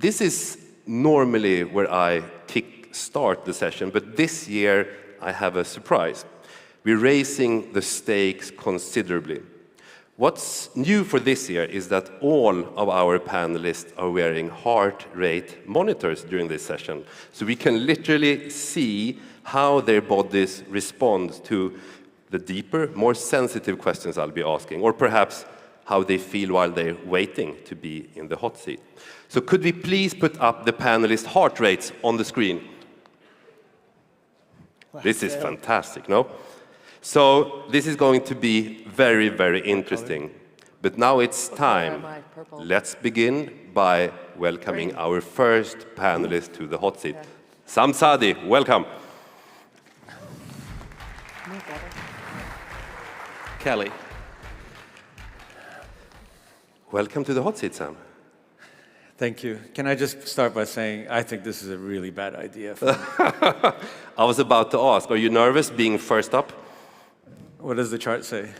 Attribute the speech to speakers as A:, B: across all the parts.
A: This is normally where I kick-start the session, but this year I have a surprise. We're raising the stakes considerably. What's new for this year is that all of our panelists are wearing heart rate monitors during this session. So we can literally see how their bodies respond to the deeper, more sensitive questions I'll be asking, or perhaps how they feel while they're waiting to be in the hot seat. So could we please put up the panelists' heart rates on the screen? This is fantastic, no? So this is going to be very, very interesting. But now it's time. Let's begin by welcoming our first panelist to the hot seat. Sam Sadi, welcome.
B: Kelly.
A: Welcome to the hot seat, Sam.
B: Thank you. Can I just start by saying I think this is a really bad idea.
A: I was about to ask, are you nervous being first up?
B: What does the chart say?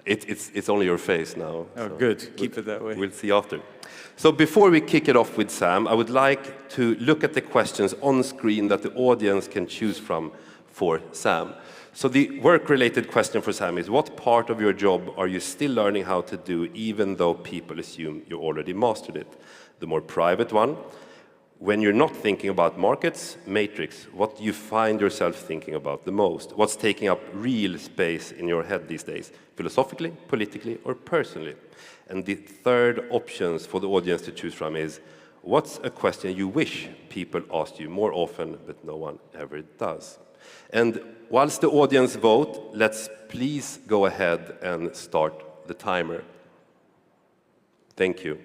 A: It's only your face now.
B: Oh, so good. Keep it that way.
A: We'll see after. So before we kick it off with Sam, I would like to look at the questions on screen that the audience can choose from for Sam. So the work-related question for Sam is, what part of your job are you still learning how to do, even though people assume you already mastered it? The more private one, when you're not thinking about markets, matrix, what do you find yourself thinking about the most? What's taking up real space in your head these days, philosophically, politically, or personally? And the third options for the audience to choose from is, what's a question you wish people asked you more often, but no one ever does? And whilst the audience vote, let's please go ahead and start the timer. Thank you.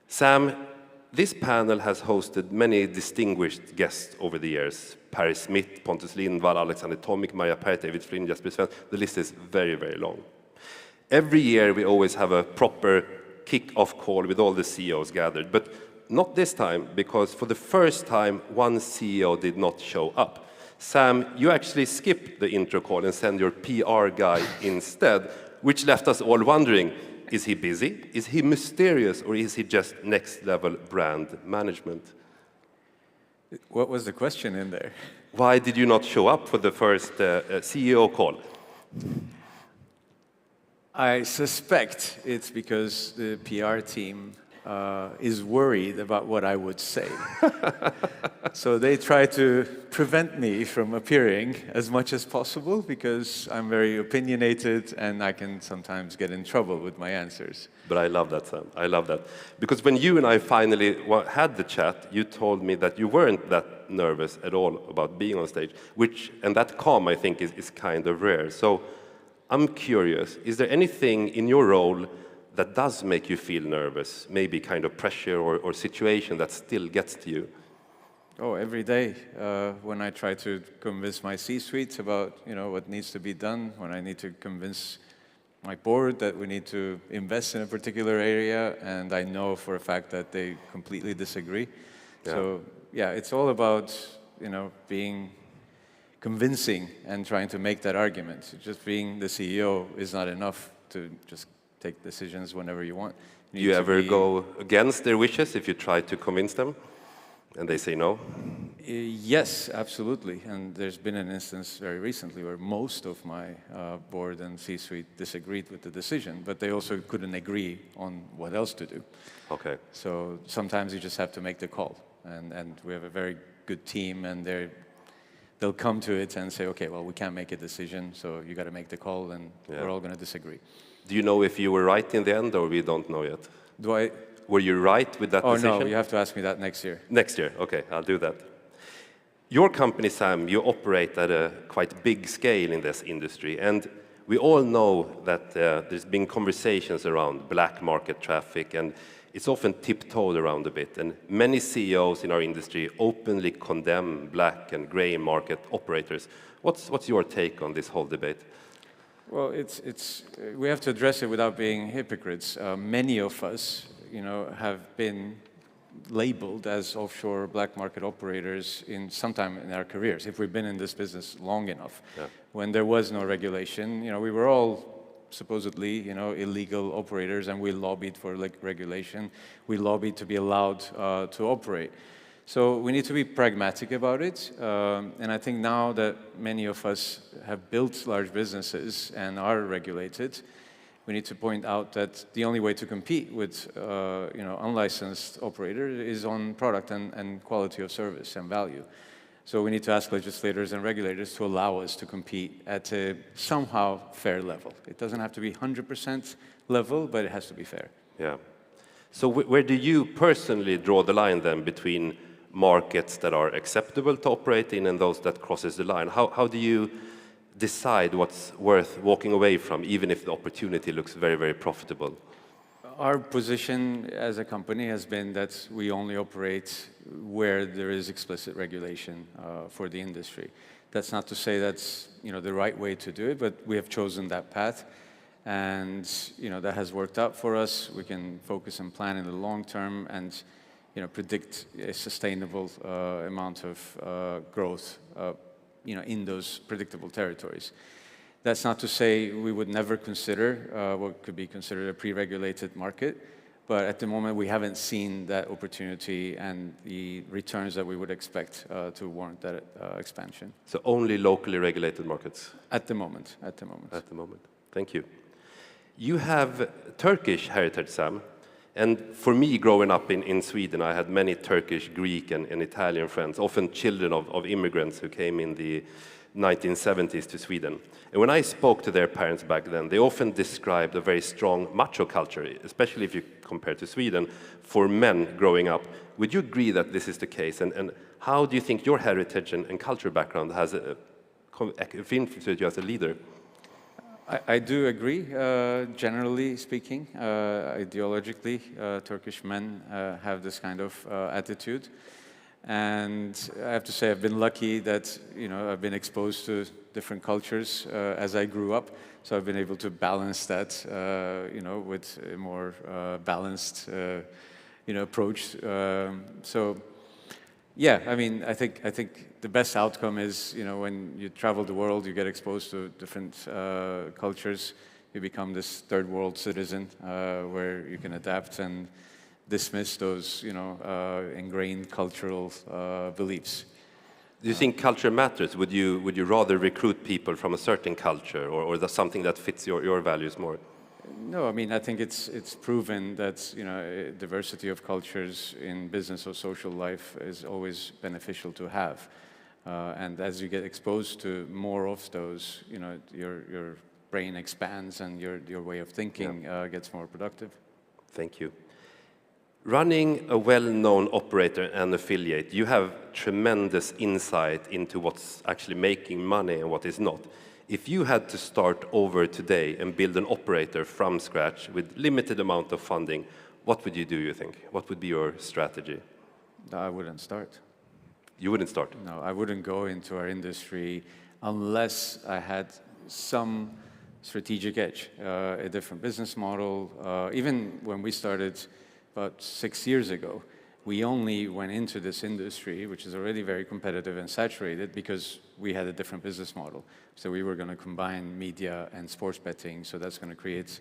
A: Sam, this panel has hosted many distinguished guests over the years. Perry Smith, Pontus Lindvall, Alexander Tomic, Maria Perth, David Flynn, Jesper Svensson. The list is very, very long. Every year we always have a proper kick-off call with all the CEOs gathered, but not this time, because for the first time, one CEO did not show up. Sam, you actually skipped the intro call and sent your PR guy instead, which left us all wondering, is he busy? Is he mysterious? Or is he just next-level brand management?
B: What was the question in there?
A: Why did you not show up for the first CEO call?
B: I suspect it's because the PR team is worried about what I would say. So they try to prevent me from appearing as much as possible because I'm very opinionated and I can sometimes get in trouble with my answers.
A: But I love that, Sam. I love that. Because when you and I finally had the chat, you told me that you weren't that nervous at all about being on stage, and that calm, I think, is kind of rare. So I'm curious, is there anything in your role that does make you feel nervous, maybe kind of pressure or situation that still gets to you?
B: Oh, every day when I try to convince my C-suite about what needs to be done, when I need to convince my board that we need to invest in a particular area, and I know for a fact that they completely disagree. Yeah. So yeah, it's all about being convincing and trying to make that argument. Just being the CEO is not enough to just take decisions whenever you want.
A: Do you ever go against their wishes if you try to convince them and they say no?
B: Yes, absolutely. And there's been an instance very recently where most of my board and C-suite disagreed with the decision, but they also couldn't agree on what else to do.
A: Okay.
B: So sometimes you just have to make the call. And we have a very good team, and they'll come to it and say, okay, well, we can't make a decision, so you got to make the call, and we're all going to disagree.
A: Do you know if you were right in the end, or we don't know yet? Were you right with that decision?
B: Oh, no, you have to ask me that next year.
A: Next year, okay, I'll do that. Your company, Sam, you operate at a quite big scale in this industry, and we all know that there's been conversations around black market traffic, and it's often tiptoed around a bit, and many CEOs in our industry openly condemn black and gray market operators. What's your take on this whole debate?
B: Well, we have to address it without being hypocrites. Many of us, have been labeled as offshore black market operators sometime in our careers, if we've been in this business long enough. Yeah. When there was no regulation, we were all supposedly, illegal operators, and we lobbied for regulation. We lobbied to be allowed to operate. So we need to be pragmatic about it. And I think now that many of us have built large businesses and are regulated, we need to point out that the only way to compete with unlicensed operators is on product and quality of service and value. So we need to ask legislators and regulators to allow us to compete at a somehow fair level. It doesn't have to be 100% level, but it has to be fair.
A: Yeah. So where do you personally draw the line then between markets that are acceptable to operate in and those that crosses the line? How do you decide what's worth walking away from, even if the opportunity looks very, very profitable?
B: Our position as a company has been that we only operate where there is explicit regulation for the industry. That's not to say that's the right way to do it, but we have chosen that path, and that has worked out for us. We can focus and plan in the long term, and predict a sustainable amount of growth in those predictable territories. That's not to say we would never consider what could be considered a pre-regulated market, but at the moment we haven't seen that opportunity and the returns that we would expect to warrant that expansion.
A: So only locally regulated markets?
B: At the moment. At the
A: moment. Thank you. You have Turkish heritage, Sam. And for me, growing up in Sweden, I had many Turkish, Greek, and Italian friends, often children of immigrants who came in the 1970s to Sweden. And when I spoke to their parents back then, they often described a very strong macho culture, especially if you compare to Sweden, for men growing up. Would you agree that this is the case? And how do you think your heritage and culture background has influenced you as a leader?
B: I do agree, generally speaking. Ideologically, Turkish men have this kind of attitude. And I have to say I've been lucky that I've been exposed to different cultures as I grew up. So I've been able to balance that with a more balanced approach. So yeah, I mean, I think the best outcome is when you travel the world, you get exposed to different cultures. You become this third world citizen where you can adapt and dismiss those, ingrained cultural beliefs.
A: Do you think culture matters? Would you rather recruit people from a certain culture, or is that something that fits your values more?
B: No, I mean, I think it's proven that diversity of cultures in business or social life is always beneficial to have, and as you get exposed to more of those, your brain expands and your way of thinking gets more productive.
A: Thank you. Running a well-known operator and affiliate, you have tremendous insight into what's actually making money and what is not. If you had to start over today and build an operator from scratch with limited amount of funding, what would you do, you think? What would be your strategy?
B: I wouldn't start.
A: You wouldn't start?
B: No, I wouldn't go into our industry unless I had some strategic edge, a different business model. Even when we started about 6 years ago, we only went into this industry, which is already very competitive and saturated, because we had a different business model. So we were going to combine media and sports betting, so that's going to create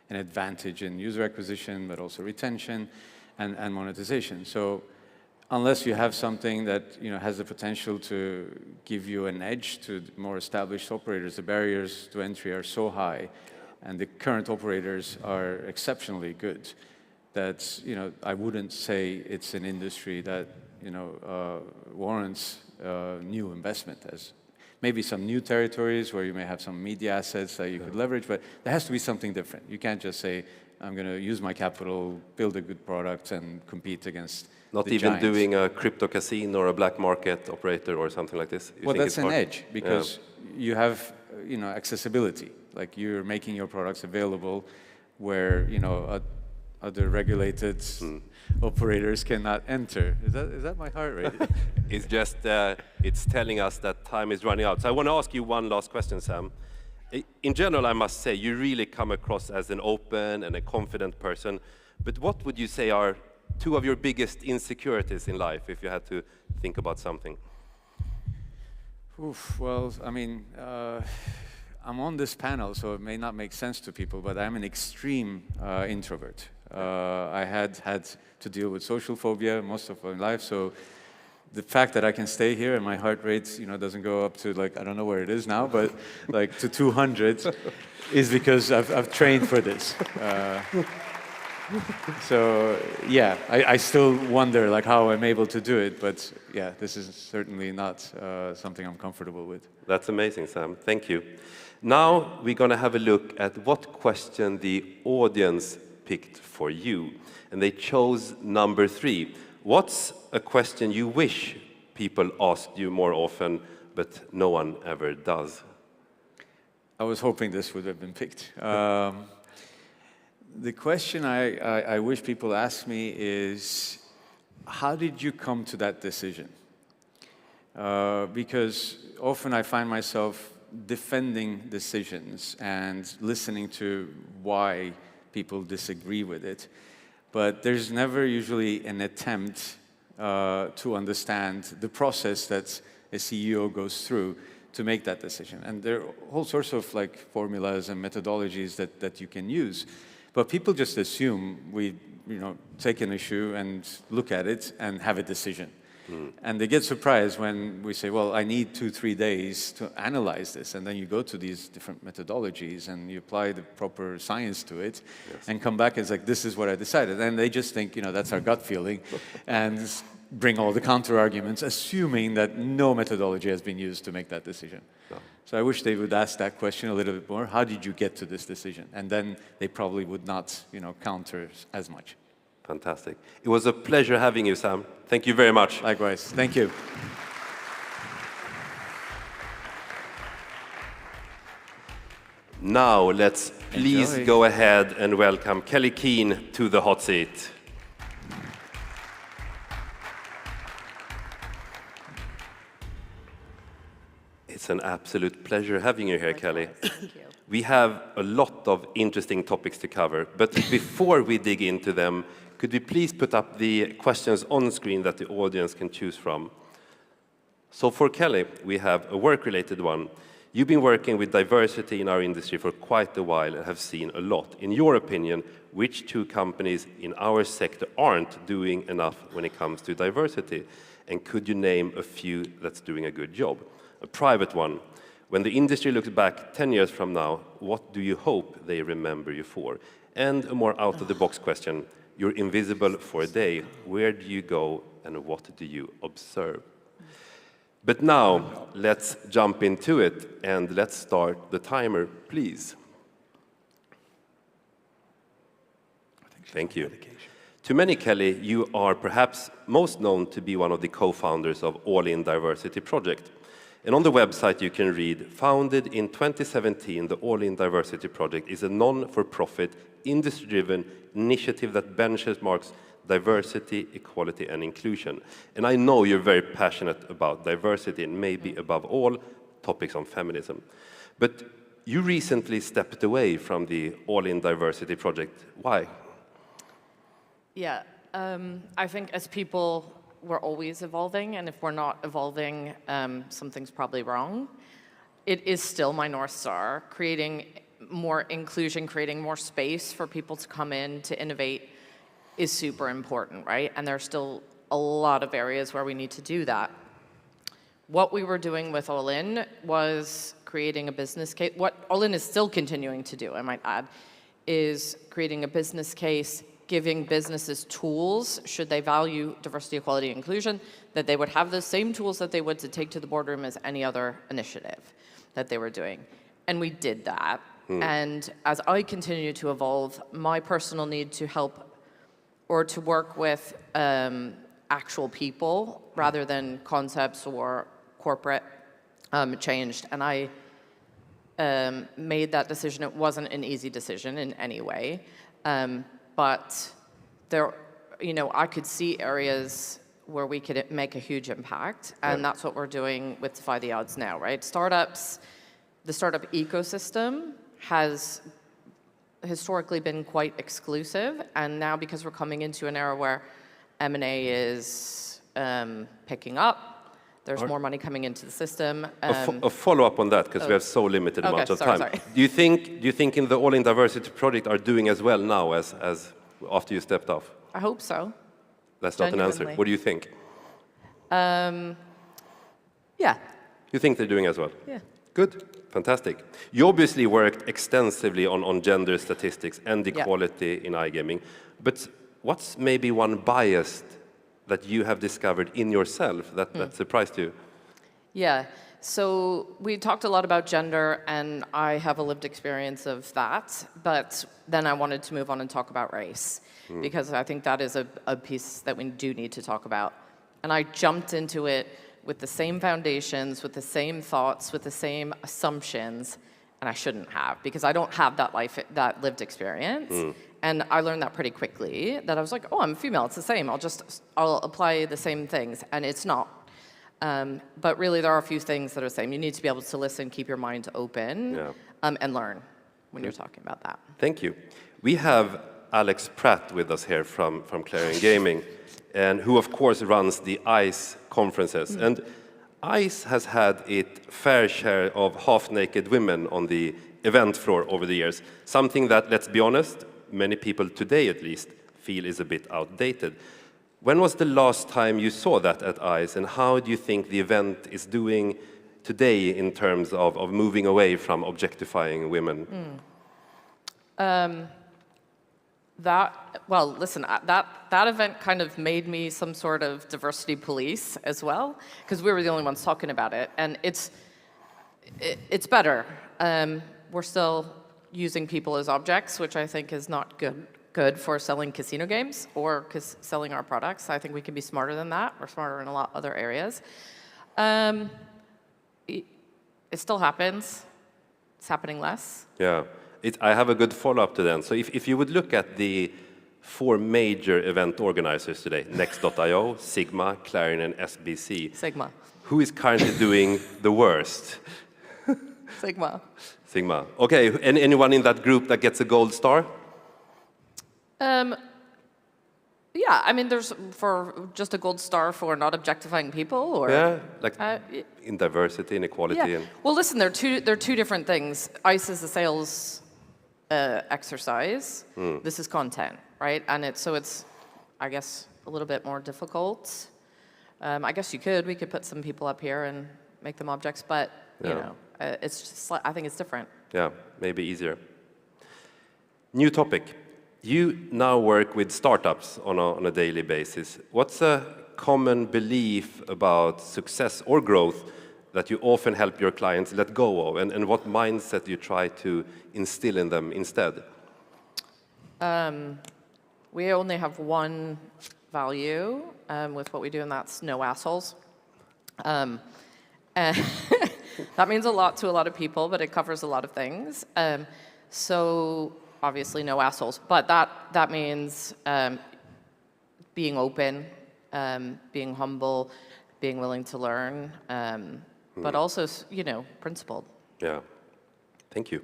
B: an advantage in user acquisition, but also retention and monetization. So unless you have something that has the potential to give you an edge to more established operators, the barriers to entry are so high, and the current operators are exceptionally good, that I wouldn't say it's an industry that warrants new investment. As maybe some new territories where you may have some media assets that you could leverage, but there has to be something different. You can't just say, I'm going to use my capital, build a good product, and compete against
A: not
B: the
A: even
B: giants.
A: Doing a crypto casino or a black market operator or something like this?
B: Well, that's an edge, because you have accessibility. Like, you're making your products available where other regulated operators cannot enter. Is that my heart rate?
A: It's just, it's telling us that time is running out. So I want to ask you one last question, Sam. In general, I must say, you really come across as an open and a confident person. But what would you say are two of your biggest insecurities in life, if you had to think about something?
B: Well, I mean, I'm on this panel, so it may not make sense to people, but I'm an extreme introvert. I had to deal with social phobia most of my life, so the fact that I can stay here and my heart rate, doesn't go up to like, I don't know where it is now, but like to 200 is because I've trained for this. So yeah, I still wonder like how I'm able to do it, but yeah, this is certainly not something I'm comfortable with.
A: That's amazing, Sam. Thank you. Now we're going to have a look at what question the audience picked for you. And they chose number 3. What's a question you wish people asked you more often, but no one ever does?
B: I was hoping this would have been picked. The question I wish people ask me is, how did you come to that decision? Because often I find myself defending decisions and listening to why people disagree with it. But there's never usually an attempt to understand the process that a CEO goes through to make that decision. And there are all sorts of like formulas and methodologies that you can use. But people just assume we take an issue and look at it and have a decision. And they get surprised when we say, well, I need 2-3 days to analyze this. And then you go to these different methodologies and you apply the proper science to it and come back and it's like, this is what I decided. And they just think, that's our gut feeling and bring all the counter arguments, assuming that no methodology has been used to make that decision. No. So I wish they would ask that question a little bit more. How did you get to this decision? And then they probably would not, counter as much.
A: Fantastic. It was a pleasure having you, Sam. Thank you very much.
B: Likewise. Thank you.
A: Now, let's please go ahead and welcome Kelly Keane to the hot seat. It's an absolute pleasure having you here, Kelly.
C: Thank you.
A: We have a lot of interesting topics to cover, but before we dig into them, could we please put up the questions on screen that the audience can choose from? So for Kelly, we have a work-related one. You've been working with diversity in our industry for quite a while and have seen a lot. In your opinion, which 2 companies in our sector aren't doing enough when it comes to diversity? And could you name a few that's doing a good job? A private one. When the industry looks back 10 years from now, what do you hope they remember you for? And a more out-of-the-box question. You're invisible for a day. Where do you go and what do you observe? But now, let's jump into it and let's start the timer, please. Thank you. To many, Kelly, you are perhaps most known to be one of the co-founders of All In Diversity Project. And on the website you can read, founded in 2017, the All In Diversity Project is a non-for-profit, industry-driven initiative that benchmarks diversity, equality, and inclusion. And I know you're very passionate about diversity and maybe above all, topics on feminism. But you recently stepped away from the All In Diversity Project. Why?
C: Yeah, I think as people, we're always evolving, and if we're not evolving, something's probably wrong. It is still my North Star, creating more inclusion, creating more space for people to come in, to innovate, is super important, right? And there's still a lot of areas where we need to do that. What we were doing with All In was creating a business case. What All In is still continuing to do, I might add, is creating a business case, giving businesses tools, should they value diversity, equality, inclusion, that they would have the same tools that they would to take to the boardroom as any other initiative that they were doing. And we did that. And as I continue to evolve, my personal need to help or to work with actual people rather than concepts or corporate changed. And I made that decision. It wasn't an easy decision in any way. But there, I could see areas where we could make a huge impact, and that's what we're doing with Defy the Odds now, right? Startups, the startup ecosystem has historically been quite exclusive, and now because we're coming into an era where M&A is picking up, There's more money coming into the system.
A: A follow-up on that, because we have so limited amount of time.
C: Sorry.
A: Do you think in the All in Diversity project are doing as well now as after you stepped off?
C: I hope so.
A: That's not an answer.
C: Genuinely.
A: What do you think?
C: Yeah.
A: You think they're doing as well?
C: Yeah.
A: Good. Fantastic. You obviously worked extensively on gender statistics and equality in iGaming, but what's maybe one bias that you have discovered in yourself that surprised you?
C: Yeah. So we talked a lot about gender, and I have a lived experience of that, but then I wanted to move on and talk about race, because I think that is a piece that we do need to talk about. And I jumped into it with the same foundations, with the same thoughts, with the same assumptions, and I shouldn't have, because I don't have that lived experience. And I learned that pretty quickly, that I was like, oh, I'm female, it's the same. I'll apply the same things, and it's not. But really, there are a few things that are the same. You need to be able to listen, keep your mind open, and learn when you're talking about that.
A: Thank you. We have Alex Pratt with us here from Clarion Gaming, and who, of course, runs the ICE conferences. And ICE has had its fair share of half-naked women on the event floor over the years, something that, let's be honest, many people today at least feel is a bit outdated. When was the last time you saw that at ICE, and how do you think the event is doing today in terms of moving away from objectifying women?
C: Well, listen, that event kind of made me some sort of diversity police as well, because we were the only ones talking about it, and it's better. We're still using people as objects, which I think is not good for selling casino games or selling our products. I think we can be smarter than that. We're smarter in a lot of other areas. It still happens. It's happening less.
A: Yeah. I have a good follow-up to that. So if you would look at the 4 major event organizers today, Next.io, Sigma, Clarion, and SBC.
C: Sigma.
A: Who is currently doing the worst?
C: Sigma.
A: Sigma. Okay, and anyone in that group that gets a gold star?
C: Yeah, I mean, there's for just a gold star for not objectifying people, or
A: like in diversity, inequality.
C: Yeah. Well, listen, they're two different things. ICE is a sales exercise. This is content, right? And it's I guess, a little bit more difficult. I guess we could put some people up here and make them objects, but you know, it's just, I think it's different.
A: Yeah, maybe easier. New topic. You now work with startups on a daily basis. What's a common belief about success or growth that you often help your clients let go of, and what mindset you try to instill in them instead?
C: We only have one value with what we do, and that's no assholes. And that means a lot to a lot of people, but it covers a lot of things. So obviously no assholes, but that means being open, being humble, being willing to learn, but also, you know, principled.
A: Yeah, thank you.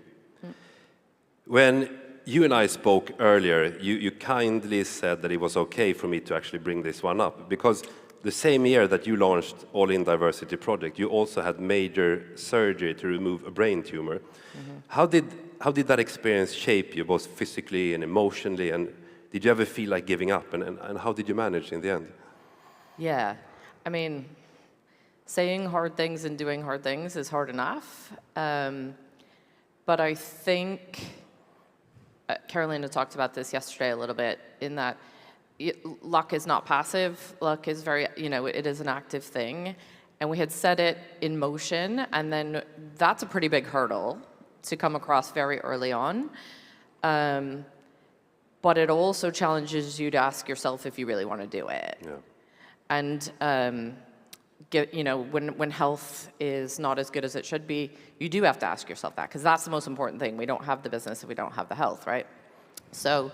A: When you and I spoke earlier, you kindly said that it was okay for me to actually bring this one up, because the same year that you launched All in Diversity project, you also had major surgery to remove a brain tumor. How did that experience shape you, both physically and emotionally, and did you ever feel like giving up, and how did you manage in the end?
C: Yeah, I mean, saying hard things and doing hard things is hard enough, but I think, Carolina talked about this yesterday a little bit, in that luck is not passive, luck is very, you know, it is an active thing, and we had set it in motion, and then that's a pretty big hurdle to come across very early on. But it also challenges you to ask yourself if you really want to do it. Yeah. And you know, when health is not as good as it should be, you do have to ask yourself that, because that's the most important thing. We don't have the business if we don't have the health, right? So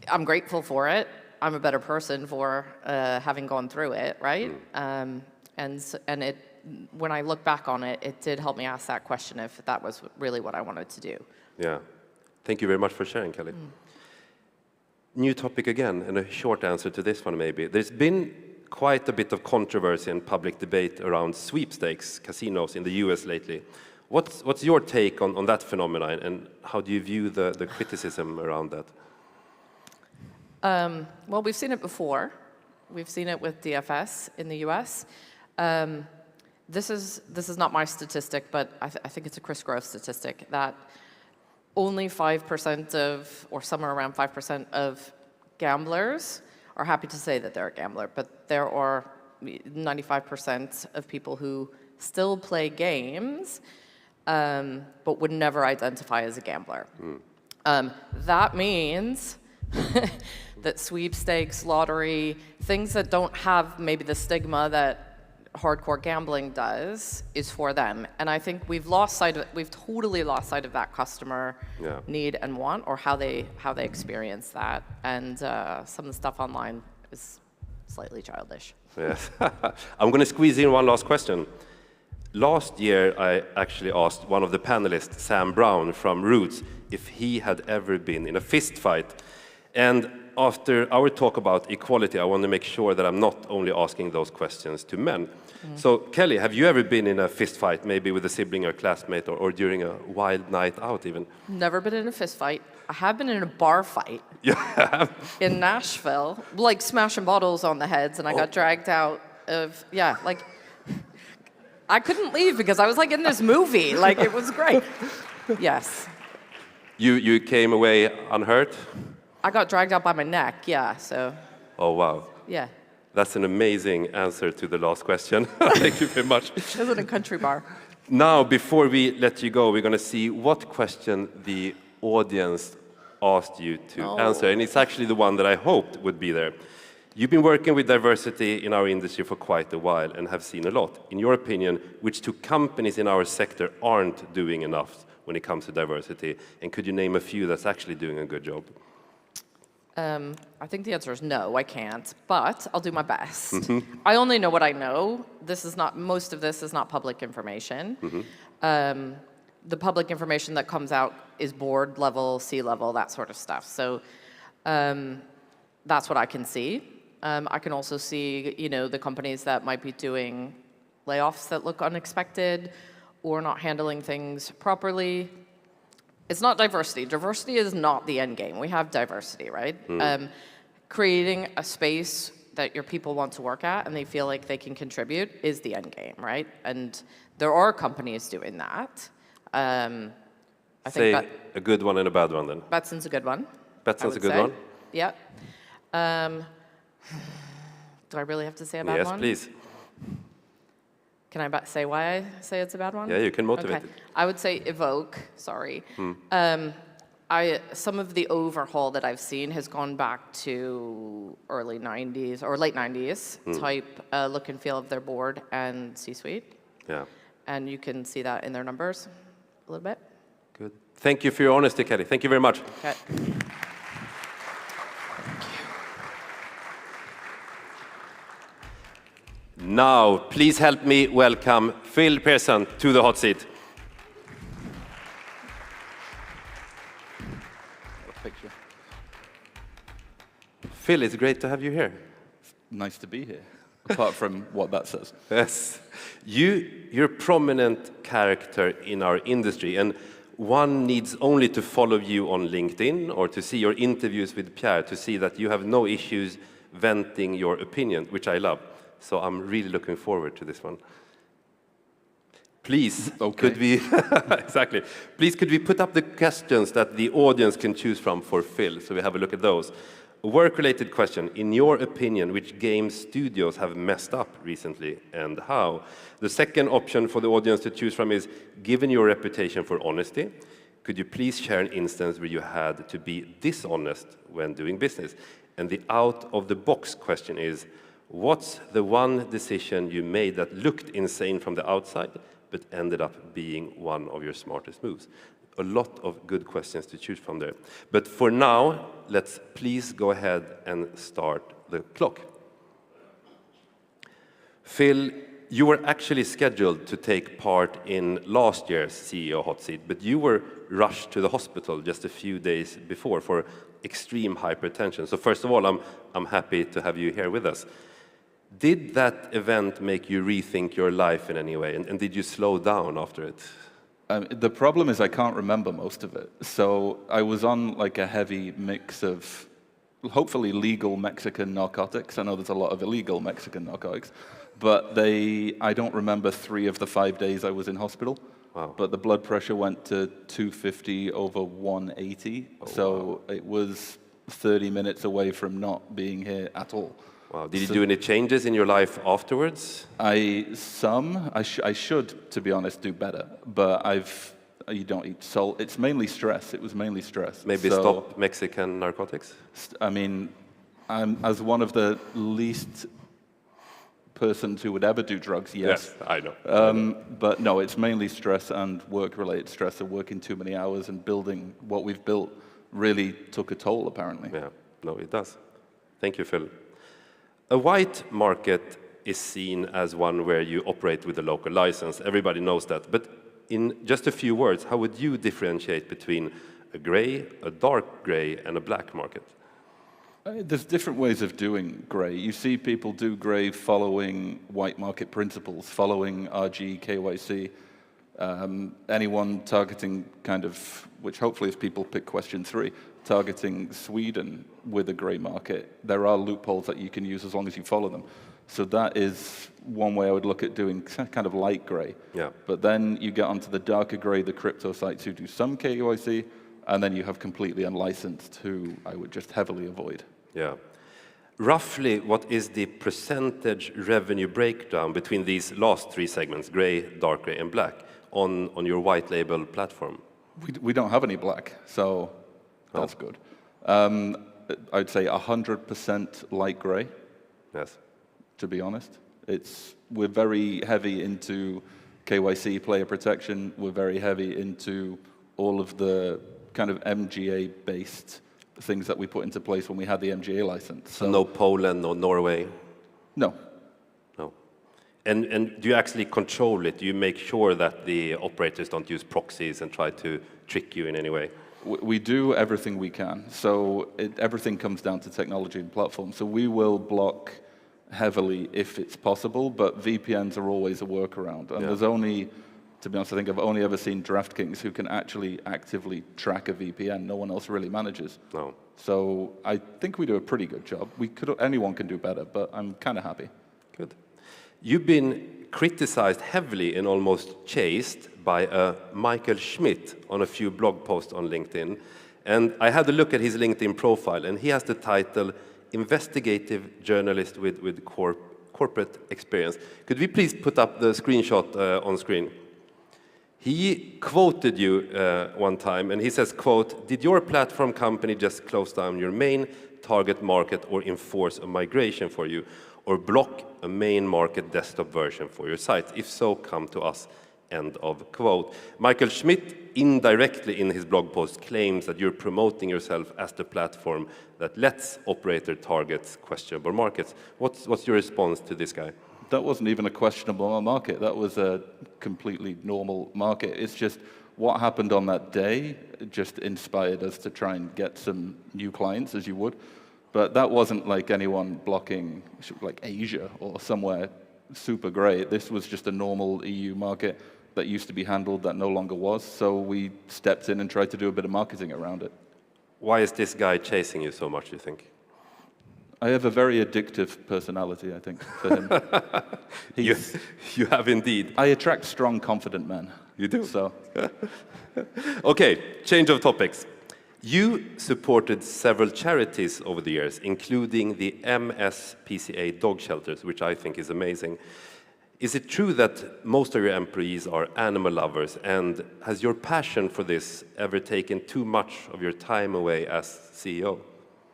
C: I'm grateful for it. I'm a better person for having gone through it, right? And it, when I look back on it, it did help me ask that question if that was really what I wanted to do.
A: Yeah. Thank you very much for sharing, Kelly. New topic again, and a short answer to this one maybe. There's been quite a bit of controversy and public debate around sweepstakes casinos in the US lately. What's your take on that phenomenon, and how do you view the criticism around that?
C: Well, we've seen it before. We've seen it with DFS in the US. This is not my statistic, but I think it's a Chris Gross statistic, that only 5% of, or somewhere around 5% of gamblers are happy to say that they're a gambler, but there are 95% of people who still play games, but would never identify as a gambler. That means that sweepstakes, lottery, things that don't have maybe the stigma that hardcore gambling does, is for them. And I think we've totally lost sight of that customer need and want, or how they experience that. And some of the stuff online is slightly childish.
A: Yes. I'm going to squeeze in one last question. Last year, I actually asked one of the panelists, Sam Brown from Roots, if he had ever been in a fist fight. And after our talk about equality, I want to make sure that I'm not only asking those questions to men. So, Kelly, have you ever been in a fist fight, maybe with a sibling or classmate, or during a wild night out even?
C: Never been in a fist fight. I have been in a bar fight
A: Yeah.
C: in Nashville, like smashing bottles on the heads, and I got dragged out of, like, I couldn't leave because I was like in this movie. Like, it was great. Yes.
A: You came away unhurt?
C: I got dragged out by my neck, so.
A: Oh, wow.
C: Yeah.
A: That's an amazing answer to the last question. Thank you very much.
C: It was in a country bar.
A: Now, before we let you go, we're going to see what question the audience asked you to answer. And it's actually the one that I hoped would be there. You've been working with diversity in our industry for quite a while and have seen a lot. In your opinion, which two companies in our sector aren't doing enough when it comes to diversity? And could you name a few that's actually doing a good job?
C: I think the answer is no, I can't, but I'll do my best. I only know what I know. Most of this is not public information. The public information that comes out is board level, C-level, that sort of stuff. So that's what I can see. I can also see, the companies that might be doing layoffs that look unexpected or not handling things properly. It's not diversity. Diversity is not the end game. We have diversity, right? Creating a space that your people want to work at and they feel like they can contribute is the end game, right? And there are companies doing that. I think
A: a good one and a bad one, then.
C: Betsson's a good one.
A: Betsson's a good one?
C: Yeah. Do I really have to say a bad one?
A: Yes, please.
C: Can I say why I say it's a bad one?
A: Yeah, you can motivate it.
C: I would say Evoke, sorry. Some of the overhaul that I've seen has gone back to early 90s or late 90s type look and feel of their board and C-suite.
A: Yeah.
C: And you can see that in their numbers a little bit.
A: Good. Thank you for your honesty, Kelly. Thank you very much.
C: Okay.
A: Now, please help me welcome Phil Pearson to the hot seat. Phil, it's great to have you here.
D: Nice to be here, apart from what that says.
A: Yes. You're a prominent character in our industry, and one needs only to follow you on LinkedIn or to see your interviews with Pierre to see that you have no issues venting your opinion, which I love. So I'm really looking forward to this one. Please, could we exactly? Please, could we put up the questions that the audience can choose from for Phil, so we have a look at those. A work-related question: in your opinion, which game studios have messed up recently, and how? The second option for the audience to choose from is: given your reputation for honesty, could you please share an instance where you had to be dishonest when doing business? And the out-of-the-box question is: what's the one decision you made that looked insane from the outside, but ended up being one of your smartest moves? A lot of good questions to choose from there. But for now, let's please go ahead and start the clock. Phil, you were actually scheduled to take part in last year's CEO Hot Seat, but you were rushed to the hospital just a few days before for extreme hypertension. So first of all, I'm happy to have you here with us. Did that event make you rethink your life in any way? And did you slow down after it?
D: The problem is I can't remember most of it. So I was on like a heavy mix of hopefully legal Mexican narcotics. I know there's a lot of illegal Mexican narcotics, but I don't remember 3 of the 5 days I was in hospital.
A: Wow.
D: But the blood pressure went to 250 over 180. So it was 30 minutes away from not being here at all.
A: Wow. Did you do any changes in your life afterwards?
D: I should, to be honest, do better. But you don't eat salt. It's mainly stress. It was mainly stress.
A: Maybe stop Mexican narcotics?
D: I mean, I'm as one of the least persons who would ever do drugs, yes.
A: I know.
D: But no, it's mainly stress and work-related stress. So working too many hours and building what we've built really took a toll, apparently.
A: Yeah, no, it does. Thank you, Phil. A white market is seen as one where you operate with a local license. Everybody knows that. But in just a few words, how would you differentiate between a gray, a dark gray, and a black market?
D: There's different ways of doing grey. You see people do grey following white market principles, following RG, KYC. Anyone targeting kind of, which hopefully if people pick question 3, targeting Sweden with a grey market, there are loopholes that you can use as long as you follow them. So that is one way I would look at doing kind of light grey.
A: Yeah.
D: But then you get onto the darker grey, the crypto sites who do some KYC, and then you have completely unlicensed who I would just heavily avoid.
A: Yeah. Roughly, what is the percentage revenue breakdown between these last 3 segments, gray, dark gray, and black, on your white label platform?
D: We don't have any black, so that's good. I'd say 100% light gray.
A: Yes.
D: To be honest, we're very heavy into KYC, player protection. We're very heavy into all of the kind of MGA-based things that we put into place when we had the MGA license.
A: So no Poland, no Norway?
D: No.
A: No. And do you actually control it? Do you make sure that the operators don't use proxies and try to trick you in any way?
D: We do everything we can. So everything comes down to technology and platform. So we will block heavily if it's possible, but VPNs are always a workaround. And there's only, to be honest, I think I've only ever seen DraftKings who can actually actively track a VPN. No one else really manages.
A: No.
D: So I think we do a pretty good job. Anyone can do better, but I'm kind of happy.
A: Good. You've been criticized heavily and almost chased by Michael Schmidt on a few blog posts on LinkedIn. And I had a look at his LinkedIn profile, and he has the title Investigative Journalist with Corporate Experience. Could we please put up the screenshot on screen? He quoted you one time, and he says, quote, "Did your platform company just close down your main target market or enforce a migration for you, or block a main market desktop version for your site? If so, come to us." End of quote. Michael Schmidt indirectly in his blog post claims that you're promoting yourself as the platform that lets operator target questionable markets. What's your response to this guy?
D: That wasn't even a questionable market. That was a completely normal market. It's just what happened on that day just inspired us to try and get some new clients, as you would. But that wasn't like anyone blocking like Asia or somewhere super great. This was just a normal EU market that used to be handled that no longer was. So we stepped in and tried to do a bit of marketing around it.
A: Why is this guy chasing you so much, do you think?
D: I have a very addictive personality, I think, for him.
A: You have indeed.
D: I attract strong, confident men.
A: You do?
D: So.
A: Okay, change of topics. You supported several charities over the years, including the MSPCA dog shelters, which I think is amazing. Is it true that most of your employees are animal lovers, and has your passion for this ever taken too much of your time away as CEO?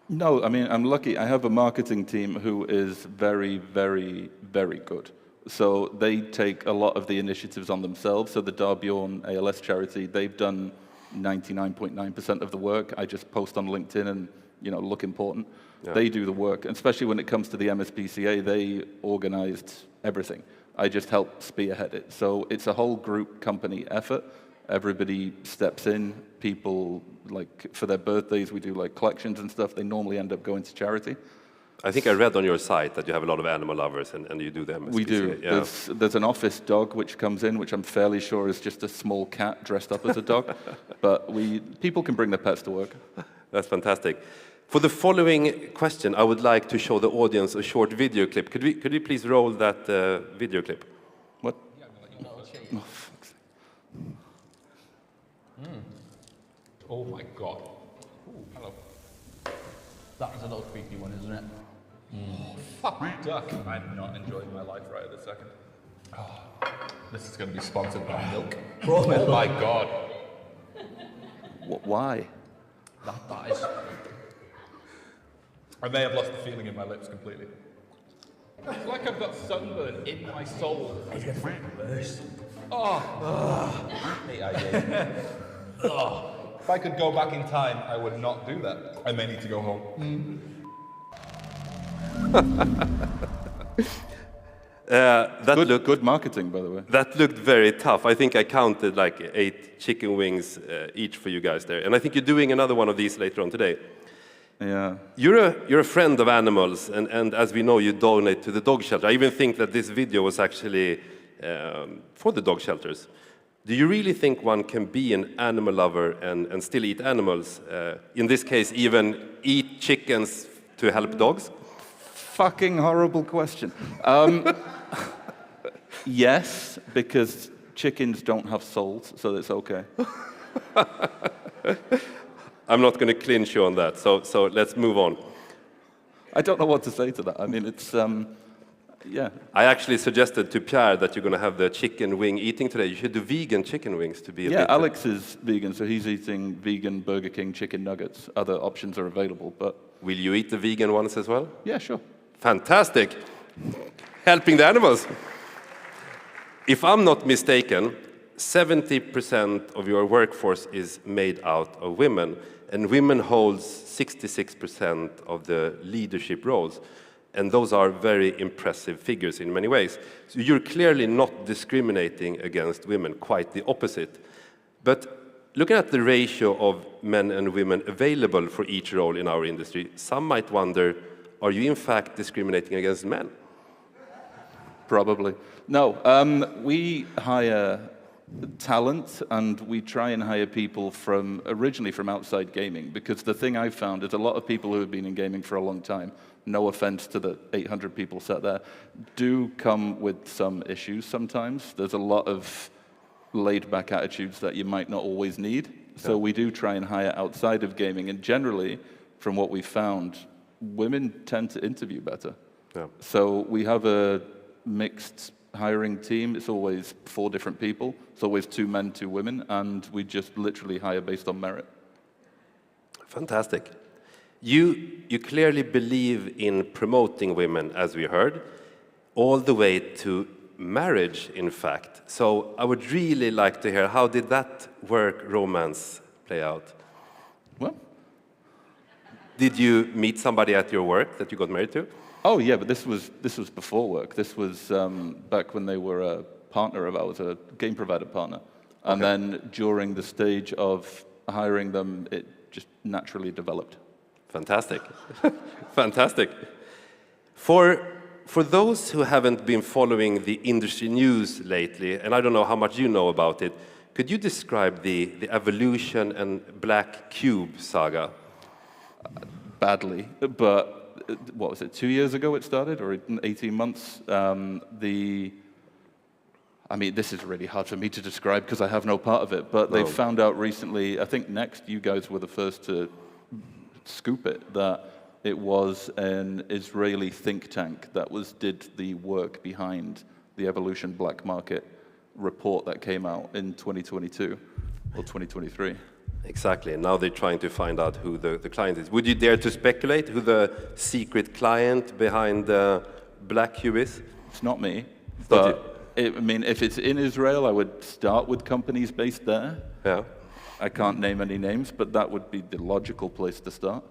D: No, I mean, I'm lucky. I have a marketing team who is very, very, very good. So they take a lot of the initiatives on themselves. So the Darbjorn ALS charity, they've done 99.9% of the work. I just post on LinkedIn and, look important. Yeah. They do the work, and especially when it comes to the MSPCA, they organized everything. I just help spearhead it. So it's a whole group company effort. Everybody steps in. People, like, for their birthdays, we do like collections and stuff. They normally end up going to charity.
A: I think I read on your site that you have a lot of animal lovers and you do them.
D: We do.
A: Yeah.
D: There's an office dog which comes in, which I'm fairly sure is just a small cat dressed up as a dog. But people can bring their pets to work.
A: That's fantastic. For the following question, I would like to show the audience a short video clip. Could we please roll that video clip?
D: What?
E: Oh, fuck's sake. Oh my god. Ooh, hello. That was a little creepy one, isn't it? Oh, fuck duck. I'm not enjoying my life right at this second. Oh, this is going to be sponsored by milk. Oh my god.
D: Why?
E: That is... I may have lost the feeling in my lips completely. It's like I've got sunburn in my soul. It's getting worse. Oh. Hey, oh. If I could go back in time, I would not do that. I may need to go home.
D: Good marketing, by the way.
A: That looked very tough. I think I counted like 8 chicken wings each for you guys there. And I think you're doing another one of these later on today.
D: Yeah.
A: You're a friend of animals, and as we know, you donate to the dog shelter. I even think that this video was actually for the dog shelters. Do you really think one can be an animal lover and still eat animals? In this case, even eat chickens to help dogs?
D: Fucking horrible question. Yes, because chickens don't have souls, so it's okay.
A: I'm not going to clinch you on that, so let's move on.
D: I don't know what to say to that. I mean, it's, yeah.
A: I actually suggested to Pierre that you're going to have the chicken wing eating today. You should do vegan chicken wings to be a bit...
D: Yeah, Alex is vegan, so he's eating vegan Burger King chicken nuggets. Other options are available, but...
A: Will you eat the vegan ones as well?
D: Yeah, sure.
A: Fantastic. Helping the animals. If I'm not mistaken, 70% of your workforce is made out of women, and women holds 66% of the leadership roles. And those are very impressive figures in many ways. So you're clearly not discriminating against women, quite the opposite. But looking at the ratio of men and women available for each role in our industry, some might wonder, are you in fact discriminating against men?
D: Probably. No, we hire talent, and we try and hire people originally from outside gaming, because the thing I've found is a lot of people who have been in gaming for a long time, no offense to the 800 people sat there, do come with some issues sometimes. There's a lot of laid-back attitudes that you might not always need. So we do try and hire outside of gaming, and generally, from what we've found, women tend to interview better.
A: Yeah.
D: So we have a mixed hiring team. It's always 4 different people. It's always 2 men, 2 women, and we just literally hire based on merit.
A: Fantastic. You clearly believe in promoting women, as we heard, all the way to marriage, in fact. So I would really like to hear, how did that work romance play out?
D: What?
A: Did you meet somebody at your work that you got married to?
D: Oh yeah, but this was before work. This was back when they were a partner of ours, a game provider partner. And then during the stage of hiring them, it just naturally developed.
A: Fantastic. Fantastic. For those who haven't been following the industry news lately, and I don't know how much you know about it, could you describe the Evolution and Black Cube saga?
D: Badly, but what was it, 2 years ago it started, or 18 months? I mean, this is really hard for me to describe because I have no part of it, but they found out recently, I think Next, you guys were the first to scoop it, that it was an Israeli think tank that did the work behind the Evolution Black Market report that came out in 2022 or 2023.
A: Exactly, and now they're trying to find out who the client is. Would you dare to speculate who the secret client behind Black Cube is?
D: It's not me,
A: It's
D: but
A: not you.
D: I mean, if it's in Israel, I would start with companies based there.
A: Yeah.
D: I can't name any names, but that would be the logical place to start.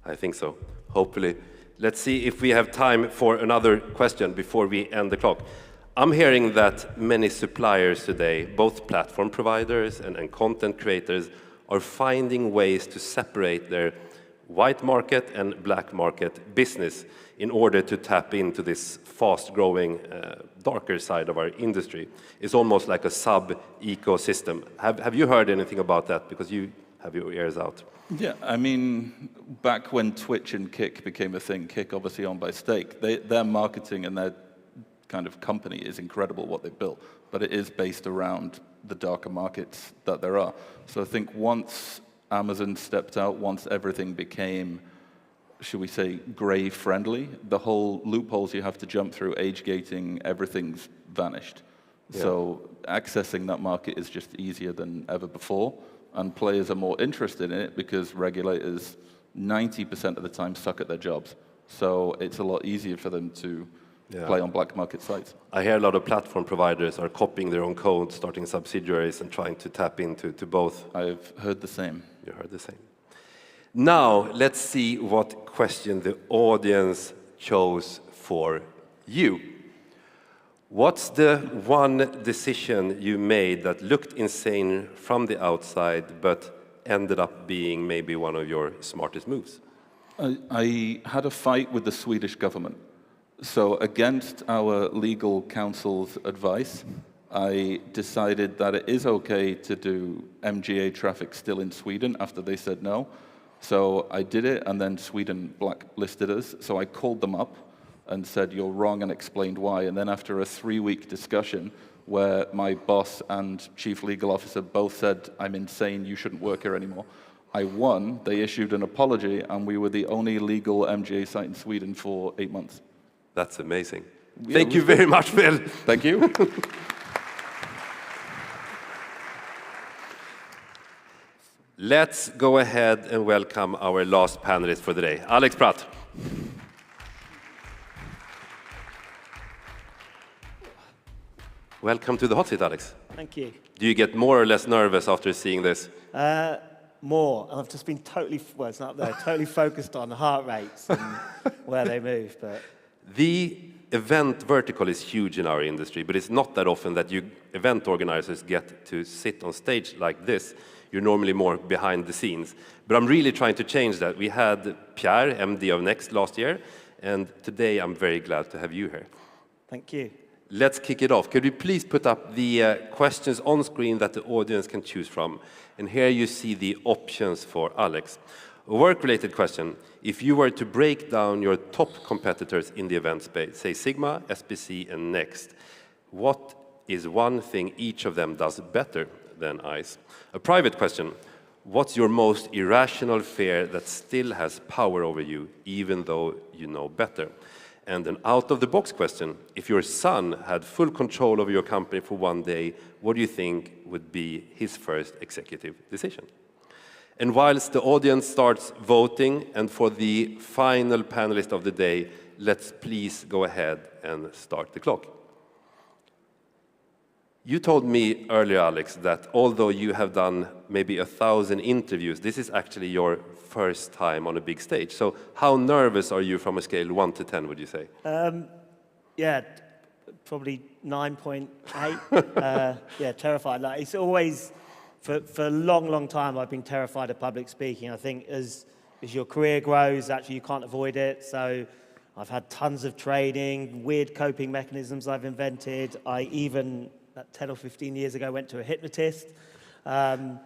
A: I think so, hopefully. Let's see if we have time for another question before we end the clock. I'm hearing that many suppliers today, both platform providers and content creators, are finding ways to separate their white market and black market business in order to tap into this fast-growing, darker side of our industry. It's almost like a sub-ecosystem. Have you heard anything about that? Because you have your ears out.
D: Yeah, I mean, back when Twitch and Kick became a thing, Kick obviously owned by Stake, their marketing and their kind of company is incredible what they built, but it is based around the darker markets that there are. So I think once Amazon stepped out, once everything became, should we say, gray friendly, the whole loopholes you have to jump through, age gating, everything's vanished. Yeah. So accessing that market is just easier than ever before, and players are more interested in it because regulators 90% of the time suck at their jobs. So it's a lot easier for them to play on black market sites.
A: I hear a lot of platform providers are copying their own code, starting subsidiaries and trying to tap into both.
D: I've heard the same.
A: You heard the same. Now, let's see what question the audience chose for you. What's the one decision you made that looked insane from the outside, but ended up being maybe one of your smartest moves?
D: I had a fight with the Swedish government. So against our legal counsel's advice, I decided that it is okay to do MGA traffic still in Sweden after they said no. So I did it, and then Sweden blacklisted us. So I called them up and said, you're wrong, and explained why. And then after a 3-week discussion where my boss and chief legal officer both said, I'm insane, you shouldn't work here anymore, I won. They issued an apology, and we were the only legal MGA site in Sweden for 8 months.
A: That's amazing. Yeah, thank you very much, Phil.
D: Thank you.
A: Let's go ahead and welcome our last panelist for the day, Alex Pratt. Welcome to the hot seat, Alex.
F: Thank you.
A: Do you get more or less nervous after seeing this?
F: More. I've just been totally focused on heart rates and where they move. But
A: the event vertical is huge in our industry, but it's not that often that you event organizers get to sit on stage like this. You're normally more behind the scenes. But I'm really trying to change that. We had Pierre, MD of Next, last year, and today I'm very glad to have you here.
F: Thank you.
A: Let's kick it off. Could you please put up the questions on screen that the audience can choose from? And here you see the options for Alex. A work-related question. If you were to break down your top competitors in the event space, say Sigma, SBC, and Next, what is one thing each of them does better than ICE? A private question. What's your most irrational fear that still has power over you, even though you know better? And an out-of-the-box question. If your son had full control over your company for one day, what do you think would be his first executive decision? And whilst the audience starts voting, and for the final panelist of the day, let's please go ahead and start the clock. You told me earlier, Alex, that although you have done maybe 1,000 interviews, this is actually your first time on a big stage. So how nervous are you from a scale 1 to 10, would you say?
F: Yeah, probably 9.8. Yeah, terrified. Like, it's always, for a long, long time, I've been terrified of public speaking. I think as your career grows, actually you can't avoid it. So I've had tons of training, weird coping mechanisms I've invented. I even 10 or 15 years ago, went to a hypnotist. But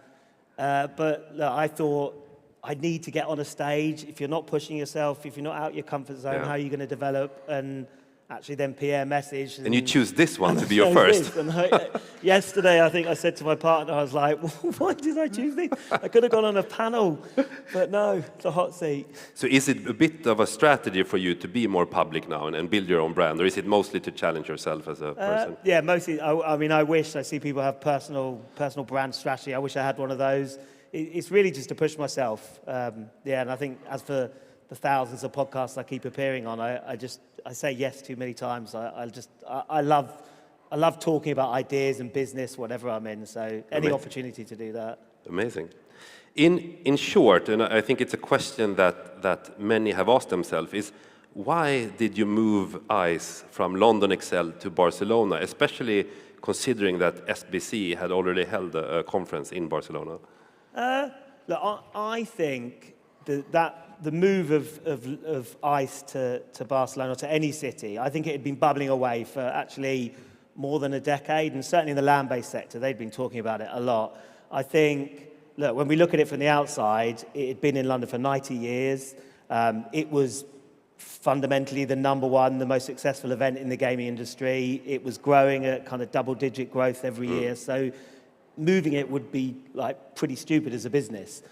F: look, I thought I need to get on a stage. If you're not pushing yourself, if you're not out your comfort zone, how are you going to develop? And actually then PR message.
A: And you choose this one to be your first.
F: Yesterday, I think I said to my partner, I was like, why did I choose this? I could have gone on a panel, but no, it's a hot seat.
A: So is it a bit of a strategy for you to be more public now and build your own brand, or is it mostly to challenge yourself as a person?
F: Yeah, mostly. I mean, I wish I see people have personal brand strategy. I wish I had one of those. It's really just to push myself. Yeah, and I think as for the thousands of podcasts I keep appearing on, I say yes too many times. I love talking about ideas and business, whatever I'm in. So any opportunity to do that.
A: Amazing. In short, and I think it's a question that many have asked themselves, is why did you move ICE from London Excel to Barcelona, especially considering that SBC had already held a conference in Barcelona?
F: Look, I think that the move of ICE to Barcelona, to any city, I think it had been bubbling away for actually more than a decade, and certainly in the land-based sector, they'd been talking about it a lot. I think, look, when we look at it from the outside, it had been in London for 90 years. It was fundamentally the number one, the most successful event in the gaming industry. It was growing at kind of double-digit growth every year, so moving it would be like pretty stupid as a business.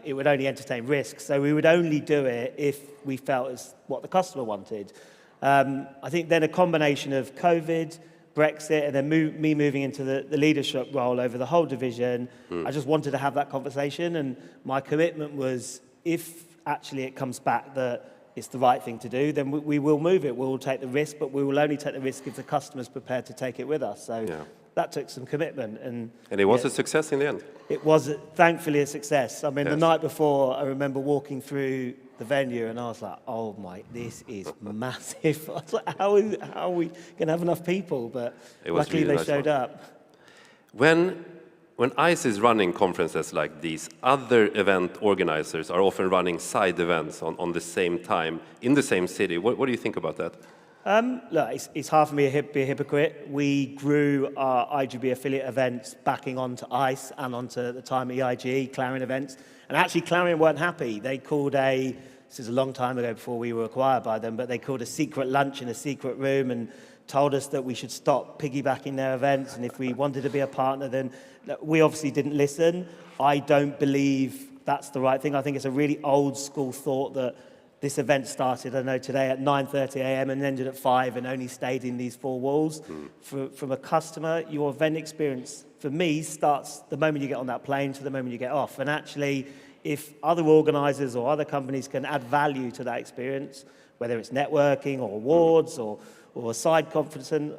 F: It would only entertain risk, so we would only do it if we felt it's what the customer wanted. I think then a combination of COVID, Brexit, and then me moving into the leadership role over the whole division, I just wanted to have that conversation, and my commitment was, if actually it comes back that it's the right thing to do, then we will move it. We'll take the risk, but we will only take the risk if the customer's prepared to take it with us. So that took some commitment. And
A: it was a success in the end.
F: It was, thankfully, a success. I mean, the night before, I remember walking through the venue and I was like, oh my, this is massive. I was like, how are we going to have enough people? But luckily
A: really
F: they showed up.
A: When ICE is running conferences like these, other event organizers are often running side events on the same time, in the same city. What do you think about that?
F: Look, it's hard for me to be a hypocrite. We grew our IGB affiliate events backing onto ICE and onto, at the time, EIG, Clarion events. And actually, Clarion weren't happy. They called this is a long time ago before we were acquired by them, but they called a secret lunch in a secret room and told us that we should stop piggybacking their events, and if we wanted to be a partner, then we obviously didn't listen. I don't believe that's the right thing. I think it's a really old school thought that this event started, I know today, at 9:30 a.m. and ended at 5 and only stayed in these four walls. From a customer, your event experience, for me, starts the moment you get on that plane to the moment you get off. And actually, if other organisers or other companies can add value to that experience, whether it's networking or awards or a side conference, and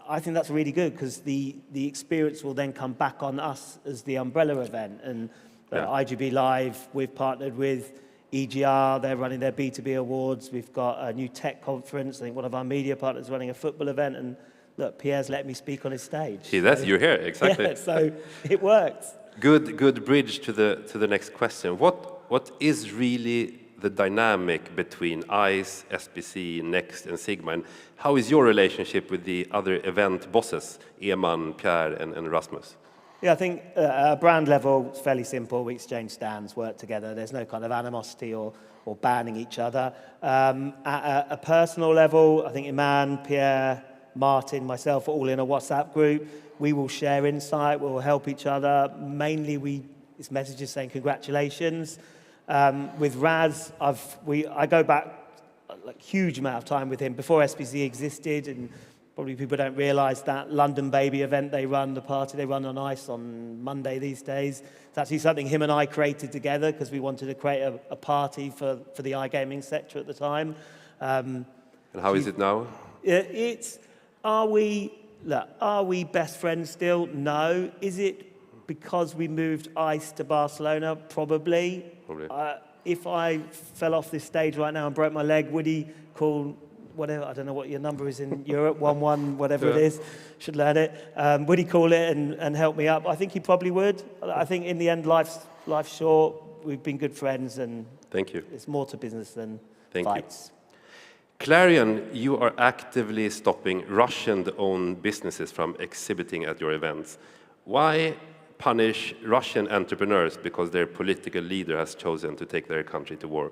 F: I think that's really good, because the experience will then come back on us as the umbrella event. And IGB Live, we've partnered with EGR, they're running their B2B awards. We've got a new tech conference. I think one of our media partners is running a football event, and look, Pierre's let me speak on his stage.
A: You're here, exactly.
F: Yeah, so it worked.
A: Good bridge to the next question. What is really the dynamic between ICE, SBC, Next, and Sigma, and how is your relationship with the other event bosses, Eman, Pierre, and Rasmus?
F: Yeah, I think at a brand level, it's fairly simple. We exchange stands, work together. There's no kind of animosity or banning each other. At a personal level, I think Eman, Pierre, Martin, myself are all in a WhatsApp group. We will share insight, we'll help each other. Mainly, it's messages saying congratulations. With Raz, I go back a huge amount of time with him before SBC existed, and probably people don't realise that London Baby event they run, the party they run on ICE on Monday these days. It's actually something him and I created together because we wanted to create a party for the iGaming sector at the time.
A: And how is it now?
F: Are we best friends still? No. Is it because we moved ICE to Barcelona? Probably. If I fell off this stage right now and broke my leg, would he call whatever, I don't know what your number is in Europe, 11, whatever it is, should learn it. Would he call it and help me up? I think he probably would. I think in the end, life's short. We've been good friends, and
A: thank you.
F: It's more to business than
A: Thank
F: fights.
A: You. Clarion, you are actively stopping Russian-owned businesses from exhibiting at your events. Why punish Russian entrepreneurs because their political leader has chosen to take their country to war?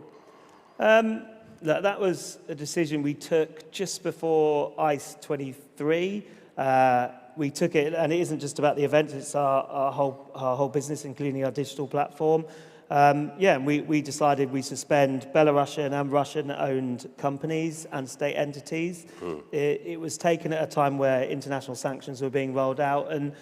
F: That was a decision we took just before ICE 23. We took it, and it isn't just about the events, it's our whole business, including our digital platform. We decided we suspend Belarusian and Russian-owned companies and state entities. It was taken at a time where international sanctions were being rolled out, and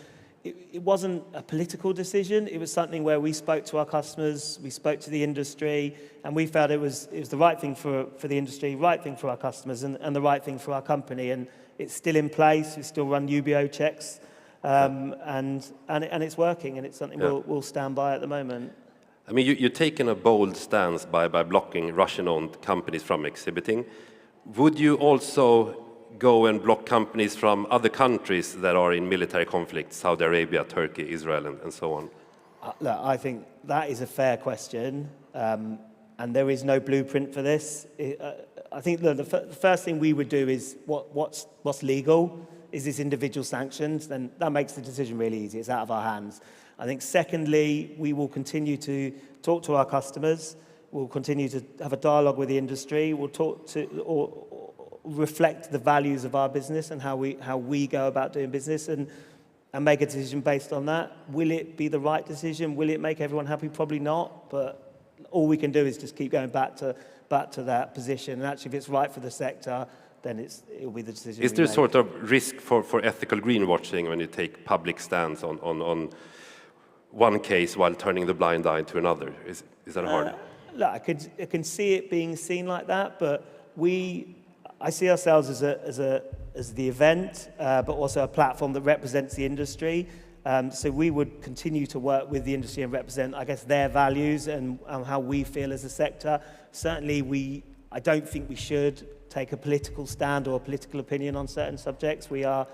F: it wasn't a political decision. It was something where we spoke to our customers, we spoke to the industry, and we felt it was the right thing for the industry, right thing for our customers, and the right thing for our company. And it's still in place. We still run UBO checks, and it's working, and it's something we'll stand by at the moment.
A: I mean, you're taking a bold stance by blocking Russian-owned companies from exhibiting. Would you also go and block companies from other countries that are in military conflicts, Saudi Arabia, Turkey, Israel, and so on?
F: Look, I think that is a fair question. and there is no blueprint for this. I think the first thing we would do is what's legal? Is this individual sanctions? Then that makes the decision really easy. It's out of our hands. I think secondly, we will continue to talk to our customers. We'll continue to have a dialogue with the industry. We'll talk to or reflect the values of our business and how we go about doing business and make a decision based on that. Will it be the right decision? Will it make everyone happy? Probably not. But all we can do is just keep going back to that position. And actually, if it's right for the sector, then it'll be the decision.
A: Is there sort of risk for ethical greenwashing when you take public stands on one case while turning the blind eye to another? Is that hard?
F: Look, I can see it being seen like that, but I see ourselves as the event, but also a platform that represents the industry. So we would continue to work with the industry and represent, I guess, their values and how we feel as a sector. Certainly, I don't think we should take a political stand or a political opinion on certain subjects. We are.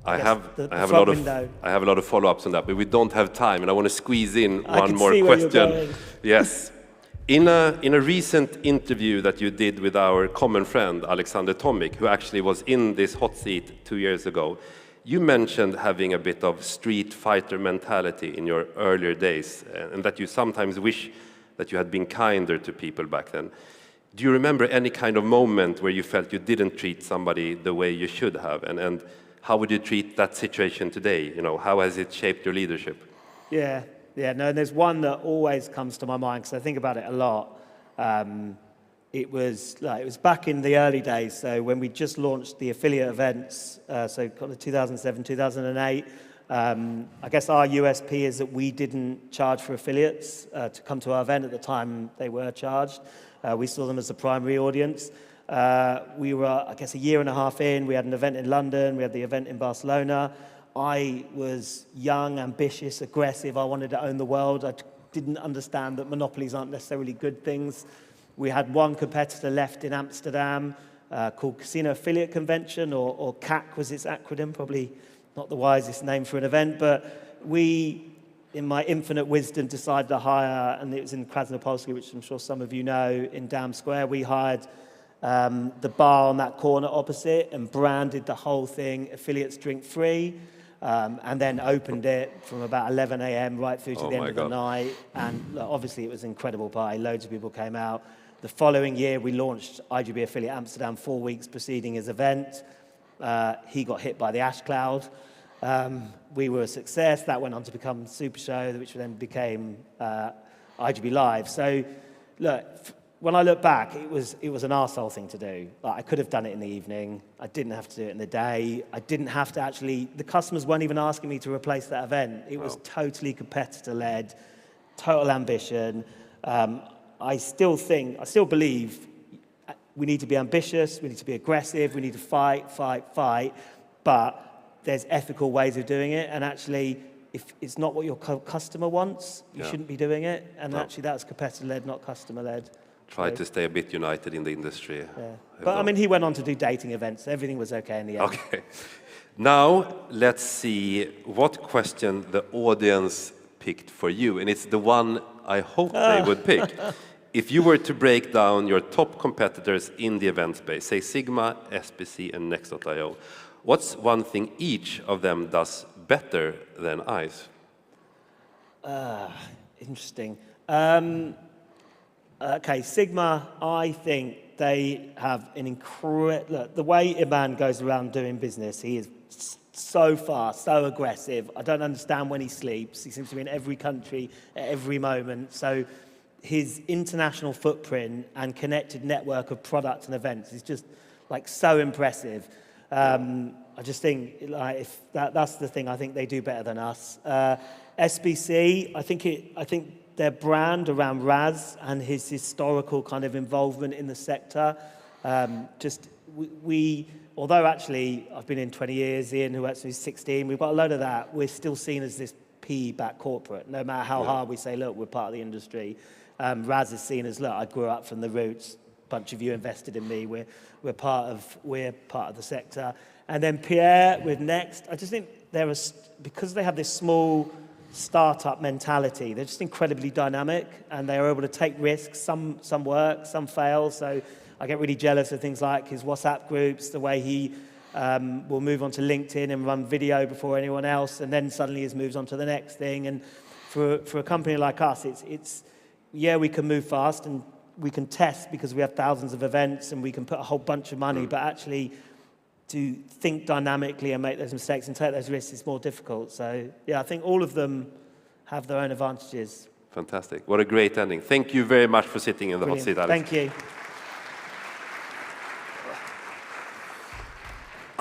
F: I have a lot of follow-ups on that, but we don't have time, and I want to squeeze in one more question. Yes. In a recent interview that you did with our common friend, Alexander Tomic, who actually was in this hot seat 2 years ago, you mentioned having a bit of street fighter mentality in your earlier days, and that you sometimes wish that you had been kinder to people back then. Do you remember any kind of moment where you felt you didn't treat somebody the way you should have? And how would you treat that situation today? You know, how has it shaped your leadership? Yeah, no, there's one that always comes to my mind because I think about it a lot. It was back in the early days, so when we just launched the affiliate events, so kind of 2007, 2008. I guess our USP is that we didn't charge for affiliates to come to our event. At the time, they were charged. We saw them as the primary audience. We were, I guess, a year and a half in. We had an event in London. We had the event in Barcelona. I was young, ambitious, aggressive. I wanted to own the world. I didn't understand that monopolies aren't necessarily good things. We had one competitor left in Amsterdam called Casino Affiliate Convention, or CAC was its acronym, probably not the wisest name for an event, but we, in my infinite wisdom, decided to hire, and it was in Krasnopolski, which I'm sure some of you know, in Dam Square. We hired the bar on that corner opposite and branded the whole thing affiliates drink free, and then opened it from about 11 a.m. right through to the end of the night. And look, obviously it was an incredible party. Loads of people came out. The following year, we launched IGB Affiliate Amsterdam 4 weeks preceding his event. He got hit by the ash cloud. We were a success. That went on to become Super Show, which then became IGB Live. So, look, when I look back, it was an arsehole thing to do. Like, I could have done it in the evening. I didn't have to do it in the day. I didn't have to actually. The customers weren't even asking me to replace that event. It was totally competitor-led, total ambition. I still believe we need to be ambitious. We need to be aggressive. We need to fight. But there's ethical ways of doing it, and actually, if it's not what your customer wants, you shouldn't be doing it. And actually, that's competitor-led, not customer-led. Try to stay a bit united in the industry. Yeah. But I mean, he went on to do dating events. Everything was okay in the end. Okay. Now, let's see what question the audience picked for you. And it's the one I hope they would pick. If you were to break down your top competitors in the event space, say Sigma, SBC, and Next.io, what's one thing each of them does better than ICE? Interesting. Okay, Sigma, I think they have an incredible... Look, the way Iman goes around doing business, he is so fast, so aggressive. I don't understand when he sleeps. He seems to be in every country at every moment. So his international footprint and connected network of products and events is just like so impressive. I just think like if that's the thing I think they do better than us. SBC, I think their brand around Raz and his historical kind of involvement in the sector, although actually I've been in 20 years, Ian, who actually is 16, we've got a load of that. We're still seen as this PE-backed corporate, no matter how hard we say, look, we're part of the industry. Raz is seen as, look, I grew up from the roots. A bunch of you invested in me. We're part of the sector. And then Pierre with Next, I just think because they have this small startup mentality. They're just incredibly dynamic, and they are able to take risks. Some work, some fail. So I get really jealous of things like his WhatsApp groups, the way he will move on to LinkedIn and run video before anyone else, and then suddenly he moves on to the next thing. And for a company like us, it's yeah, we can move fast and we can test because we have thousands of events and we can put a whole bunch of money, but actually to think dynamically and make those mistakes and take those risks is more difficult. So yeah, I think all of them have their own advantages.
A: Fantastic. What a great ending. Thank you very much for sitting in the hot seat, Alex.
F: Thank you.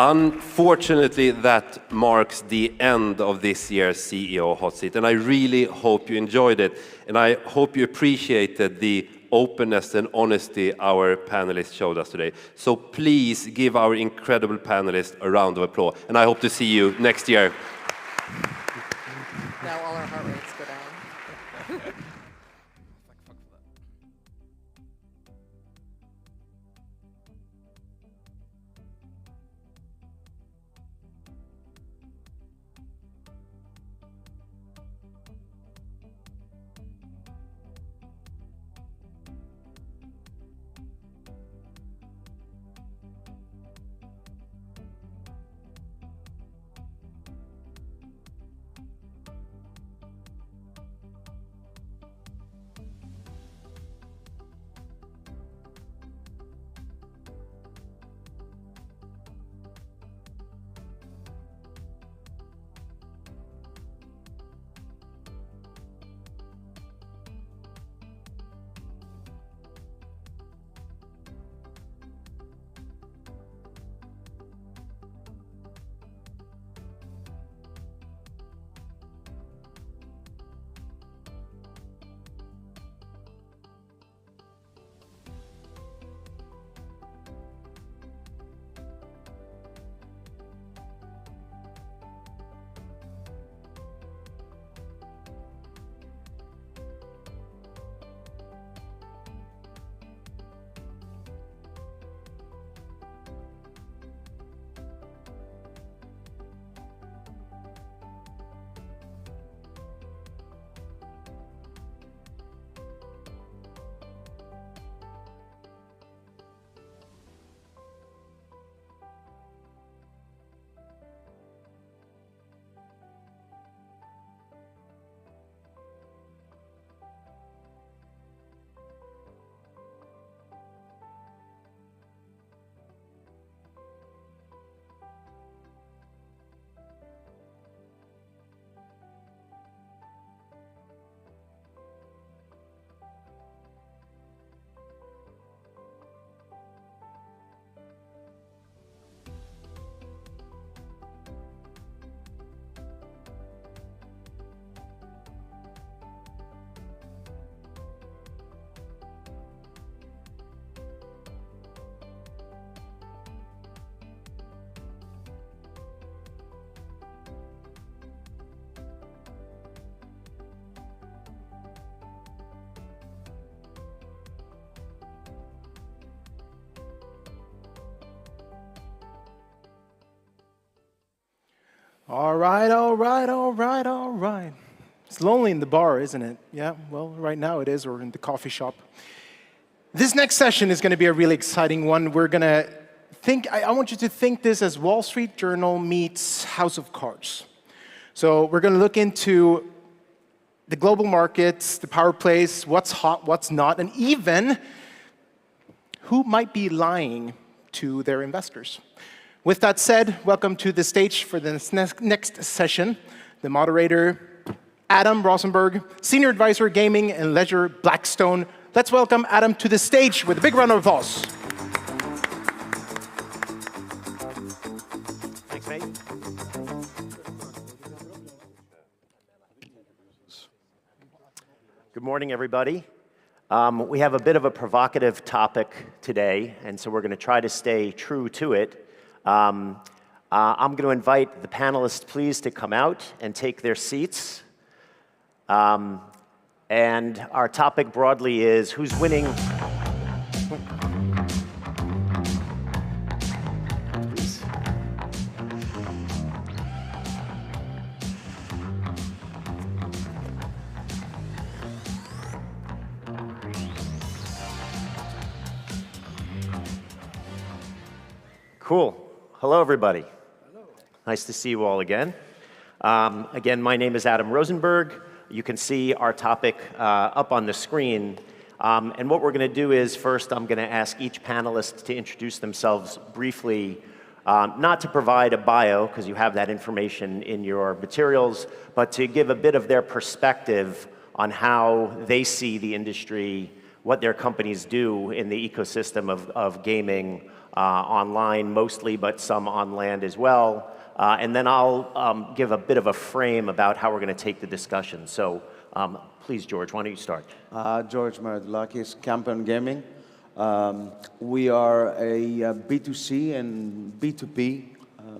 A: Unfortunately, that marks the end of this year's CEO Hot Seat, and I really hope you enjoyed it, and I hope you appreciated the openness and honesty our panelists showed us today. So please give our incredible panelists a round of applause, and I hope to see you next year.
C: Now all our heart rates go down.
G: All right, all right, all right, all right. It's lonely in the bar, isn't it? Yeah, well, right now it is, or in the coffee shop. This next session is going to be a really exciting one. We're going to think, I want you to think this as Wall Street Journal meets House of Cards. So we're going to look into the global markets, the power plays, what's hot, what's not, and even who might be lying to their investors. With that said, welcome to the stage for this next session, the moderator, Adam Rosenberg, Senior Advisor, Gaming and Leisure, Blackstone. Let's welcome Adam to the stage with a big round of applause.
F: Thanks, mate.
H: Good morning, everybody. We have a bit of a provocative topic today, and so we're going to try to stay true to it. I'm going to invite the panelists, please, to come out and take their seats. And our topic broadly is who's winning. Cool. Hello, everybody. Hello. Nice to see you all again. Again, my name is Adam Rosenberg. You can see our topic up on the screen. And what we're going to do is, first, I'm going to ask each panelist to introduce themselves briefly, not to provide a bio, because you have that information in your materials, but to give a bit of their perspective on how they see the industry, what their companies do in the ecosystem of gaming, online mostly, but some on land as well. And then I'll give a bit of a frame about how we're going to take the discussion. So please, George, why don't you start?
I: George Maradulakis, Campion Gaming. We are a B2C and B2B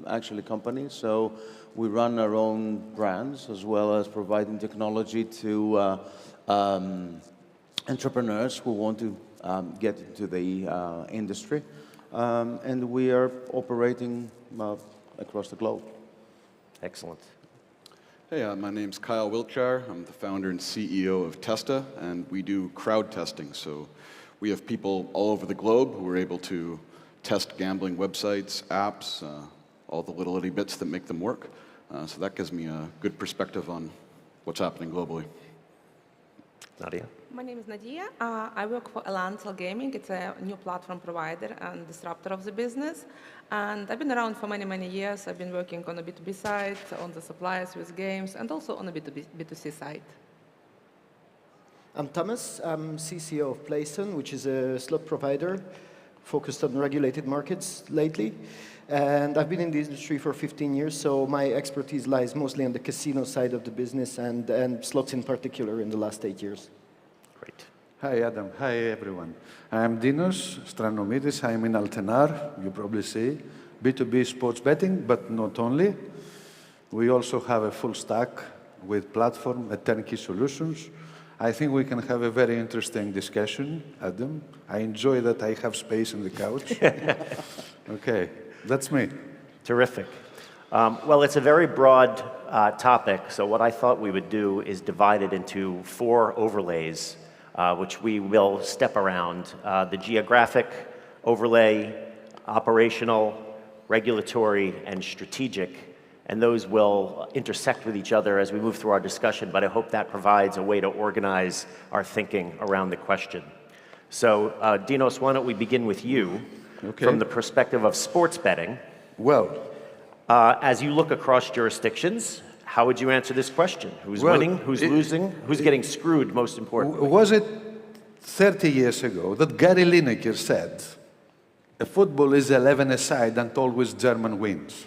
I: actually company. So we run our own brands as well as providing technology to entrepreneurs who want to get into the industry. And we are operating across the globe.
H: Excellent.
J: Hey, my name's Kyle Wiltshire. I'm the founder and CEO of Testa, and we do crowd testing. So we have people all over the globe who are able to test gambling websites, apps, all the little itty bits that make them work. So that gives me a good perspective on what's happening globally.
H: Nadia?
K: My name is Nadia. I work for Elantel Gaming. It's a new platform provider and disruptor of the business. And I've been around for many, many years. I've been working on the B2B side, on the suppliers with games, and also on the B2C side.
L: I'm Thomas. I'm CCO of Playtech, which is a slot provider focused on regulated markets lately. And I've been in the industry for 15 years, so my expertise lies mostly on the casino side of the business and slots in particular in the last 8 years.
H: Great.
M: Hi, Adam. Hi, everyone. I'm Dinos Stranomidis. I'm in Altenar, you probably see. B2B sports betting, but not only. We also have a full stack with platform, turnkey solutions. I think we can have a very interesting discussion, Adam. I enjoy that I have space on the couch. Okay, that's me.
H: Terrific. Well, it's a very broad topic, so what I thought we would do is divide it into 4 overlays, which we will step around. The geographic overlay, operational, regulatory, and strategic. And those will intersect with each other as we move through our discussion, but I hope that provides a way to organize our thinking around the question. So, Dinos, why don't we begin with you from the perspective of sports betting.
M: Well,
H: as you look across jurisdictions, how would you answer this question? Who's winning, who's losing, who's getting screwed, most importantly?
M: Was it 30 years ago that Gary Lineker said, a football is 11 aside and always German wins?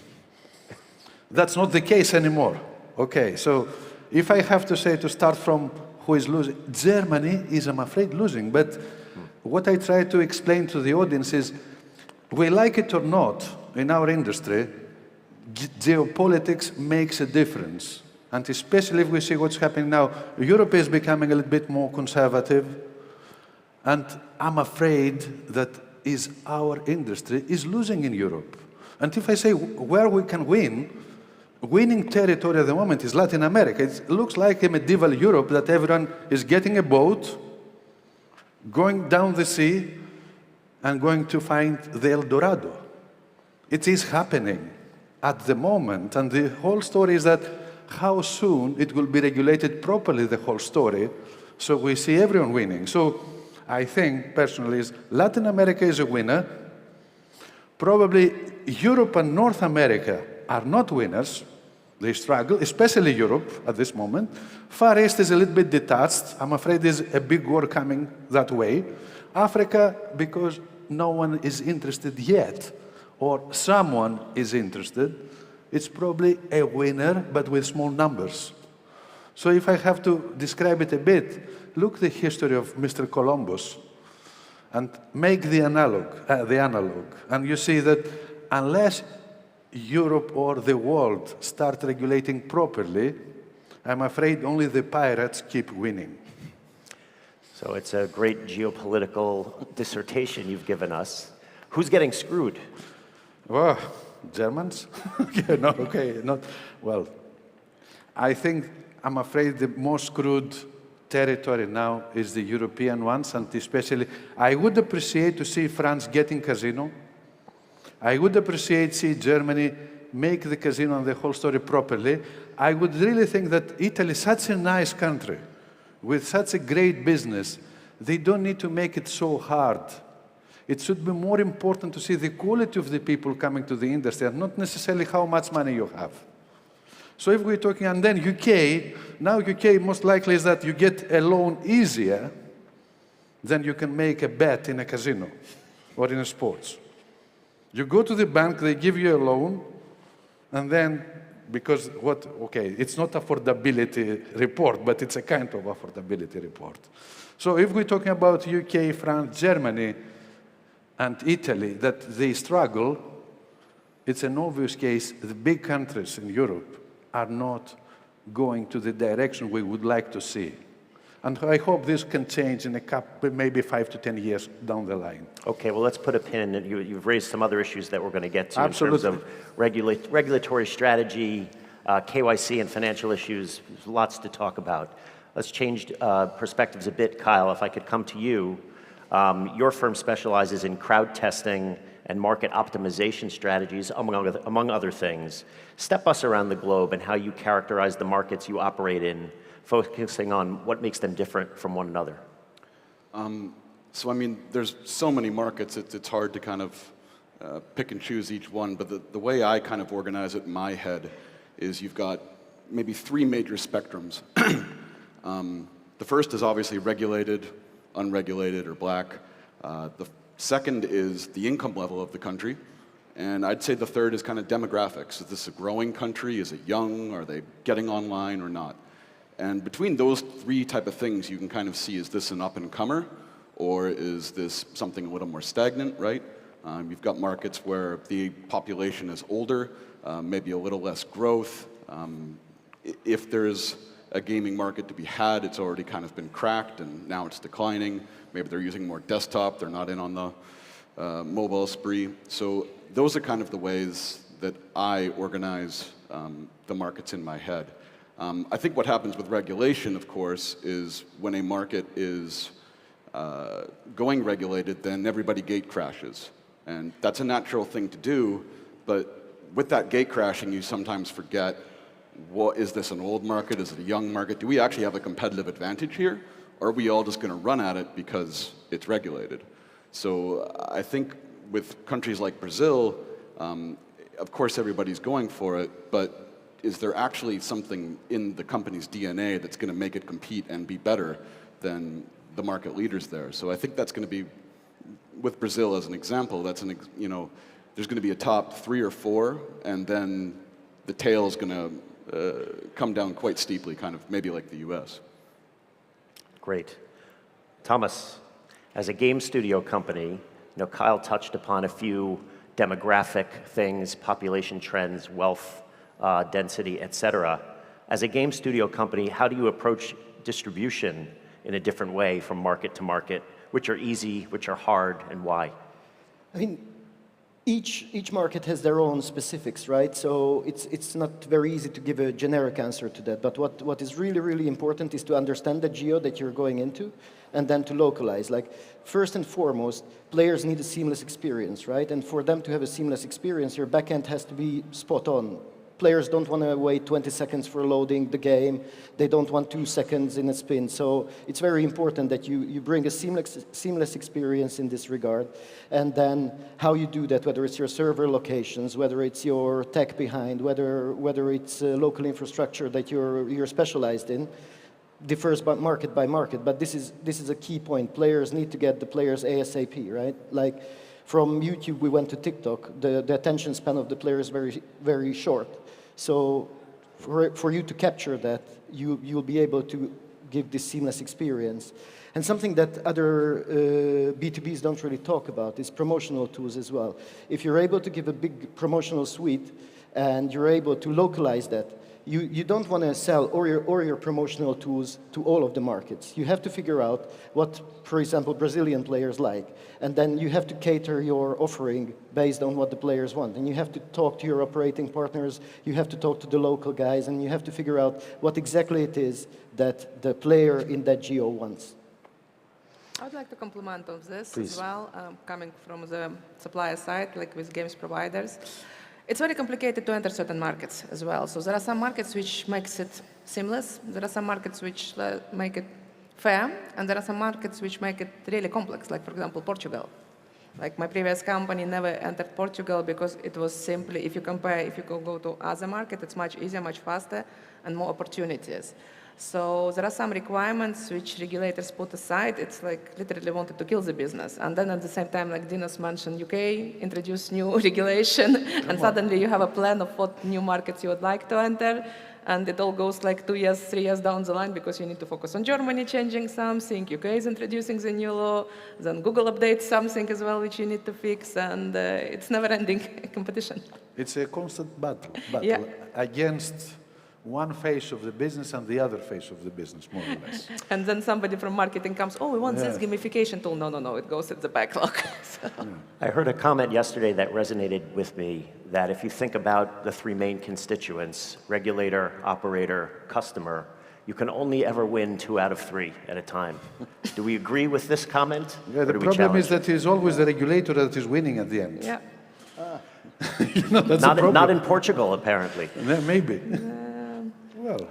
M: That's not the case anymore. Okay, so if I have to say to start from who is losing, Germany is, I'm afraid, losing. But what I try to explain to the audience is, we like it or not, in our industry, geopolitics makes a difference. And especially if we see what's happening now, Europe is becoming a little bit more conservative. And I'm afraid that our industry is losing in Europe. And if I say where we can win, winning territory at the moment is Latin America. It looks like a medieval Europe that everyone is getting a boat, going down the sea, and going to find the El Dorado. It is happening at the moment. And the whole story is that how soon it will be regulated properly, the whole story, so we see everyone winning. So I think, personally, is Latin America is a winner. Probably Europe and North America are not winners. They struggle, especially Europe at this moment. Far East is a little bit detached. I'm afraid there's a big war coming that way. Africa, because no one is interested yet, or someone is interested, it's probably a winner, but with small numbers. So if I have to describe it a bit, look the history of Mr. Columbus and make the analog. And you see that unless Europe or the world start regulating properly, I'm afraid only the pirates keep winning.
H: So it's a great geopolitical dissertation you've given us. Who's getting screwed?
M: Well, Germans? Well, I think, I'm afraid the most screwed territory now is the European ones, and especially, I would appreciate to see France getting casino, I would appreciate see Germany make the casino and the whole story properly. I would really think that Italy is such a nice country with such a great business. They don't need to make it so hard. It should be more important to see the quality of the people coming to the industry and not necessarily how much money you have. So if we're talking, and then UK, now UK most likely is that you get a loan easier than you can make a bet in a casino or in a sports. You go to the bank, they give you a loan, and then, because it's not affordability report, but it's a kind of affordability report. So if we're talking about UK, France, Germany, and Italy, that they struggle, it's an obvious case the big countries in Europe are not going to the direction we would like to see. And I hope this can change in a couple, maybe 5 to 10 years down the line.
H: Okay, well, let's put a pin in it. You've raised some other issues that we're going to get to
M: Absolutely.
H: in terms of regulatory strategy, KYC and financial issues. There's lots to talk about. Let's change perspectives a bit, Kyle. If I could come to you. Your firm specializes in crowd testing and market optimization strategies, among other things. Step us around the globe and how you characterize the markets you operate in, focusing on what makes them different from one another.
J: So, I mean, there's so many markets, it's hard to kind of pick and choose each one, but the way I kind of organize it in my head is you've got maybe 3 major spectrums. The first is obviously regulated, unregulated, or black. The second is the income level of the country. And I'd say the third is kind of demographics. Is this a growing country? Is it young? Are they getting online or not? And between those 3 type of things, you can kind of see, is this an up-and-comer? Or is this something a little more stagnant, right? You've got markets where the population is older, maybe a little less growth. If there's a gaming market to be had, it's already kind of been cracked and now it's declining. Maybe they're using more desktop, they're not in on the mobile spree. So those are kind of the ways that I organize the markets in my head. I think what happens with regulation, of course, is when a market is going regulated, then everybody gate crashes. And that's a natural thing to do, but with that gate crashing, you sometimes forget, is this an old market? Is it a young market? Do we actually have a competitive advantage here? Or are we all just going to run at it because it's regulated? So I think with countries like Brazil, of course everybody's going for it, but is there actually something in the company's DNA that's going to make it compete and be better than the market leaders there? So I think that's going to be, with Brazil as an example, that's there's going to be a top 3 or 4, and then the tail is going to come down quite steeply, kind of maybe like the US.
H: Great. Thomas, as a game studio company, Kyle touched upon a few demographic things, population trends, wealth density, etc. As a game studio company, how do you approach distribution in a different way from market to market? Which are easy, which are hard, and why?
L: I mean, each market has their own specifics, right? So it's not very easy to give a generic answer to that. But what is really, really important is to understand the geo that you're going into and then to localize. Like, first and foremost, players need a seamless experience, right? And for them to have a seamless experience, your backend has to be spot on. Players don't want to wait 20 seconds for loading the game. They don't want 2 seconds in a spin. So it's very important that you bring a seamless experience in this regard. And then how you do that, whether it's your server locations, whether it's your tech behind, whether it's local infrastructure that you're specialized in, differs by market. But this is a key point. Players need to get the players ASAP, right? Like, from YouTube, we went to TikTok. The attention span of the player is very, very short. So for you to capture that, you'll be able to give this seamless experience. And something that other B2Bs don't really talk about is promotional tools as well. If you're able to give a big promotional suite and you're able to localize that, you don't want to sell or your promotional tools to all of the markets. You have to figure out what, for example, Brazilian players like. And then you have to cater your offering based on what the players want. And you have to talk to your operating partners, you have to talk to the local guys, and you have to figure out what exactly it is that the player in that geo wants.
K: I would like to comment on this
H: Please.
K: as well, coming from the supplier side, like with games providers. It's very complicated to enter certain markets as well. So there are some markets which makes it seamless. There are some markets which make it fair, and there are some markets which make it really complex, like for example, Portugal. Like my previous company never entered Portugal because it was simply, if you compare, if you go to other market, it's much easier, much faster, and more opportunities. So there are some requirements which regulators put aside. It's like literally wanted to kill the business. And then at the same time, like Dinos mentioned, UK introduced new regulation, and suddenly you have a plan of what new markets you would like to enter. And it all goes like 2 years, 3 years down the line because you need to focus on Germany changing something, UK is introducing the new law, then Google updates something as well which you need to fix, and it's never-ending competition.
M: It's a constant battle
K: Yeah.
M: against one face of the business and the other face of the business, more or less.
K: And then somebody from marketing comes, oh, we want this gamification tool. No, no, no, it goes at the backlog.
H: I heard a comment yesterday that resonated with me, that if you think about the three main constituents, regulator, operator, customer, you can only ever win 2 out of 3 at a time. Do we agree with this comment?
M: Yeah, the problem is that it's always the regulator that is winning at the end.
K: Yeah.
M: You know, that's a problem.
H: Not in Portugal, apparently.
M: Yeah, maybe. Well.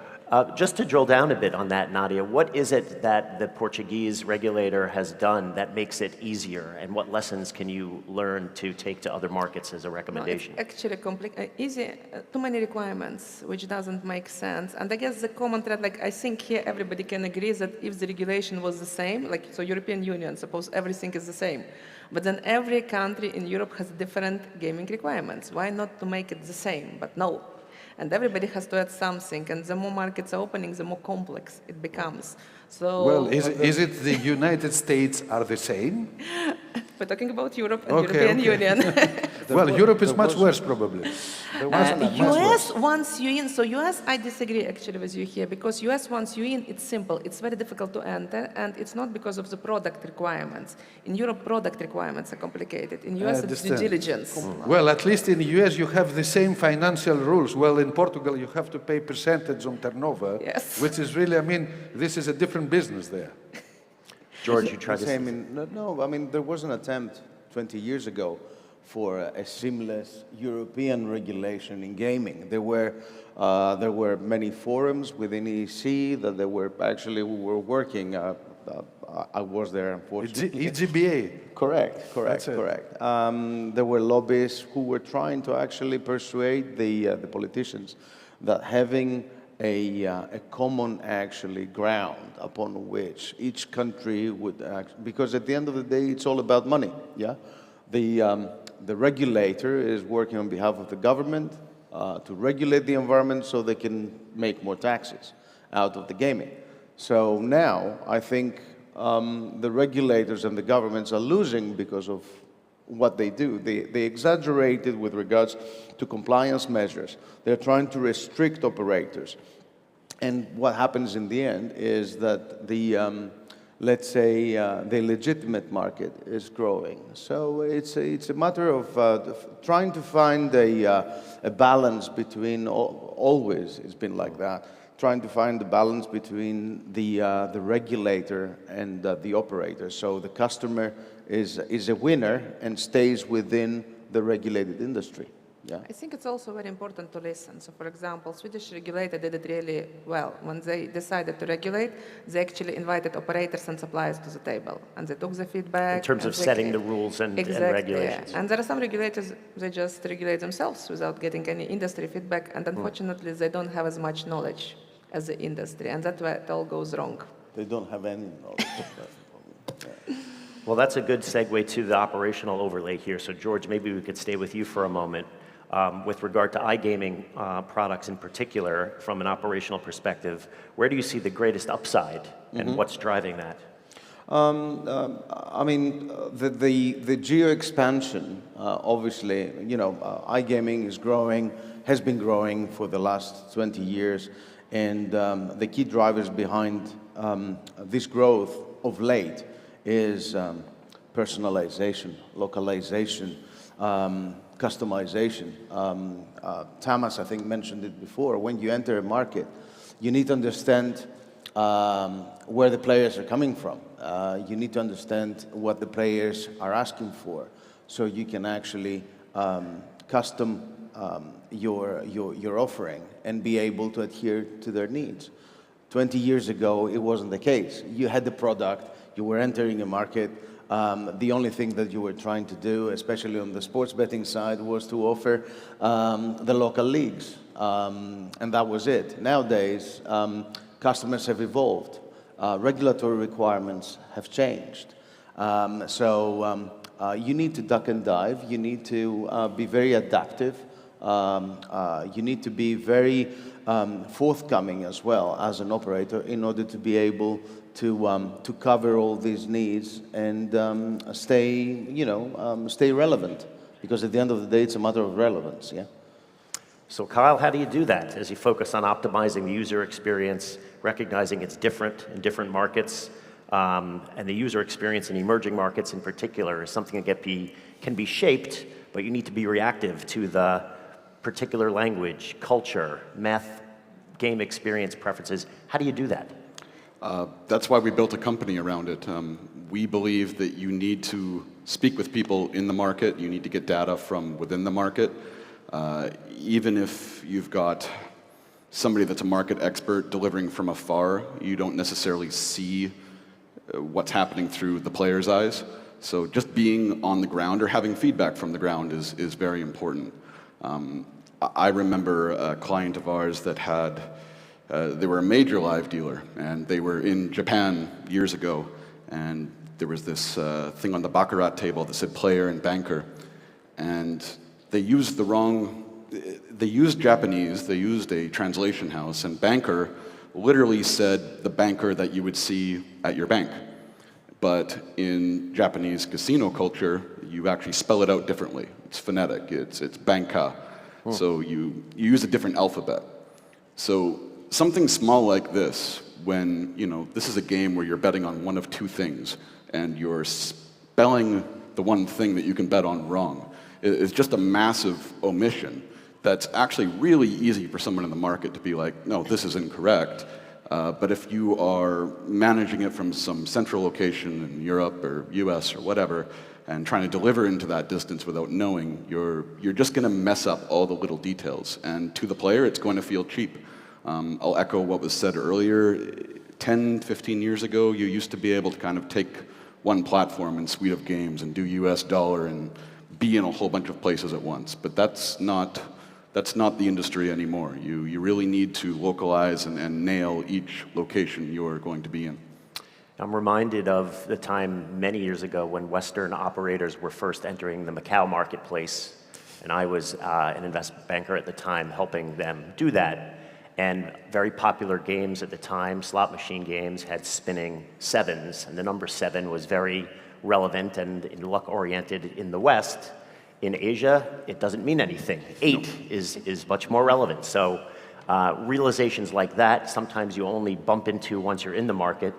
H: Just to drill down a bit on that, Nadia, what is it that the Portuguese regulator has done that makes it easier, and what lessons can you learn to take to other markets as a recommendation?
K: No, it's actually easy, too many requirements, which doesn't make sense. And I guess the common thread, like I think here everybody can agree that if the regulation was the same, like so European Union, suppose everything is the same, but then every country in Europe has different gaming requirements. Why not to make it the same? But no. And everybody has to add something, and the more markets are opening, the more complex it becomes. So,
M: well, is it the United States are the same?
K: We're talking about Europe and European Union.
M: Well, Europe is much worse, probably.
K: US wants you in, so US, I disagree actually with you here, because US wants you in, it's simple, it's very difficult to enter, and it's not because of the product requirements. In Europe, product requirements are complicated. In US, it's due diligence.
M: Well, at least in the US, you have the same financial rules. Well, in Portugal, you have to pay percentage on turnover, which is really, I mean, this is a different business there.
H: George, you tried to say...
I: No, I mean, there was an attempt 20 years ago for a seamless European regulation in gaming. There were many forums within EC that we were working. I was there, unfortunately.
M: EGBA.
I: Correct. There were lobbyists who were trying to actually persuade the politicians that having a common ground upon which each country would act, because at the end of the day, it's all about money. Yeah, the regulator is working on behalf of the government to regulate the environment so they can make more taxes out of the gaming. So now I think the regulators and the governments are losing because of what they do. They exaggerated with regards to compliance measures. They're trying to restrict operators. And what happens in the end is that the, let's say, the legitimate market is growing. So it's a matter of trying to find a balance between, always it's been like that, trying to find the balance between the regulator and the operator. So the customer is a winner and stays within the regulated industry. Yeah.
K: I think it's also very important to listen. So, for example, Swedish regulator did it really well. When they decided to regulate, they actually invited operators and suppliers to the table, and they took the feedback.
H: In terms of setting the rules and regulations.
K: Yeah. And there are some regulators, they just regulate themselves without getting any industry feedback, and unfortunately, they don't have as much knowledge as the industry, and that's where it all goes wrong.
I: They don't have any knowledge.
H: Well, that's a good segue to the operational overlay here. So, George, maybe we could stay with you for a moment. With regard to iGaming products in particular, from an operational perspective, where do you see the greatest upside, and what's driving that?
I: I mean, the geo-expansion, obviously, you know, iGaming is growing, has been growing for the last 20 years, and the key drivers behind this growth of late is personalization, localization, customization. Tamas, I think, mentioned it before. When you enter a market, you need to understand where the players are coming from. You need to understand what the players are asking for, so you can actually custom your offering and be able to adhere to their needs. 20 years ago, it wasn't the case. You had the product, you were entering a market. The only thing that you were trying to do, especially on the sports betting side, was to offer the local leagues, and that was it. Nowadays, customers have evolved. Regulatory requirements have changed. You need to duck and dive. You need to be very adaptive. You need to be very forthcoming as well as an operator in order to be able to cover all these needs and stay relevant. Because at the end of the day, it's a matter of relevance, yeah?
H: So Kyle, how do you do that as you focus on optimizing the user experience, recognizing it's different in different markets, and the user experience in emerging markets in particular is something that can be shaped, but you need to be reactive to the particular language, culture, math, game experience preferences. How do you do that?
J: That's why we built a company around it. We believe that you need to speak with people in the market. You need to get data from within the market. Even if you've got somebody that's a market expert delivering from afar, you don't necessarily see what's happening through the player's eyes. So just being on the ground or having feedback from the ground is very important. I remember a client of ours that had, they were a major live dealer, and they were in Japan years ago, and there was this thing on the baccarat table that said player and banker, and they used the wrong, they used Japanese, they used a translation house, and banker literally said the banker that you would see at your bank. But in Japanese casino culture, you actually spell it out differently. It's phonetic, it's banka. So you use a different alphabet. So something small like this, when, this is a game where you're betting on one of two things, and you're spelling the one thing that you can bet on wrong, it's just a massive omission that's actually really easy for someone in the market to be like, no, this is incorrect. But if you are managing it from some central location in Europe or US or whatever, and trying to deliver into that distance without knowing, you're just going to mess up all the little details. And to the player, it's going to feel cheap. I'll echo what was said earlier. 10, 15 years ago, you used to be able to kind of take one platform and suite of games and do US dollar and be in a whole bunch of places at once. But that's not the industry anymore. You really need to localize and nail each location you're going to be in.
H: I'm reminded of the time many years ago when Western operators were first entering the Macau marketplace, and I was an investment banker at the time helping them do that. And very popular games at the time, slot machine games, had spinning sevens, and the number 7 was very relevant and luck-oriented in the West. In Asia, it doesn't mean anything. 8 is much more relevant. So realizations like that, sometimes you only bump into once you're in the market.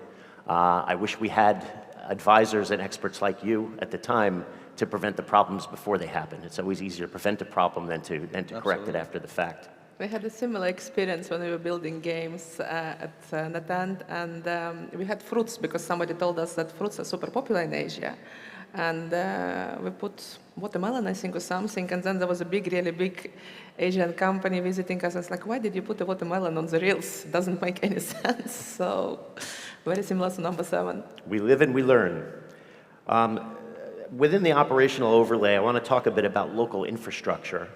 H: I wish we had advisors and experts like you at the time to prevent the problems before they happen. It's always easier to prevent a problem than to correct it after the fact.
K: We had a similar experience when we were building games at Natend, and we had fruits because somebody told us that fruits are super popular in Asia. And we put watermelon, I think, or something, and then there was a really big Asian company visiting us. And it's like, why did you put the watermelon on the reels? Doesn't make any sense. So very similar to number 7.
H: We live and we learn. Within the operational overlay, I want to talk a bit about local infrastructure.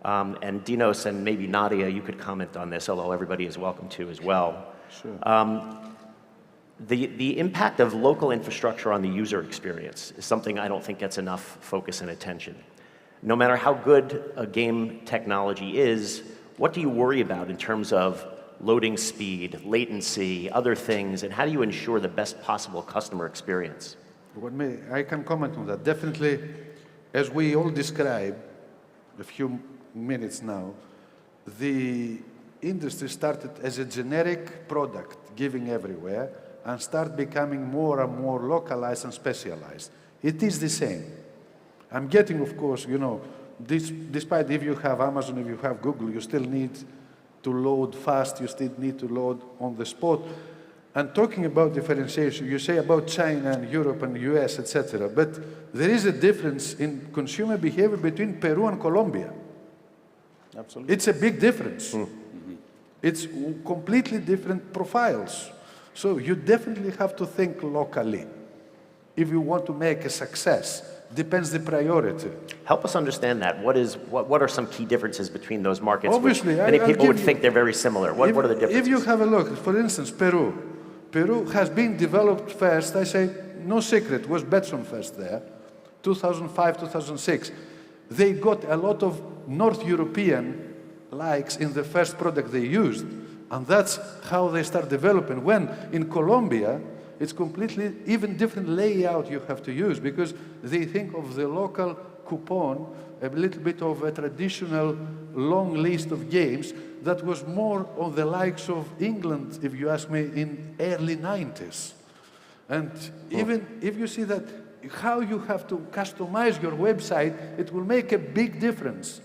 H: And Dinos and maybe Nadia, you could comment on this, although everybody is welcome to as well.
L: Sure.
H: The impact of local infrastructure on the user experience is something I don't think gets enough focus and attention. No matter how good a game technology is, what do you worry about in terms of loading speed, latency, other things, and how do you ensure the best possible customer experience?
M: I can comment on that. Definitely, as we all described a few minutes now, the industry started as a generic product, giving everywhere, and start becoming more and more localized and specialized. It is the same. I'm getting, of course, despite if you have Amazon, if you have Google, you still need to load fast, you still need to load on the spot. And talking about differentiation, you say about China and Europe and US, etc. But there is a difference in consumer behavior between Peru and Colombia.
I: Absolutely.
M: It's a big difference. It's completely different profiles. So you definitely have to think locally if you want to make a success. Depends the priority.
H: Help us understand that. What are some key differences between those markets?
M: Obviously,
H: which many people would think they're very similar. What are the differences?
M: If you have a look, for instance, Peru. Peru has been developed first, I say, no secret, was Betson first there, 2005, 2006. They got a lot of North European likes in the first product they used, and that's how they start developing. When in Colombia, it's completely even different layout you have to use because they think of the local coupon, a little bit of a traditional long list of games that was more on the likes of England, if you ask me, in early 90s. And even if you see that how you have to customize your website, it will make a big difference.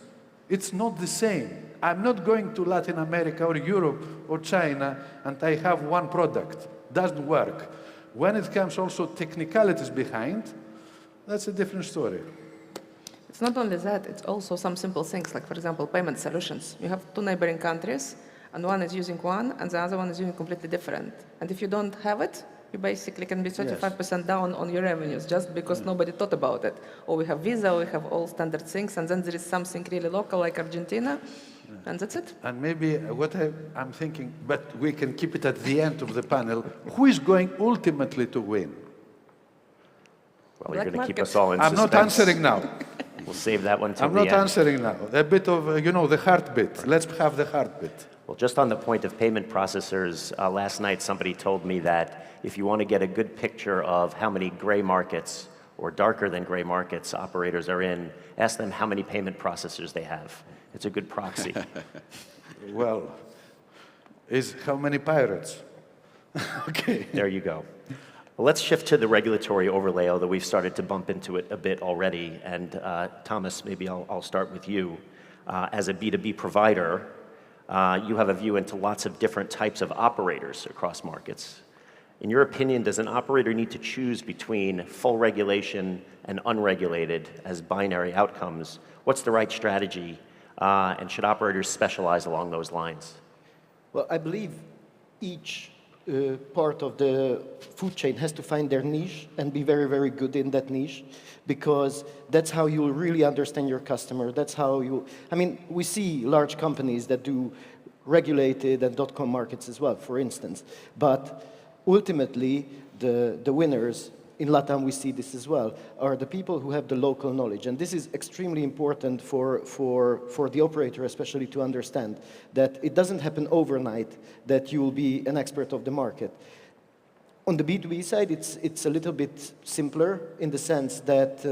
M: It's not the same. I'm not going to Latin America or Europe or China and I have one product. Doesn't work. When it comes also technicalities behind, that's a different story.
K: It's not only that, it's also some simple things, like, for example, payment solutions. You have two neighboring countries, and one is using one, and the other one is using completely different. And if you don't have it, you basically can be 35% down on your revenues, just because nobody thought about it. Or we have Visa, we have all standard things, and then there is something really local, like Argentina, and that's it.
M: And maybe what I'm thinking, but we can keep it at the end of the panel, who is going ultimately to win?
H: Well, you're going to keep us all in
M: suspense. I'm not answering now.
H: We'll save that one till
M: I'm
H: the
M: not
H: end.
M: answering now. A bit of, the heartbeat. Let's have the heartbeat.
H: Well, just on the point of payment processors, last night somebody told me that if you want to get a good picture of how many gray markets or darker than gray markets operators are in, ask them how many payment processors they have. It's a good proxy.
M: Well, is how many pirates? Okay.
H: There you go. Well, let's shift to the regulatory overlay, although we've started to bump into it a bit already. And Thomas, maybe I'll start with you. As a B2B provider, you have a view into lots of different types of operators across markets. In your opinion, does an operator need to choose between full regulation and unregulated as binary outcomes? What's the right strategy? And should operators specialize along those lines?
L: Well, I believe each part of the food chain has to find their niche and be very, very good in that niche, because that's how you'll really understand your customer. That's how you, we see large companies that do regulated and .com markets as well, for instance. But ultimately, the winners, in LATAM we see this as well, are the people who have the local knowledge. And this is extremely important for the operator especially to understand, that it doesn't happen overnight that you will be an expert of the market. On the B2B side, it's a little bit simpler in the sense that,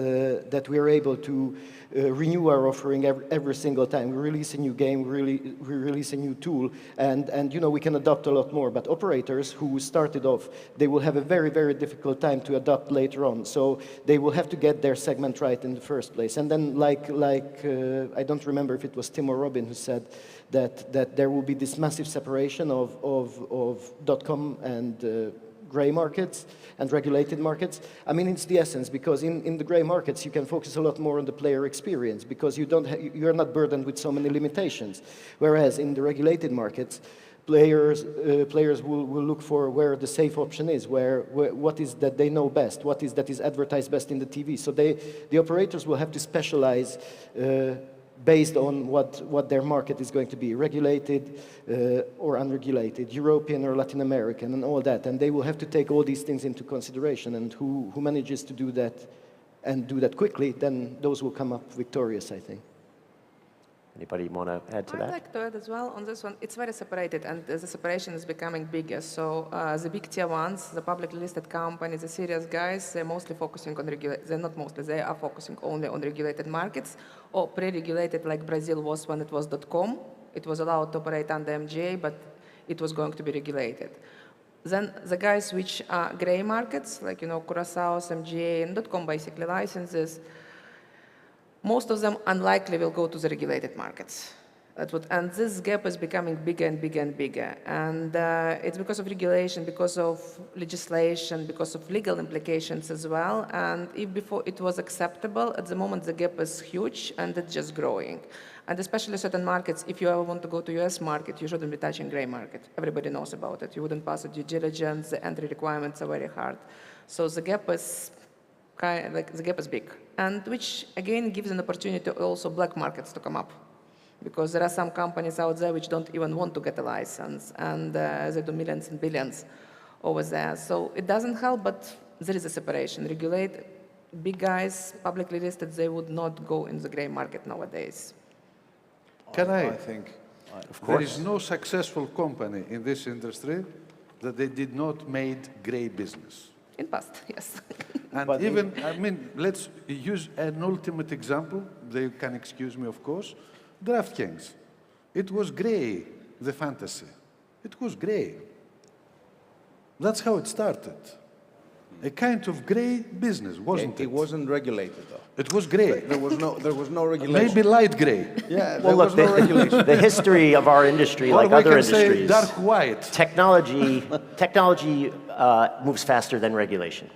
L: that we are able to renew our offering every single time. We release a new game, we release a new tool, and we can adopt a lot more. But operators who started off, they will have a very, very difficult time to adopt later on. So they will have to get their segment right in the first place. And then like I don't remember if it was Tim or Robin who said that there will be this massive separation of .com and gray markets and regulated markets. It's the essence, because in the gray markets you can focus a lot more on the player experience, because you're not burdened with so many limitations. Whereas in the regulated markets, players will look for where the safe option is, what is that they know best, what is that is advertised best in the TV. So the operators will have to specialize based on what their market is going to be, regulated or unregulated, European or Latin American, and all that. And they will have to take all these things into consideration, and who manages to do that and do that quickly, then those will come up victorious, I think.
H: Anybody want to add to that?
K: I'd like to add as well on this one. It's very separated, and the separation is becoming bigger. So the big tier ones, the publicly listed companies, the serious guys, they're mostly focusing on regulated. They're not mostly. They are focusing only on regulated markets or pre-regulated, like Brazil was when it was .com. It was allowed to operate under MGA, but it was going to be regulated. Then the guys which are gray markets, like Curaçao's, MGA, and .com basically licenses. Most of them unlikely will go to the regulated markets. And this gap is becoming bigger and bigger and bigger. And it's because of regulation, because of legislation, because of legal implications as well. And if before it was acceptable, at the moment the gap is huge and it's just growing. And especially certain markets, if you ever want to go to US market, you shouldn't be touching gray market. Everybody knows about it. You wouldn't pass a due diligence, the entry requirements are very hard. So the gap is the gap is big. And which again gives an opportunity also black markets to come up. Because there are some companies out there which don't even want to get a license, and they do millions and billions over there. So it doesn't help, but there is a separation. Regulate big guys, publicly listed, they would not go in the gray market nowadays.
M: I
I: think,
M: of course. There is no successful company in this industry that they did not made gray business.
K: In past, yes.
M: And but even, I mean, let's use an ultimate example. They can excuse me, of course. DraftKings. It was gray, the fantasy. It was gray. That's how it started. A kind of gray business, wasn't it?
I: It wasn't regulated, though.
M: It was gray.
I: There was no regulation.
M: Maybe light gray.
I: Yeah,
H: well, look,
I: no regulation.
H: The history of our industry, like other industries,
M: dark white.
H: Technology moves faster than regulation.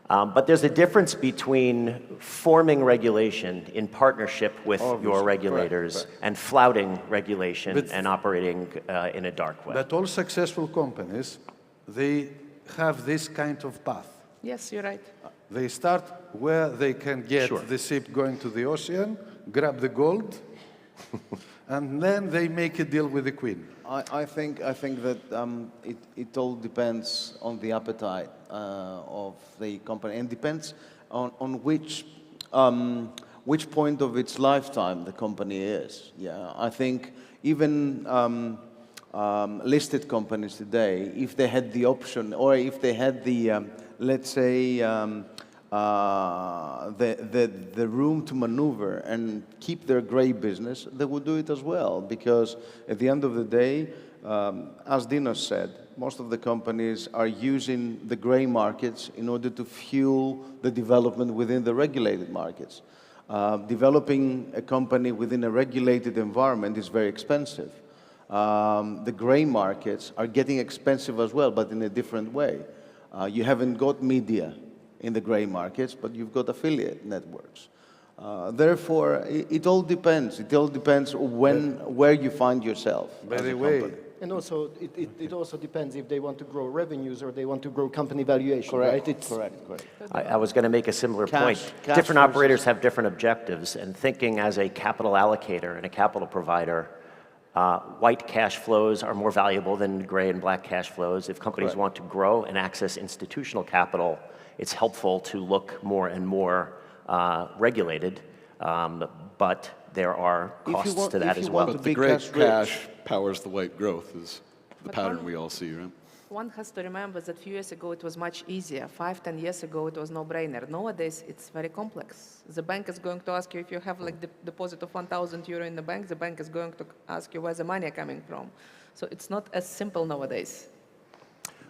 H: But there's a difference between forming regulation in partnership with your regulators and flouting regulation and operating in a dark way.
M: But all successful companies, they have this kind of path.
K: Yes, you're right.
M: They start where they can get the ship going to the ocean, grab the gold, and then they make a deal with the queen.
I: I think that it all depends on the appetite of the company, and depends on which point of its lifetime the company is. Yeah, I think even listed companies today, if they had the option, or if they had the let's say the room to maneuver and keep their gray business, they would do it as well. Because at the end of the day, as Dinos said, most of the companies are using the gray markets in order to fuel the development within the regulated markets. Developing a company within a regulated environment is very expensive. The gray markets are getting expensive as well, but in a different way. You haven't got media in the gray markets, but you've got affiliate networks. Therefore, it all depends. It all depends where you find yourself.
M: By the way,
L: and also, it also depends if they want to grow revenues or they want to grow company valuation,
I: correct,
L: right?
I: Correct.
H: I was going to make a similar point. Different operators have different objectives, and thinking as a capital allocator and a capital provider, white cash flows are more valuable than gray and black cash flows. If companies want to grow and access institutional capital, it's helpful to look more and more regulated, but there are costs to that as well.
J: But the gray cash powers the white growth is the pattern we all see, right?
K: One has to remember that a few years ago it was much easier. 5-10 years ago it was no-brainer. Nowadays it's very complex. The bank is going to ask you if you have like the deposit of 1,000 euro in the bank is going to ask you where the money is coming from. So it's not as simple nowadays.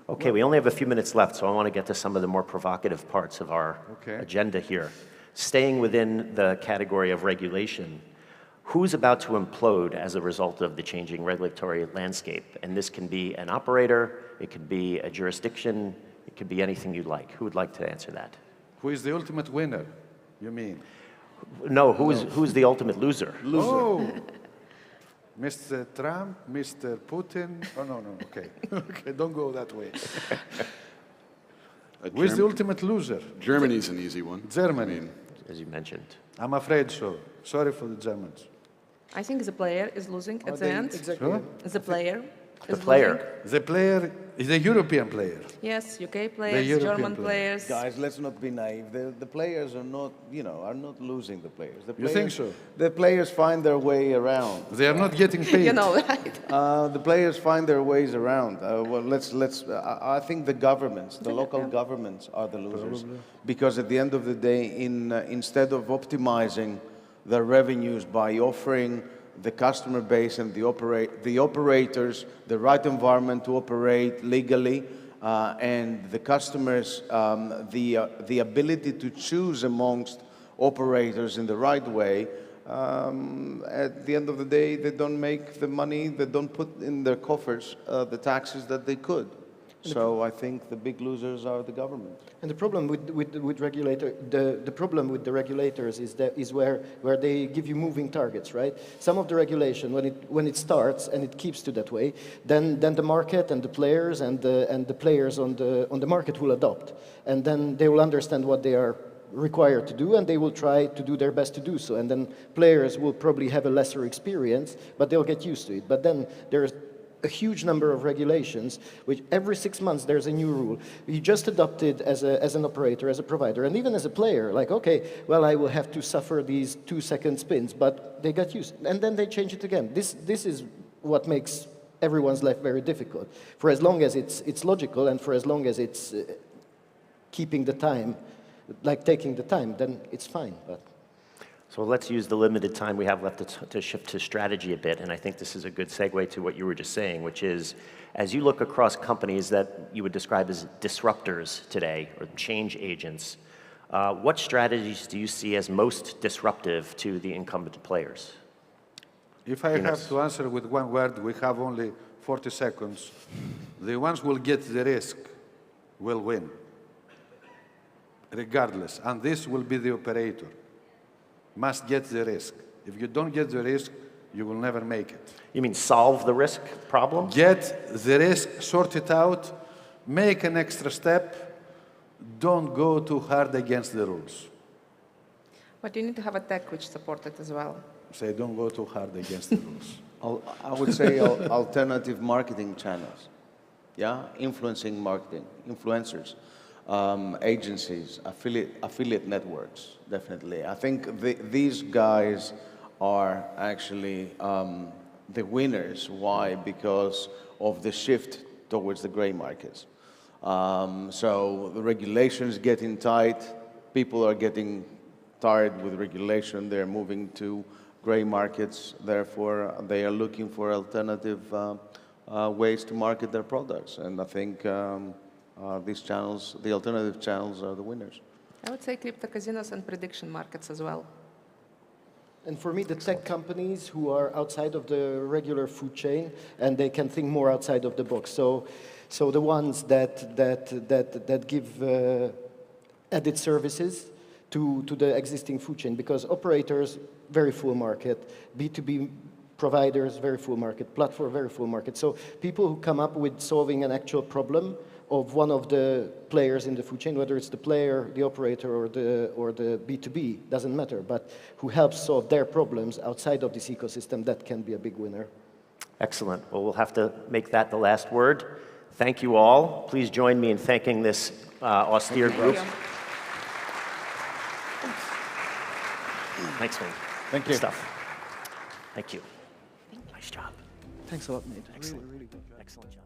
H: Okay, we only have a few minutes left, so I want to get to some of the more provocative parts of our agenda here. Staying within the category of regulation, who's about to implode as a result of the changing regulatory landscape? And this can be an operator, it could be a jurisdiction, it could be anything you'd like. Who would like to answer that?
M: Who is the ultimate winner, you mean?
H: No, who's the ultimate loser?
M: Oh, Mr. Trump, Mr. Putin. Oh, no, okay. Okay, don't go that way. Who is the ultimate loser?
J: Germany's an easy one.
M: Germany.
H: As you mentioned.
M: I'm afraid so. Sorry for the Germans.
K: I think the player is losing at the end.
L: Exactly.
M: Huh?
K: The player.
H: The player.
M: The player is a European player.
K: Yes, UK players, German players.
I: Guys, let's not be naive. The players are not, are not losing the players.
M: You think so?
I: The players find their way around.
M: They are not getting paid.
K: You know, right?
I: The players find their ways around. I think the governments, the local governments are the losers. Probably. Because at the end of the day, instead of optimizing their revenues by offering the customer base and the operators the right environment to operate legally, and the customers the ability to choose amongst operators in the right way, At the end of the day, they don't make the money, they don't put in their coffers the taxes that they could. So I think the big losers are the government.
L: And the problem with regulator, the problem with the regulators is where they give you moving targets, right? Some of the regulation, when it starts and it keeps to that way, then the market and the players and the players on the market will adopt, and then they will understand what they are required to do, and they will try to do their best to do so. And then players will probably have a lesser experience, but they'll get used to it. But then there's a huge number of regulations, which every 6 months there's a new rule. You just adopt it as an operator, as a provider, and even as a player, like, okay, well, I will have to suffer these 2-second spins, but they got used, and then they change it again. This is what makes everyone's life very difficult. For as long as it's logical, and for as long as it's keeping the time, like taking the time, then it's fine. But.
H: So let's use the limited time we have left to shift to strategy a bit, and I think this is a good segue to what you were just saying, which is, as you look across companies that you would describe as disruptors today, or change agents, what strategies do you see as most disruptive to the incumbent players?
M: If I have to answer with one word, we have only 40 seconds. The ones who will get the risk will win, regardless, and this will be the operator. Must get the risk. If you don't get the risk, you will never make it.
H: You mean solve the risk problem?
M: Get the risk, sort it out, make an extra step, don't go too hard against the rules.
K: But you need to have a tech which supports it as well.
M: Say, don't go too hard against the rules.
I: I would say alternative marketing channels, yeah? Influencing marketing, influencers, agencies, affiliate networks, definitely. I think these guys are actually the winners. Why? Because of the shift towards the gray markets. So the regulations getting tight, people are getting tired with regulation, they're moving to gray markets, therefore they are looking for alternative ways to market their products. And I think these channels, the alternative channels, are the winners.
K: I would say crypto casinos and prediction markets as well.
L: And for me, the tech companies who are outside of the regular food chain, and they can think more outside of the box. So the ones that give added services to the existing food chain, because operators, very full market, B2B providers, very full market, platform, very full market. So people who come up with solving an actual problem of one of the players in the food chain, whether it's the player, the operator, or the B2B, doesn't matter, but who helps solve their problems outside of this ecosystem, that can be a big winner.
H: Excellent. Well, we'll have to make that the last word. Thank you all. Please join me in thanking this austere group. Thanks, man.
I: Thank you.
H: Stuff. Thank you. Nice job.
L: Thanks a lot, mate.
H: Excellent.
L: Really good job.
H: Excellent job.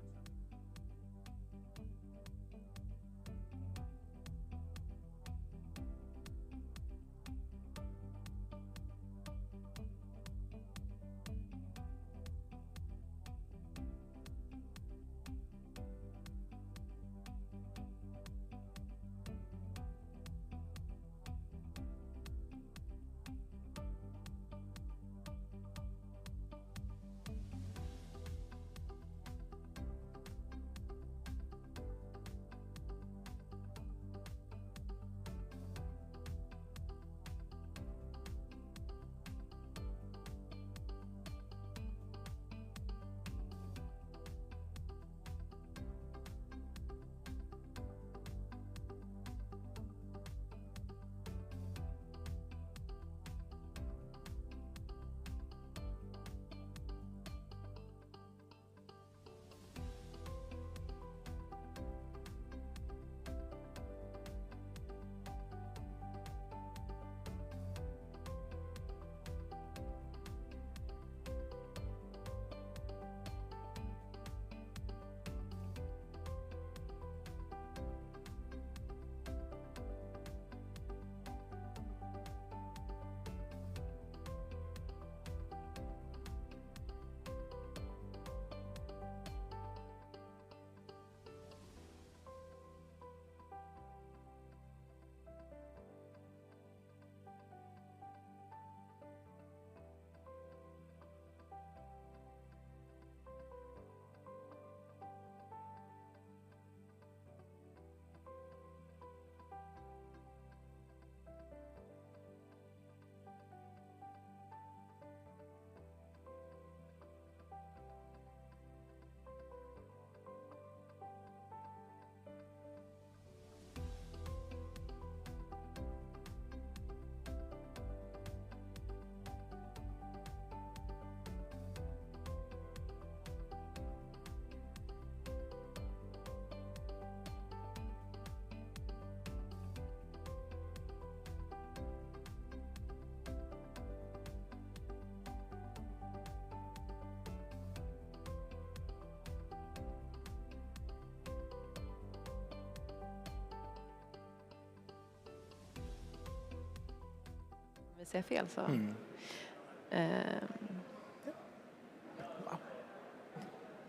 N: säga fel så.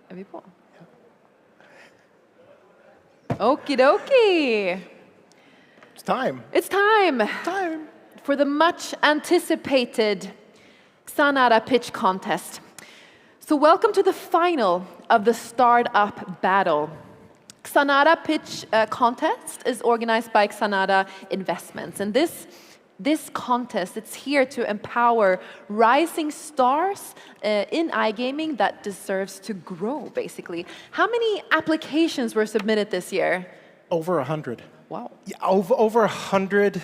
N: Är vi på? Okidoki!
G: It's time.
N: It's time for the much anticipated Xanada pitch contest. So welcome to the final of the Startup Battle. Xanada pitch contest is organized by Xanada Investments, and this contest, it's here to empower rising stars in iGaming that deserves to grow, basically. How many applications were submitted this year?
G: Over 100.
N: Wow.
G: Yeah, over 100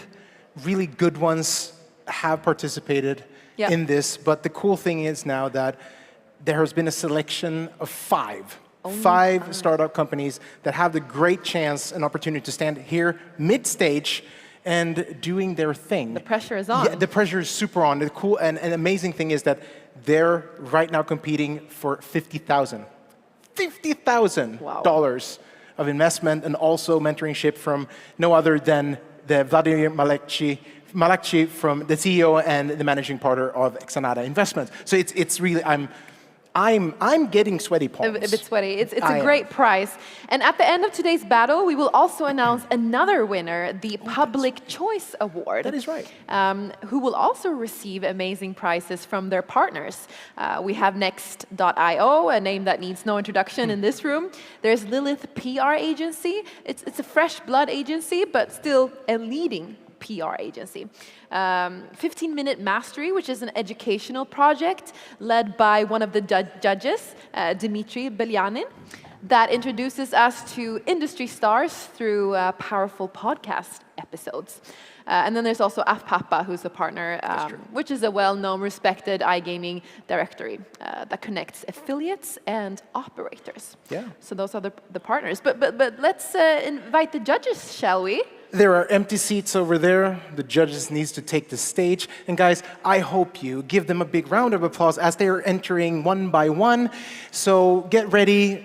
G: really good ones have participated in this, but the cool thing is now that there has been a selection of five startup companies that have the great chance and opportunity to stand here mid-stage and doing their thing.
N: The pressure is on.
G: Yeah, the pressure is super on. The cool and amazing thing is that they're right now competing for $50,000 of investment and also mentorship from no other than the Vladimir Malakchi from the CEO and the managing partner of Xanada Investments. So it's really I'm getting sweaty palms.
N: A bit sweaty. It's a great prize. And at the end of today's battle, we will also announce another winner, the Public Choice Award.
G: That is right.
N: Who will also receive amazing prizes from their partners. We have Next.io, a name that needs no introduction in this room. There's Lilith PR Agency. It's a fresh blood agency, but still a leading PR agency. 15-Minute Mastery, which is an educational project led by one of the judges, Dmitry Belyanin, that introduces us to industry stars through powerful podcast episodes. And then there's also AFPAPA, who's a partner, which is a well-known, respected iGaming directory that connects affiliates and operators.
G: Yeah.
N: So those are the partners. But let's invite the judges, shall we?
G: There are empty seats over there. The judges need to take the stage. And guys, I hope you give them a big round of applause as they are entering one by one. So get ready,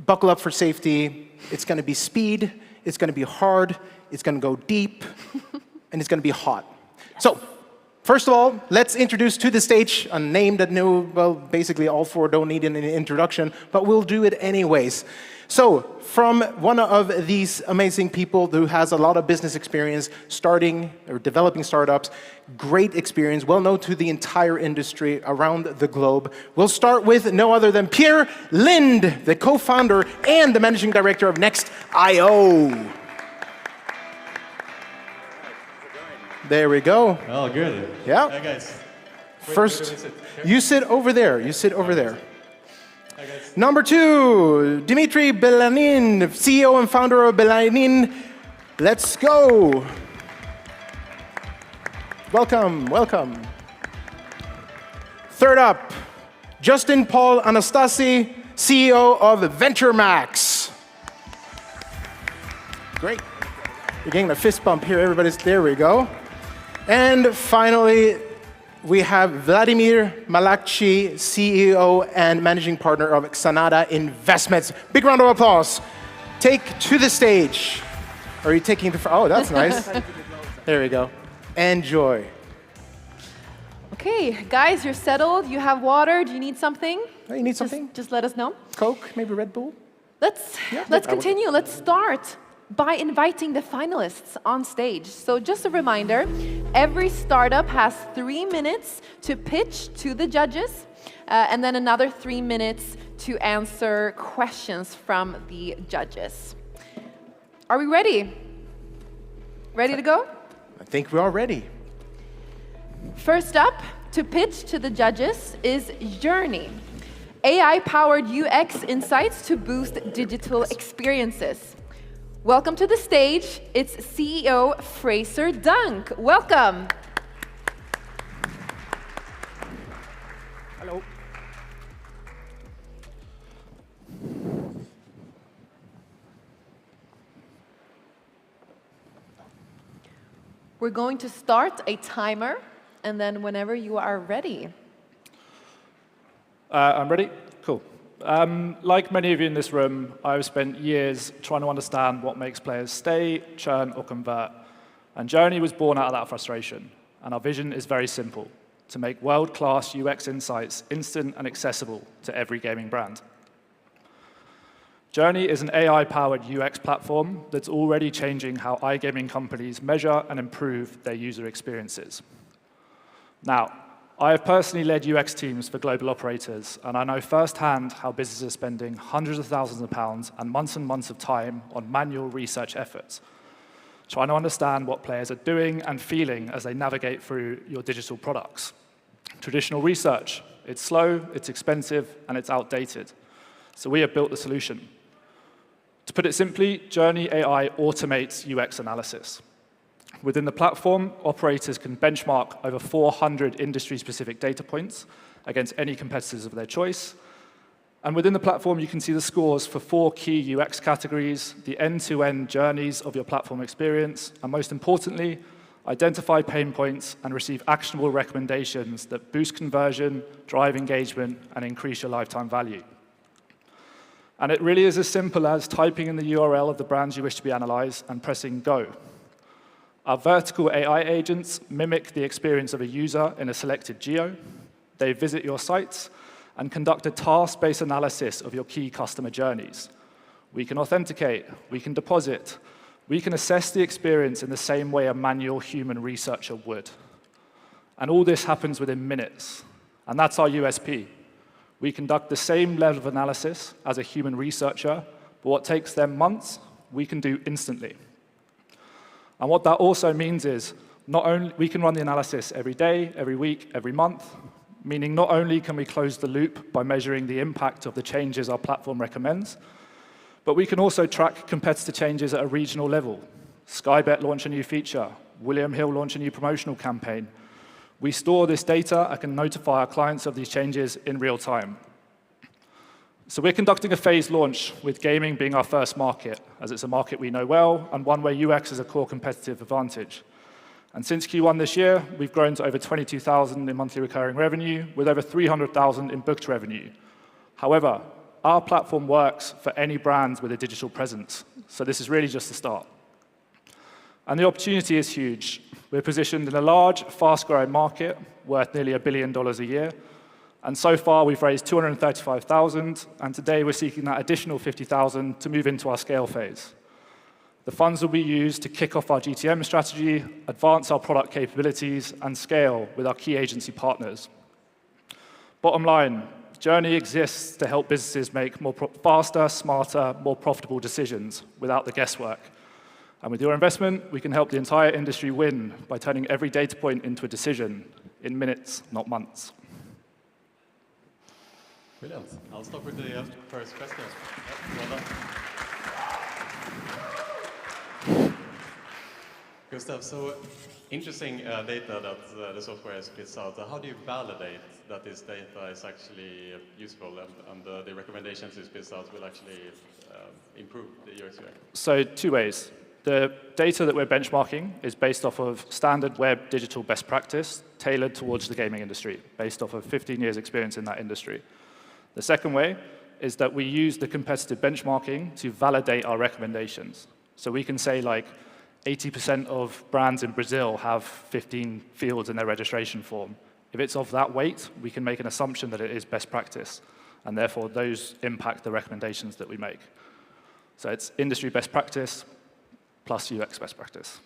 G: buckle up for safety. It's going to be speed, it's going to be hard, it's going to go deep, and it's going to be hot. Yes. So, first of all, let's introduce to the stage a name that basically all four don't need an introduction, but we'll do it anyways. So, from one of these amazing people who has a lot of business experience starting or developing startups, great experience, well known to the entire industry around the globe, we'll start with no other than Pierre Lind, the co-founder and the managing director of Next.io. There we go.
O: Oh, good.
G: Yeah.
O: Hi, guys.
G: First, you sit over there. You sit over there. Number two, Dmitry Belyanin, CEO and founder of Belyanin. Let's go. Welcome, welcome. Third up, Justin Paul Anastasi, CEO of VentureMax. Great. You're getting a fist bump here. There we go. And finally, we have Vladimir Malakchi, CEO and managing partner of Xanada Investments. Big round of applause. Take to the stage. Are you taking the... Oh, that's nice. There we go. Enjoy.
N: Okay, guys, you're settled. You have water. Do you need something?
G: Oh, you need something?
N: Just let us know.
G: Coke, maybe Red Bull?
N: Let's continue. Let's start by inviting the finalists on stage. So just a reminder, every startup has 3 minutes to pitch to the judges, and then another 3 minutes to answer questions from the judges. Are we ready? Ready to go?
G: I think we are ready.
N: First up, to pitch to the judges is Journey, AI-powered UX insights to boost digital experiences. Welcome to the stage, it's CEO Fraser Dunk. Welcome.
G: Hello.
N: We're going to start a timer, and then whenever you are ready.
O: I'm ready? Cool. Like many of you in this room, I've spent years trying to understand what makes players stay, churn, or convert. And Journey was born out of that frustration. and our vision is very simple: to make world-class UX insights instant and accessible to every gaming brand. Journey is an AI-powered UX platform that's already changing how iGaming companies measure and improve their user experiences. Now, I have personally led UX teams for global operators, and I know firsthand how businesses are spending hundreds of thousands of pounds and months of time on manual research efforts, trying to understand what players are doing and feeling as they navigate through your digital products. Traditional research, it's slow, it's expensive, and it's outdated. So we have built the solution. To put it simply, Journey AI automates UX analysis. Within the platform, operators can benchmark over 400 industry-specific data points against any competitors of their choice. And within the platform, you can see the scores for 4 key UX categories, the end-to-end journeys of your platform experience, and most importantly, identify pain points and receive actionable recommendations that boost conversion, drive engagement, and increase your lifetime value. And it really is as simple as typing in the URL of the brands you wish to be analyzed and pressing Go. Our vertical AI agents mimic the experience of a user in a selected geo. They visit your sites and conduct a task-based analysis of your key customer journeys. We can authenticate, we can deposit, we can assess the experience in the same way a manual human researcher would. And all this happens within minutes. And that's our USP. We conduct the same level of analysis as a human researcher, but what takes them months, we can do instantly. And what that also means is not only we can run the analysis every day, every week, every month, meaning not only can we close the loop by measuring the impact of the changes our platform recommends, but we can also track competitor changes at a regional level. Skybet launch a new feature, William Hill launch a new promotional campaign. We store this data and can notify our clients of these changes in real time. So we're conducting a phased launch, with gaming being our first market, as it's a market we know well and one where UX is a core competitive advantage. And since Q1 this year, we've grown to over 22,000 in monthly recurring revenue, with over 300,000 in booked revenue. However, our platform works for any brands with a digital presence, so this is really just the start. And the opportunity is huge. We're positioned in a large, fast-growing market worth nearly $1 billion a year. And so far, we've raised 235,000, and today we're seeking that additional 50,000 to move into our scale phase. The funds will be used to kick off our GTM strategy, advance our product capabilities, and scale with our key agency partners. Bottom line, Journey exists to help businesses make faster, smarter, more profitable decisions without the guesswork. And with your investment, we can help the entire industry win by turning every data point into a decision in minutes, not months.
P: Brilliant. I'll start with the first question. Well done. Gustav, so interesting data that the software spits out. How do you validate that this data is actually useful and the recommendations it spits out will actually improve the UX?
O: So 2 ways. The data that we're benchmarking is based off of standard web digital best practice tailored towards the gaming industry, based off of 15 years experience in that industry. The second way is that we use the competitive benchmarking to validate our recommendations. So we can say like 80% of brands in Brazil have 15 fields in their registration form. If it's of that weight, we can make an assumption that it is best practice, and therefore those impact the recommendations that we make. So it's industry best practice plus UX best practice.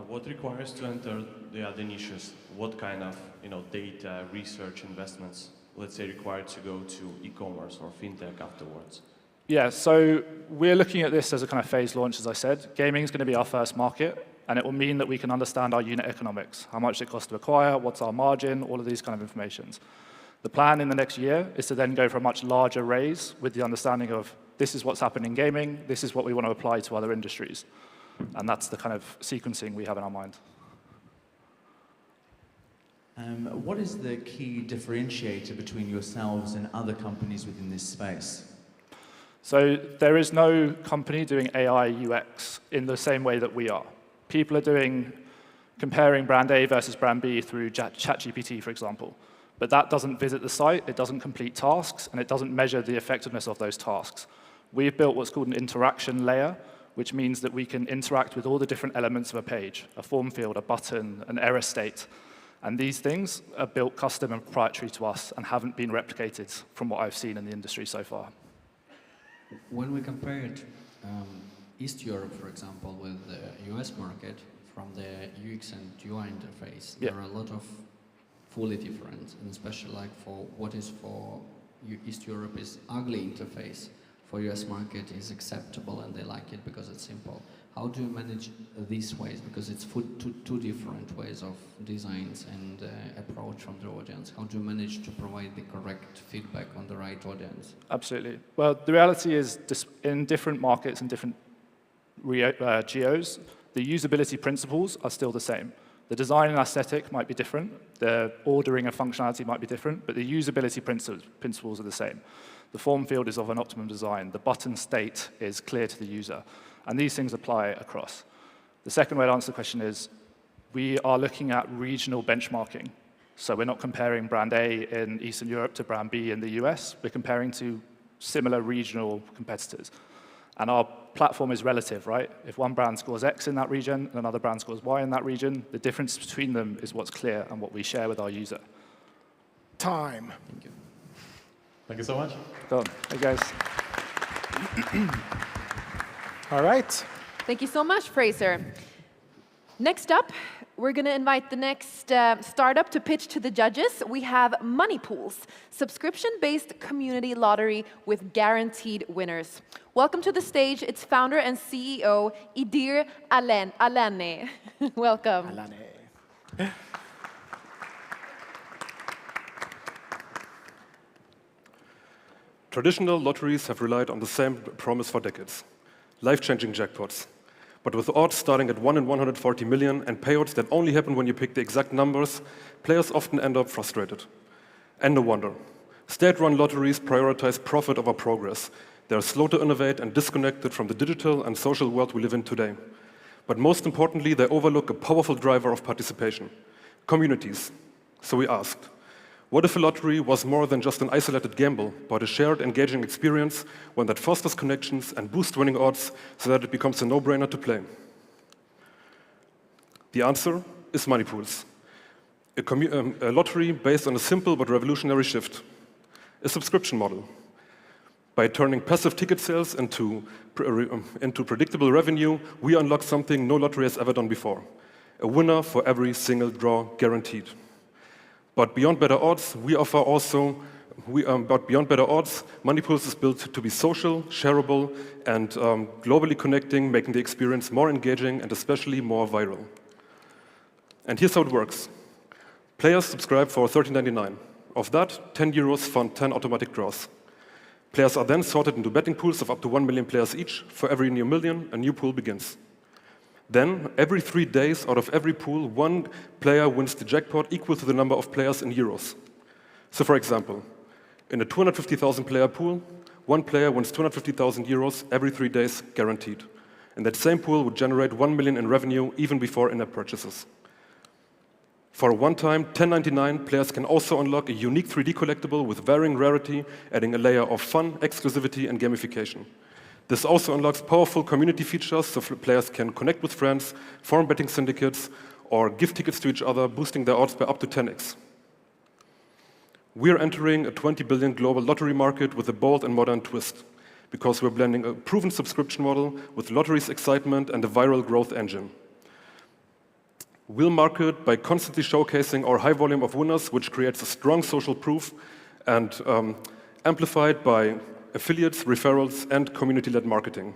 P: What requires to enter the other niches? What kind of data research investments, let's say, required to go to e-commerce or fintech afterwards?
O: Yeah, so we're looking at this as a kind of phased launch, as I said. Gaming is going to be our first market, and it will mean that we can understand our unit economics, how much it costs to acquire, what's our margin, all of these kind of informations. The plan in the next year is to then go for a much larger raise with the understanding of this is what's happening in gaming, this is what we want to apply to other industries. And that's the kind of sequencing we have in our mind.
Q: What is the key differentiator between yourselves and other companies within this space?
O: So there is no company doing AI UX in the same way that we are. People are comparing brand A versus brand B through ChatGPT, for example. But that doesn't visit the site, it doesn't complete tasks, and it doesn't measure the effectiveness of those tasks. We've built what's called an interaction layer, which means that we can interact with all the different elements of a page, a form field, a button, an error state. And these things are built custom and proprietary to us and haven't been replicated from what I've seen in the industry so far.
Q: When we compared East Europe, for example, with the US market, from the UX and UI interface, there are a lot of fully different, and especially like for what is for East Europe is ugly interface, for US market is acceptable and they like it because it's simple. How do you manage these ways? Because it's two different ways of designs and approach from the audience. How do you manage to provide the correct feedback on the right audience?
O: Absolutely. Well, the reality is in different markets and different geos, the usability principles are still the same. The design and aesthetic might be different, the ordering and functionality might be different, but the usability principles are the same. The form field is of an optimum design, the button state is clear to the user, and these things apply across. The second way to answer the question is, we are looking at regional benchmarking. So we're not comparing brand A in Eastern Europe to brand B in the US, we're comparing to similar regional competitors. And our platform is relative, right? If one brand scores X in that region and another brand scores Y in that region, the difference between them is what's clear and what we share with our user.
G: Time.
P: Thank you. Thank you so much.
O: Cool. Hey, guys.
G: All right.
N: Thank you so much, Fraser. Next up, we're going to invite the next startup to pitch to the judges. We have Money Pools, subscription-based community lottery with guaranteed winners. Welcome to the stage, its founder and CEO, Idir Alane. Welcome.
G: Alane.
R: Traditional lotteries have relied on the same promise for decades, life-changing jackpots. But with odds starting at 1 in 140 million and payouts that only happen when you pick the exact numbers, players often end up frustrated. And no wonder. State-run lotteries prioritize profit over progress. They are slow to innovate and disconnected from the digital and social world we live in today. But most importantly, they overlook a powerful driver of participation, communities. So we asked, what if a lottery was more than just an isolated gamble, but a shared, engaging experience, one that fosters connections and boosts winning odds so that it becomes a no-brainer to play? The answer is Money Pools, a lottery based on a simple but revolutionary shift, a subscription model. By turning passive ticket sales into predictable revenue, we unlock something no lottery has ever done before, a winner for every single draw guaranteed. But beyond better odds, Money Pools is built to be social, shareable, and globally connecting, making the experience more engaging and especially more viral. And here's how it works. Players subscribe for $13.99. Of that, €10 fund 10 automatic draws. Players are then sorted into betting pools of up to 1 million players each. For every new million, a new pool begins. Then, every 3 days, out of every pool, one player wins the jackpot equal to the number of players in euros. So, for example, in a 250,000 player pool, one player wins 250,000 euros every 3 days, guaranteed. And that same pool would generate 1 million in revenue even before in-app purchases. For a one-time $10.99, players can also unlock a unique 3D collectible with varying rarity, adding a layer of fun, exclusivity, and gamification. This also unlocks powerful community features so players can connect with friends, form betting syndicates, or give tickets to each other, boosting their odds by up to 10x. We're entering a 20 billion global lottery market with a bold and modern twist, because we're blending a proven subscription model with lottery's excitement and a viral growth engine. We'll market by constantly showcasing our high volume of winners, which creates a strong social proof, and amplified by affiliates, referrals, and community-led marketing.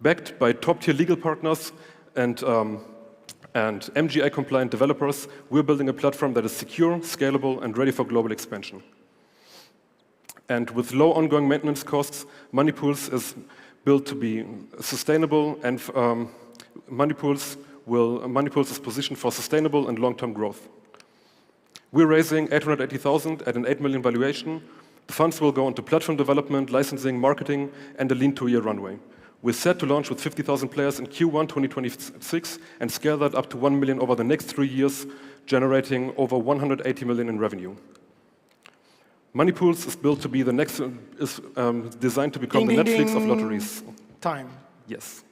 R: Backed by top-tier legal partners and MGA-compliant developers, we're building a platform that is secure, scalable, and ready for global expansion. And with low ongoing maintenance costs, Money Pools is built to be sustainable, and Money Pools is positioned for sustainable and long-term growth. We're raising $880,000 at an $8 million valuation. The funds will go into platform development, licensing, marketing, and a lean 2-year runway. We're set to launch with 50,000 players in Q1 2026 and scale that up to 1 million over the next 3 years, generating over 180 million in revenue. Money Pools is built to be the next, designed to become the Netflix of lotteries.
G: Time.
R: Yes.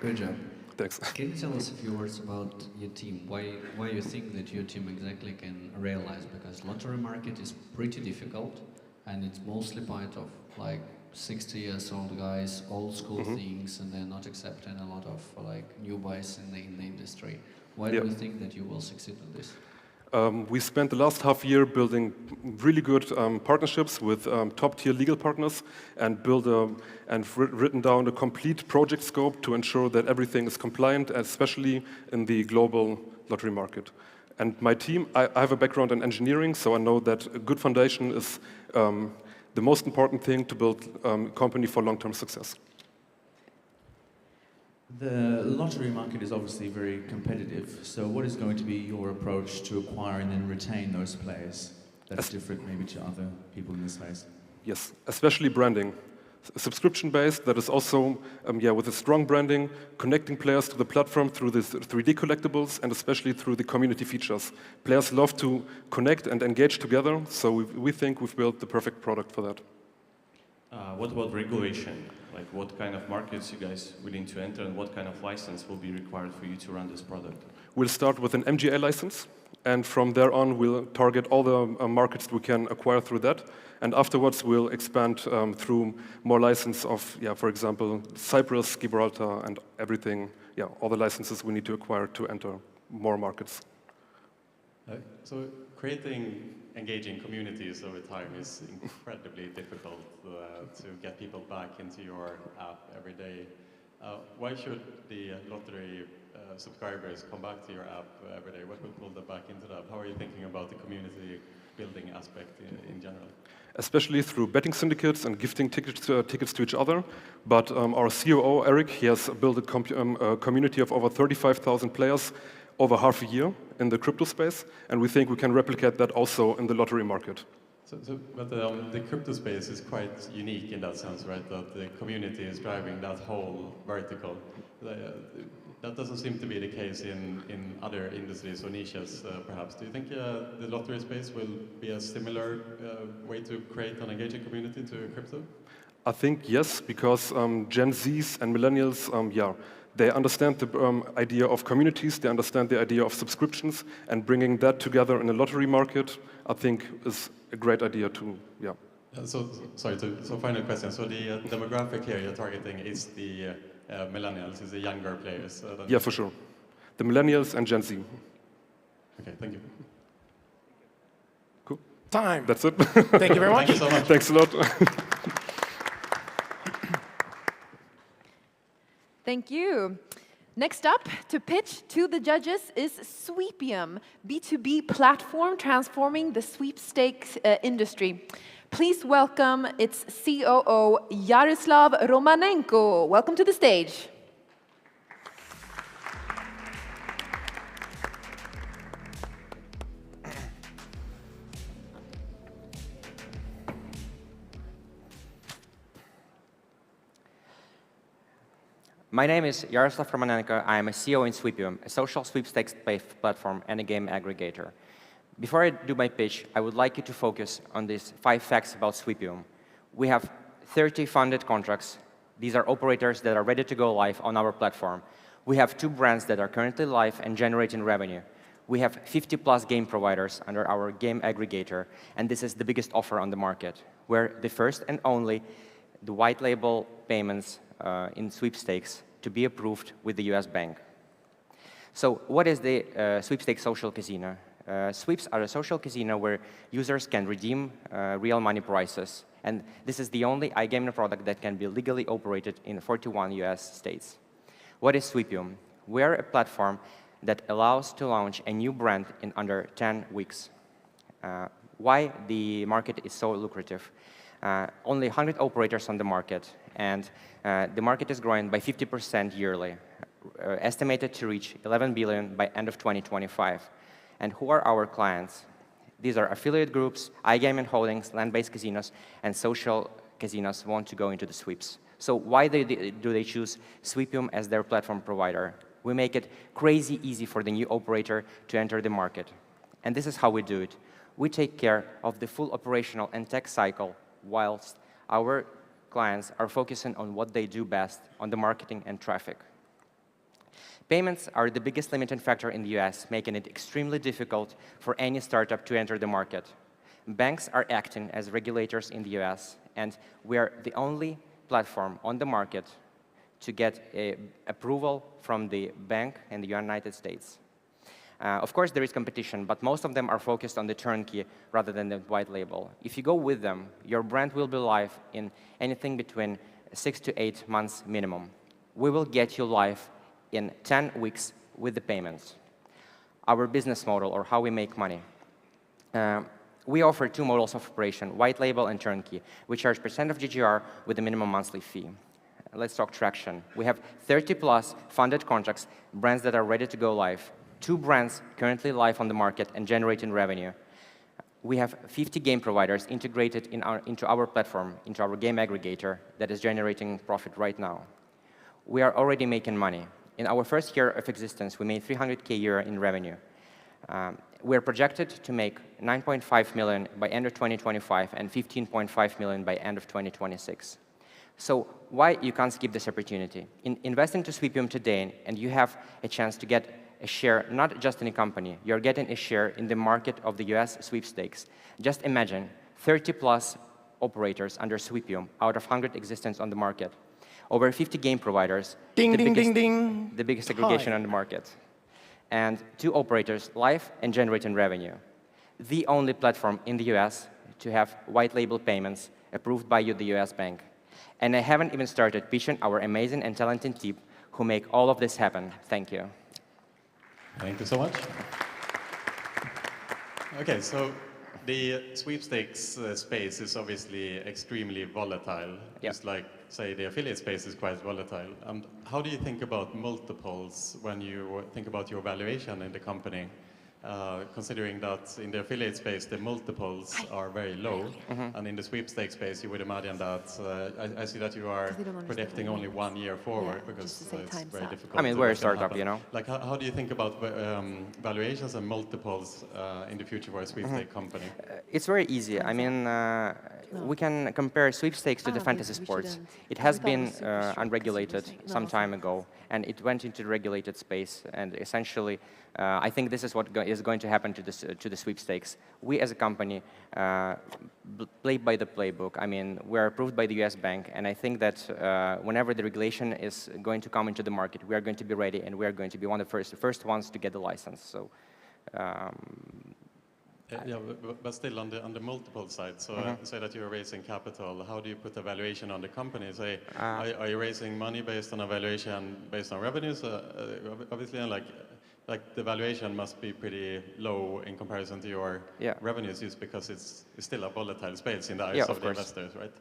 Q: Good job.
R: Thanks.
Q: Can you tell us a few words about your team? Why you think that your team exactly can realize? Because lottery market is pretty difficult, and it's mostly part of like 60 years old guys, old school things, and they're not accepting a lot of like new boys in the industry. Why do you think that you will succeed with this?
R: We spent the last half year building really good partnerships with top-tier legal partners and written down a complete project scope to ensure that everything is compliant, especially in the global lottery market. And my team, I have a background in engineering, so I know that a good foundation is the most important thing to build a company for long-term success.
S: The lottery market is obviously very competitive, so what is going to be your approach to acquire and then retain those players that's different maybe to other people in this space?
R: Yes, especially branding. Subscription-based, that is also, with a strong branding, connecting players to the platform through the 3D collectibles and especially through the community features. Players love to connect and engage together, so we think we've built the perfect product for that.
T: What about regulation? Like what kind of markets you guys willing to enter and what kind of license will be required for you to run this product?
R: We'll start with an MGA license, and from there on we'll target all the markets we can acquire through that, and afterwards we'll expand through more license of, for example, Cyprus, Gibraltar, and everything, all the licenses we need to acquire to enter more markets.
P: So creating engaging communities over time is incredibly difficult to get people back into your app every day. Why should the lottery subscribers come back to your app every day? What will pull them back into the app? How are you thinking about the community building aspect in general?
R: Especially through betting syndicates and gifting tickets to each other. But our COO, Eric, he has built a community of over 35,000 players over half a year in the crypto space, and we think we can replicate that also in the lottery market.
P: But the crypto space is quite unique in that sense, right? That the community is driving that whole vertical. That doesn't seem to be the case in other industries or niches, perhaps. Do you think the lottery space will be a similar way to create an engaging community to crypto?
R: I think yes, because Gen Zs and millennials, they understand the idea of communities, they understand the idea of subscriptions, and bringing that together in a lottery market, I think, is a great idea too,
P: So final question. So the demographic here you're targeting is the millennials, is the younger players?
R: Yeah, for sure. The millennials and Gen Z.
P: Okay, thank you.
R: Cool.
G: Time.
R: That's it.
G: Thank you very much.
P: Thank you so much.
R: Thanks a lot.
N: Thank you. Next up to pitch to the judges is Sweepium, B2B platform transforming the sweepstakes industry. Please welcome its COO, Yaroslav Romanenko. Welcome to the stage.
U: My name is Yaroslav Romanenko. I am a CEO in Sweepium, a social sweepstakes platform and a game aggregator. Before I do my pitch, I would like you to focus on these 5 facts about Sweepium. We have 30 funded contracts. These are operators that are ready to go live on our platform. We have 2 brands that are currently live and generating revenue. We have 50+ game providers under our game aggregator, and this is the biggest offer on the market. We're the first and only the white label payments in sweepstakes to be approved with the US bank. So what is the sweepstakes social casino? Sweeps are a social casino where users can redeem real money prizes, and this is the only iGaming product that can be legally operated in 41 US states. What is Sweepium? We are a platform that allows to launch a new brand in under 10 weeks. Why the market is so lucrative? Only 100 operators on the market, and the market is growing by 50% yearly, estimated to reach 11 billion by end of 2025. And who are our clients? These are affiliate groups, iGaming holdings, land-based casinos, and social casinos want to go into the sweeps. So why do they choose Sweepium as their platform provider? We make it crazy easy for the new operator to enter the market. And this is how we do it. We take care of the full operational and tech cycle whilst our clients are focusing on what they do best, on the marketing and traffic. Payments are the biggest limiting factor in the US, making it extremely difficult for any startup to enter the market. Banks are acting as regulators in the US, and we are the only platform on the market to get approval from the bank in the United States. Of course, there is competition, but most of them are focused on the turnkey rather than the white label. If you go with them, your brand will be live in anything between 6 to 8 months minimum. We will get you live in 10 weeks with the payments. Our business model, or how we make money. We offer 2 models of operation, white label and turnkey. We charge % of GGR with a minimum monthly fee. Let's talk traction. We have 30+ funded contracts, brands that are ready to go live. 2 brands currently live on the market and generating revenue. We have 50 game providers integrated into our platform, into our game aggregator that is generating profit right now. We are already making money. In our first year of existence, we made $300K a year in revenue. We're projected to make $9.5 million by end of 2025 and $15.5 million by end of 2026. So why you can't skip this opportunity? Invest into Sweepium today, and you have a chance to get a share, not just in a company. You're getting a share in the market of the US sweepstakes. Just imagine 30+ operators under Sweepium out of 100 existence on the market. Over 50 game providers.
G: Ding, ding, ding, ding.
U: The biggest aggregation on the market. And 2 operators live and generating revenue. The only platform in the US to have white label payments approved by the US bank. And I haven't even started pitching our amazing and talented team who make all of this happen. Thank you.
P: Thank you so much. Okay, so the sweepstakes space is obviously extremely volatile, just like, say, the affiliate space is quite volatile. How do you think about multiples when you think about your valuation in the company? Considering that in the affiliate space, the multiples are very low, and in the sweepstakes space, you would imagine that, I see that you are predicting only 1 year forward, because it's very difficult.
U: I mean, we're a startup,
P: happen.
U: you know?
P: Like, how do you think about valuations and multiples in the future for a sweepstakes company?
U: It's very easy. I mean, we can compare sweepstakes to the fantasy sports. It has been unregulated some time ago, and it went into the regulated space, and essentially, I think this is what is going to happen to the sweepstakes. We as a company play by the playbook. I mean, we're approved by the US bank, and I think that whenever the regulation is going to come into the market, we are going to be ready, and we are going to be one of the first ones to get the license. So.
P: Yeah, but still on the multiple side, so say that you're raising capital, how do you put a valuation on the company? Say, are you raising money based on a valuation based on revenues? Obviously, and like the valuation must be pretty low in comparison to your revenues, just because it's still a volatile space in the eyes of the investors, right?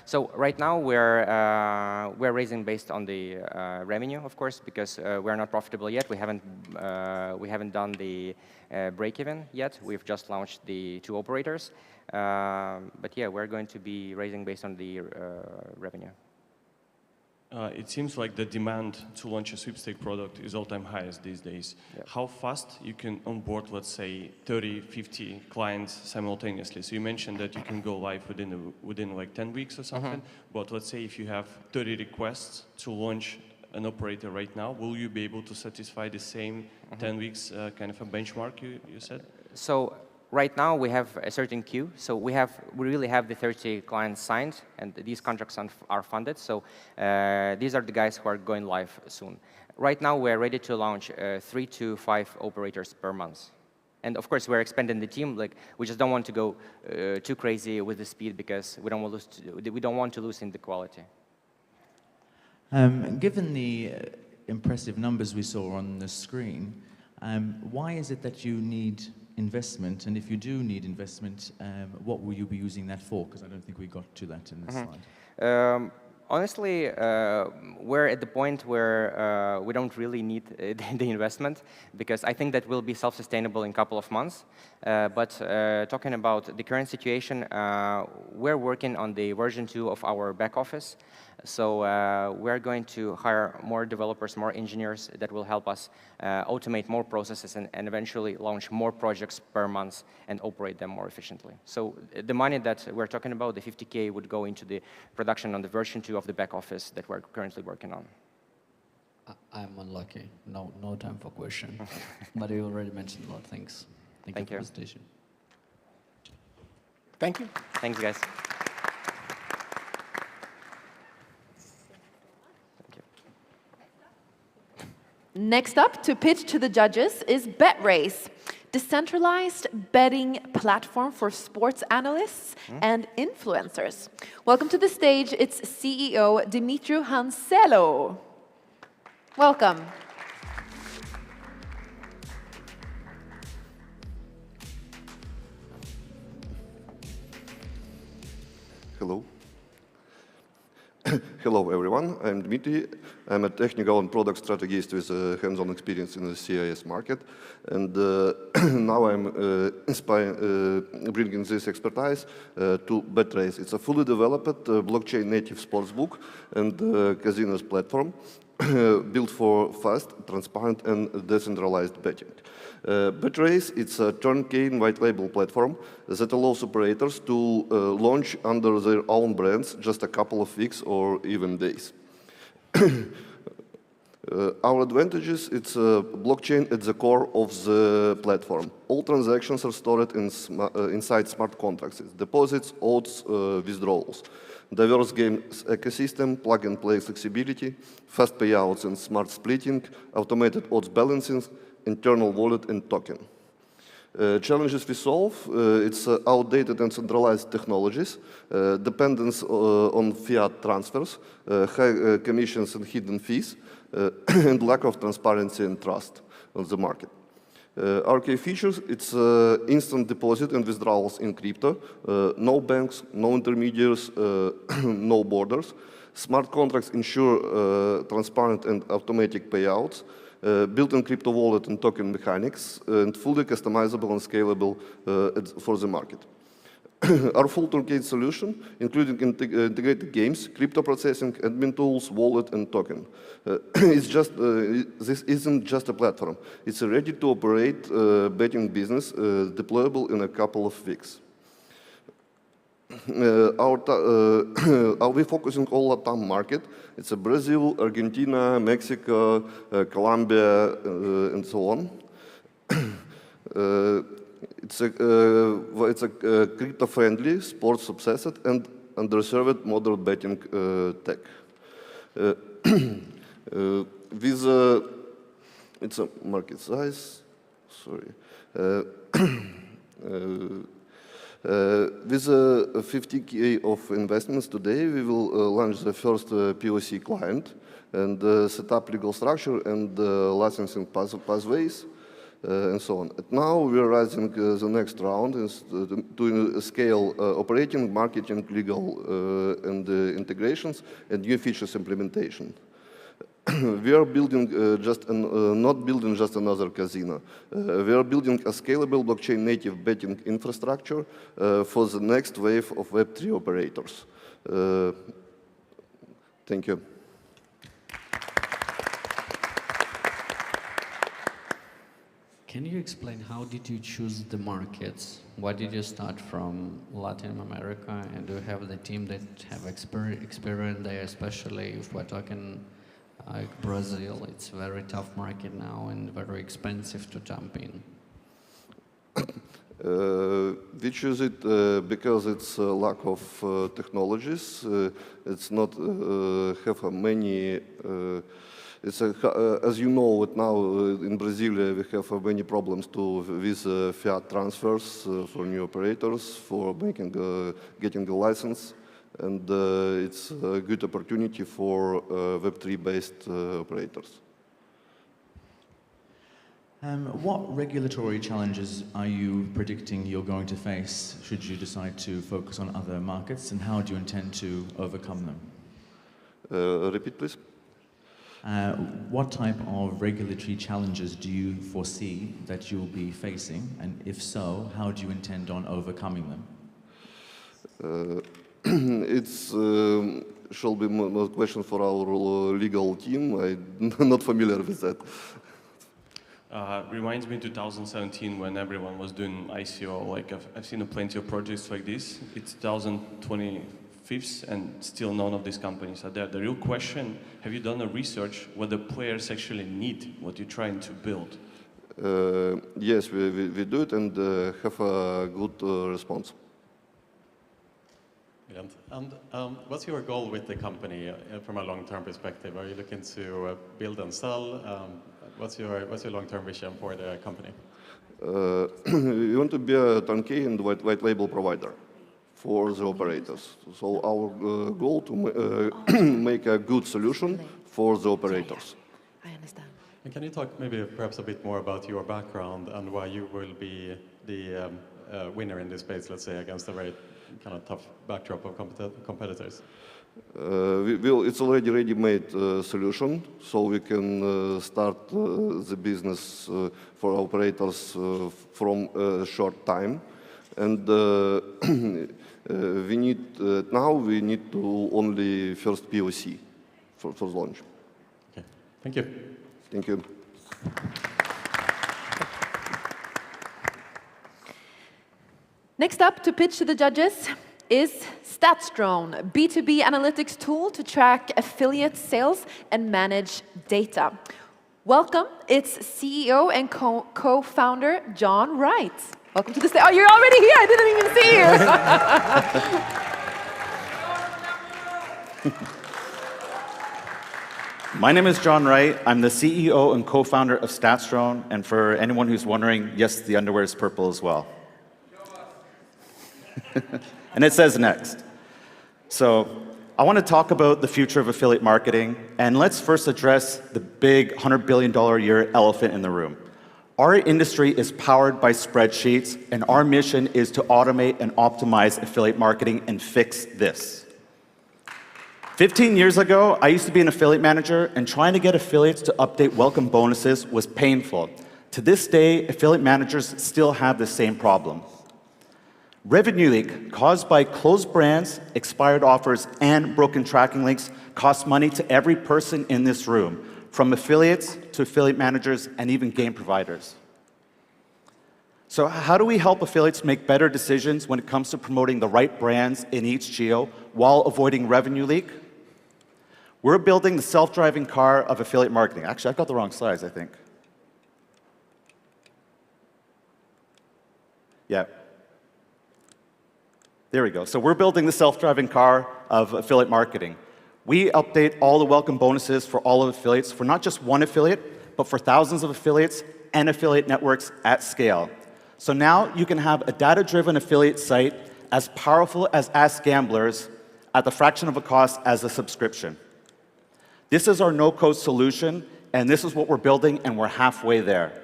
U: So right now we're raising based on the revenue, of course, because we're not profitable yet. We haven't done the break even yet. We've just launched the 2 operators, but yeah, we're going to be raising based on the revenue.
T: It seems like the demand to launch a sweepstake product is all-time highest these days. How fast you can onboard, let's say, 30, 50 clients simultaneously? So you mentioned that you can go live within like 10 weeks or something, but let's say if you have 30 requests to launch an operator right now, will you be able to satisfy the same 10 weeks kind of a benchmark you said?
U: So right now we have a certain queue, so we really have the 30 clients signed, and these contracts are funded. So these are the guys who are going live soon. Right now we're ready to launch 3 to 5 operators per month, and of course we're expanding the team. Like, we just don't want to go too crazy with the speed, because we don't want to lose in the quality.
S: Given the impressive numbers we saw on the screen, why is it that you need investment? And if you do need investment, what will you be using that for? Because I don't think we got to that in this slide.
U: Honestly, we're at the point where we don't really need the investment, because I think that will be self-sustainable in a couple of months. But talking about the current situation, we're working on the version 2 of our back office. So we're going to hire more developers, more engineers that will help us automate more processes and eventually launch more projects per month and operate them more efficiently. So the money that we're talking about, the 50K, would go into the production on the version 2 of the back office that we're currently working on.
Q: I'm unlucky. No time for question. But you already mentioned a lot of things. Thank you for the presentation.
G: Thank you.
U: Thanks, guys.
N: Next up to pitch to the judges is BetRace, decentralized betting platform for sports analysts and influencers. Welcome to the stage, its CEO, Dimitru Hanselo. Welcome.
B: Hello. Hello, everyone. I'm Dmitry. I'm a technical and product strategist with hands-on experience in the CIS market. And now I'm bringing this expertise to BetRace. It's a fully developed blockchain-native sportsbook and casinos platform built for fast, transparent, and decentralized betting. BetRace, it's a turnkey white label platform that allows operators to launch under their own brands just a couple of weeks or even days. Our advantages, it's a blockchain at the core of the platform. All transactions are stored inside smart contracts. It's deposits, odds, withdrawals. Diverse games ecosystem, plug-and-play flexibility, fast payouts and smart splitting, automated odds balancing, internal wallet and token. Challenges we solve, it's outdated and centralized technologies, dependence on fiat transfers, high commissions and hidden fees, and lack of transparency and trust on the market. Our key features, it's instant deposit and withdrawals in crypto, no banks, no intermediaries, no borders. Smart contracts ensure transparent and automatic payouts, built-in crypto wallet and token mechanics, and fully customizable and scalable for the market. Our full turnkey solution, including integrated games, crypto processing, admin tools, wallet, and token. This isn't just a platform. It's a ready-to-operate betting business deployable in a couple of weeks. We're focusing all LATAM market. It's Brazil, Argentina, Mexico, Colombia, and so on. It's a crypto-friendly, sports-obsessed, and underserved modern betting tech. It's a market size. Sorry. With 50K of investments today, we will launch the first POC client and set up legal structure and licensing pathways and so on. And now we are raising the next round to scale operating, marketing, legal, and integrations and new features implementation. We are building not building just another casino. We are building a scalable blockchain-native betting infrastructure for the next wave of Web3 operators. Thank you.
Q: Can you explain how did you choose the markets? Why did you start from Latin America? And do you have the team that have experience there, especially if we're talking like Brazil? It's a very tough market now and very expensive to jump in.
B: We choose it because it's a lack of technologies. It's not have many. As you know, now in Brazil we have many problems with fiat transfers for new operators, for getting a license, and it's a good opportunity for Web3-based operators.
S: What regulatory challenges are you predicting you're going to face should you decide to focus on other markets, and how do you intend to overcome them?
B: Repeat, please.
S: What type of regulatory challenges do you foresee that you'll be facing, and if so, how do you intend on overcoming them?
B: It's shall be a question for our legal team. I'm not familiar with that.
T: Reminds me 2017 when everyone was doing ICO. Like I've seen plenty of projects like this. It's 2025 and still none of these companies are there. The real question, have you done a research what the players actually need, what you're trying to build?
B: Yes, we do it and have a good response.
P: Brilliant. And what's your goal with the company from a long-term perspective? Are you looking to build and sell? What's your long-term vision for the company?
B: We want to be a turnkey and white label provider for the operators. So our goal to make a good solution for the operators.
C: I understand.
P: And can you talk maybe perhaps a bit more about your background and why you will be the winner in this space, let's say, against a very kind of tough backdrop of competitors?
B: It's already ready-made solution, so we can start the business for operators from a short time. And we need to only first POC for launch.
P: Okay, thank you.
B: Thank you.
N: Next up to pitch to the judges is StatsDrone, B2B analytics tool to track affiliate sales and manage data. Welcome, it's CEO and co-founder John Wright. Welcome to the stage. Oh, you're already here, I didn't even see you.
E: My name is John Wright. I'm the CEO and co-founder of StatsDrone, and for anyone who's wondering, yes, the underwear is purple as well. And it says next. So I want to talk about the future of affiliate marketing, and let's first address the big $100 billion a year elephant in the room. Our industry is powered by spreadsheets, and our mission is to automate and optimize affiliate marketing and fix this. 15 years ago, I used to be an affiliate manager, and trying to get affiliates to update welcome bonuses was painful. To this day, affiliate managers still have the same problem. Revenue leak caused by closed brands, expired offers, and broken tracking links costs money to every person in this room, from affiliates to affiliate managers and even game providers. So how do we help affiliates make better decisions when it comes to promoting the right brands in each geo while avoiding revenue leak? We're building the self-driving car of affiliate marketing. Actually, I've got the wrong slides, I think. Yeah. There we go. So we're building the self-driving car of affiliate marketing. We update all the welcome bonuses for all of affiliates, for not just one affiliate, but for thousands of affiliates and affiliate networks at scale. So now you can have a data-driven affiliate site as powerful as Ask Gamblers at the fraction of a cost as a subscription. This is our no-code solution, and this is what we're building, and we're halfway there.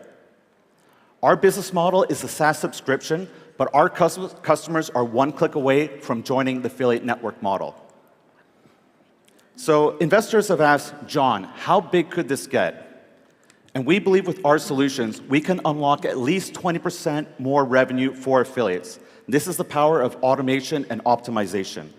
E: Our business model is a SaaS subscription, but our customers are one click away from joining the affiliate network model. So investors have asked, John, how big could this get? And we believe with our solutions, we can unlock at least 20% more revenue for affiliates. This is the power of automation and optimization.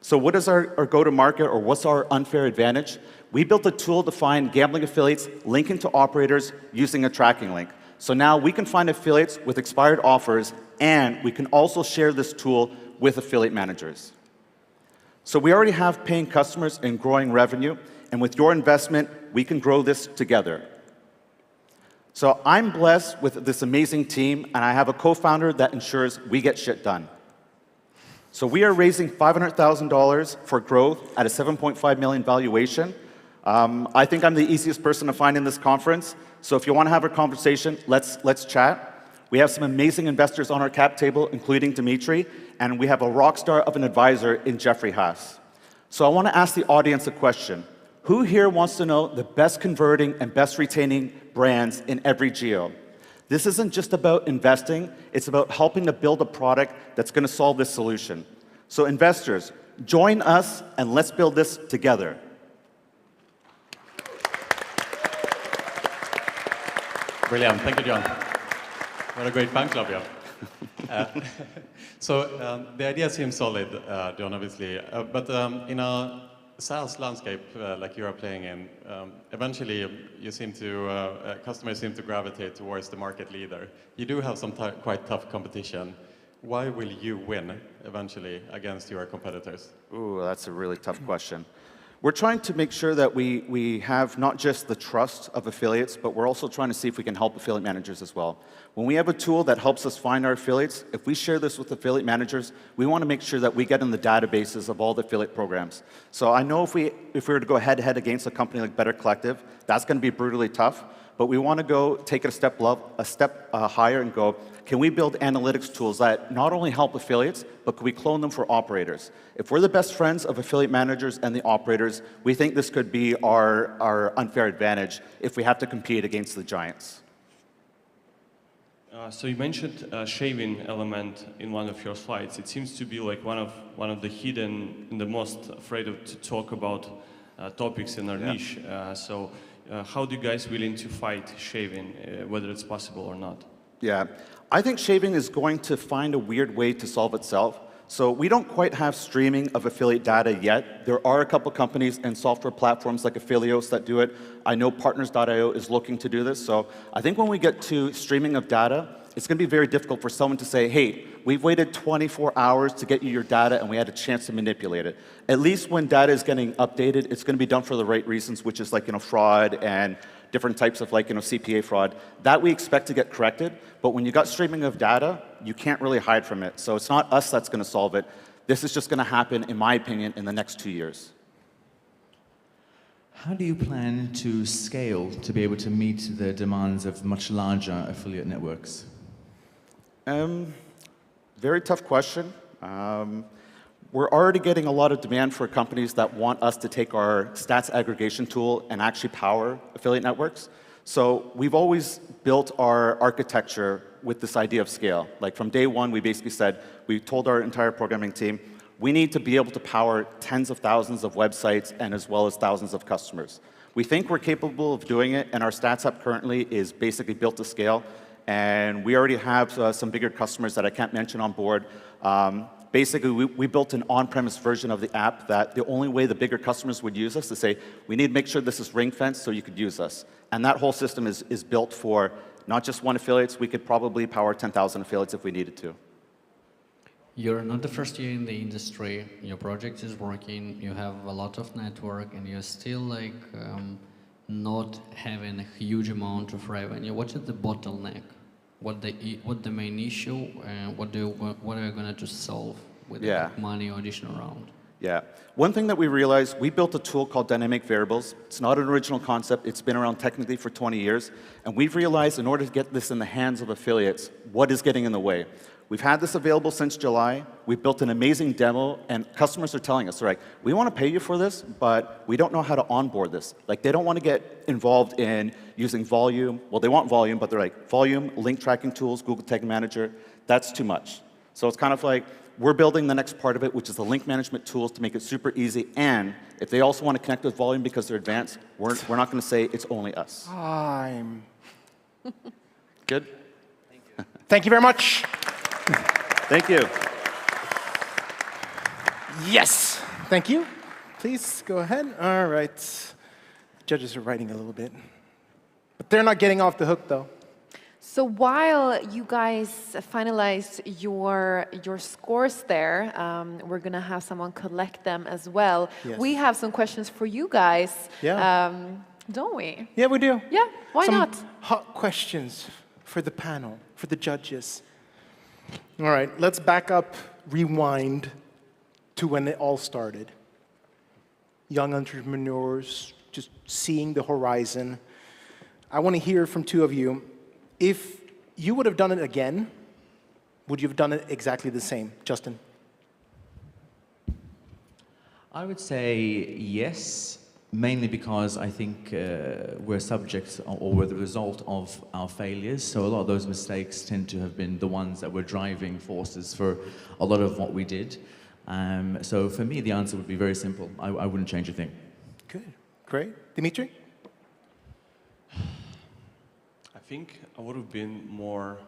E: So what is our go-to-market, or what's our unfair advantage? We built a tool to find gambling affiliates linking to operators using a tracking link. So now we can find affiliates with expired offers, and we can also share this tool with affiliate managers. So we already have paying customers and growing revenue, and with your investment, we can grow this together. So I'm blessed with this amazing team, and I have a co-founder that ensures we get shit done. So we are raising $500,000 for growth at a $7.5 million valuation. I think I'm the easiest person to find in this conference. So if you want to have a conversation, let's chat. We have some amazing investors on our cap table, including Dimitri, and we have a rock star of an advisor in Jeffrey Haas. So I want to ask the audience a question. Who here wants to know the best converting and best retaining brands in every geo? This isn't just about investing, it's about helping to build a product that's going to solve this solution. So investors, join us and let's build this together.
P: Brilliant, thank you, John. What a great fan club you have. The idea seems solid, John, obviously. But in a SaaS landscape like you are playing in, eventually customers seem to gravitate towards the market leader. You do have some quite tough competition. Why will you win eventually against your competitors?
E: Ooh, that's a really tough question. We're trying to make sure that we have not just the trust of affiliates, but we're also trying to see if we can help affiliate managers as well. When we have a tool that helps us find our affiliates, if we share this with affiliate managers, we want to make sure that we get in the databases of all the affiliate programs. So I know if we were to go head-to-head against a company like Better Collective, that's going to be brutally tough. But we want to go take it a step higher and go, can we build analytics tools that not only help affiliates, but can we clone them for operators? If we're the best friends of affiliate managers and the operators, we think this could be our unfair advantage if we have to compete against the giants.
T: So you mentioned a shaving element in one of your slides. It seems to be like one of the hidden and the most afraid to talk about topics in our niche. How do you guys willing to fight shaving, whether it's possible or not?
E: Yeah, I think shaving is going to find a weird way to solve itself. So we don't quite have streaming of affiliate data yet. There are a couple companies and software platforms like Affilios that do it. I know Partners.io is looking to do this. So I think when we get to streaming of data, it's going to be very difficult for someone to say, hey, we've waited 24 hours to get you your data and we had a chance to manipulate it. At least when data is getting updated, it's going to be done for the right reasons, which is like, fraud and different types of CPA fraud. That we expect to get corrected, but when you got streaming of data, you can't really hide from it. So it's not us that's going to solve it. This is just going to happen, in my opinion, in the next 2 years.
S: How do you plan to scale to be able to meet the demands of much larger affiliate networks?
E: Very tough question. We're already getting a lot of demand for companies that want us to take our stats aggregation tool and actually power affiliate networks. So we've always built our architecture with this idea of scale. Like from day one, we basically said, we told our entire programming team, we need to be able to power tens of thousands of websites and as well as thousands of customers. We think we're capable of doing it, and our stats app currently is basically built to scale. And we already have some bigger customers that I can't mention on board. Basically, we built an on-premise version of the app that the only way the bigger customers would use us is to say, we need to make sure this is ring-fenced so you could use us. And that whole system is built for not just one affiliate. We could probably power 10,000 affiliates if we needed to.
Q: You're not the first year in the industry. Your project is working. You have a lot of network, and you're still not having a huge amount of revenue. What is the bottleneck? What the main issue, and what are you going to solve with money or additional round?
E: Yeah. One thing that we realized, we built a tool called Dynamic Variables. It's not an original concept. It's been around technically for 20 years. And we've realized in order to get this in the hands of affiliates, what is getting in the way? We've had this available since July. We've built an amazing demo, and customers are telling us, they're like, we want to pay you for this, but we don't know how to onboard this. Like, they don't want to get involved in using volume. Well, they want volume, but they're like, volume, link tracking tools, Google Tag Manager, that's too much. So it's kind of like, we're building the next part of it, which is the link management tools to make it super easy. And if they also want to connect with volume because they're advanced, we're not going to say it's only us. Good?
G: Thank you very much.
E: Thank you.
G: Yes. Thank you. Please go ahead. All right. Judges are writing a little bit. But they're not getting off the hook, though.
N: So while you guys finalize your scores there, we're going to have someone collect them as well.
G: Yes.
N: We have some questions for you guys, don't we?
G: Yeah, we do.
N: Yeah, why not?
G: Hot questions for the panel, for the judges. All right, let's back up, rewind to when it all started. Young entrepreneurs, just seeing the horizon. I want to hear from two of you. If you would have done it again, would you have done it exactly the same? Justin?
S: I would say yes, mainly because I think we're subjects or we're the result of our failures. So a lot of those mistakes tend to have been the ones that were driving forces for a lot of what we did. So for me, the answer would be very simple. I wouldn't change a thing.
G: Good. Great. Dimitri?
T: I think I would have been more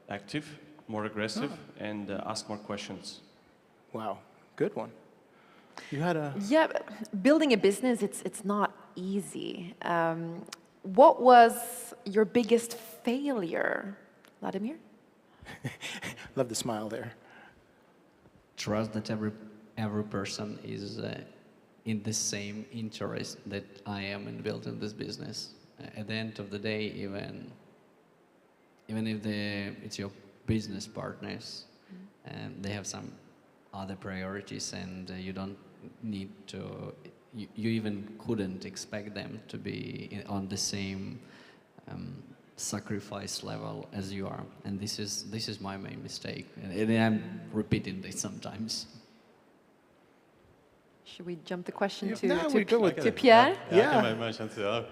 T: active, more aggressive, and ask more questions.
G: Wow, good one. You had a...
N: Yeah, building a business, it's not easy. What was your biggest failure, Vladimir?
G: Love the smile there.
Q: Trust that every person is in the same interest that I am in building this business. At the end of the day, even if it's your business partners, and they have some other priorities, and you don't need to, you even couldn't expect them to be on the same sacrifice level as you are, and this is my main mistake, and I'm repeating this sometimes.
N: Should we jump the question to
P: Yeah,
N: Pierre?
P: I can mention too.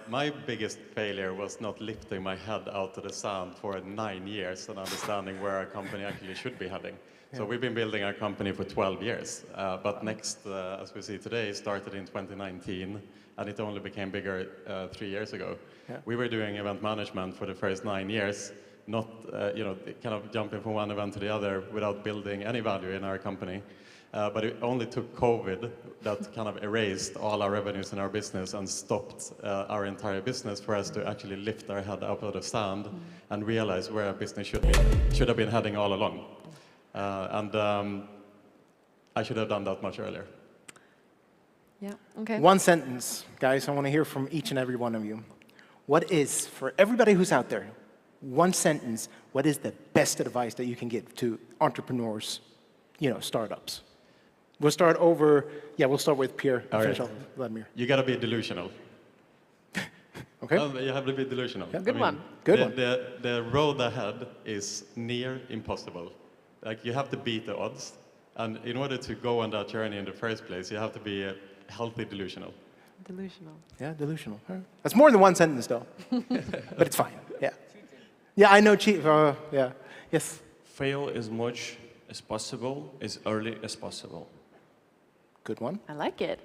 P: My biggest failure was not lifting my head out of the sand for 9 years and understanding where our company actually should be heading. So we've been building our company for 12 years, but Next, as we see today, started in 2019, and it only became bigger 3 years ago.
G: Yeah.
P: We were doing event management for the first 9 years, not kind of jumping from one event to the other without building any value in our company. But it only took COVID that kind of erased all our revenues in our business and stopped our entire business for us to actually lift our head out of the sand and realize where our business should have been heading all along. I should have done that much earlier.
N: Yeah, okay.
G: One sentence, guys, I want to hear from each and every one of you. What is, for everybody who's out there, one sentence, what is the best advice that you can give to entrepreneurs, startups? We'll start over, we'll start with Pierre.
P: All
G: finish
P: right.
G: off with Vladimir.
P: You got to be delusional.
G: Okay.
P: You have to be delusional.
G: Yeah. Good one. Good one.
P: The road ahead is near impossible. Like, you have to beat the odds. And in order to go on that journey in the first place, you have to be healthy delusional.
N: Delusional.
G: Yeah, delusional. All right. That's more than one sentence, though. But it's fine. Yeah. Yeah, I know. Yeah. Yes.
T: Fail as much as possible, as early as possible.
G: Good one.
N: I like it.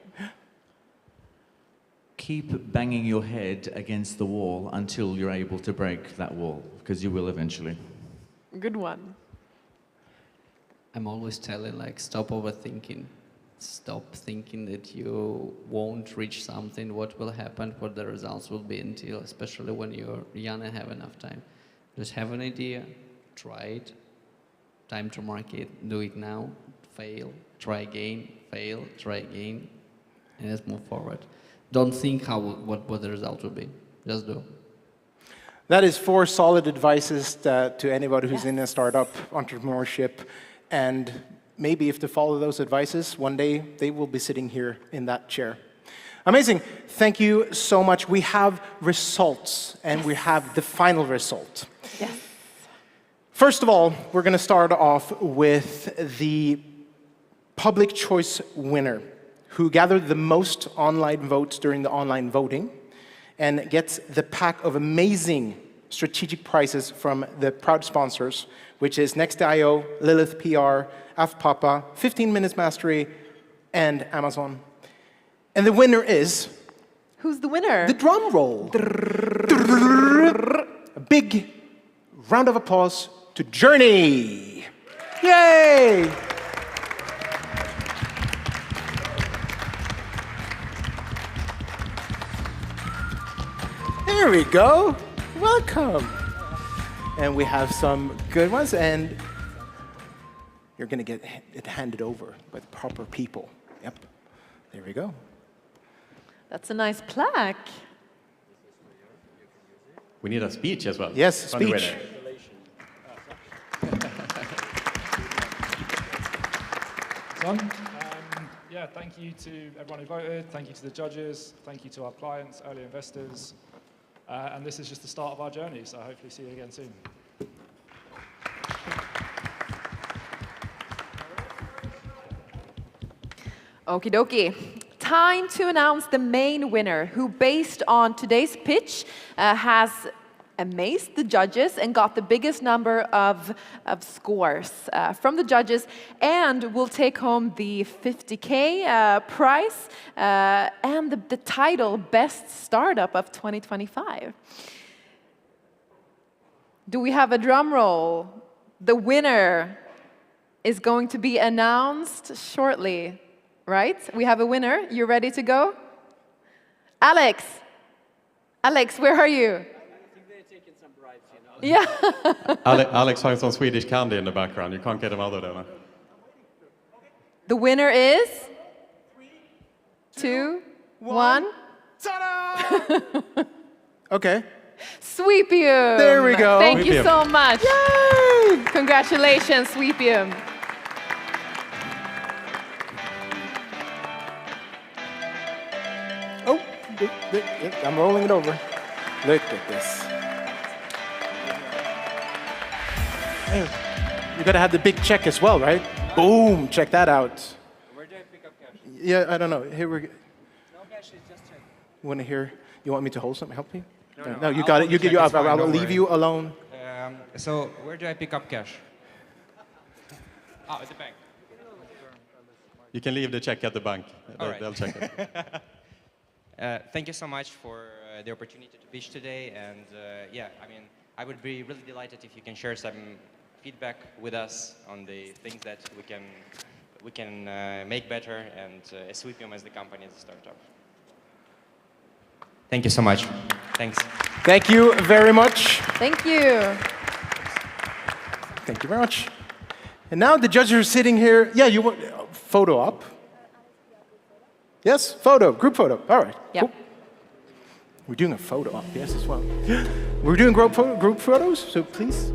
S: Keep banging your head against the wall until you're able to break that wall, because you will eventually.
N: Good one.
Q: I'm always telling, stop overthinking. Stop thinking that you won't reach something, what will happen, what the results will be until, especially when you're young and have enough time. Just have an idea, try it, time to market, do it now, fail, try again, fail, try again, and let's move forward. Don't think what the result will be, just do.
G: That is 4 solid advices to anybody who's in a startup entrepreneurship. And maybe if they follow those advices, one day they will be sitting here in that chair. Amazing. Thank you so much. We have results, and we have the final result.
N: Yes.
G: First of all, we're going to start off with the public choice winner, who gathered the most online votes during the online voting and gets the pack of amazing strategic prizes from the proud sponsors, which is Next.io, Lilith PR, AFPAPA, 15 Minutes Mastery, and Amazon. And the winner is...
N: Who's the winner?
G: The drum roll. A big round of applause to Journey. Yay! There we go. Welcome. And we have some good ones, and you're going to get it handed over by the proper people. Yep. There we go.
N: That's a nice plaque.
P: We need a speech as well.
G: Yes,
P: from the
G: speech.
P: winner.
O: Yeah, thank you to everyone who voted. Thank you to the judges. Thank you to our clients, early investors. And this is just the start of our journey, so hopefully see you again soon.
N: Okie dokie. Time to announce the main winner, who based on today's pitch has amazed the judges and got the biggest number of scores from the judges, and will take home the 50K prize and the title Best Startup of 2025. Do we have a drum roll? The winner is going to be announced shortly, right? We have a winner. You ready to go? Alex. Alex, where are you? Yeah.
P: Alex has some Swedish candy in the background. You can't get him out of there now.
N: The winner is 2, 1.
G: Okay.
N: Sweepium.
G: There we go.
N: Thank you
P: Sweepium.
N: so much.
G: Yay!
N: Congratulations, Sweepium.
G: Oh, I'm rolling it over. Look at this. Hey, you gotta have the big check as well, right? Boom! Check that out.
U: Where do I pick up cash?
G: Yeah, I don't know. Here we go. No cash, just check. You want to hear? You want me to hold something? Help you? No, you got it. You get you up. I'll leave you alone.
U: So where do I pick up cash? Oh, at the bank.
P: You can leave the check at the bank.
U: All right.
P: They'll check it.
U: Thank you so much for the opportunity to pitch today. And yeah, I mean, I would be really delighted if you can share some feedback with us on the things that we can make better, and Sweepium as the company, as a startup. Thank you so much. Thanks.
G: Thank you very much.
N: Thank you.
G: Thank you very much. And now the judges are sitting here. Yeah, you want photo up? Yes, photo, group photo. All right.
N: Yep.
G: Cool. We're doing a photo op, yes, as well. We're doing group photos, so please.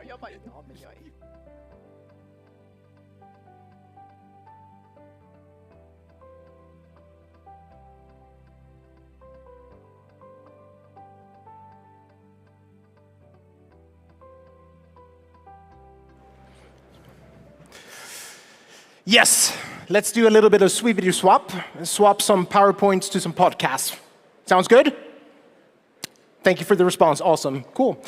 N: Jag bara, ja men jag är...
G: Yes, let's do a little bit of sweepity swap. Swap some PowerPoints to some podcasts. Sounds good? Thank you for the response. Awesome. Cool.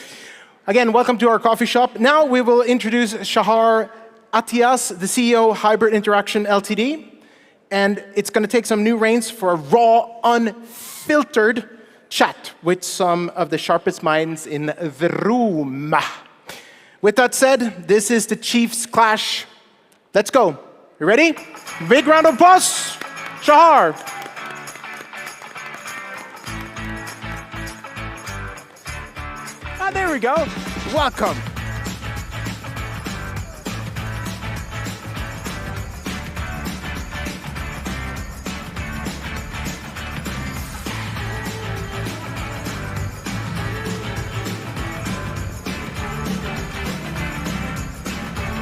G: Again, welcome to our coffee shop. Now we will introduce Shahar Atias, the CEO of Hybrid Interaction Ltd. And it's going to take some new reins for a raw, unfiltered chat with some of the sharpest minds in the room. With that said, this is the Chiefs clash. Let's go. You ready? Big round of applause. Shahar. there we go. Welcome.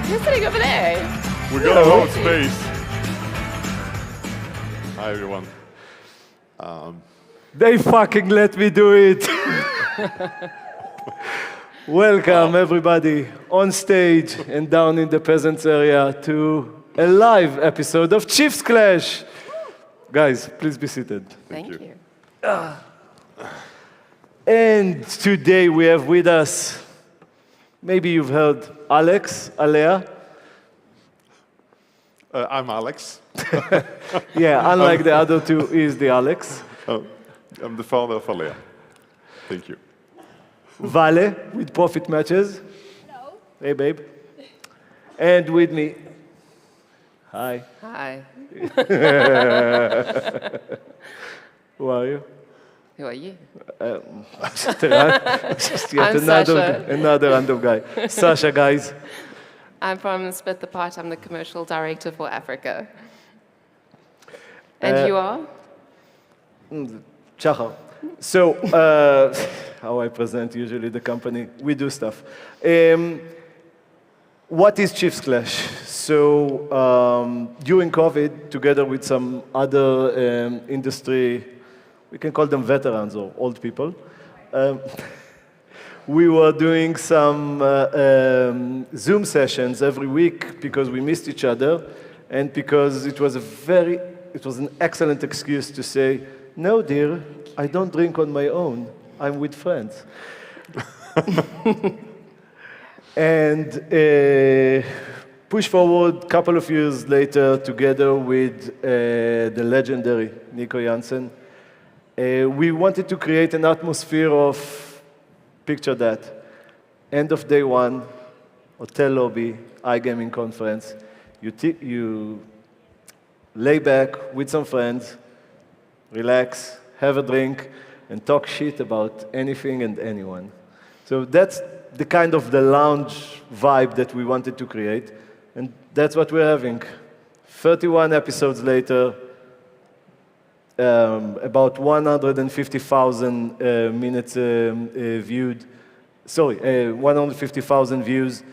C: You're sitting over there.
D: We got a whole space. Hi, everyone.
V: They fucking let me do it. Welcome, everybody, on stage and down in the peasants area to a live episode of Chiefs Clash. Guys, please be seated.
C: Thank you.
V: And today we have with us, maybe you've heard Alex, Alea.
D: I'm Alex.
V: Yeah, unlike the other two, is the Alex.
D: I'm the founder of Alea. Thank you.
V: Vale, with Profit Matches. Hello. Hey, babe. And with me. Hi.
C: Hi.
V: Who are you?
C: Who are you?
V: Just yet another random guy. Sasha, guys.
W: I'm from Split the Pot. I'm the commercial director for Africa. And you are?
V: Chachar. So, how I present usually the company, we do stuff. What is Chiefs Clash? So, during COVID, together with some other industry, we can call them veterans or old people, we were doing some Zoom sessions every week because we missed each other and because it was an excellent excuse to say, no, dear, I don't drink on my own. I'm with friends. And push forward a couple of years later, together with the legendary Nico Jansen, we wanted to create an atmosphere of, picture that, end of day one, hotel lobby, iGaming conference. You lay back with some friends, relax, have a drink, and talk shit about anything and anyone. So that's the kind of the lounge vibe that we wanted to create, and that's what we're having. 31 episodes later, about 150,000 minutes viewed, 150,000 views,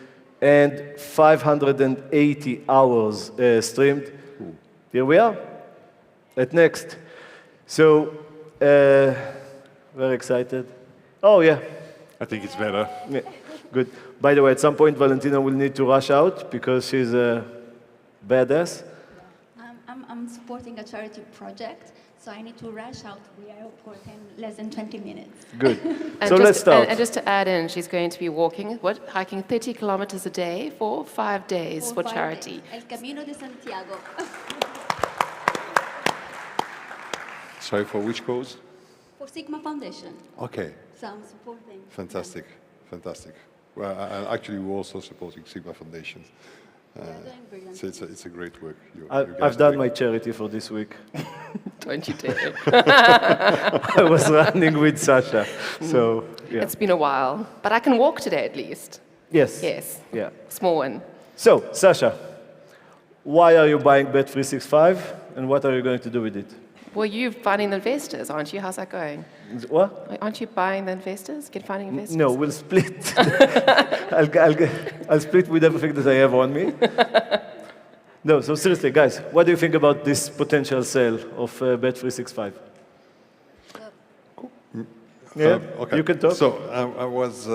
V: and 580 hours streamed. Here we are, at Next. So, very excited. Oh, yeah.
D: I think it's better.
V: Yeah, good. By the way, at some point, Valentina will need to rush out because she's a badass.
X: I'm supporting a charity project, so I need to rush out to the airport in less than 20 minutes.
V: Good.
W: And
V: So let's start.
W: And just to add in, she's going to be hiking 30 kilometers a day for 5 days for charity.
X: El Camino de Santiago.
D: Sorry, for which cause?
X: For Sigma Foundation.
D: Okay.
X: So I'm supporting.
D: Fantastic. Fantastic. Well, actually, we're also supporting Sigma Foundation. So it's a great work.
V: I've done my charity for this week.
W: Don't you dare.
V: I was running with Sasha, so yeah.
W: It's been a while, but I can walk today at least.
V: Yes.
W: Yes.
V: Yeah.
W: Small one.
V: So, Sasha, why are you buying Bet365, and what are you going to do with it?
W: Well, you're finding the investors, aren't you? How's that going?
V: What?
W: Aren't you buying the investors? Finding investors?
V: No, we'll split. I'll split with everything that I have on me. No, so seriously, guys, what do you think about this potential sale of Bet365? Yeah,
D: okay.
V: You can talk.
D: So I was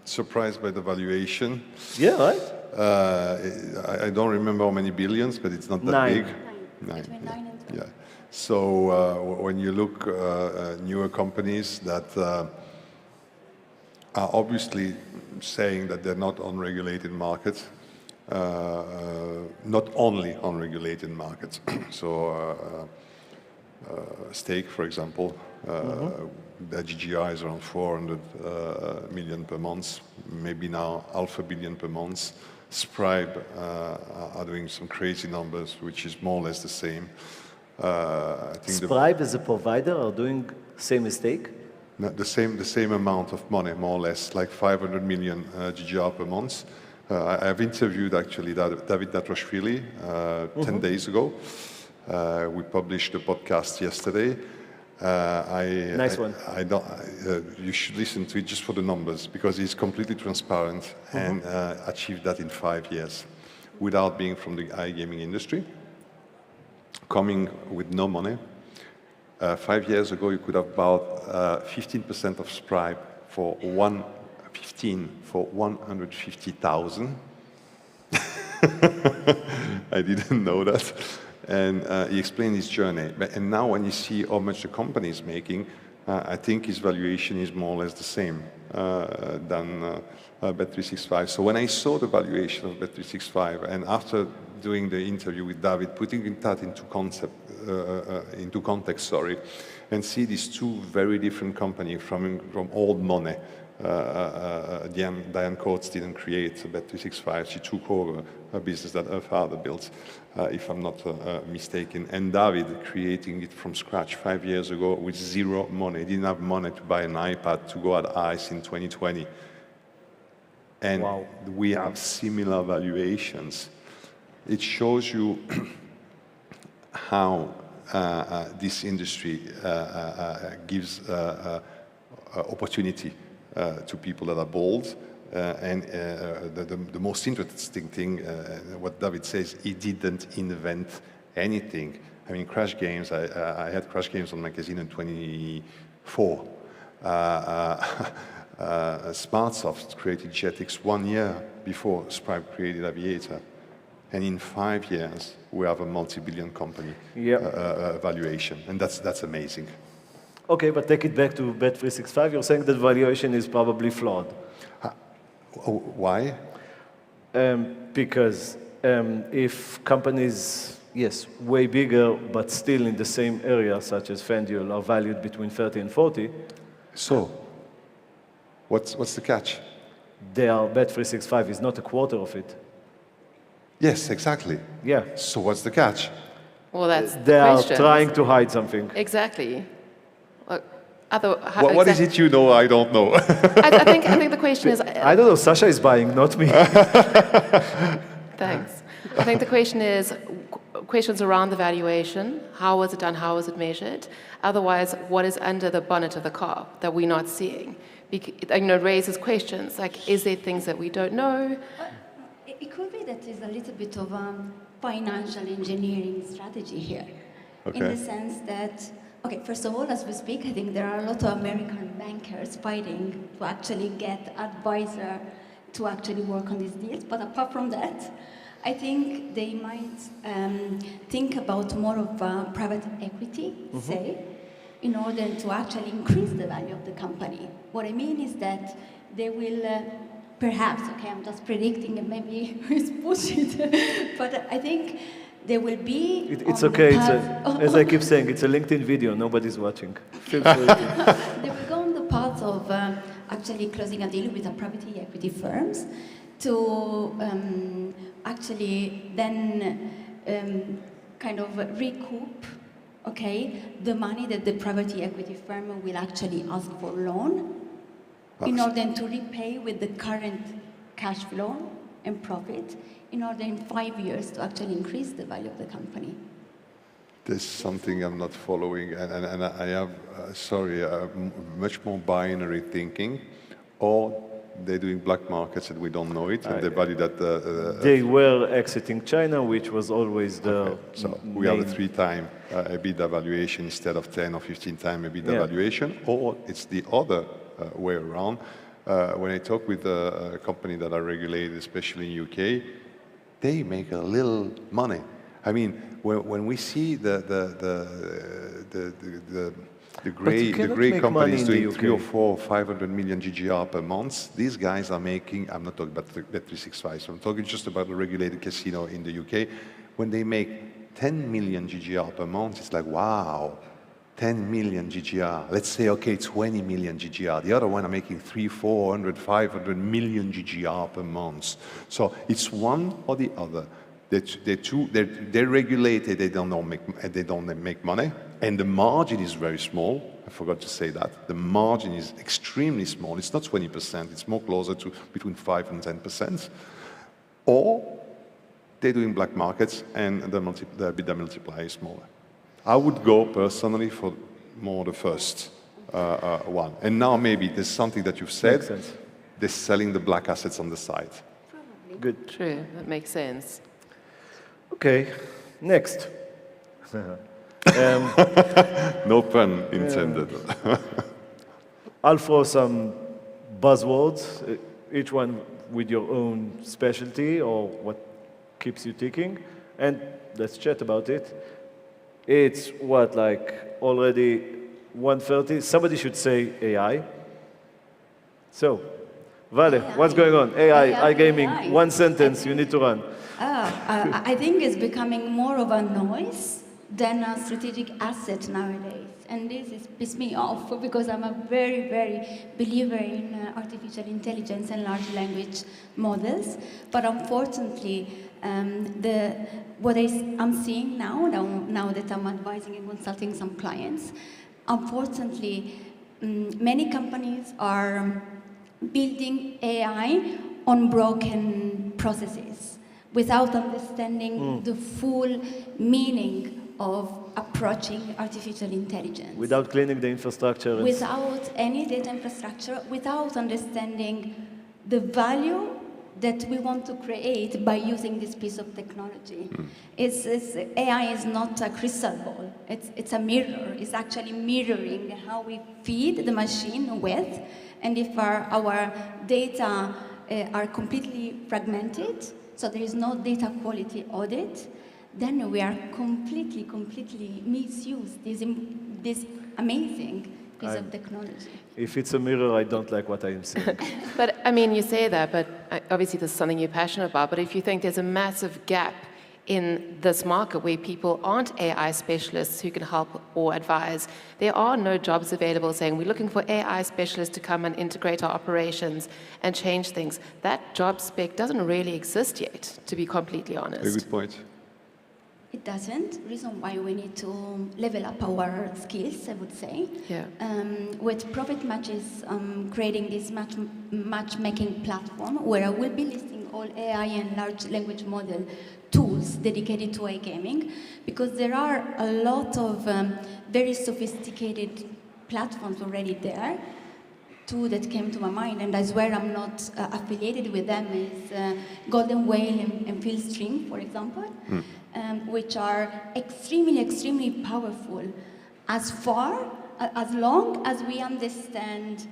D: surprised by the valuation.
V: Yeah, right?
D: I don't remember how many billions, but it's not that
V: 9.
D: big. 9.
X: Between 9 and 12.
D: Yeah. So when you look newer companies that are obviously saying that they're not on regulated markets, not only on regulated markets. So Stake, for example, the GGR is around 400 million per month, maybe now $500 million per month. Scribe are doing some crazy numbers, which is more or less the same. I think
V: Scribe as a provider are doing same as Stake?
D: The same amount of money, more or less, like 500 million GGR per month. I've interviewed actually David Natrashvili 10 days ago. We published a podcast yesterday.
V: Nice one.
D: You should listen to it just for the numbers, because he's completely transparent and achieved that in 5 years without being from the iGaming industry, coming with no money. 5 years ago, you could have bought 15% of Scribe for 150,000. I didn't know that. And he explained his journey. And now when you see how much the company is making, I think his valuation is more or less the same than Bet365. So when I saw the valuation of Bet365, and after doing the interview with David, putting that into context, and see these two very different companies from old money. Diane Coates didn't create Bet365. She took over a business that her father built, if I'm not mistaken. And David creating it from scratch 5 years ago with zero money. He didn't have money to buy an iPad to go at ICE in 2020. And we have similar valuations. It shows you how this industry gives opportunity to people that are bold. And the most interesting thing, what David says, he didn't invent anything. I mean, Crash Games, I had Crash Games on my casino in 2004. SmartSoft created Jetix 1 year before Scribe created Aviator. And in 5 years, we have a multi-billion company valuation. And that's amazing.
V: Okay, but take it back to Bet365. You're saying that valuation is probably flawed.
D: Why?
V: Because if companies, yes, way bigger, but still in the same area, such as FanDuel, are valued between 30 and 40.
D: So, what's the catch?
V: Bet365 is not a quarter of it.
D: Yes, exactly.
V: Yeah.
D: So what's the catch?
W: Well, that's
V: they are trying to hide something.
W: Exactly.
D: What is it you know I don't know?
W: I think the question is...
V: I don't know, Sasha is buying, not me.
W: Thanks. I think the question is questions around the valuation. How was it done? How was it measured? Otherwise, what is under the bonnet of the car that we're not seeing? It raises questions like, is there things that we don't know?
X: It could be that there's a little bit of financial engineering strategy here.
D: Okay.
X: In the sense that, okay, first of all, as we speak, I think there are a lot of American bankers fighting to actually get advisor to actually work on these deals. But apart from that, I think they might think about more of private equity, say, in order to actually increase the value of the company. What I mean is that they will perhaps, okay, I'm just predicting and maybe it's bullshit, but I think there will be...
V: It's okay, as I keep saying, it's a LinkedIn video, nobody's watching. Feel free to.
X: They will go on the path of actually closing a deal with the private equity firms to actually then kind of recoup, okay, the money that the private equity firm will actually ask for loan in order to repay with the current cash flow and profit in order in 5 years to actually increase the value of the company.
D: There's something I'm not following, and I have, much more binary thinking, or they're doing black markets and we don't know it, and they value that...
V: they were exiting China, which was always the
D: So we have a 3-time EBITDA valuation instead of 10 or 15 time EBITDA valuation, or it's the other way around. When I talk with a company that are regulated, especially in UK, they make a little money. I mean, when we see the gray companies doing 3 or 4 or 500 million GGR per month, these guys are making, I'm not talking about Bet365, so I'm talking just about the regulated casino in the UK. When they make 10 million GGR per month, it's like, wow, 10 million GGR. Let's say, okay, 20 million GGR. The other one are making 300, 400, 500 million GGR per month. So it's one or the other. They're regulated. They don't make money, and the margin is very small. I forgot to say that the margin is extremely small. It's not 20%. It's more closer to between 5 and 10%. Or they're doing black markets, and the EBITDA multiplier is smaller. I would go personally for more the first one. And now maybe there's something that you've said.
V: Makes sense.
D: They're selling the black assets on the side.
V: Good.
C: True, that makes sense.
V: Okay, next.
D: No pun intended.
V: I'll throw some buzzwords, each one with your own specialty or what keeps you ticking, and let's chat about it. It's what, like already 1:30? Somebody should say AI. So, Vale, what's going on? AI, iGaming, one sentence you need to run.
X: I think it's becoming more of a noise than a strategic asset nowadays. And this pisses me off because I'm a very, very believer in artificial intelligence and large language models. But unfortunately, what I'm seeing now that I'm advising and consulting some clients, unfortunately, many companies are building AI on broken processes without understanding the full meaning of approaching artificial intelligence.
V: Without cleaning the infrastructure.
X: Without any data infrastructure, without understanding the value that we want to create by using this piece of technology. AI is not a crystal ball, it's a mirror. It's actually mirroring how we feed the machine with, and if our data are completely fragmented, so there is no data quality audit, then we are completely misuse this amazing piece of technology.
V: If it's a mirror, I don't like what I am saying.
W: But I mean, you say that, but obviously this is something you're passionate about, but if you think there's a massive gap in this market where people aren't AI specialists who can help or advise, there are no jobs available saying we're looking for AI specialists to come and integrate our operations and change things. That job spec doesn't really exist yet, to be completely honest.
D: Very good point.
X: It doesn't. Reason why we need to level up our skills, I would say.
W: Yeah.
X: With Profit Matches, creating this matchmaking platform where I will be listing all AI and large language model tools dedicated to iGaming, because there are a lot of very sophisticated platforms already there. Two that came to my mind, and I swear I'm not affiliated with them, is Golden Whale and Fieldstream, for example, which are extremely powerful as long as we understand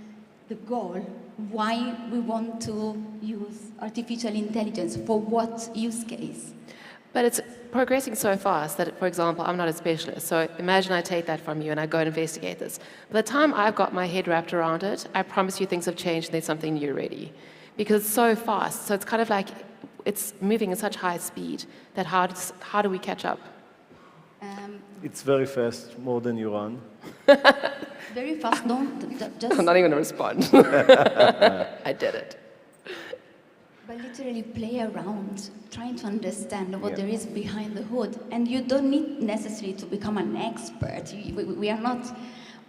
X: the goal, why we want to use artificial intelligence, for what use case.
W: But it's progressing so fast that, for example, I'm not a specialist. So imagine I take that from you and I go and investigate this. By the time I've got my head wrapped around it, I promise you things have changed and there's something new ready. Because it's so fast. So it's kind of like it's moving at such high speed that how do we catch up?
V: It's very fast, more than you run.
X: Very fast, just...
W: I'm not even going to respond. I did it.
X: But literally play around, trying to understand what there is behind the hood. And you don't need necessarily to become an expert. We are not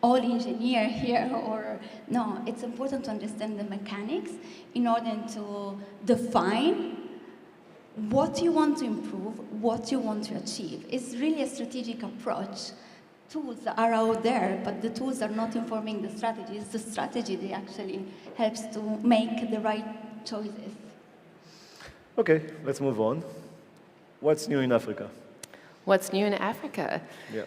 X: all engineer here, or no, it's important to understand the mechanics in order to define what you want to improve, what you want to achieve. It's really a strategic approach. Tools are out there, but the tools are not informing the strategy. It's the strategy that actually helps to make the right choices.
V: Okay, let's move on. What's new in Africa?
W: What's new in Africa?
V: Yeah.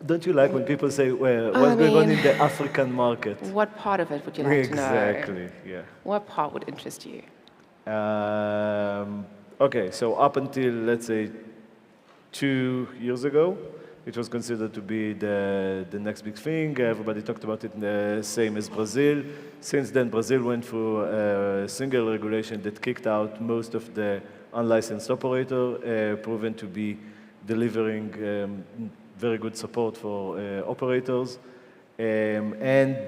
V: Don't you like when people say, well, what's going on in the African market?
W: What part of it would you like to know?
V: Exactly, yeah.
W: What part would interest you?
V: Okay, so up until, let's say, 2 years ago, it was considered to be the next big thing. Everybody talked about it the same as Brazil. Since then, Brazil went through a single regulation that kicked out most of the unlicensed operator, proven to be delivering very good support for operators. And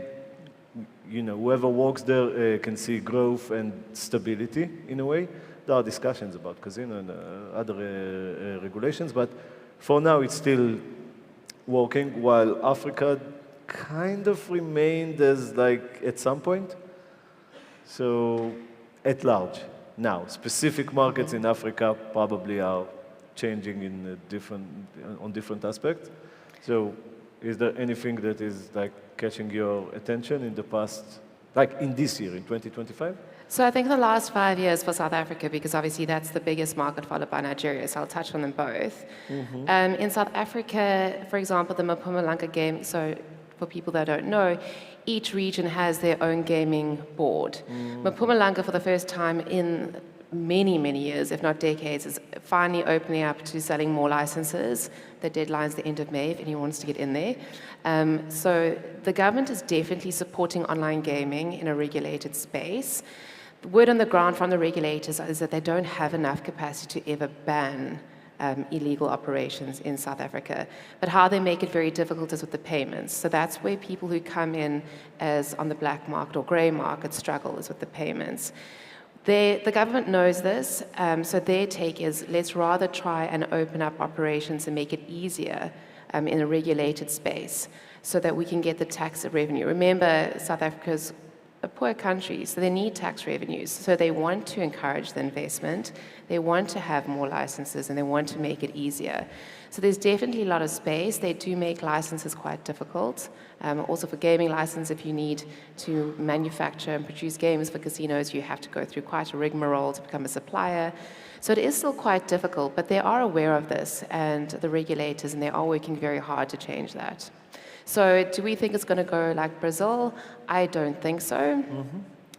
V: you know, whoever works there can see growth and stability in a way. There are discussions about casino and other regulations, but for now it's still working, while Africa kind of remained as like at some point. So at large now, specific markets in Africa probably are changing in on different aspects. So is there anything that is like catching your attention in the past, like in this year, in 2025?
W: So I think the last 5 years for South Africa, because obviously that's the biggest market followed by Nigeria, so I'll touch on them both. In South Africa, for example, the Mpumalanga game, so for people that don't know, each region has their own gaming board. Mpumalanga, for the first time in many, many years, if not decades, is finally opening up to selling more licenses. The deadline's the end of May if anyone wants to get in there. So the government is definitely supporting online gaming in a regulated space. The word on the ground from the regulators is that they don't have enough capacity to ever ban illegal operations in South Africa. But how they make it very difficult is with the payments. So that's where people who come in as on the black market or grey market struggle, is with the payments. The government knows this, so their take is let's rather try and open up operations and make it easier in a regulated space so that we can get the tax revenue. Remember, South Africa's a poor country, so they need tax revenues. So they want to encourage the investment, they want to have more licenses, and they want to make it easier. So there's definitely a lot of space. They do make licenses quite difficult. Also for gaming license, if you need to manufacture and produce games for casinos, you have to go through quite a rigmarole to become a supplier. So it is still quite difficult, but they are aware of this, and the regulators, and they are working very hard to change that. So do we think it's going to go like Brazil? I don't think so.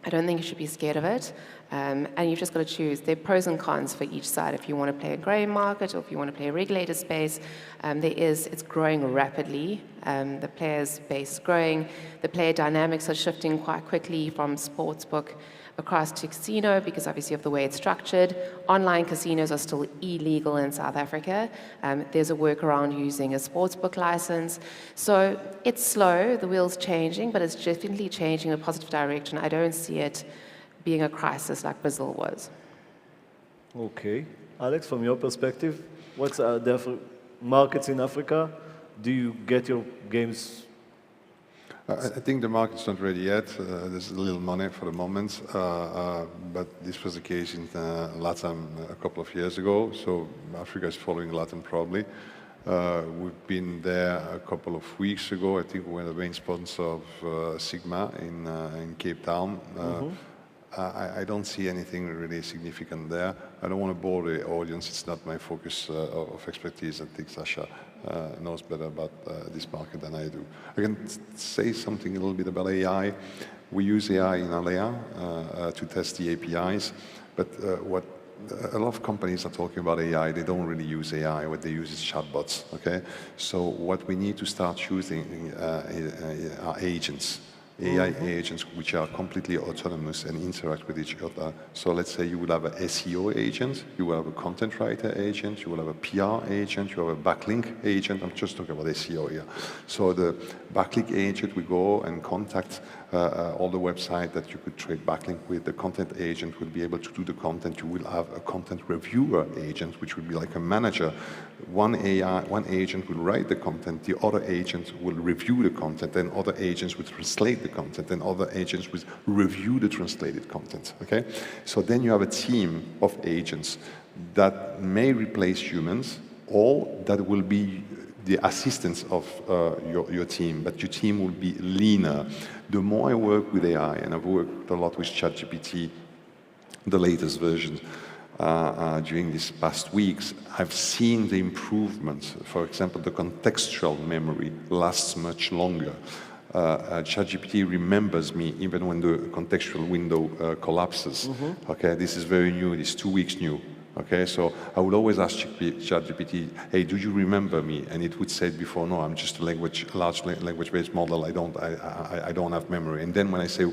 W: I don't think you should be scared of it. And you've just got to choose. There are pros and cons for each side. If you want to play a grey market or if you want to play a regulated space, it's growing rapidly. The players' base is growing. The player dynamics are shifting quite quickly from sportsbook across to casino because obviously of the way it's structured. Online casinos are still illegal in South Africa. There's a workaround using a sportsbook license. So it's slow, the wheel's changing, but it's definitely changing in a positive direction. I don't see it being a crisis like Brazil was.
V: Okay. Alex, from your perspective, what's there for markets in Africa? Do you get your games?
D: I think the market's not ready yet. There's a little money for the moment, but this was the case in LATAM a couple of years ago, so Africa is following LATAM probably. We've been there a couple of weeks ago. I think we were the main sponsor of Sigma in Cape Town. I don't see anything really significant there. I don't want to bore the audience. It's not my focus of expertise. I think Sasha knows better about this market than I do. I can say something a little bit about AI. We use AI in Alea to test the APIs, but what a lot of companies are talking about AI, they don't really use AI. What they use is chatbots, okay? So what we need to start using are agents. AI agents which are completely autonomous and interact with each other. So let's say you will have an SEO agent, you will have a content writer agent, you will have a PR agent, you have a backlink agent. I'm just talking about SEO here. So the backlink agent will go and contact all the websites that you could trade backlink with. The content agent will be able to do the content. You will have a content reviewer agent, which will be like a manager. One agent will write the content, the other agent will review the content, and other agents will translate the content, and other agents will review the translated content, okay? So then you have a team of agents that may replace humans, or that will be the assistance of your team, but your team will be leaner. The more I work with AI, and I've worked a lot with ChatGPT, the latest version, during these past weeks, I've seen the improvements. For example, the contextual memory lasts much longer. ChatGPT remembers me even when the contextual window collapses. Okay, this is very new, this is 2 weeks new. Okay, so I would always ask ChatGPT, hey, do you remember me? And it would say before, no, I'm just a large language-based model. I don't have memory. And then when I say,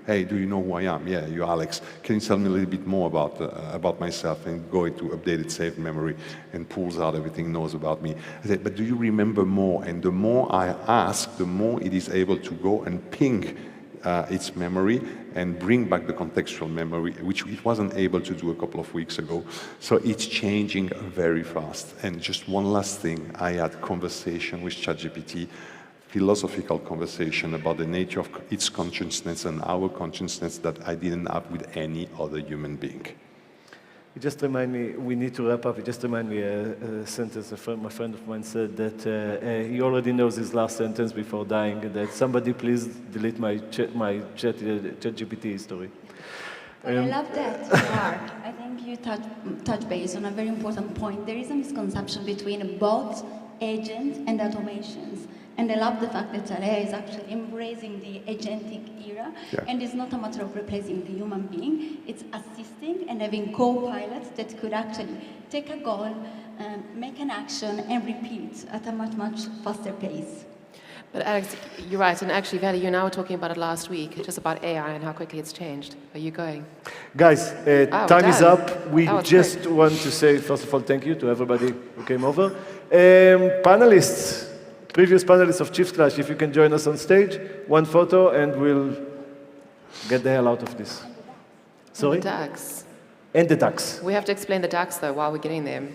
D: hey, do you know who I am? Yeah, you're Alex. Can you tell me a little bit more about myself? And go into updated saved memory and pulls out everything knows about me. I said, but do you remember more? And the more I ask, the more it is able to go and ping its memory and bring back the contextual memory, which it wasn't able to do a couple of weeks ago. So it's changing very fast. And just one last thing, I had conversation with ChatGPT, philosophical conversation about the nature of its consciousness and our consciousness that I didn't have with any other human being.
V: It just reminded me, we need to wrap up. It just reminded me a sentence my friend of mine said that he already knows his last sentence before dying, that somebody please delete my ChatGPT history.
X: I love that, Mark. I think you touch base on a very important point. There is a misconception between bots, agents, and automations. And I love the fact that Alea is actually embracing the agentic era, and it's not a matter of replacing the human being, it's assisting and having co-pilots that could actually take a goal, make an action, and repeat at a much, much faster pace.
W: But Alex, you're right, and actually, Valletta, you and I were talking about it last week, just about AI and how quickly it's changed. Are you going?
V: Guys, time is up. We just
W: quick.
V: want to say, first of all, thank you to everybody who came over. Panelists, previous panelists of Chiefs Clash, if you can join us on stage, one photo, and we'll get the hell out of this. Sorry?
W: And the DAX.
V: And the DAX.
W: We have to explain the DAX, though, while we're getting there.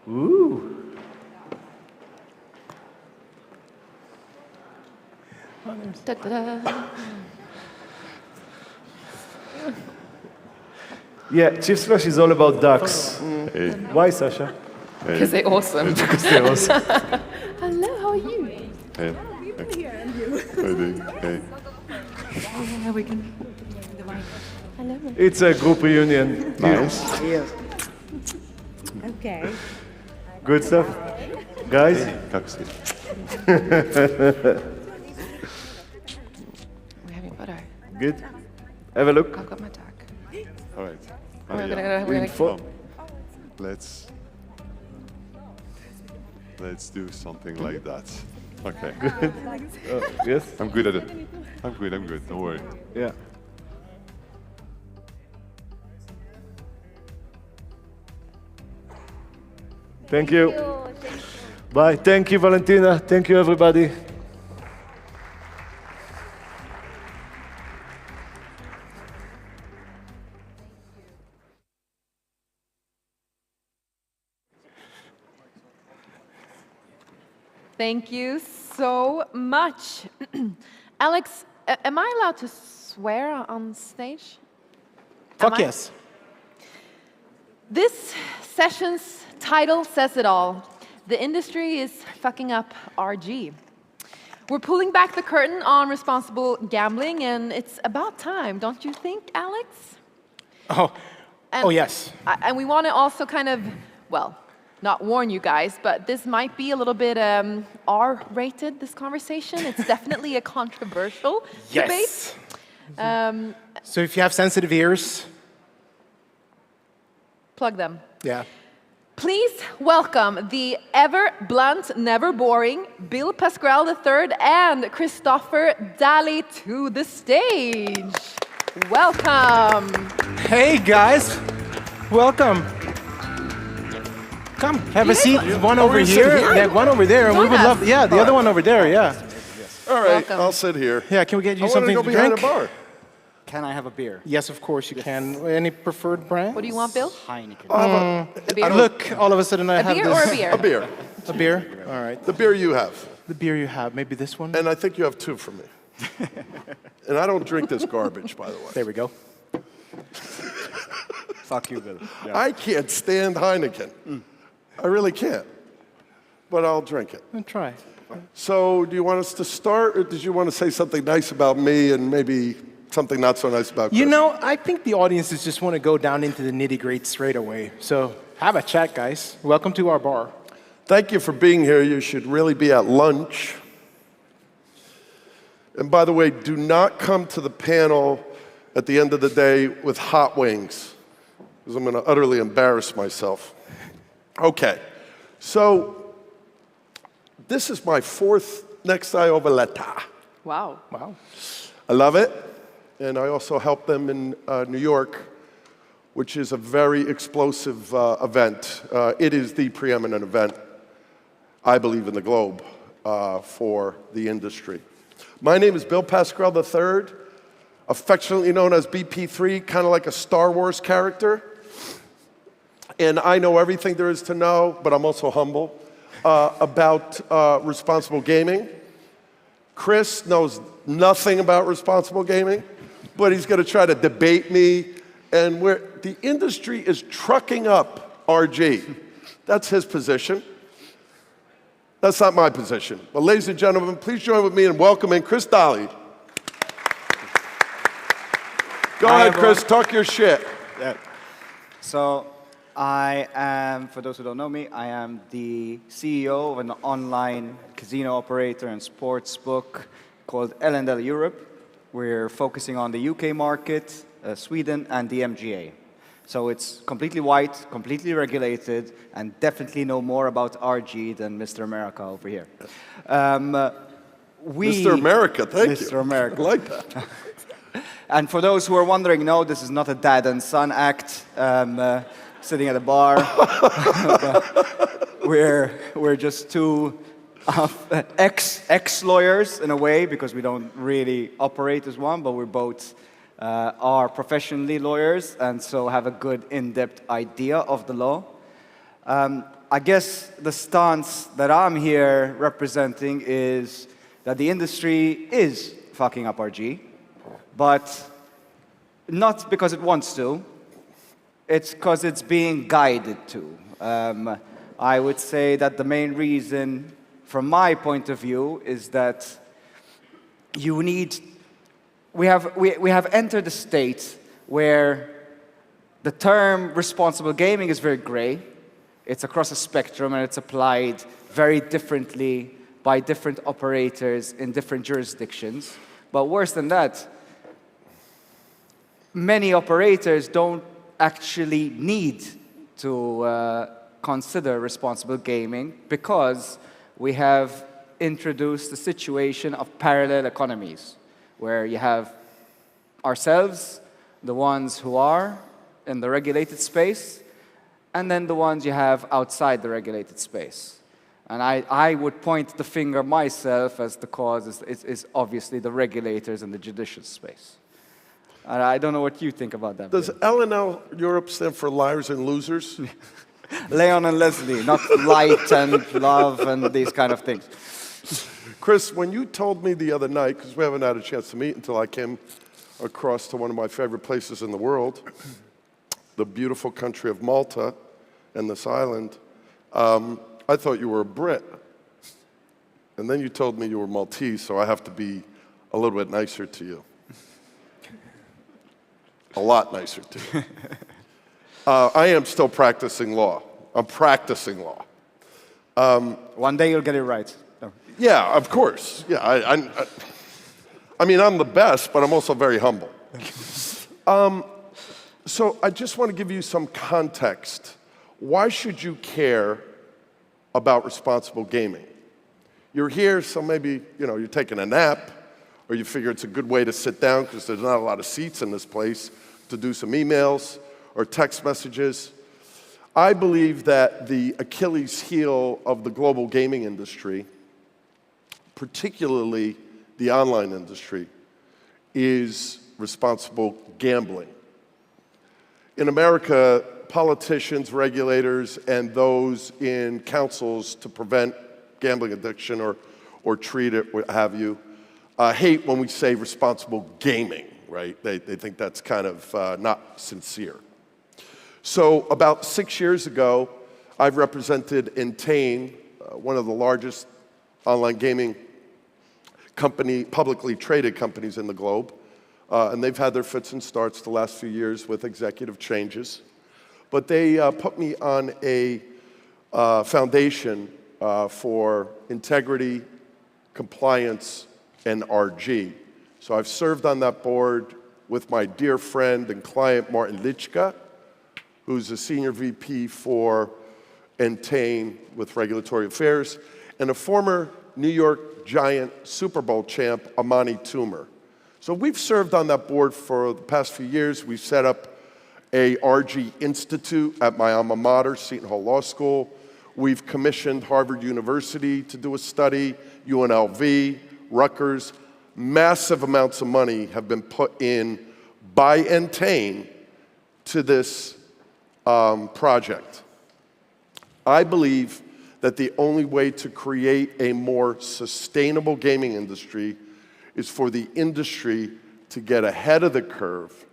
V: Ooh.
W: Da-da-da.
V: Yeah, Chiefs Clash is all about ducks.
D: Hey.
V: Why, Sasha?
W: Because they're awesome.
V: Because they're awesome.
W: Hello, how are you?
D: Hey. Hey.
W: Yeah, we can. Hello.
V: It's a group reunion.
D: Nice.
W: Yes.
A: Okay.
V: Good stuff. Guys?
W: We're having a photo.
V: Good. Have a look.
W: I've got my duck.
D: All right.
W: We're gonna
D: Let's do something like that. Okay.
V: Good. Yes?
D: I'm good at it. I'm good. Don't worry.
V: Yeah. Thank you. Bye. Thank you, Valentina. Thank you, everybody.
N: Thank you so much. Alex, am I allowed to swear on stage?
G: Fuck yes.
N: This session's title says it all. The industry is fucking up RG. We're pulling back the curtain on responsible gambling, and it's about time, don't you think, Alex?
G: Oh, yes.
N: And we want to also kind of, well, not warn you guys, but this might be a little bit R-rated, this conversation. It's definitely a controversial debate.
G: So if you have sensitive ears,
N: plug them.
G: yeah.
N: Please welcome the ever blunt, never boring Bill Pasquale III and Christopher Daly to the stage. Welcome.
G: Hey guys, welcome. Come, have a seat. One over here, and one over there, and we would love. Yeah, the other one over there. Yeah.
F: All right, I'll sit here.
G: Yeah, can we get you
F: I wanna
G: something
F: go
G: to
F: behind
G: drink?
F: a bar.
J: Can I have a beer?
G: Yes, of course you can. Any preferred brand?
N: What do you want, Bill?
J: Heineken.
N: A beer?
G: Look, all of a sudden I
N: A
G: have
N: beer
G: this.
N: or a beer?
F: A beer.
G: A beer? All right.
F: The beer you have.
G: The beer you have. Maybe this one?
F: And I think you have two for me. And I don't drink this garbage, by the way.
G: There we go.
J: Fuck you, Bill. Yeah.
F: I can't stand Heineken. I really can't. But I'll drink it.
G: And try.
F: So do you want us to start, or did you want to say something nice about me and maybe something not so nice about Chris?
G: You know, I think the audiences just want to go down into the nitty-gritty straight away. So have a chat, guys. Welcome to our bar.
F: Thank you for being here. You should really be at lunch. And by the way, do not come to the panel at the end of the day with hot wings, because I'm going to utterly embarrass myself. Okay, so this is my fourth Next IO Valletta.
N: Wow.
G: Wow.
F: I love it, and I also help them in New York, which is a very explosive event. It is the preeminent event, I believe, in the globe for the industry. My name is Bill Pasquale III, affectionately known as BP3, kind of like a Star Wars character. And I know everything there is to know, but I'm also humble, about responsible gaming. Chris knows nothing about responsible gaming, but he's going to try to debate me. And the industry is trucking up RG. That's his position. That's not my position. But ladies and gentlemen, please join with me in welcoming Chris Daly. Go ahead, Chris, talk your shit.
J: Yeah. So I am, for those who don't know me, I am the CEO of an online casino operator and sports book called L&L Europe. We're focusing on the UK market, Sweden, and the MGA. So it's completely white, completely regulated, and definitely know more about RG than Mr. America over here.
F: Mr. America, thank you.
J: Mr. America.
F: I like that.
J: And for those who are wondering, no, this is not a dad and son act, sitting at a bar. we're just two ex-lawyers in a way, because we don't really operate as one, but we're both are professionally lawyers, and so have a good in-depth idea of the law. I guess the stance that I'm here representing is that the industry is fucking up RG, but not because it wants to, it's because it's being guided to. I would say that the main reason, from my point of view, is that we have entered a state where the term responsible gaming is very gray. It's across a spectrum, and it's applied very differently by different operators in different jurisdictions. But worse than that, many operators don't actually need to consider responsible gaming, because we have introduced a situation of parallel economies, where you have ourselves, the ones who are in the regulated space, and then the ones you have outside the regulated space. And I would point the finger myself as the cause is obviously the regulators in the judicial space. And I don't know what you think about that.
F: Does L&L Europe stand for liars and losers?
J: Leon and Leslie, not light and love and these kind of things.
F: Chris, when you told me the other night, because we haven't had a chance to meet until I came across to one of my favorite places in the world, the beautiful country of Malta and this island, I thought you were a Brit. And then you told me you were Maltese, so I have to be a little bit nicer to you. A lot nicer to you. I am still practicing law. I'm practicing law.
J: One day you'll get it right. No.
F: Yeah, of course. Yeah, I mean, I'm the best, but I'm also very humble. So I just want to give you some context. Why should you care about responsible gaming? You're here, so maybe you're taking a nap, or you figure it's a good way to sit down because there's not a lot of seats in this place to do some emails or text messages. I believe that the Achilles heel of the global gaming industry, particularly the online industry, is responsible gambling. In America, politicians, regulators, and those in councils to prevent gambling addiction or treat it, what have you, hate when we say responsible gaming, right? They think that's kind of not sincere. So about 6 years ago, I've represented Entain, one of the largest online gaming publicly traded companies in the globe. And they've had their fits and starts the last few years with executive changes. But they put me on a foundation for integrity, compliance, and RG. So I've served on that board with my dear friend and client, Martin Lichka, who's a senior VP for Entain with regulatory affairs, and a former New York Giant Super Bowl champ, Amani Toomer. So we've served on that board for the past few years. We've set up a RG Institute at my alma mater, Seton Hall Law School. We've commissioned Harvard University to do a study, UNLV, Rutgers, massive amounts of money have been put in by Entain to this project. I believe that the only way to create a more sustainable gaming industry is for the industry to get ahead of the curve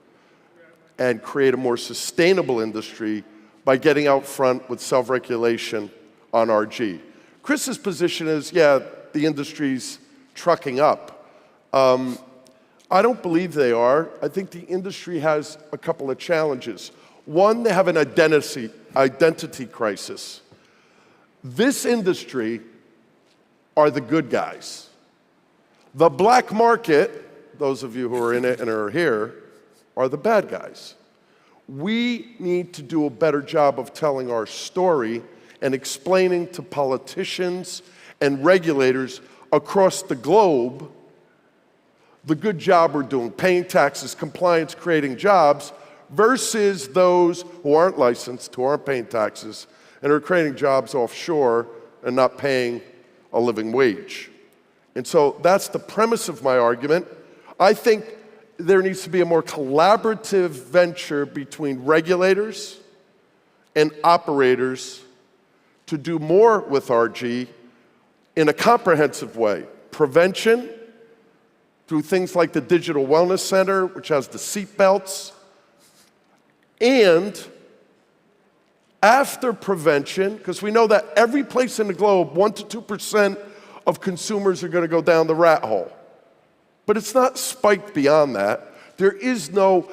F: and create a more sustainable industry by getting out front with self-regulation on RG. Chris's position is, yeah, the industry's trucking up. I don't believe they are. I think the industry has a couple of challenges. One, they have an identity crisis. This industry are the good guys. The black market, those of you who are in it and are here, are the bad guys. We need to do a better job of telling our story and explaining to politicians and regulators across the globe the good job we're doing, paying taxes, compliance, creating jobs, versus those who aren't licensed, who aren't paying taxes, and are creating jobs offshore and not paying a living wage. And so that's the premise of my argument. I think there needs to be a more collaborative venture between regulators and operators to do more with RG in a comprehensive way. Prevention, through things like the Digital Wellness Center, which has the seat belts, and after prevention, because we know that every place in the globe, 1% to 2% of consumers are going to go down the rat hole. But it's not spiked beyond that. There is no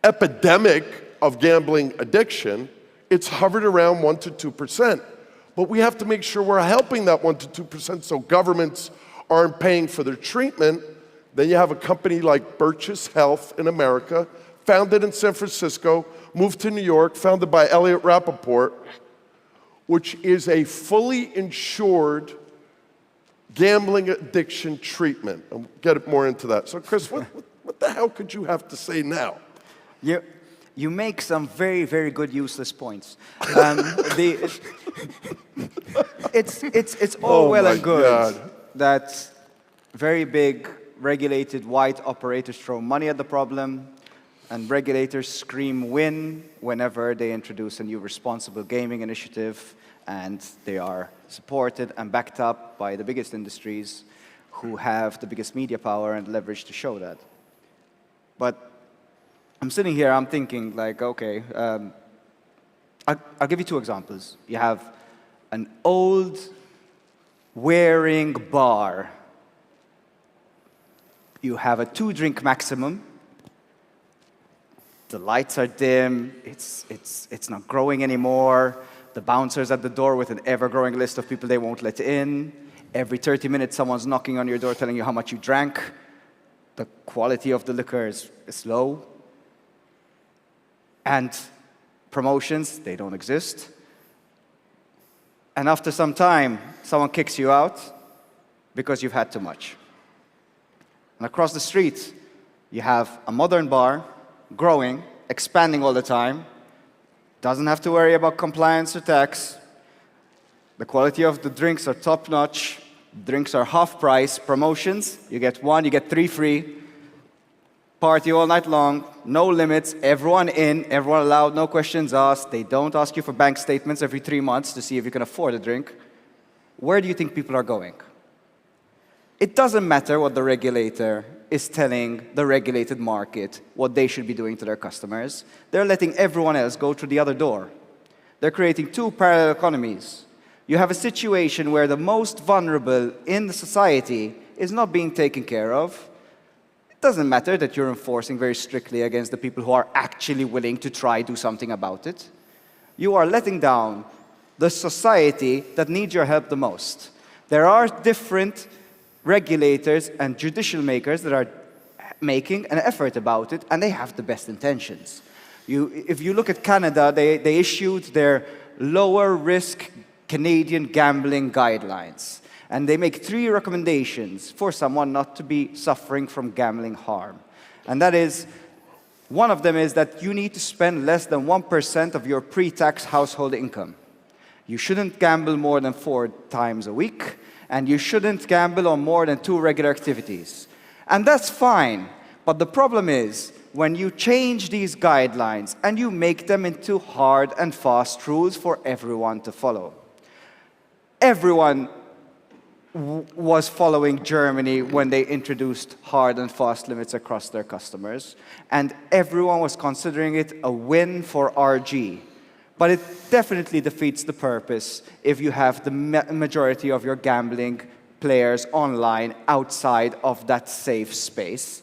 F: epidemic of gambling addiction. It's hovered around 1% to 2%. But we have to make sure we're helping that 1% to 2% so governments aren't paying for their treatment. Then you have a company like Birch's Health in America, founded in San Francisco, moved to New York, founded by Elliot Rappaport, which is a fully insured gambling addiction treatment. I'll get more into that. So Chris, what the hell could you have to say now?
J: You make some very, very good useless points. It's all well and good that very big regulated white operators throw money at the problem and regulators scream win whenever they introduce a new responsible gaming initiative, and they are supported and backed up by the biggest industries who have the biggest media power and leverage to show that. But I'm sitting here, I'm thinking like, okay, I'll give you two examples. You have an old wearing bar. You have a 2-drink maximum. The lights are dim, it's not growing anymore. The bouncer's at the door with an ever-growing list of people they won't let in. Every 30 minutes, someone's knocking on your door telling you how much you drank. The quality of the liquor is low. And promotions, they don't exist. And after some time, someone kicks you out because you've had too much. And across the street, you have a modern bar, growing, expanding all the time, doesn't have to worry about compliance or tax. The quality of the drinks are top-notch. Drinks are half price. Promotions, you get 1, you get 3 free. Party all night long, no limits, everyone in, everyone allowed, no questions asked. They don't ask you for bank statements every 3 months to see if you can afford a drink. Where do you think people are going? It doesn't matter what the regulator is telling the regulated market what they should be doing to their customers. They're letting everyone else go through the other door. They're creating 2 parallel economies. You have a situation where the most vulnerable in the society is not being taken care of. It doesn't matter that you're enforcing very strictly against the people who are actually willing to try do something about it. You are letting down the society that needs your help the most. There are different regulators and judicial makers that are making an effort about it, and they have the best intentions. If you look at Canada, they issued their lower risk Canadian gambling guidelines, and they make 3 recommendations for someone not to be suffering from gambling harm. And that is, one of them is that you need to spend less than 1% of your pre-tax household income. You shouldn't gamble more than 4 times a week, and you shouldn't gamble on more than 2 regular activities. And that's fine, but the problem is, when you change these guidelines and you make them into hard and fast rules for everyone to follow. Everyone was following Germany when they introduced hard and fast limits across their customers, and everyone was considering it a win for RG. But it definitely defeats the purpose if you have the majority of your gambling players online outside of that safe space.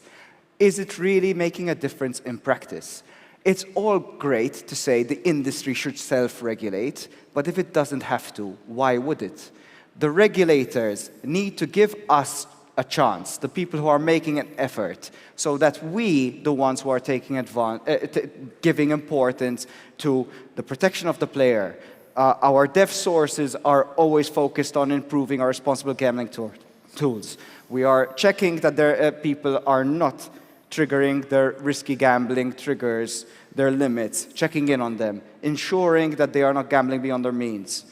J: Is it really making a difference in practice? It's all great to say the industry should self-regulate, but if it doesn't have to, why would it? The regulators need to give us a chance, the people who are making an effort, so that we, the ones who are taking giving importance to the protection of the player. Our dev sources are always focused on improving our responsible gambling tools. We are checking that people are not triggering their risky gambling triggers, their limits, checking in on them, ensuring that they are not gambling beyond their means.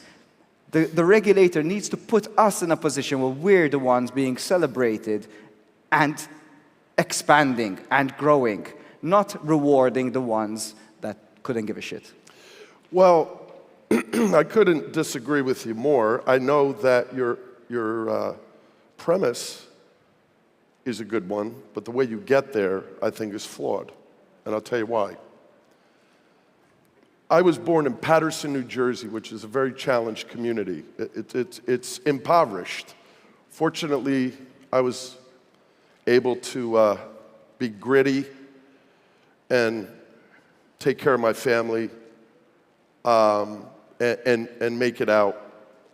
J: The regulator needs to put us in a position where we're the ones being celebrated and expanding and growing, not rewarding the ones that couldn't give a shit.
F: Well, I couldn't disagree with you more. I know that your premise is a good one, but the way you get there, I think, is flawed. And I'll tell you why. I was born in Paterson, New Jersey, which is a very challenged community. It's impoverished. Fortunately, I was able to be gritty and take care of my family and make it out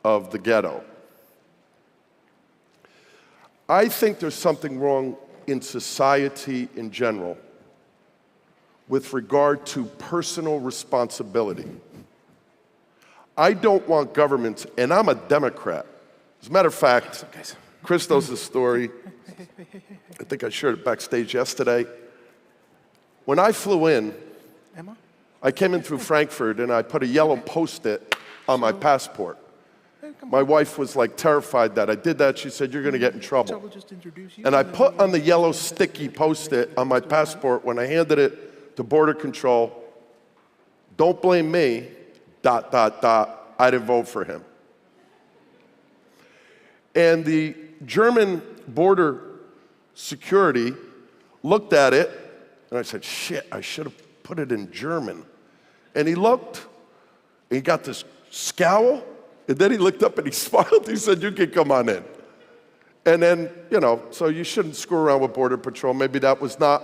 F: of the ghetto. I think there's something wrong in society in general with regard to personal responsibility. I don't want governments, and I'm a Democrat. As a matter of fact, Chris knows the story. I think I shared it backstage yesterday. When I flew in, I came in through Frankfurt and I put a yellow Post-it on my passport. My wife was like terrified that I did that. She said, "You're going to get in trouble." And I put on the yellow sticky Post-it on my passport when I handed it to Border Control, "Don't blame me, ... I didn't vote for him." And the German border security looked at it, and I said, "Shit, I should have put it in German." And he looked, and he got this scowl, and then he looked up and he smiled. He said, "You can come on in." And then, so you shouldn't screw around with Border Patrol. Maybe that was not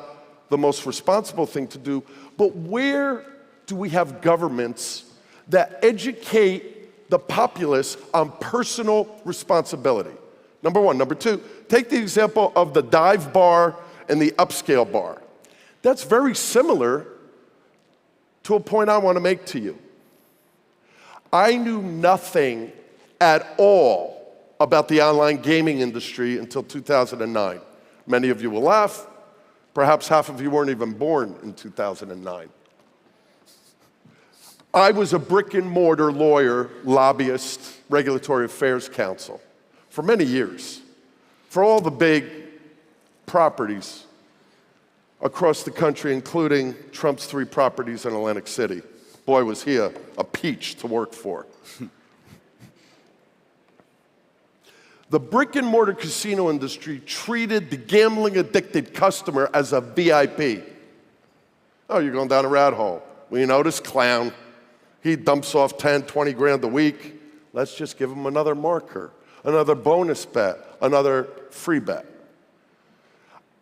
F: the most responsible thing to do. But where do we have governments that educate the populace on personal responsibility? Number one. Number two, take the example of the dive bar and the upscale bar. That's very similar to a point I want to make to you. I knew nothing at all about the online gaming industry until 2009. Many of you will laugh. Perhaps half of you weren't even born in 2009. I was a brick and mortar lawyer, lobbyist, regulatory affairs counsel for many years, for all the big properties across the country, including Trump's 3 properties in Atlantic City. Boy, was he a peach to work for. The brick and mortar casino industry treated the gambling addicted customer as a VIP. Oh, you're going down a rat hole. Well, you know this clown, he dumps off 10, 20 grand a week. Let's just give him another marker, another bonus bet, another free bet.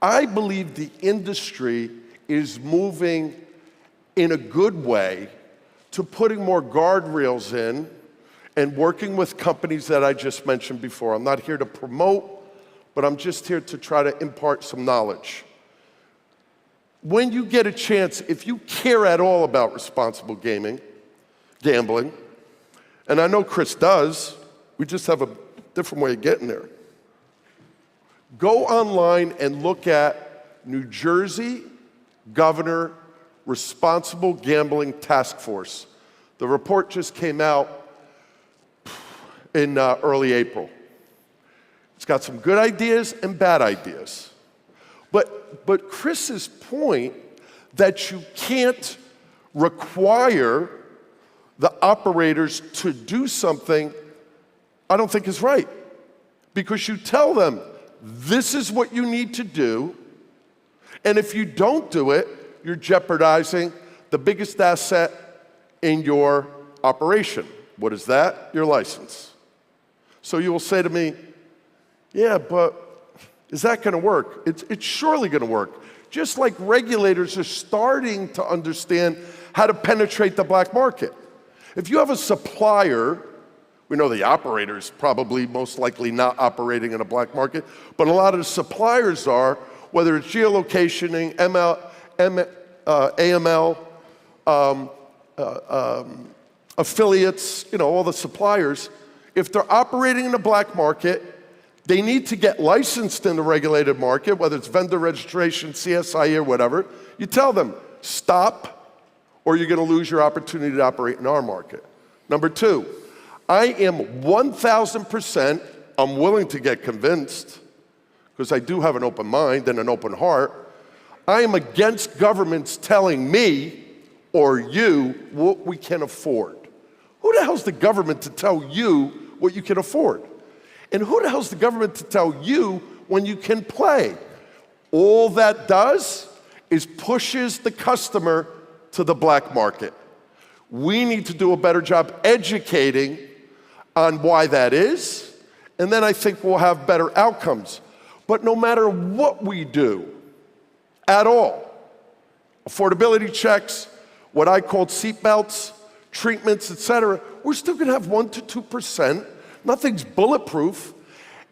F: I believe the industry is moving in a good way to putting more guardrails in and working with companies that I just mentioned before. I'm not here to promote, but I'm just here to try to impart some knowledge. When you get a chance, if you care at all about responsible gambling, and I know Chris does, we just have a different way of getting there. Go online and look at New Jersey Governor Responsible Gambling Task Force. The report just came out in early April. It's got some good ideas and bad ideas. But Chris's point that you can't require the operators to do something, I don't think is right. Because you tell them, this is what you need to do, and if you don't do it, you're jeopardizing the biggest asset in your operation. What is that? Your license. So you will say to me, yeah, but is that going to work? It's surely going to work. Just like regulators are starting to understand how to penetrate the black market. If you have a supplier, we know the operator is probably most likely not operating in a black market, but a lot of the suppliers are, whether it's geolocationing, AML, affiliates, all the suppliers. If they're operating in the black market, they need to get licensed in the regulated market, whether it's vendor registration, CSI, or whatever. You tell them, stop, or you're going to lose your opportunity to operate in our market. Number two, I am 1,000%, I'm willing to get convinced, because I do have an open mind and an open heart. I am against governments telling me or you what we can afford. Who the hell's the government to tell you what you can afford? And who the hell's the government to tell you when you can play? All that does is pushes the customer to the black market. We need to do a better job educating on why that is, and then I think we'll have better outcomes. But no matter what we do at all, affordability checks, what I called seatbelts, treatments, et cetera, we're still gonna have 1% to 2%. Nothing's bulletproof,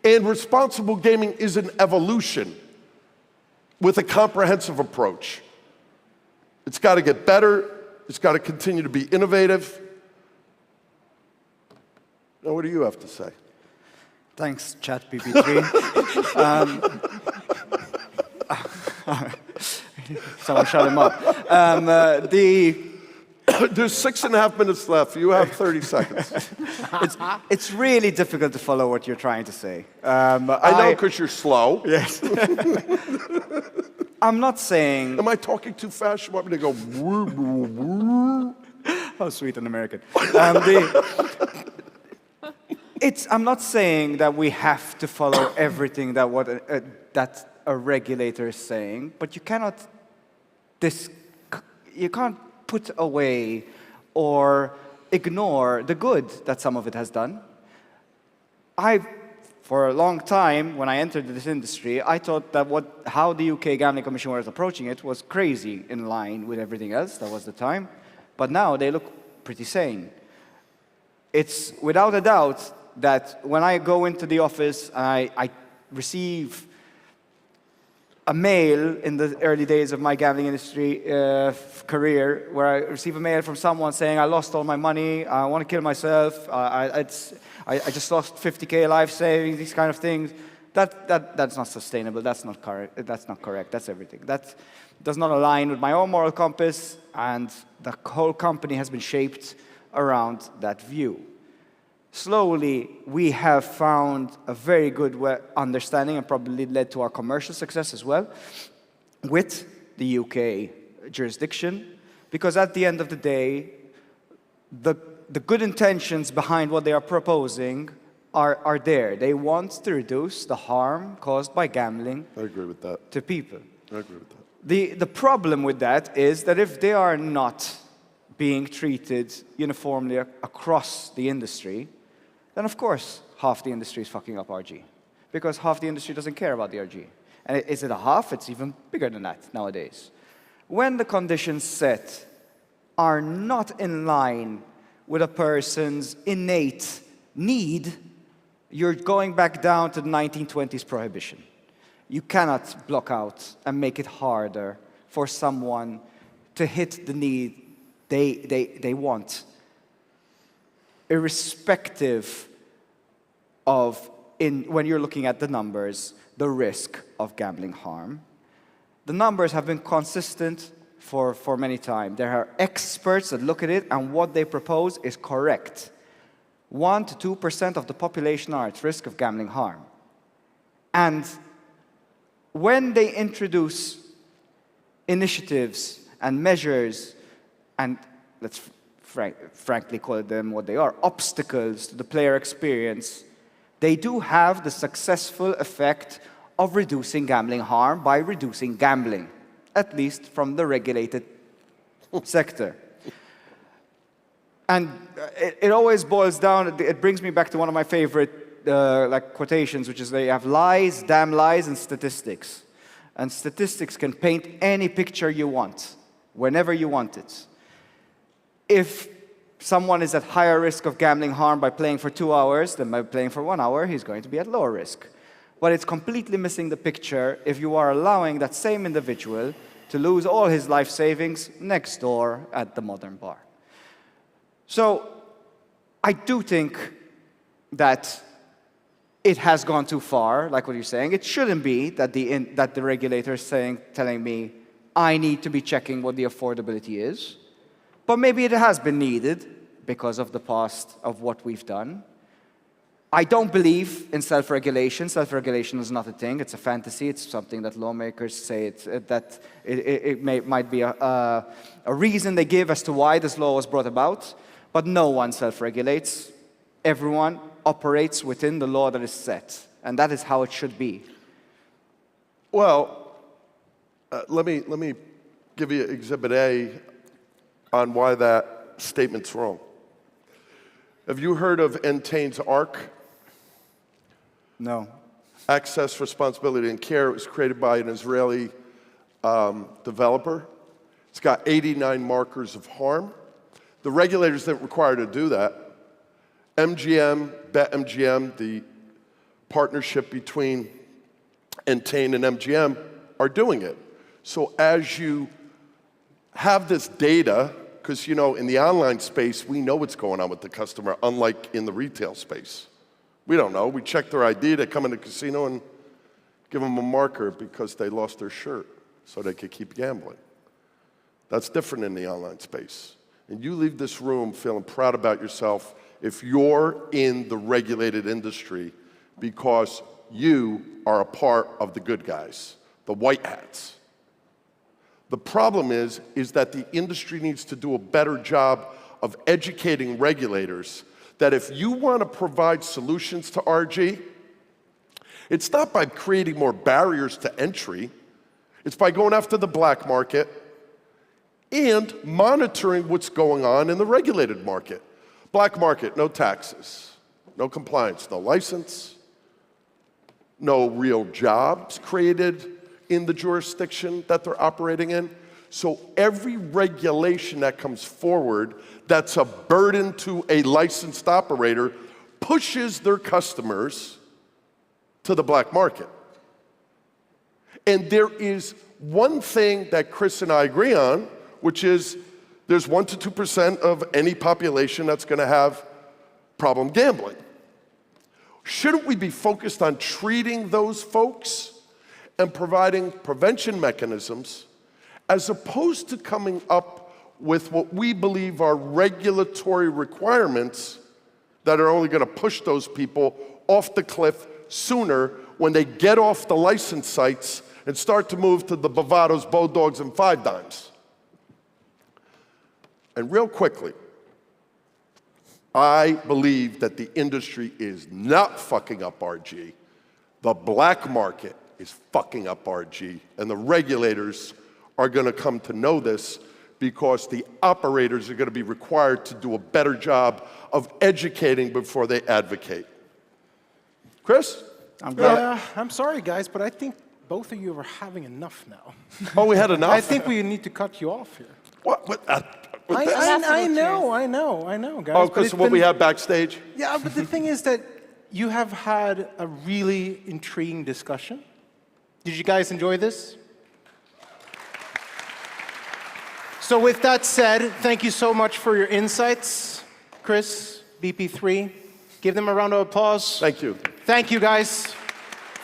F: and responsible gaming is an evolution with a comprehensive approach. It's got to get better. It's got to continue to be innovative. Now, what do you have to say?
J: Thanks, ChatGPT. Someone shut him up.
F: There's 6.5 minutes left. You have 30 seconds.
J: It's really difficult to follow what you're trying to say.
F: I know, because you're slow.
J: Yes. I'm not saying...
F: Am I talking too fast? You want me to go...
J: How sweet and American. I'm not saying that we have to follow everything that a regulator is saying, but you cannot put away or ignore the good that some of it has done. For a long time, when I entered this industry, I thought that how the UK Gambling Commission was approaching it was crazy in line with everything else. That was the time. But now they look pretty sane. It's without a doubt that when I go into the office and I receive a mail in the early days of my gambling industry career, where I receive a mail from someone saying, I lost all my money, I want to kill myself, I just lost 50K life savings, these kind of things. That's not sustainable, that's not correct, that's everything. That does not align with my own moral compass, and the whole company has been shaped around that view. Slowly, we have found a very good understanding, and probably led to our commercial success as well, with the UK jurisdiction, because at the end of the day, the good intentions behind what they are proposing are there. They want to reduce the harm caused by gambling
F: I agree with that.
J: to people.
F: I agree with that.
J: The problem with that is that if they are not being treated uniformly across the industry, then of course half the industry is fucking up RG. Because half the industry doesn't care about the RG. And is it a half? It's even bigger than that nowadays. When the conditions set are not in line with a person's innate need, you're going back down to the 1920s prohibition. You cannot block out and make it harder for someone to hit the need they want, irrespective of, when you're looking at the numbers, the risk of gambling harm. The numbers have been consistent for many time. There are experts that look at it, and what they propose is correct. 1 to 2% of the population are at risk of gambling harm. And when they introduce initiatives and measures, and let's frankly call them what they are, obstacles to the player experience, they do have the successful effect of reducing gambling harm by reducing gambling, at least from the regulated sector. And it always boils down, it brings me back to one of my favorite quotations, which is they have lies, damn lies, and statistics. And statistics can paint any picture you want, whenever you want it. If someone is at higher risk of gambling harm by playing for 2 hours than by playing for 1 hour, he's going to be at lower risk. But it's completely missing the picture if you are allowing that same individual to lose all his life savings next door at the Modern Bar. So I do think that it has gone too far, like what you're saying. It shouldn't be that the regulator is telling me, I need to be checking what the affordability is. But maybe it has been needed because of the past of what we've done. I don't believe in self-regulation. Self-regulation is not a thing. It's a fantasy. It's something that lawmakers say might be a reason they give as to why this law was brought about. But no one self-regulates. Everyone operates within the law that is set. And that is how it should be.
F: Well, let me give you Exhibit A on why that statement's wrong. Have you heard of Entain's ARC?
J: No.
F: Access, Responsibility, and Care. It was created by an Israeli developer. It's got 89 markers of harm. The regulators that require to do that, MGM, BetMGM, the partnership between Entain and MGM, are doing it. So as you have this data, because in the online space, we know what's going on with the customer, unlike in the retail space. We don't know. We check their ID, they come in the casino and give them a marker because they lost their shirt so they could keep gambling. That's different in the online space. And you leave this room feeling proud about yourself if you're in the regulated industry because you are a part of the good guys, the white hats. The problem is that the industry needs to do a better job of educating regulators that if you want to provide solutions to RG, it's not by creating more barriers to entry. It's by going after the black market and monitoring what's going on in the regulated market. Black market, no taxes, no compliance, no license, no real jobs created in the jurisdiction that they're operating in. So every regulation that comes forward that's a burden to a licensed operator pushes their customers to the black market. And there is one thing that Chris and I agree on, which is there's 1 to 2% of any population that's going to have problem gambling. Shouldn't we be focused on treating those folks and providing prevention mechanisms as opposed to coming up with what we believe are regulatory requirements that are only going to push those people off the cliff sooner when they get off the license sites and start to move to the Bovatos, Bodogs, and Five Dimes? And real quickly, I believe that the industry is not fucking up RG. The black market is fucking up RG, and the regulators are going to come to know this because the operators are going to be required to do a better job of educating before they advocate. Chris?
G: I'm sorry, guys, but I think both of you are having enough now.
F: Oh, we had enough?
G: I think we need to cut you off here.
F: What?
G: I know, guys.
F: Oh, because of what we have backstage?
G: Yeah, but the thing is that you have had a really intriguing discussion. Did you guys enjoy this? So with that said, thank you so much for your insights. Chris, BP3, give them a round of applause.
F: Thank you.
G: Thank you, guys.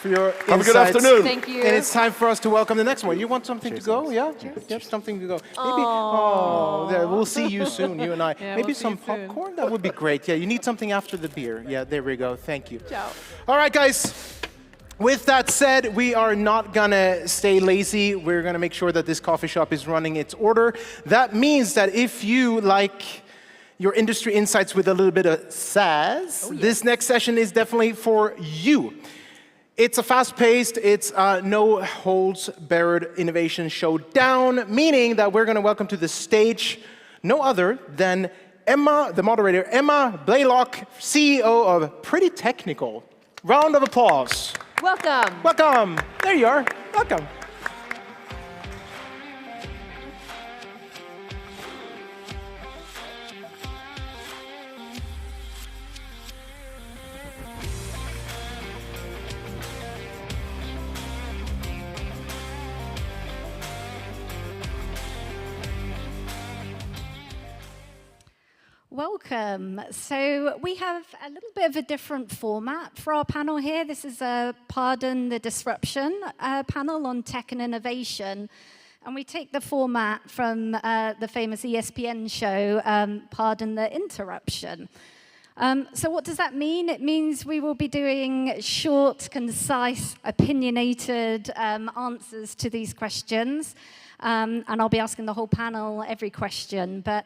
G: for your
F: Have a good
G: insights.
F: afternoon.
N: Thank you.
G: And it's time for us to welcome the next one. You want something to go? Yeah? Yep, something to go. Maybe, oh, there, we'll see you soon, you and I.
N: Yeah,
G: Maybe
N: we'll see
G: some
N: you soon.
G: popcorn? That would be great. Yeah, you need something after the beer. Yeah, there we go. Thank you.
N: Ciao.
G: All right, guys. With that said, we are not gonna stay lazy. We're gonna make sure that this coffee shop is running its order. That means that if you like your industry insights with a little bit of sass, this next session is definitely for you. It's a fast-paced, it's no-holds-barred innovation showdown, meaning that we're gonna welcome to the stage no other than Emma, the moderator, Emma Blaylock, CEO of Pretty Technical. Round of applause.
N: Welcome.
G: Welcome. There you are. Welcome.
A: Welcome. So we have a little bit of a different format for our panel here. This is a Pardon the Disruption panel on tech and innovation. And we take the format from the famous ESPN show, Pardon the Interruption. So what does that mean? It means we will be doing short, concise, opinionated answers to these questions. And I'll be asking the whole panel every question. But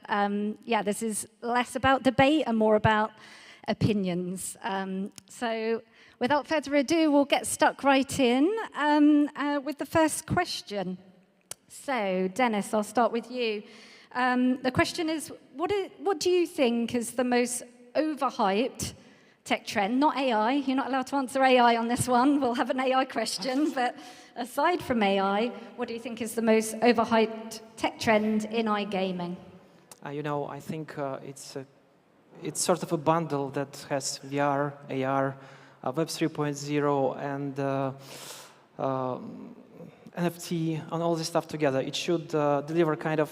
A: yeah, this is less about debate and more about opinions. So without further ado, we'll get stuck right in with the first question. So Dennis, I'll start with you. The question is, what do you think is the most overhyped tech trend? Not AI. You're not allowed to answer AI on this one. We'll have an AI question. But aside from AI, what do you think is the most overhyped tech trend in iGaming?
I: You know, I think it's sort of a bundle that has VR, AR, Web 3.0, and NFT, and all this stuff together. It should deliver kind of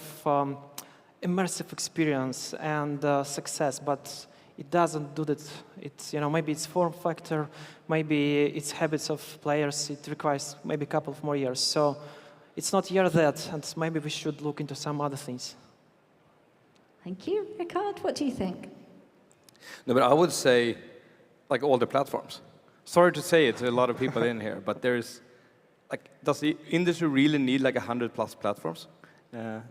I: immersive experience and success, but it doesn't do that. It's, you know, maybe it's form factor, maybe it's habits of players. It requires maybe a couple of more years. So it's not yet that, and maybe we should look into some other things.
A: Thank you. Ricard, what do you think?
K: No, but I would say, like, all the platforms. Sorry to say it to a lot of people in here, but there's, like, does the industry really need like 100+ platforms? I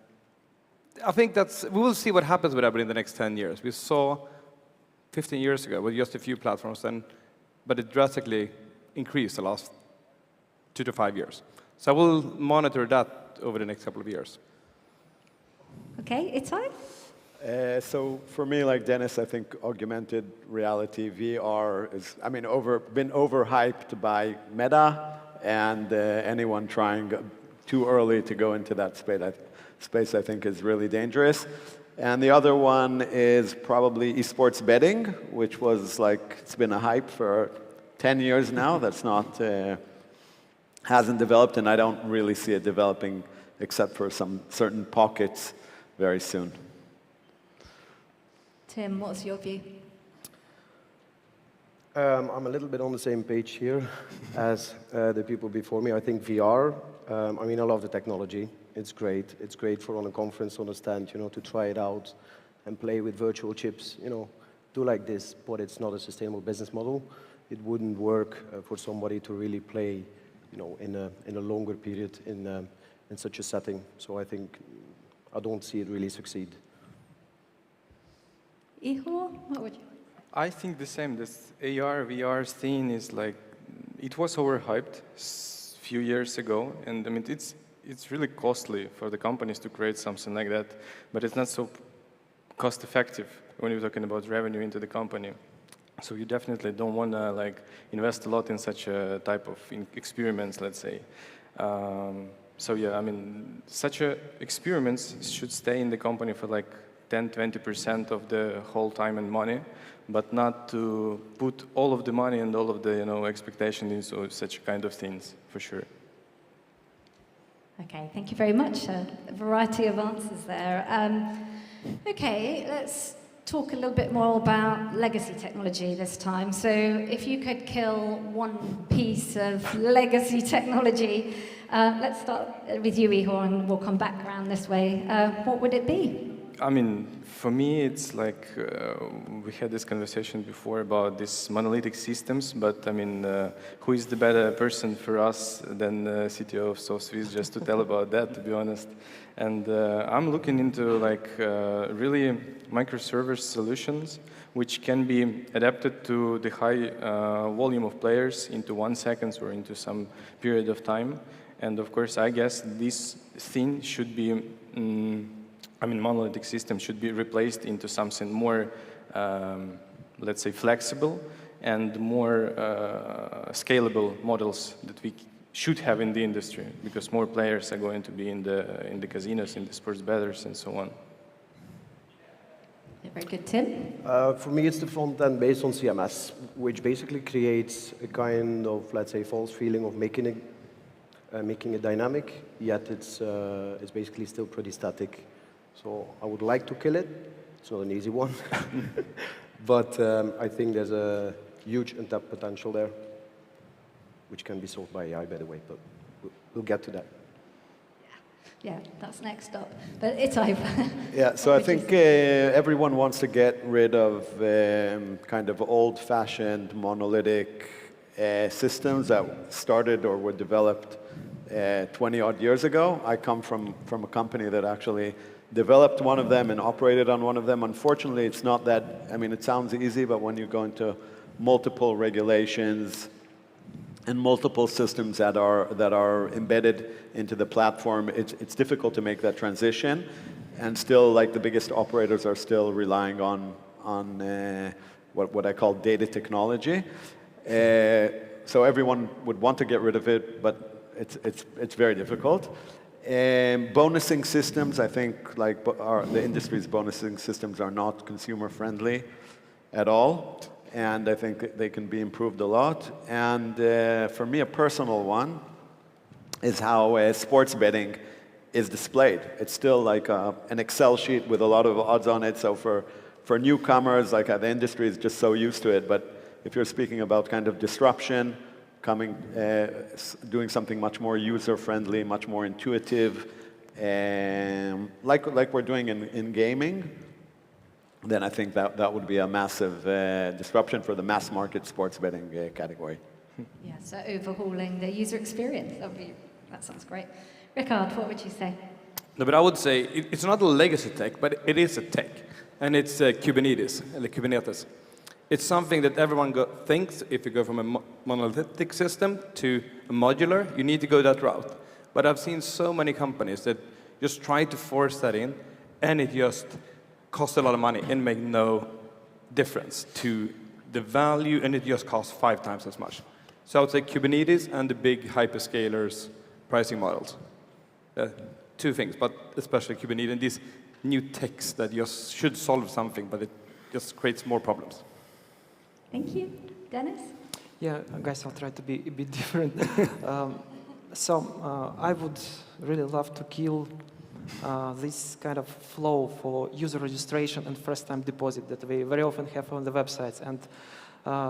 K: think we will see what happens with that in the next 10 years. We saw 15 years ago with just a few platforms, but it drastically increased the last 2 to 5 years. So I will monitor that over the next couple of years.
A: Okay, Itai?
L: So for me, like Dennis, I think augmented reality, VR, is, I mean, been overhyped by Meta and anyone trying too early to go into that space, I think is really dangerous. And the other one is probably esports betting, which was like, it's been a hype for 10 years now. That's not, hasn't developed, and I don't really see it developing except for some certain pockets very soon.
A: Tim, what's your view?
M: I'm a little bit on the same page here as the people before me. I think VR, I mean, I love the technology. It's great. It's great for on a conference, on a stand, you know, to try it out and play with virtual chips, you know, do like this, but it's not a sustainable business model. It wouldn't work for somebody to really play, you know, in a longer period in such a setting. So I think I don't see it really succeed.
A: Ihor, what would you?
Y: I think the same. This AR, VR scene is like, it was overhyped a few years ago, and I mean, it's really costly for the companies to create something like that, but it's not so cost effective when you're talking about revenue into the company. So you definitely don't want to like invest a lot in such a type of experiments, let's say. So yeah, I mean, such experiments should stay in the company for like 10-20% of the whole time and money, but not to put all of the money and all of the expectation into such kind of things, for sure.
A: Okay, thank you very much. A variety of answers there. Okay, let's talk a little bit more about legacy technology this time. So if you could kill one piece of legacy technology, let's start with you, Ihor, and we'll come back around this way. What would it be?
Y: I mean, for me, it's like we had this conversation before about these monolithic systems, but I mean, who is the better person for us than CTO of SoftSwiss just to tell about that, to be honest. And I'm looking into like really microservice solutions which can be adapted to the high volume of players into 1 second or into some period of time. And of course, I guess this thing should be I mean, monolithic system should be replaced into something more, let's say, flexible and more scalable models that we should have in the industry, because more players are going to be in the casinos, in the sports bettors, and so on.
A: Very good, Tim.
M: For me, it's the front end based on CMS, which basically creates a kind of, let's say, false feeling of making it dynamic, yet it's basically still pretty static. So I would like to kill it. It's not an easy one. But I think there's a huge untapped potential there, which can be solved by AI, by the way, but we'll get to that.
A: Yeah, that's next up. But it's over.
L: Yeah, so I think everyone wants to get rid of kind of old-fashioned monolithic systems that started or were developed 20-odd years ago. I come from a company that actually developed one of them and operated on one of them. Unfortunately, it's not that, I mean, it sounds easy, but when you go into multiple regulations and multiple systems that are embedded into the platform, it's difficult to make that transition. And still, like, the biggest operators are still relying on what I call data technology. So everyone would want to get rid of it, but it's very difficult. Bonusing systems, I think, like the industry's bonusing systems are not consumer friendly at all, and I think they can be improved a lot. And for me, a personal one is how sports betting is displayed. It's still like an Excel sheet with a lot of odds on it. So for newcomers, like the industry is just so used to it. But if you're speaking about kind of disruption, doing something much more user-friendly, much more intuitive, like we're doing in gaming, then I think that would be a massive disruption for the mass market sports betting category.
A: Yeah, so overhauling the user experience, that sounds great. Ricard, what would you say?
K: No, but I would say it's not a legacy tech, but it is a tech, and it's Kubernetes. It's something that everyone thinks if you go from a monolithic system to a modular, you need to go that route. But I've seen so many companies that just try to force that in, and it just costs a lot of money and make no difference to the value, and it just costs 5 times as much. So I would say Kubernetes and the big hyperscalers pricing models. 2 things, but especially Kubernetes and these new techs that just should solve something, but it just creates more problems.
A: Thank you. Dennis?
I: Yeah, guys, I'll try to be a bit different. I would really love to kill this kind of flow for user registration and first-time deposit that we very often have on the websites. And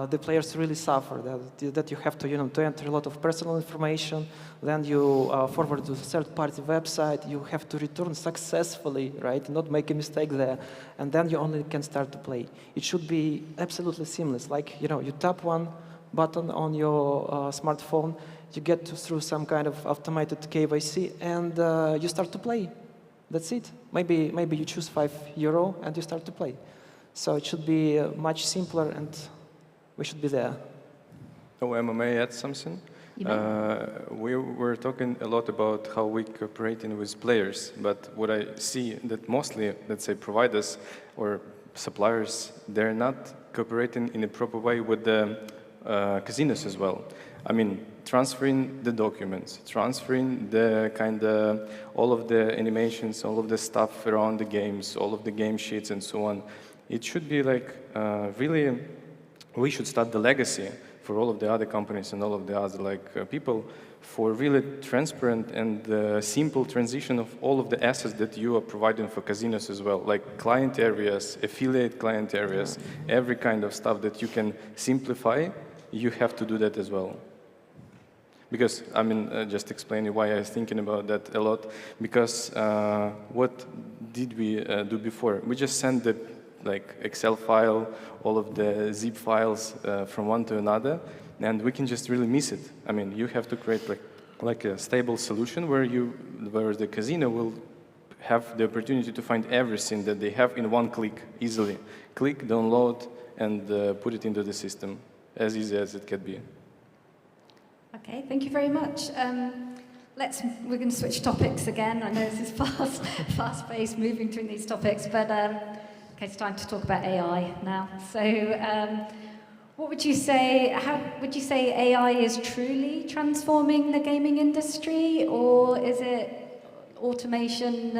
I: the players really suffer that you have to, to enter a lot of personal information, then you forward to a third-party website, you have to return successfully, right, not make a mistake there, and then you only can start to play. It should be absolutely seamless, like, you tap one button on your smartphone, you get through some kind of automated KYC, and you start to play. That's it. Maybe you choose €5 and you start to play. So it should be much simpler, and we should be there.
Y: Oh, may I add something? We were talking a lot about how we cooperating with players, but what I see that mostly, let's say, providers or suppliers, they're not cooperating in a proper way with the casinos as well. I mean, transferring the documents, transferring the all of the animations, all of the stuff around the games, all of the game sheets and so on. It should be like really, we should start the legacy for all of the other companies and all of the other people for really transparent and simple transition of all of the assets that you are providing for casinos as well, like client areas, affiliate client areas, every kind of stuff that you can simplify, you have to do that as well. Because, I mean, just explaining why I was thinking about that a lot, because what did we do before? We just sent the Excel file, all of the zip files from one to another, and we can just really miss it. I mean, you have to create like a stable solution where the casino will have the opportunity to find everything that they have in one click, easily. Click, download, and put it into the system, as easy as it can be.
A: Okay, thank you very much. We're going to switch topics again. I know this is fast-paced, moving between these topics, but okay, it's time to talk about AI now. So, what would you say? How would you say AI is truly transforming the gaming industry, or is it automation?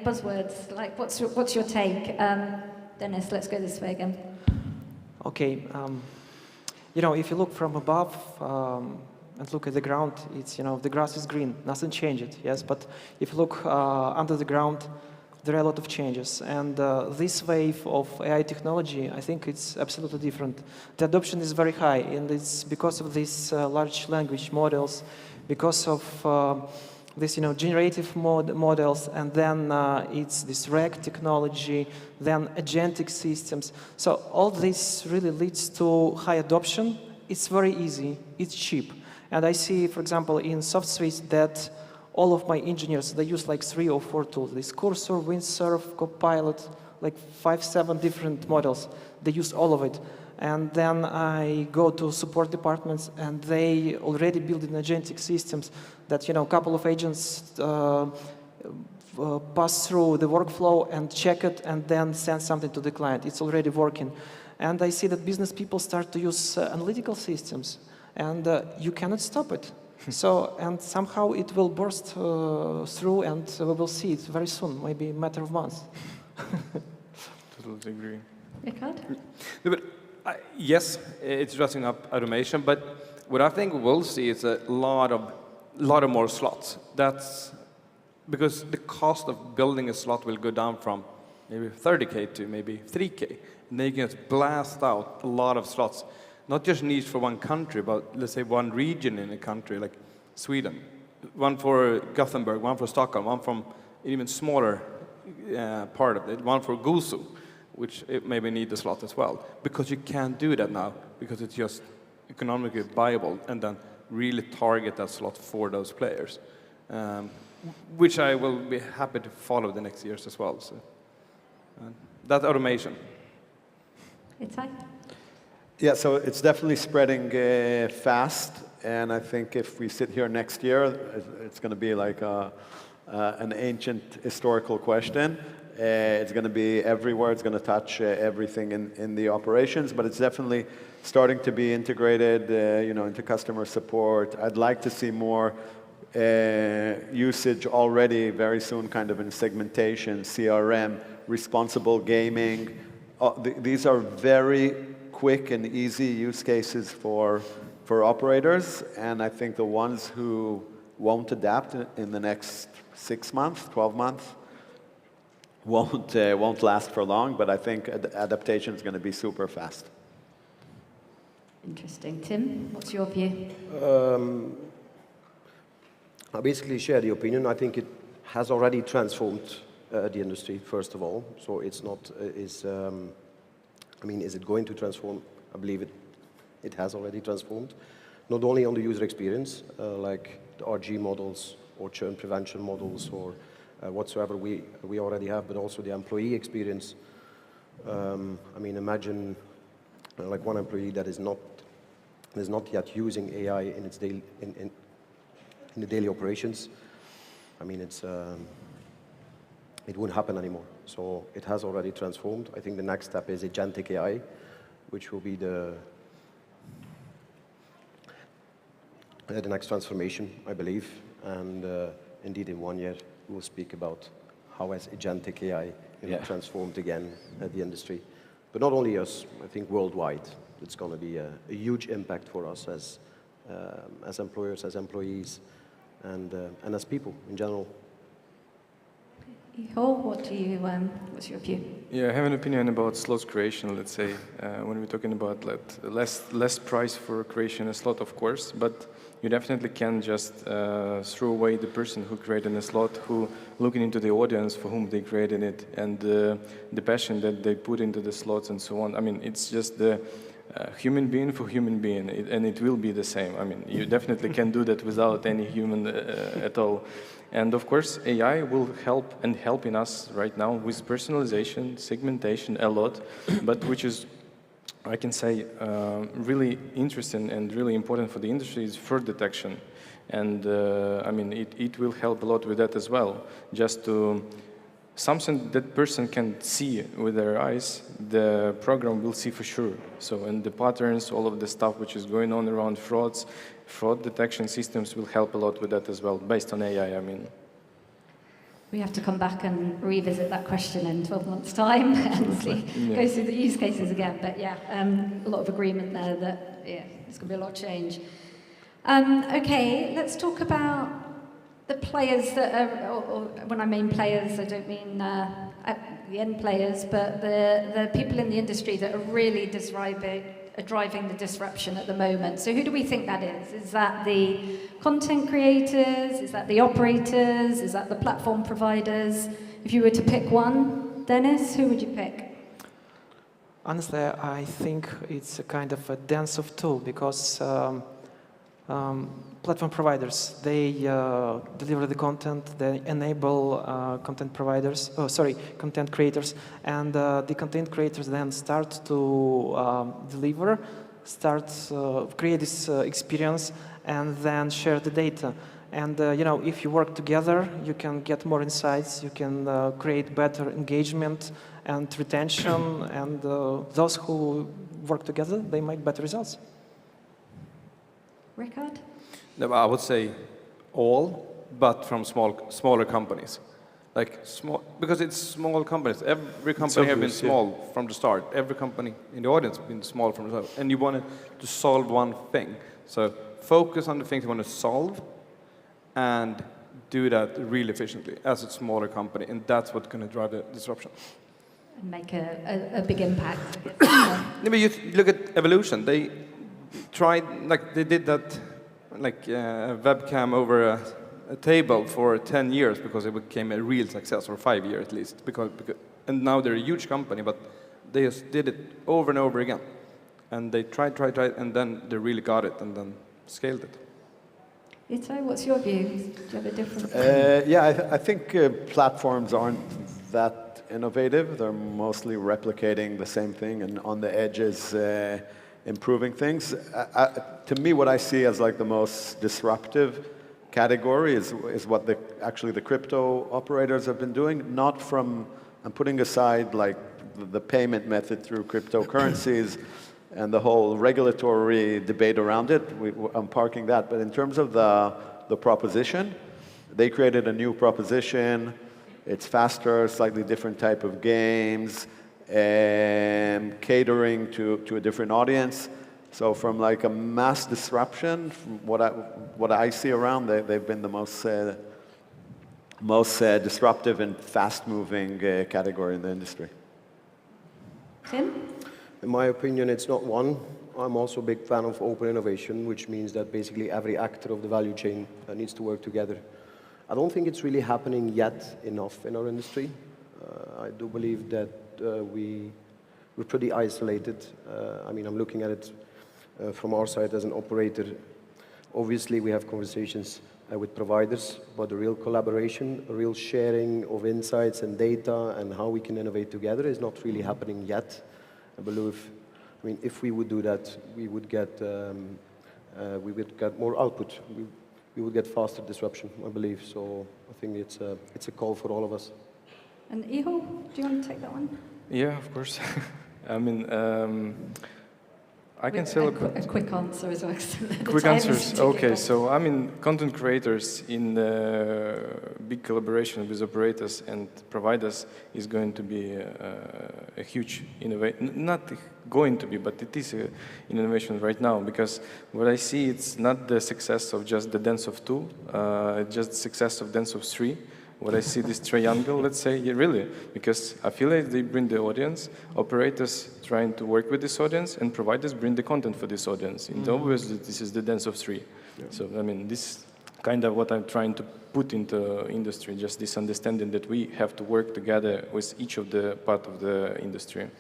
A: Buzzwords. Like, what's your take, Dennis? Let's go this way again.
I: Okay. If you look from above and look at the ground, it's the grass is green, nothing changed. Yes, but if you look under the ground, there are a lot of changes, and this wave of AI technology, I think it's absolutely different. The adoption is very high, and it's because of these large language models, because of this, generative models, and then it's this RAG technology, then agentic systems. So all this really leads to high adoption. It's very easy, it's cheap, and I see, for example, in SoftSuite that all of my engineers, they use like 3 or 4 tools. This Cursor, Windsurf, Copilot, like 5, 7 different models. They use all of it. And then I go to support departments, and they already build in agentic systems that, a couple of agents pass through the workflow and check it and then send something to the client. It's already working. And I see that business people start to use analytical systems, and you cannot stop it. So, and somehow it will burst through, and we will see it very soon, maybe a matter of months.
Y: Totally agree.
A: Rickard?
K: No, but yes, it's dressing up automation, but what I think we'll see is a lot of more slots. That's because the cost of building a slot will go down from maybe 30K to maybe 3K. And then you can just blast out a lot of slots. Not just niche for one country, but let's say one region in a country like Sweden. One for Gothenburg, one for Stockholm, one from an even smaller part of it, one for Gusu, which it maybe need a slot as well. Because you can't do that now, because it's just economically viable, and then really target that slot for those players, which I will be happy to follow the next years as well. So that automation.
A: Itai?
L: Yeah, so it's definitely spreading fast, and I think if we sit here next year, it's going to be like an ancient historical question. It's going to be everywhere. It's going to touch everything in the operations, but it's definitely starting to be integrated, into customer support. I'd like to see more usage already very soon, kind of in segmentation, CRM, responsible gaming. These are very quick and easy use cases for operators, and I think the ones who won't adapt in the next 6 months, 12 months, won't last for long, but I think adaptation is going to be super fast.
A: Interesting. Tim, what's your view?
M: I basically share the opinion. I think it has already transformed the industry, first of all. So it's not, is it going to transform? I believe it has already transformed. Not only on the user experience, like the RG models or churn prevention models or whatsoever we already have, but also the employee experience. Imagine like one employee that is not yet using AI in its daily in the daily operations. It won't happen anymore. So it has already transformed. I think the next step is agentic AI, which will be the next transformation, I believe. And indeed, in 1 year, we'll speak about how has agentic AI transformed again the industry. But not only us, I think worldwide. it's going to be a huge impact for us as employers, as employees, and as people in general.
A: Ihor, what's your view?
Y: Yeah, I have an opinion about slots creation, let's say, when we're talking about like, less price for creation a slot, of course, but you definitely can just throw away the person who created a slot, who looking into the audience for whom they created it, and the passion that they put into the slots and so on. I mean, it's just the human being for human being, and it will be the same. I mean, you definitely can do that without any human at all. And of course, AI will help and helping us right now with personalization, segmentation a lot, but which is, I can say, really interesting and really important for the industry is fraud detection. And I mean, it will help a lot with that as well. Just to something that person can see with their eyes, the program will see for sure. So, and the patterns, all of the stuff which is going on around frauds, fraud detection systems will help a lot with that as well, based on AI, I mean.
A: We have to come back and revisit that question in 12 months' time and see, go through the use cases again. But yeah, a lot of agreement there that, yeah, there's going to be a lot of change. Okay, let's talk about the players that are, or when I mean players, I don't mean the end players, but the people in the industry that are really driving the disruption at the moment. So who do we think that is? Is that the content creators? Is that the operators? Is that the platform providers? If you were to pick one, Dennis, who would you pick?
I: Honestly, I think it's a kind of a dance of two, because platform providers, they deliver the content, they enable content creators, and the content creators then start to deliver, create this experience, and then share the data. And you know, if you work together, you can get more insights, you can create better engagement and retention, and those who work together, they make better results.
A: Rickard?
K: No, I would say all, but from smaller companies. Like small, because it's small companies. Every company has been small from the start. Every company in the audience has been small from the start. And you wanted to solve one thing. So focus on the things you want to solve and do that really efficiently as a smaller company. And that's what's going to drive the disruption.
A: And make a big impact.
K: But you look at Evolution. They tried, like they did that, like webcam over a table for 10 years because it became a real success, or 5 years at least. And now they're a huge company, but they just did it over and over again. And they tried, and then they really got it, and then scaled it.
A: Ito, what's your view? Do you have a different
L: Yeah, I think platforms aren't that innovative. They're mostly replicating the same thing, and on the edges, improving things. To me, what I see as like the most disruptive category is what actually the crypto operators have been doing. Not from, I'm putting aside like the payment method through cryptocurrencies and the whole regulatory debate around it. I'm parking that. But in terms of the proposition, they created a new proposition. It's faster, slightly different type of games, and catering to a different audience. So from like a mass disruption, from what I see around, they've been the most disruptive and fast-moving category in the industry.
A: Tim?
M: In my opinion, it's not one. I'm also a big fan of open innovation, which means that basically every actor of the value chain needs to work together. I don't think it's really happening yet enough in our industry. I do believe that we're pretty isolated. I mean, I'm looking at it from our side as an operator. Obviously, we have conversations with providers, but the real collaboration, the real sharing of insights and data and how we can innovate together is not really happening yet. I believe, I mean, if we would do that, we would get more output. We would get faster disruption, I believe. So I think it's a call for all of us.
A: And Ihor, do you want to take that one?
Y: Yeah, of course. I mean, I can
A: With
Y: celebrate.
A: a quick answer as well. 'Cause the
Y: Quick
A: time is
Y: answers.
A: ticking
Y: Okay,
A: off.
Y: so I mean, content creators in big collaboration with operators and providers is going to be a huge innovation. Not going to be, but it is an innovation right now, because what I see, it's not the success of just the dance of two, just the success of dance of three. What I see, this triangle, let's say, yeah, really, because affiliates, they bring the audience, operators trying to work with this audience, and providers bring the content for this audience. And obviously, this is the dance of three. Yeah. So, I mean, this is kind of what I'm trying to put into industry, just this understanding that we have to work together with each of the part of the industry.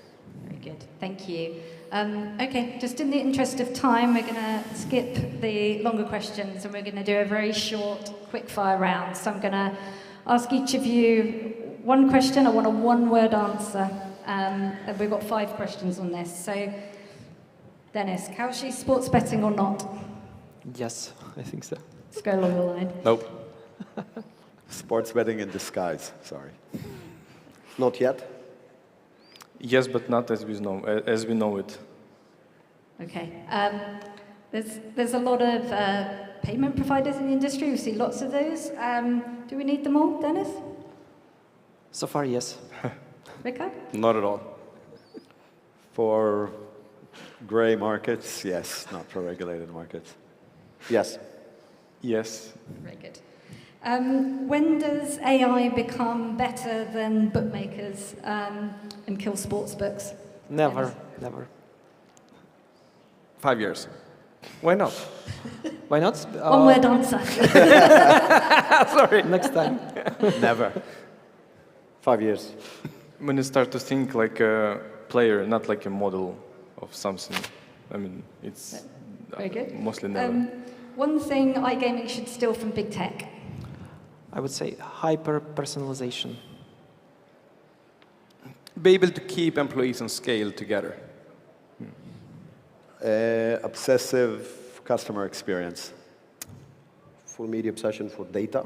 A: Very good, thank you. Okay, just in the interest of time, we're going to skip the longer questions and we're going to do a very short, quick-fire round. So I'm going to ask each of you one question. I want a one-word answer. And we've got 5 questions on this. So, Dennis, Kalshi, sports betting or not?
I: Yes, I think so.
A: Let's go along the line.
L: Nope. Sports betting in disguise, sorry.
M: Not yet.
Y: Yes, but not as we know it.
A: Okay. There's a lot of payment providers in the industry. We see lots of those. Do we need them all, Dennis?
I: So far, yes.
A: Rickard?
L: Not at all. For gray markets, yes. Not for regulated markets.
M: Yes.
Y: Yes.
A: Very good. When does AI become better than bookmakers and kill sports books?
I: Never, never.
K: 5 years. Why not?
I: Why not?
A: One word answer.
I: Sorry. Next time.
L: Never.
M: 5 years.
Y: When you start to think like a player, not like a model of something, I mean, it's
A: Very good.
Y: mostly never.
A: One thing iGaming should steal from big tech.
I: I would say hyper-personalization.
K: Be able to keep employees on scale together.
L: Obsessive customer experience.
M: Full media obsession for data.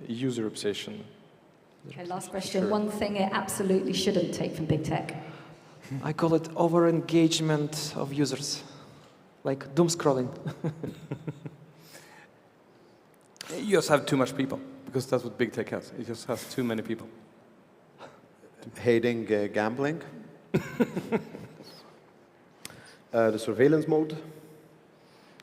Y: User obsession.
A: Okay, last question. One thing it absolutely shouldn't take from big tech.
I: I call it over-engagement of users, like doom scrolling.
K: You just have too much people, because that's what big tech has. It just has too many people.
L: Hating gambling.
M: The surveillance mode.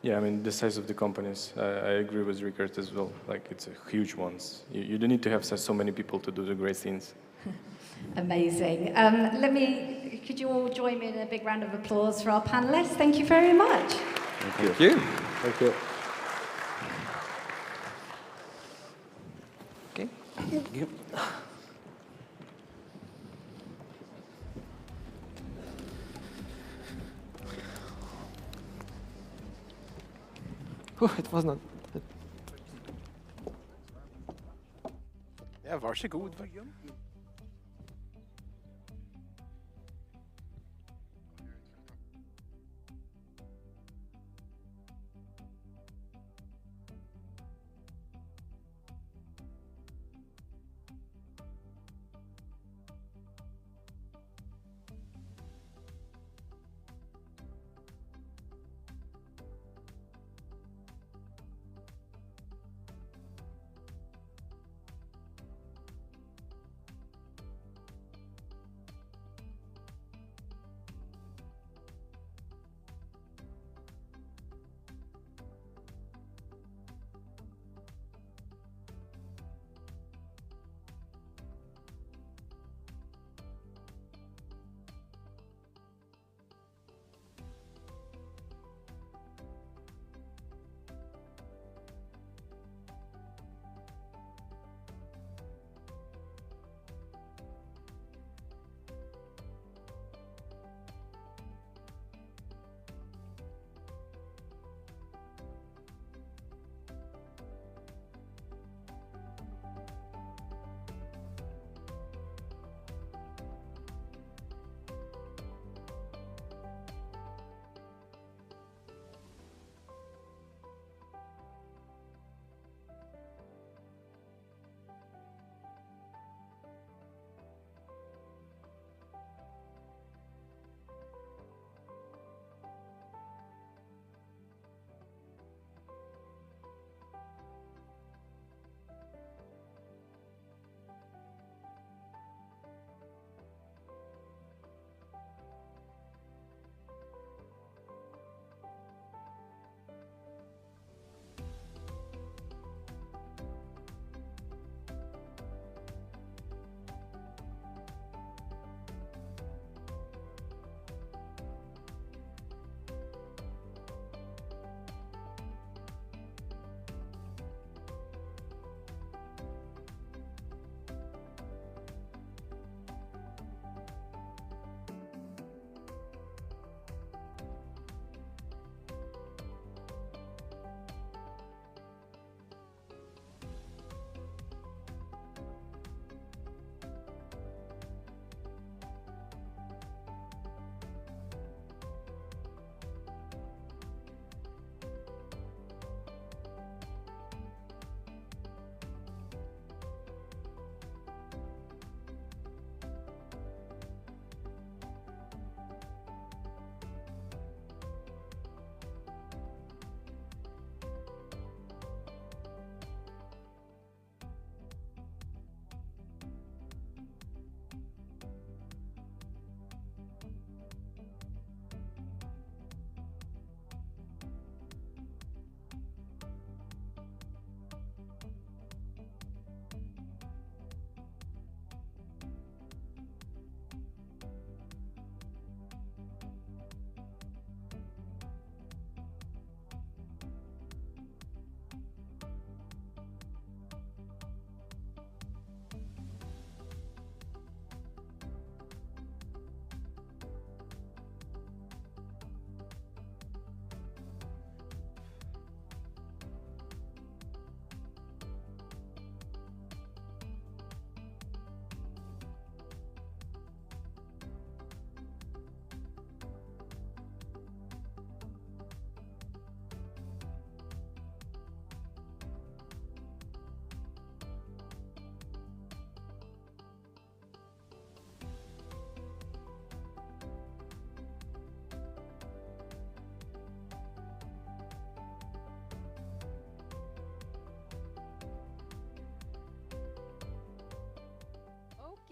Y: Yeah, I mean, the size of the companies. I agree with Rickard as well. Like, it's a huge ones. You don't need to have so many people to do the great things.
A: Amazing. Could you all join me in a big round of applause for our panelists? Thank you very much.
L: Thank you.
M: Thank you.
I: Okay.
M: Thank you.
I: It was not.
G: Ja, varsågod.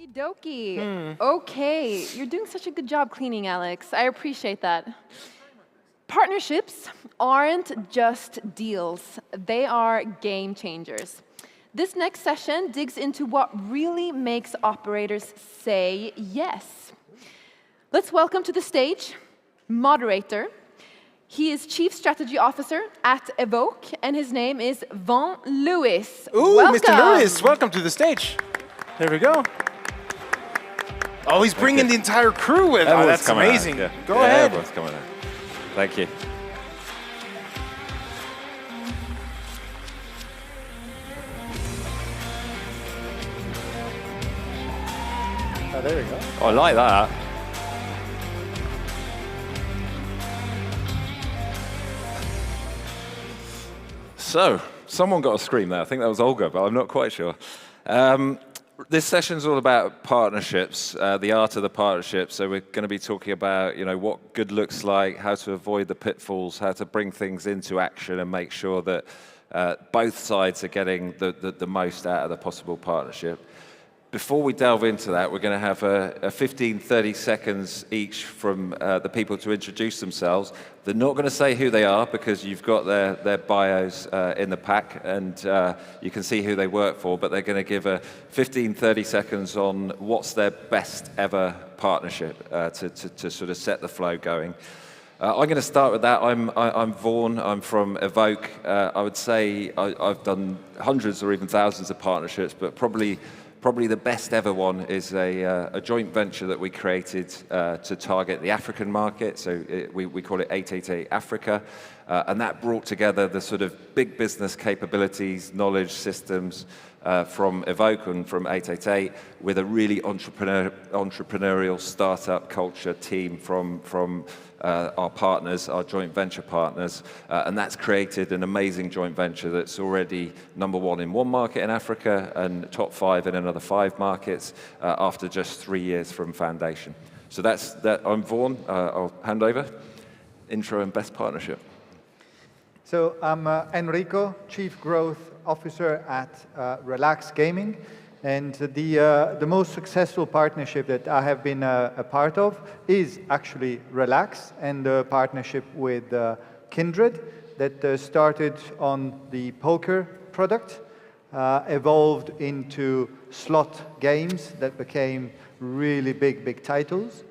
N: Okie dokie. Okay, you're doing such a good job cleaning, Alex. I appreciate that. Partnerships aren't just deals. They are game changers. This next session digs into what really makes operators say yes. Let's welcome to the stage moderator. He is Chief Strategy Officer at Evoke, and his name is Von Lewis.
G: Ooh,
N: welcome.
G: Mr. Lewis, welcome to the stage. There we go. Oh, he's bringing the entire crew with. Oh, that's amazing.
B: Yeah.
G: Go ahead.
B: Everyone's coming out. Thank you.
G: Oh, there we go.
B: Oh, I like that. So, someone got a scream there. I think that was Olga, but I'm not quite sure. This session's all about partnerships, the art of the partnership. So we're going to be talking about, what good looks like, how to avoid the pitfalls, how to bring things into action and make sure that both sides are getting the most out of the possible partnership. Before we delve into that, we're going to have a 15, 30 seconds each from the people to introduce themselves. They're not going to say who they are because you've got their bios in the pack and you can see who they work for, but they're going to give a 15, 30 seconds on what's their best ever partnership to sort of set the flow going. I'm going to start with that. I'm Vaughan. I'm from Evoke. I would say I've done hundreds or even thousands of partnerships, but probably the best ever one is a joint venture that we created to target the African market. So we call it 888 Africa. And that brought together the sort of big business capabilities, knowledge systems from Evoke and from 888 with a really entrepreneurial startup culture team from our partners, our joint venture partners, and that's created an amazing joint venture that's already #1 in one market in Africa and top 5 in another 5 markets after just 3 years from foundation. So that's that. I'm Vaughan. I'll hand over. Intro and best partnership.
E: So I'm Enrico, Chief Growth Officer at Relax Gaming. And the most successful partnership that I have been a part of is actually Relax and the partnership with Kindred that started on the poker product, evolved into slot games that became really big titles.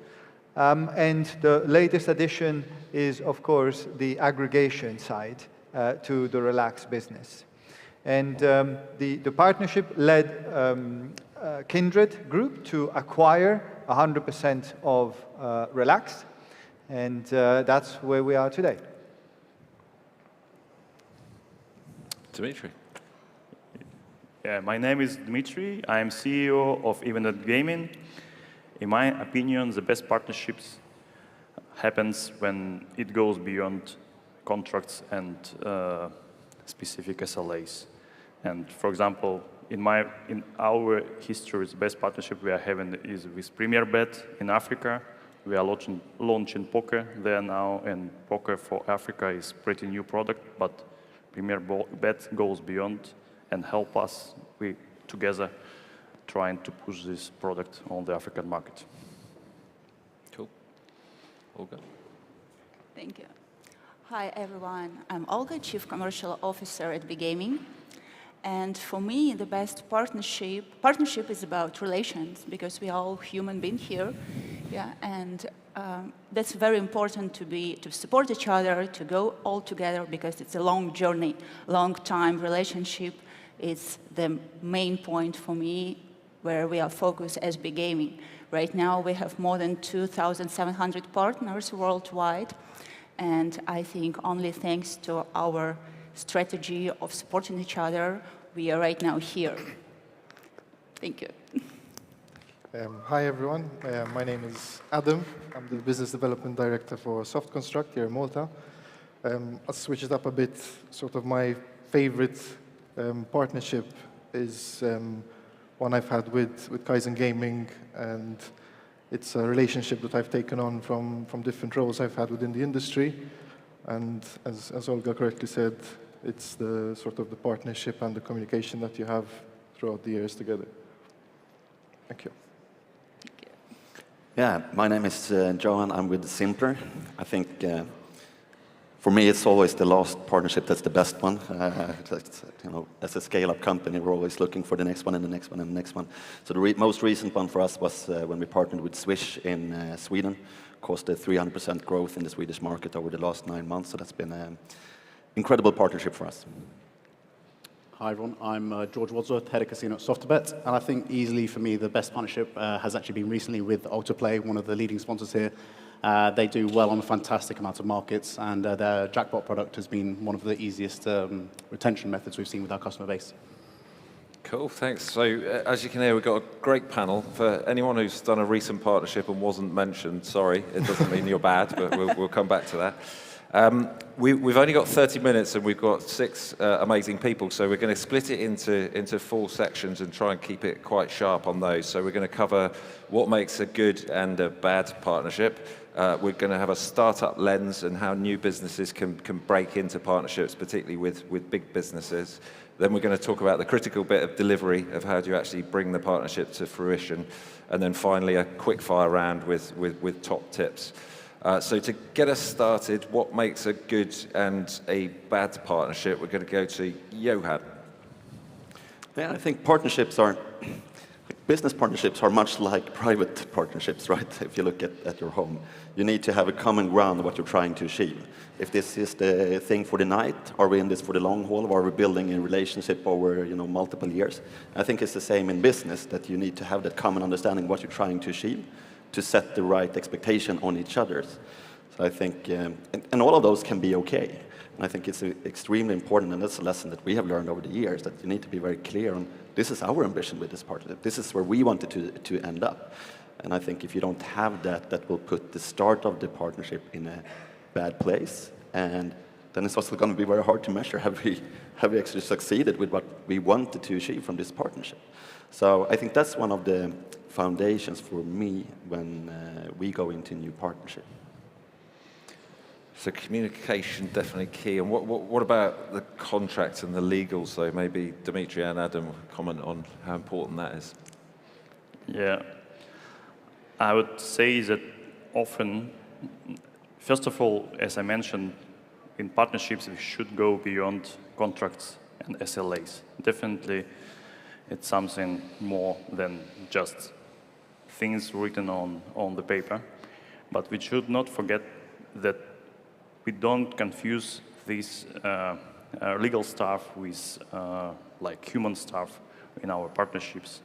E: And the latest addition is, of course, the aggregation side to the Relax business. And the partnership led Kindred Group to acquire 100% of Relax, and that's where we are today.
B: Dimitri.
H: Yeah, my name is Dimitri. I am CEO of Event Gaming. In my opinion, the best partnerships happens when it goes beyond contracts and specific SLAs. And for example, in our history, the best partnership we are having is with Premier Bet in Africa. We are launching poker there now, and poker for Africa is pretty new product, but Premier Bet goes beyond and help us. We together trying to push this product on the African market.
B: Cool. Olga.
R: Thank you. Hi, everyone. I'm Olga, Chief Commercial Officer at iGaming. And for me, the best partnership is about relations, because we are all human beings here. Yeah, and that's very important to support each other, to go all together, because it's a long journey, long time relationship. It's the main point for me where we are focused as iGaming. Right now, we have more than 2,700 partners worldwide. And I think only thanks to our strategy of supporting each other, we are right now here. Thank you.
T: Hi, everyone. My name is Adam. I'm the Business Development Director for Soft Construct here in Malta. I'll switch it up a bit. Sort of my favorite partnership is one I've had with Kaizen Gaming, and it's a relationship that I've taken on from different roles I've had within the industry. And as Olga correctly said, it's the sort of the partnership and the communication that you have throughout the years together. Thank you.
O: Yeah, my name is Johan. I'm with Simpler. I think for me, it's always the last partnership that's the best one. As a scale-up company, we're always looking for the next one and the next one and the next one. So the most recent one for us was when we partnered with Swish in Sweden. Caused a 300% growth in the Swedish market over the last 9 months. So that's been an incredible partnership for us.
P: Hi everyone, I'm George Wadsworth, head of casino at SoftBet, and I think easily for me the best partnership has actually been recently with Ultraplay, one of the leading sponsors here. They do well on a fantastic amount of markets, and their jackpot product has been one of the easiest retention methods we've seen with our customer base.
B: Cool, thanks. So as you can hear, we've got a great panel. For anyone who's done a recent partnership and wasn't mentioned, sorry, it doesn't mean you're bad, but we'll come back to that. We've only got 30 minutes and we've got 6 amazing people, so we're going to split it into 4 sections and try and keep it quite sharp on those. So we're going to cover what makes a good and a bad partnership. We're going to have a startup lens and how new businesses can break into partnerships, particularly with big businesses. Then we're going to talk about the critical bit of delivery, of how do you actually bring the partnership to fruition. And then finally, a quick fire round with top tips. So to get us started, what makes a good and a bad partnership? We're going to go to Johan.
O: Yeah, I think business partnerships are much like private partnerships, right? If you look at your home, you need to have a common ground of what you're trying to achieve. If this is the thing for the night, are we in this for the long haul, or are we building a relationship over multiple years? I think it's the same in business, that you need to have that common understanding of what you're trying to achieve, to set the right expectation on each other's. So I think, and all of those can be okay. And I think it's extremely important, and that's a lesson that we have learned over the years, that you need to be very clear on, this is our ambition with this partnership. This is where we want it to end up. And I think if you don't have that, that will put the start of the partnership in a bad place. And then it's also going to be very hard to measure, have we actually succeeded with what we wanted to achieve from this partnership? So I think that's one of the foundations for me when we go into a new partnership.
B: So communication, definitely key. And what about the contract and the legals? So maybe Dimitri and Adam will comment on how important that is.
H: Yeah, I would say that often, first of all, as I mentioned, in partnerships we should go beyond contracts and SLAs. Definitely, it's something more than just things written on the paper. But we should not forget that we don't confuse this legal stuff with like human stuff in our partnerships.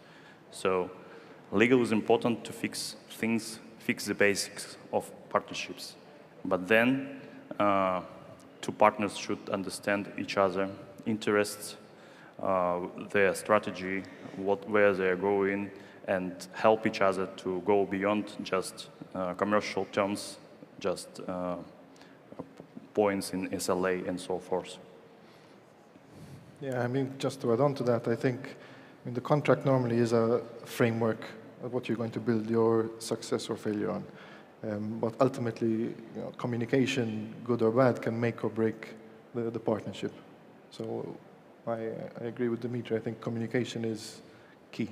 H: So legal is important to fix things, fix the basics of partnerships. But then two partners should understand each other, interests, their strategy, where they're going, and help each other to go beyond just commercial terms, just points in SLA and so forth.
T: Yeah, I mean, just to add on to that, I think the contract normally is a framework of what you're going to build your success or failure on. But ultimately, communication, good or bad, can make or break the partnership. So I agree with Dimitri. I think communication is key.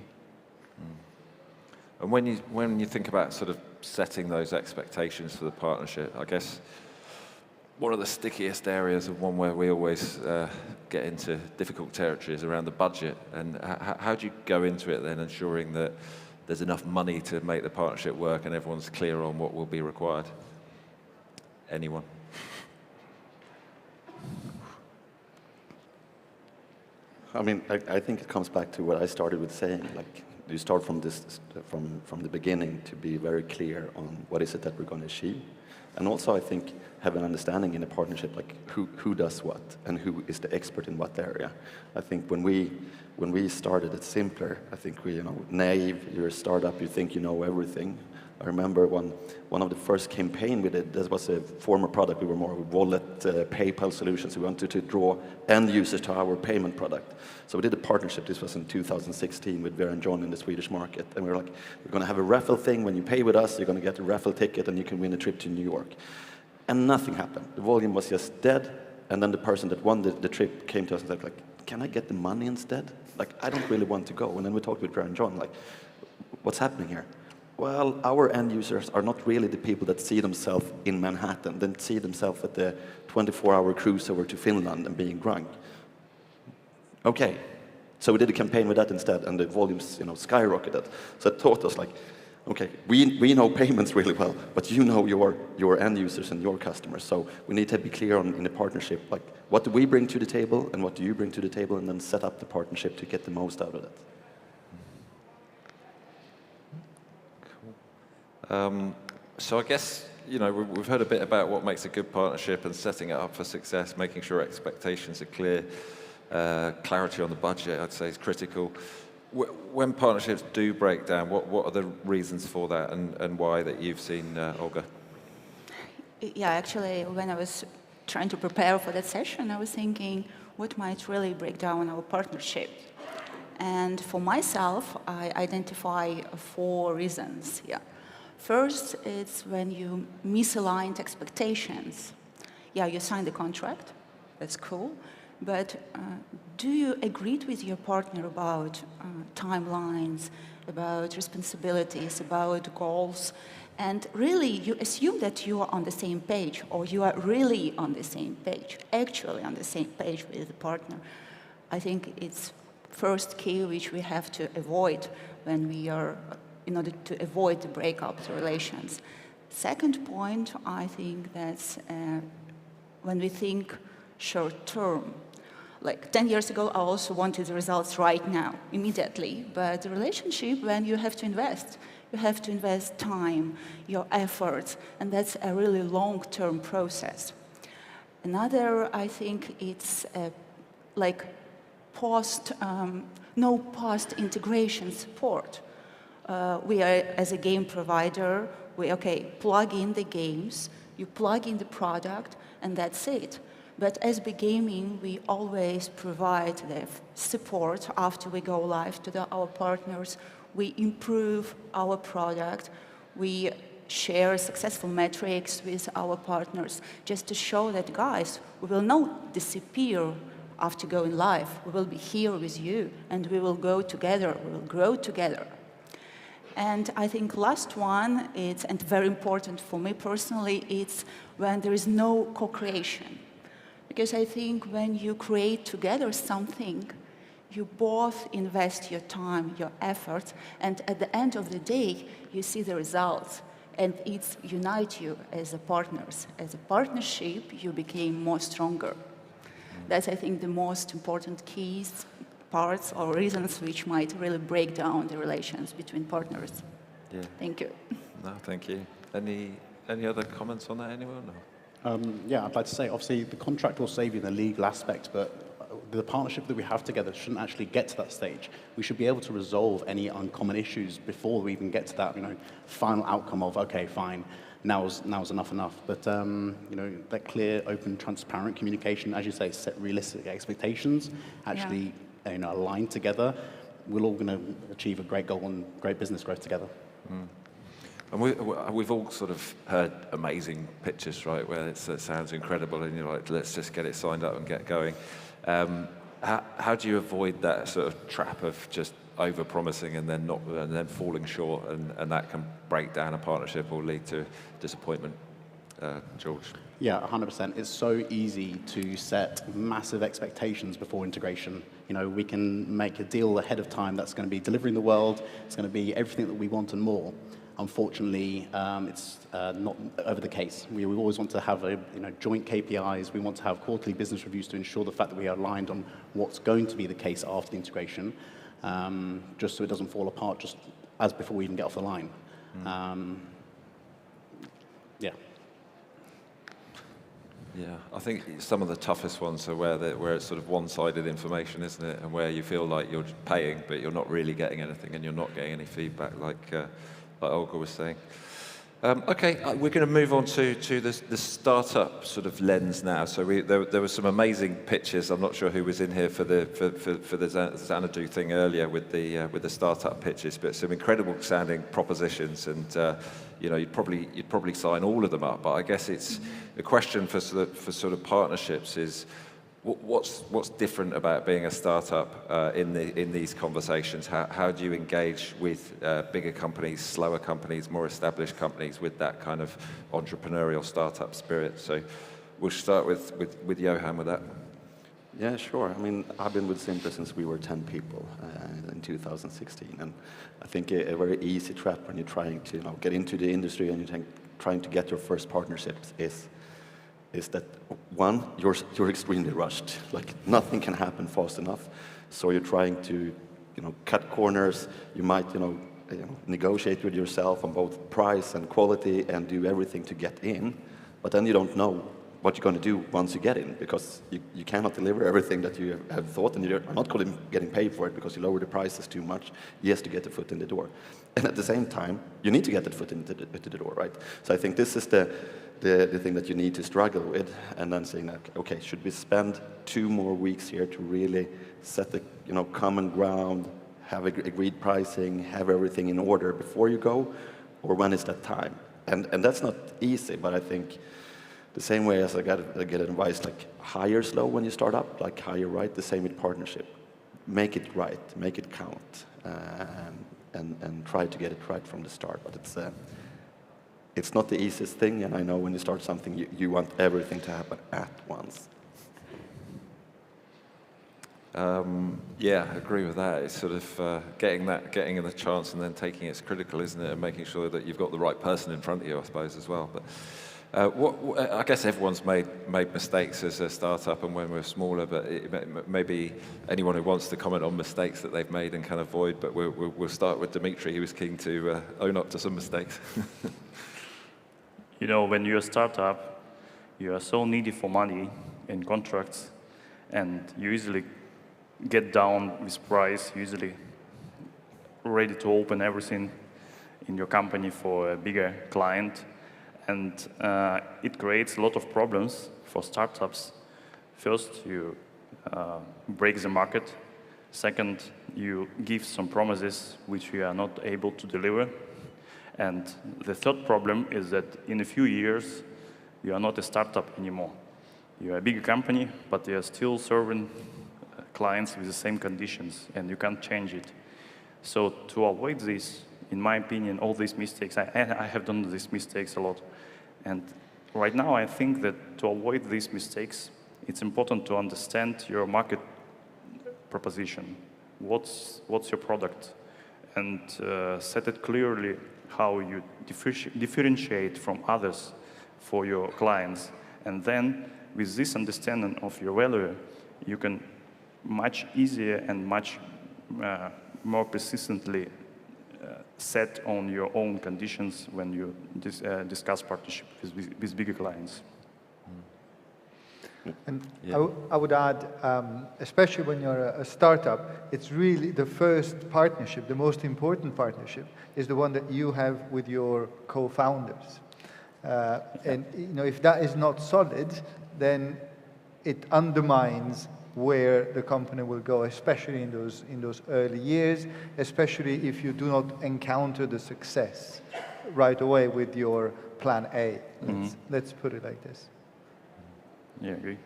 B: And when you think about sort of setting those expectations for the partnership, I guess one of the stickiest areas, and one where we always get into difficult territory, is around the budget. And how do you go into it then, ensuring that there's enough money to make the partnership work and everyone's clear on what will be required? Anyone?
O: I mean, I think it comes back to what I started with saying, like, you start from the beginning to be very clear on what is it that we're going to achieve. And also, I think, have an understanding in a partnership, like who does what and who is the expert in what area. I think when we started at Simpler, I think we, naive, you're a startup, you think you know everything. I remember one of the first campaign we did, this was a former product, we were more of a wallet, PayPal solutions. We wanted to draw end users to our payment product. So we did a partnership, this was in 2016, with Vera and John in the Swedish market. And we were like, we're going to have a raffle thing. When you pay with us, you're going to get a raffle ticket and you can win a trip to New York. And nothing happened. The volume was just dead. And then the person that won the trip came to us and said, like, can I get the money instead? Like, I don't really want to go. And then we talked with Vera and John, like, what's happening here? Well, our end users are not really the people that see themselves in Manhattan, then see themselves at the 24-hour cruise over to Finland and being drunk. Okay, so we did a campaign with that instead, and the volumes, skyrocketed. So it taught us, like, okay, we know payments really well, but you know your end users and your customers. So we need to be clear in the partnership, like, what do we bring to the table, and what do you bring to the table, and then set up the partnership to get the most out of it.
B: So I guess, we've heard a bit about what makes a good partnership and setting it up for success, making sure expectations are clear. Clarity on the budget, I'd say, is critical. When partnerships do break down, what are the reasons for that, and why that you've seen, Olga?
R: Yeah, actually, when I was trying to prepare for that session, I was thinking, what might really break down our partnership? And for myself, I identify 4 reasons. Yeah. First, it's when you misaligned expectations. Yeah, you signed the contract, that's cool, but do you agree with your partner about timelines, about responsibilities, about goals? And really, you assume that you are on the same page, or you are really on the same page, actually on the same page with the partner. I think it's first key which we have to avoid when we are in order to avoid the breakup of the relations. Second point, I think that's when we think short term. Like 10 years ago, I also wanted the results right now, immediately. But the relationship, when you have to invest time, your efforts, and that's a really long-term process. Another, I think it's like no post-integration support. We are, as a game provider, plug in the games, you plug in the product, and that's it. But as BigGaming, we always provide the support after we go live to our partners. We improve our product. We share successful metrics with our partners just to show that, guys, we will not disappear after going live. We will be here with you, and we will go together. We will grow together. And I think last one, and very important for me personally, it's when there is no co-creation. Because I think when you create together something, you both invest your time, your efforts, and at the end of the day, you see the results. And it unites you as partners. As a partnership, you became more stronger. That's, I think, the most important keys, parts or reasons which might really break down the relations between partners.
B: Yeah.
R: Thank you.
B: No, thank you. Any other comments on that, anyone? No?
P: Yeah, I'd like to say, obviously, the contract will save you in the legal aspect, but the partnership that we have together shouldn't actually get to that stage. We should be able to resolve any uncommon issues before we even get to that, final outcome of, okay, fine, now's enough. But, that clear, open, transparent communication, as you say, set realistic expectations, actually align together, we're all going to achieve a great goal and great business growth together.
B: Mm. And we've all sort of heard amazing pitches, right, where it sounds incredible, and you're like, let's just get it signed up and get going. How do you avoid that sort of trap of just over-promising and then falling short, and that can break down a partnership or lead to disappointment? George?
P: Yeah, 100%. It's so easy to set massive expectations before integration. We can make a deal ahead of time that's going to be delivering the world, it's going to be everything that we want and more. Unfortunately, it's not ever the case. We always want to have joint KPIs. We want to have quarterly business reviews to ensure the fact that we are aligned on what's going to be the case after the integration, just so it doesn't fall apart just as before we even get off the line. Yeah.
B: Yeah, I think some of the toughest ones are where it's sort of one-sided information, isn't it? And where you feel like you're paying, but you're not really getting anything, and you're not getting any feedback, like Olga was saying. Okay, we're going to move on to the startup sort of lens now. So there were some amazing pitches. I'm not sure who was in here for the Xanadu thing earlier with the startup pitches, but some incredible sounding propositions, and you'd probably sign all of them up. But I guess it's the question for sort of partnerships is, What's different about being a startup in these conversations? How do you engage with bigger companies, slower companies, more established companies with that kind of entrepreneurial startup spirit? So we'll start with Johan with that.
O: Yeah, sure. I mean, I've been with Simpler since we were 10 people in 2016, and I think a very easy trap when you're trying to get into the industry and you're trying to get your first partnerships is that one, you're extremely rushed. Like nothing can happen fast enough, so you're trying to cut corners. You might negotiate with yourself on both price and quality and do everything to get in, but then you don't know what you're going to do once you get in, because you cannot deliver everything that you have thought, and you're not getting paid for it because you lower the prices too much just to get the foot in the door. And at the same time, you need to get that foot into the door, right? So I think this is the thing that you need to struggle with, and then saying, okay, should we spend 2 more weeks here to really set the common ground, have agreed pricing, have everything in order before you go, or when is that time? And that's not easy, but I think the same way as I get advice, like hire slow when you start up, like hire right, the same with partnership. Make it right, make it count, and try to get it right from the start. But it's not the easiest thing, and I know when you start something, you want everything to happen at once.
B: Yeah, I agree with that. It's sort of getting the chance and then taking it's critical, isn't it? And making sure that you've got the right person in front of you, I suppose, as well. But I guess everyone's made mistakes as a startup and when we're smaller, but maybe anyone who wants to comment on mistakes that they've made and can avoid, but we'll start with Dimitri, who was keen to own up to some mistakes.
H: When you're a startup, you are so needy for money and contracts, and you usually get down with price, usually ready to open everything in your company for a bigger client. And it creates a lot of problems for startups. First, you break the market. Second, you give some promises which you are not able to deliver. And the third problem is that in a few years, you are not a startup anymore. You are a big company, but you are still serving clients with the same conditions, and you can't change it. So to avoid this, in my opinion, all these mistakes, I have done these mistakes a lot. And right now, I think that to avoid these mistakes, it's important to understand your market proposition. What's your product? And set it clearly how you differentiate from others for your clients. And then, with this understanding of your value, you can much easier and much more persistently set on your own conditions when you discuss partnership with bigger clients.
E: And yeah. I would add, especially when you're a startup, it's really the first partnership, the most important partnership, is the one that you have with your co-founders. And if that is not solid, then it undermines where the company will go, especially in those early years, especially if you do not encounter the success right away with your plan A. Let's put it like this.
H: Yeah, I agree.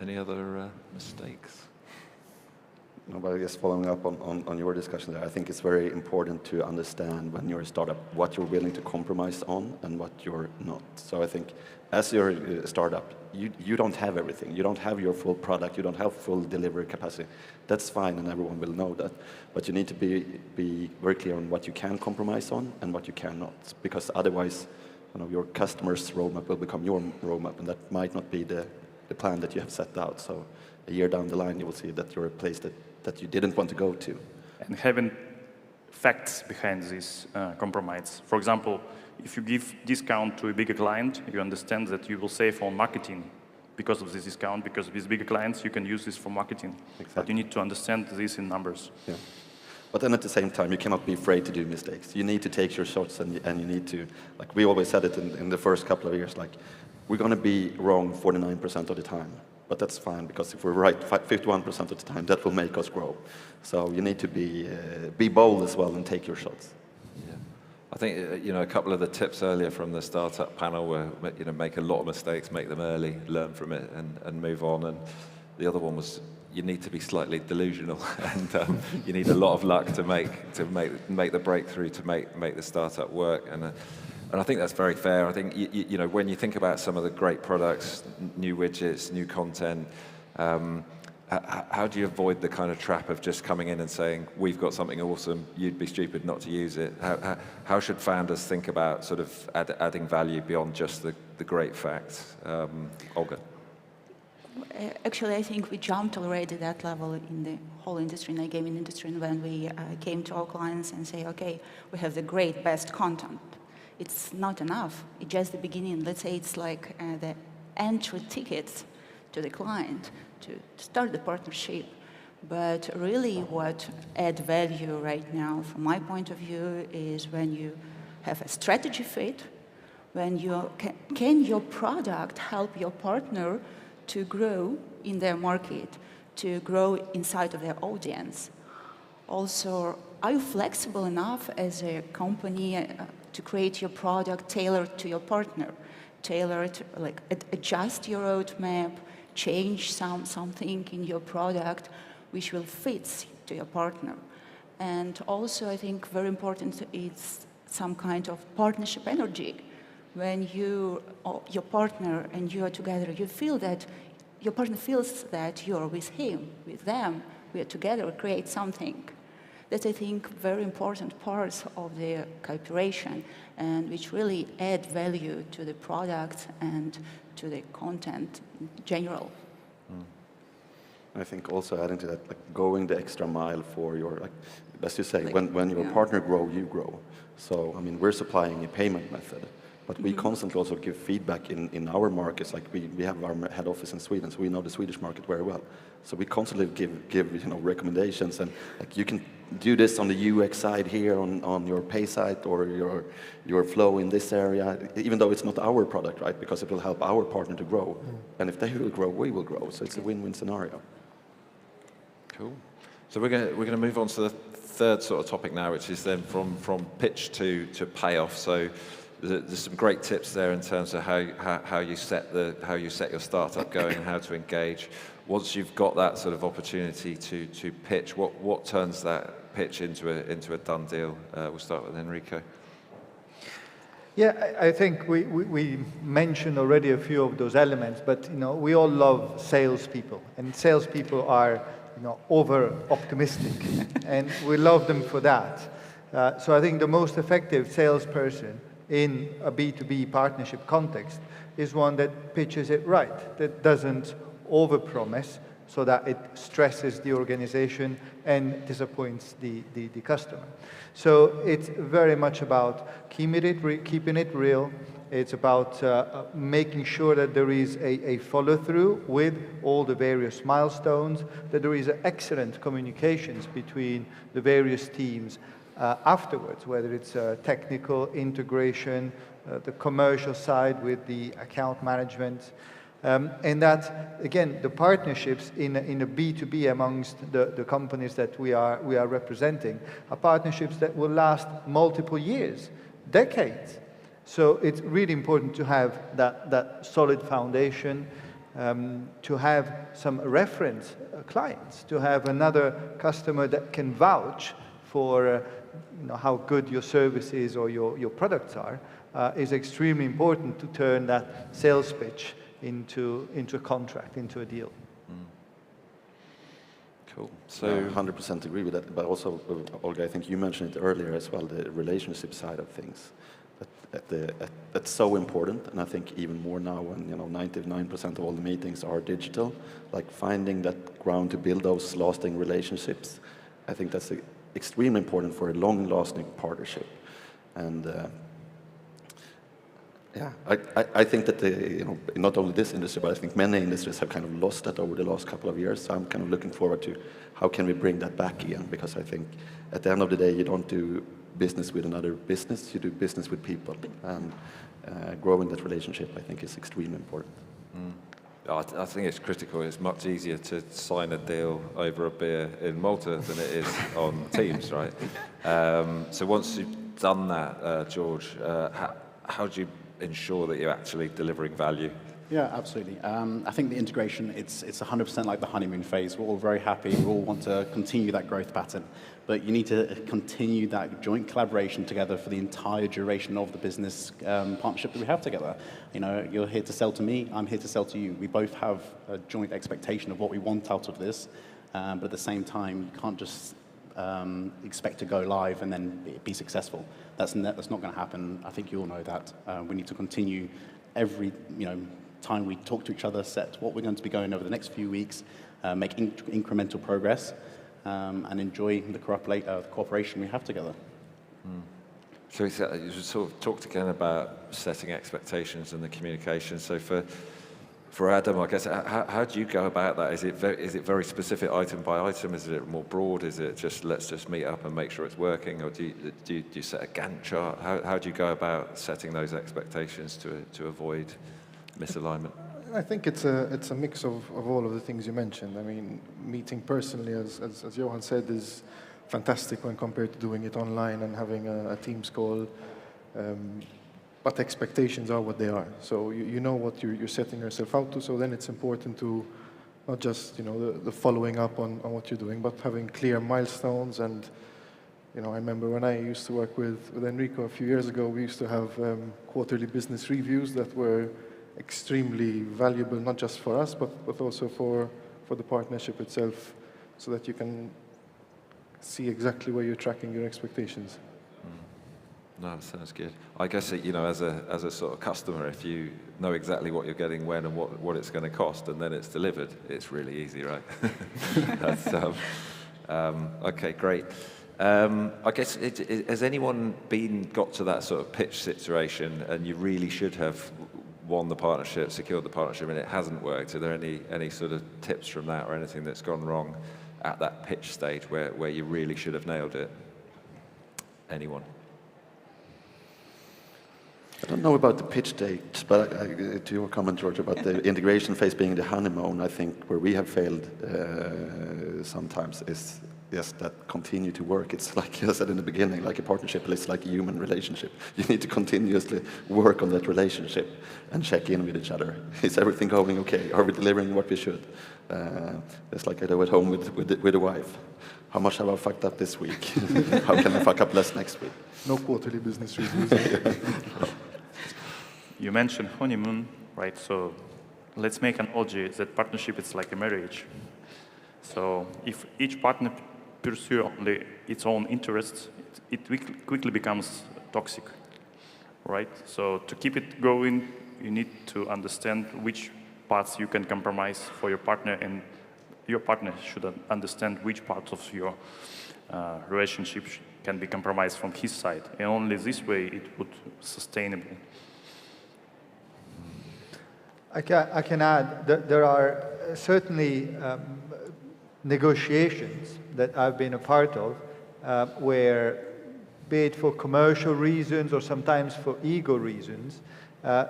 B: Any other mistakes?
O: No, but I guess following up on your discussion there, I think it's very important to understand when you're a startup what you're willing to compromise on and what you're not. So I think as you're a startup, you don't have everything. You don't have your full product. You don't have full delivery capacity. That's fine, and everyone will know that. But you need to be very clear on what you can compromise on and what you cannot, because otherwise, your customer's roadmap will become your roadmap, and that might not be the plan that you have set out. So a year down the line, you will see that you're a place that you didn't want to go to.
H: And having facts behind this compromise. For example, if you give discount to a bigger client, you understand that you will save on marketing because of this discount, because with bigger clients, you can use this for marketing. Exactly. But you need to understand this in numbers.
O: Yeah. But then at the same time, you cannot be afraid to do mistakes. You need to take your shots, and you need to, like we always said it in the first couple of years, like we're going to be wrong 49% of the time. But that's fine, because if we're right 51% of the time, that will make us grow. So you need to be bold as well and take your shots.
B: Yeah. I think a couple of the tips earlier from the startup panel were make a lot of mistakes, make them early, learn from it, and move on. And the other one was you need to be slightly delusional, and you need a lot of luck to make the breakthrough, to make the startup work. And I think that's very fair. I think when you think about some of the great products, new widgets, new content. How do you avoid the kind of trap of just coming in and saying, we've got something awesome, you'd be stupid not to use it? How should founders think about sort of adding value beyond just the great facts? Olga?
R: Actually, I think we jumped already that level in the whole industry, in the gaming industry, and when we came to our clients and say, okay, we have the great, best content. It's not enough. It's just the beginning. Let's say it's like the entry tickets to the client to start the partnership. But really what add value right now, from my point of view, is when you have a strategy fit, when you can your product help your partner to grow in their market, to grow inside of their audience. Also, are you flexible enough as a company to create your product tailored to your partner, tailored, like adjust your roadmap, change something in your product which will fit to your partner. And also, I think very important is some kind of partnership energy. When your partner and you are together, you feel that your partner feels that you're with him, with them, we are together, we create something. That's, I think, very important parts of the cooperation and which really add value to the product and to the content in general.
O: I think also adding to that, like going the extra mile for your, like, as you say, when your partner grow, you grow. So, I mean, we're supplying a payment method, but we constantly also give feedback in our markets. Like we have our head office in Sweden, so we know the Swedish market very well. So we constantly give recommendations, and like you can do this on the UX side here on your pay site or your flow in this area, even though it's not our product, right? Because it will help our partner to grow, and if they will grow, we will grow. So it's a win-win scenario.
B: Cool. So we're going to move on to the third sort of topic now, which is then from pitch to payoff. So there's some great tips there in terms of how you set your startup going and how to engage. Once you've got that sort of opportunity to pitch, what turns that pitch into a done deal? We'll start with Enrico.
E: Yeah, I think we mentioned already a few of those elements, but we all love salespeople, and salespeople are over-optimistic, and we love them for that. So I think the most effective salesperson in a B2B partnership context is one that pitches it right, that doesn't overpromise so that it stresses the organization and disappoints the customer. So it's very much about keeping it real. It's about making sure that there is a follow-through with all the various milestones, that there is excellent communications between the various teams afterwards, whether it's technical integration, the commercial side with the account management, and that, again, the partnerships in a B2B amongst the companies that we are representing are partnerships that will last multiple years, decades. So it's really important to have that solid foundation, to have some reference clients, to have another customer that can vouch for how good your service is or your products are, is extremely important to turn that sales pitch into a contract, into a deal.
B: Cool.
O: So I 100% agree with that, but also, Olga, I think you mentioned it earlier as well, the relationship side of things. That's so important, and I think even more now when 99% of all the meetings are digital, like finding that ground to build those lasting relationships, I think that's extremely important for a long-lasting partnership. And yeah, I think that not only this industry, but I think many industries have kind of lost that over the last couple of years. So I'm kind of looking forward to how can we bring that back again, because I think at the end of the day, you don't do business with another business, you do business with people, and growing that relationship, I think, is extremely important.
B: I think it's critical. It's much easier to sign a deal over a beer in Malta than it is on Teams, right? So once done that, George, how do you ensure that you're actually delivering value?
P: Yeah, absolutely. I think the integration, it's 100% like the honeymoon phase. We're all very happy. We all want to continue that growth pattern. But you need to continue that joint collaboration together for the entire duration of the business partnership that we have together. You know, you're here to sell to me. I'm here to sell to you. We both have a joint expectation of what we want out of this. But at the same time, you can't just expect to go live and then be successful. That's not going to happen. I think you all know that. We need to continue every, time we talk to each other, set what we're going to be going over the next few weeks, make incremental progress, and enjoy the cooperation we have together.
B: So you sort of talked again about setting expectations and the communication. So for Adam, I guess, how do you go about that? Is it very specific item by item? Is it more broad? Is it just let's just meet up and make sure it's working? Or do you set a Gantt chart? How do you go about setting those expectations to avoid misalignment?
T: I think it's a mix of all of the things you mentioned. I mean, meeting personally, as Johan said, is fantastic when compared to doing it online and having a Teams call. But expectations are what they are. So you know what you're setting yourself out to. So then it's important to not just the following up on what you're doing, but having clear milestones. And I remember when I used to work with Enrico a few years ago, we used to have quarterly business reviews that were extremely valuable, not just for us, but also for the partnership itself, so that you can see exactly where you're tracking your expectations.
B: No, that sounds good. I guess, as a sort of customer, if you know exactly what you're getting when and what it's going to cost, and then it's delivered, it's really easy, right? That's, okay, great. I guess, has anyone got to that sort of pitch situation, and you really should have won the partnership, secured the partnership, and it hasn't worked? Are there any sort of tips from that, or anything that's gone wrong at that pitch stage where you really should have nailed it? Anyone?
O: I don't know about the pitch date, but to your comment, George, about the integration phase being the honeymoon, I think where we have failed sometimes is that continue to work. It's like I said in the beginning, like a partnership is like a human relationship. You need to continuously work on that relationship and check in with each other. Is everything going okay? Are we delivering what we should? It's like I do at home with a wife. How much have I fucked up this week? How can I fuck up less next week?
T: No quarterly business reviews.
H: You mentioned honeymoon, right? So let's make an analogy that partnership is like a marriage. So if each partner pursues only its own interests, it quickly becomes toxic, right? So to keep it going, you need to understand which parts you can compromise for your partner, and your partner should understand which parts of your relationship can be compromised from his side. And only this way it would be sustainable.
E: I can add that there are certainly negotiations that I've been a part of where, be it for commercial reasons or sometimes for ego reasons,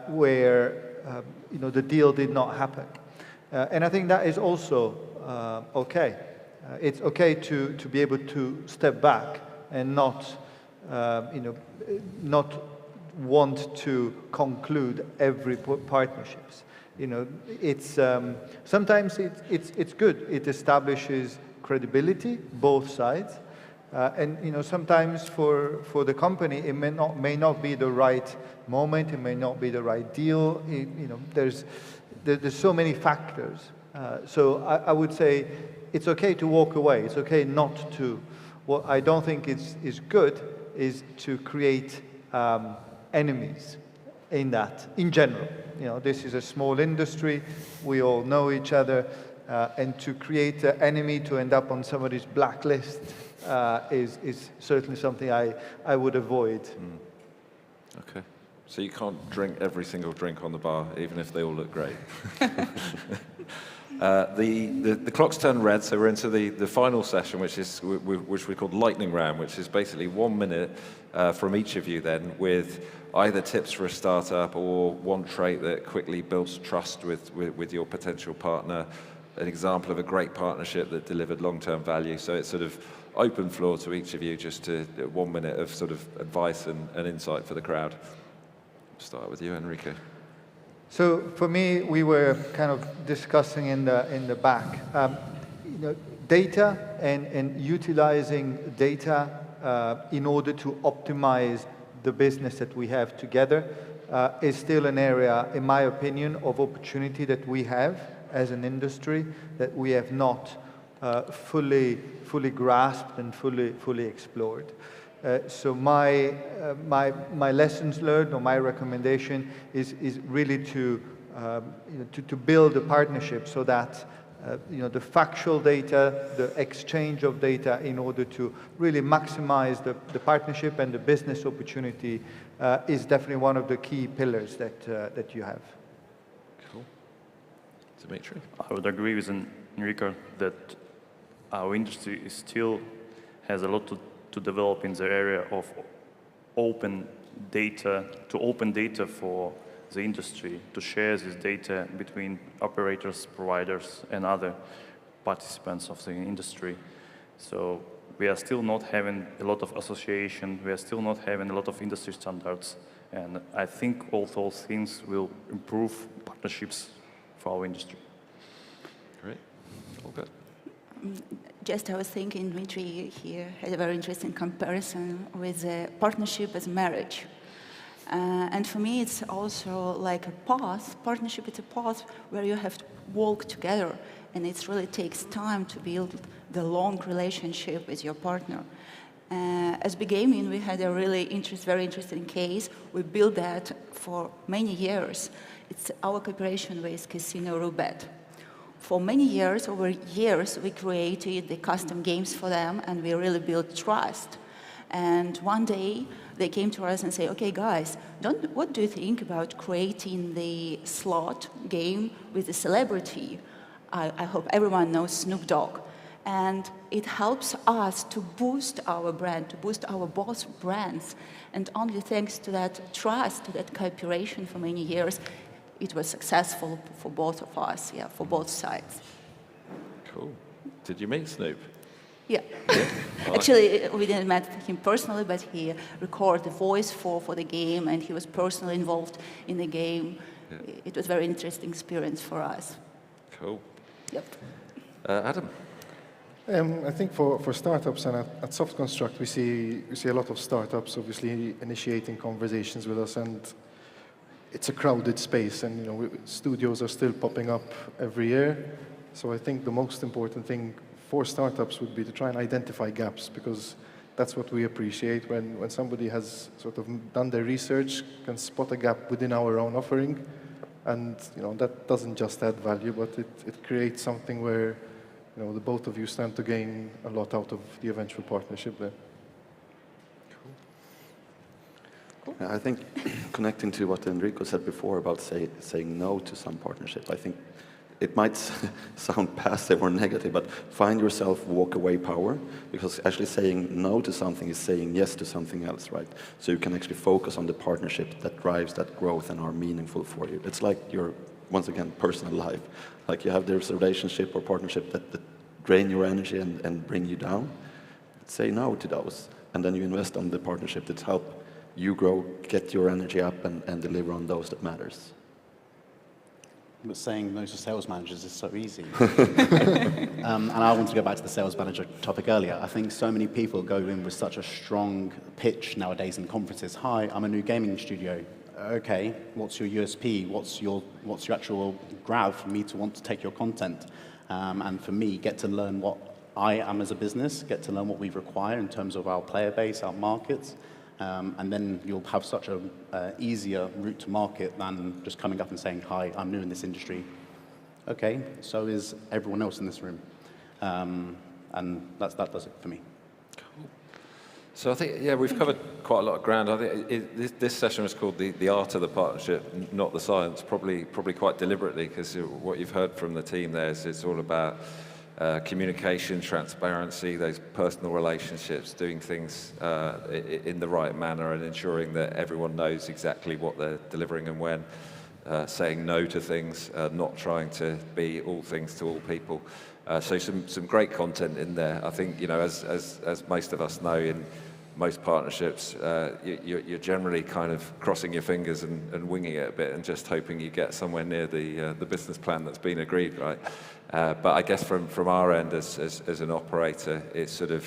E: where the deal did not happen. And I think that is also okay. It's okay to be able to step back and not want to conclude every partnerships. It's sometimes it's good. It establishes credibility, both sides, and sometimes for the company it may not be the right moment. It may not be the right deal. There's so many factors. So I would say it's okay to walk away. It's okay not to. What I don't think is good is to create enemies in general. This is a small industry. We all know each other. And to create an enemy to end up on somebody's blacklist is certainly something I would avoid.
B: Okay. So you can't drink every single drink on the bar, even if they all look great. The clock's turned red, so we're into the final session, which we called lightning round, which is basically 1 minute from each of you then, with either tips for a startup or one trait that quickly builds trust with your potential partner, an example of a great partnership that delivered long-term value. So it's sort of open floor to each of you, just to 1 minute of sort of advice and insight for the crowd. Start with you, Enrico.
E: So for me, we were kind of discussing in the back, data and utilizing data in order to optimize the business that we have together is still an area, in my opinion, of opportunity that we have as an industry that we have not fully grasped and fully explored. So my lessons learned, or my recommendation is really to build a partnership so that the factual data, the exchange of data in order to really maximize the partnership and the business opportunity is definitely one of the key pillars that you have.
B: Cool. Dimitri?
H: I would agree with Enrico that our industry still has a lot to develop in the area of open data for the industry, to share this data between operators, providers, and other participants of the industry. So we are still not having a lot of association, we are still not having a lot of industry standards, and I think all those things will improve partnerships for our industry.
B: Great. All good.
R: Just I was thinking, Dmitry here had a very interesting comparison with a partnership as marriage. And for me, it's also like a path. Partnership is a path where you have to walk together, and it really takes time to build the long relationship with your partner. As iGaming, we had a really very interesting case. We built that for many years. It's our cooperation with Casino Roulette. For many years, over years, we created the custom games for them, and we really built trust. And one day, they came to us and say, okay, guys, what do you think about creating the slot game with a celebrity? I hope everyone knows Snoop Dogg. And it helps us to boost our brand, to boost our both brands. And only thanks to that trust, to that cooperation for many years, it was successful for both of us, for both sides.
B: Cool. Did you meet Snoop?
R: Yeah. Actually, we didn't meet him personally, but he recorded the voice for the game, and he was personally involved in the game. Yeah. It was a very interesting experience for us.
B: Cool.
R: Yep.
B: Adam?
T: I think for startups and at Soft Construct, we see a lot of startups obviously initiating conversations with us, and it's a crowded space, and studios are still popping up every year. So I think the most important thing for startups would be to try and identify gaps, because that's what we appreciate when somebody has sort of done their research, can spot a gap within our own offering, and that doesn't just add value, but it creates something where the both of you stand to gain a lot out of the eventual partnership there.
O: I think connecting to what Enrico said before about saying no to some partnership, I think it might sound passive or negative, but find yourself walk-away power, because actually saying no to something is saying yes to something else, right? So you can actually focus on the partnership that drives that growth and are meaningful for you. It's like your, once again, personal life. Like you have this relationship or partnership that drain your energy and bring you down. Say no to those, and then you invest on the partnership that help you grow, get your energy up, and deliver on those that matters.
P: But saying no to sales managers is so easy. And I want to go back to the sales manager topic earlier. I think so many people go in with such a strong pitch nowadays in conferences. Hi, I'm a new gaming studio. Okay, what's your USP? What's your actual grab for me to want to take your content? And for me, get to learn what I am as a business, get to learn what we require in terms of our player base, our markets. And then you'll have such an easier route to market than just coming up and saying, hi, I'm new in this industry. Okay, so is everyone else in this room. And that does it for me.
B: Cool. So I think, we've covered quite a lot of ground. I think this session was called the art of the partnership, not the science, probably quite deliberately, because what you've heard from the team there is it's all about communication, transparency, those personal relationships, doing things in the right manner and ensuring that everyone knows exactly what they're delivering and when. saying no to things, not trying to be all things to all people. So some great content in there. I think, you know, as most of us know, in most partnerships, you're generally kind of crossing your fingers and winging it a bit and just hoping you get somewhere near the business plan that's been agreed, right? But I guess from our end as an operator, it's sort of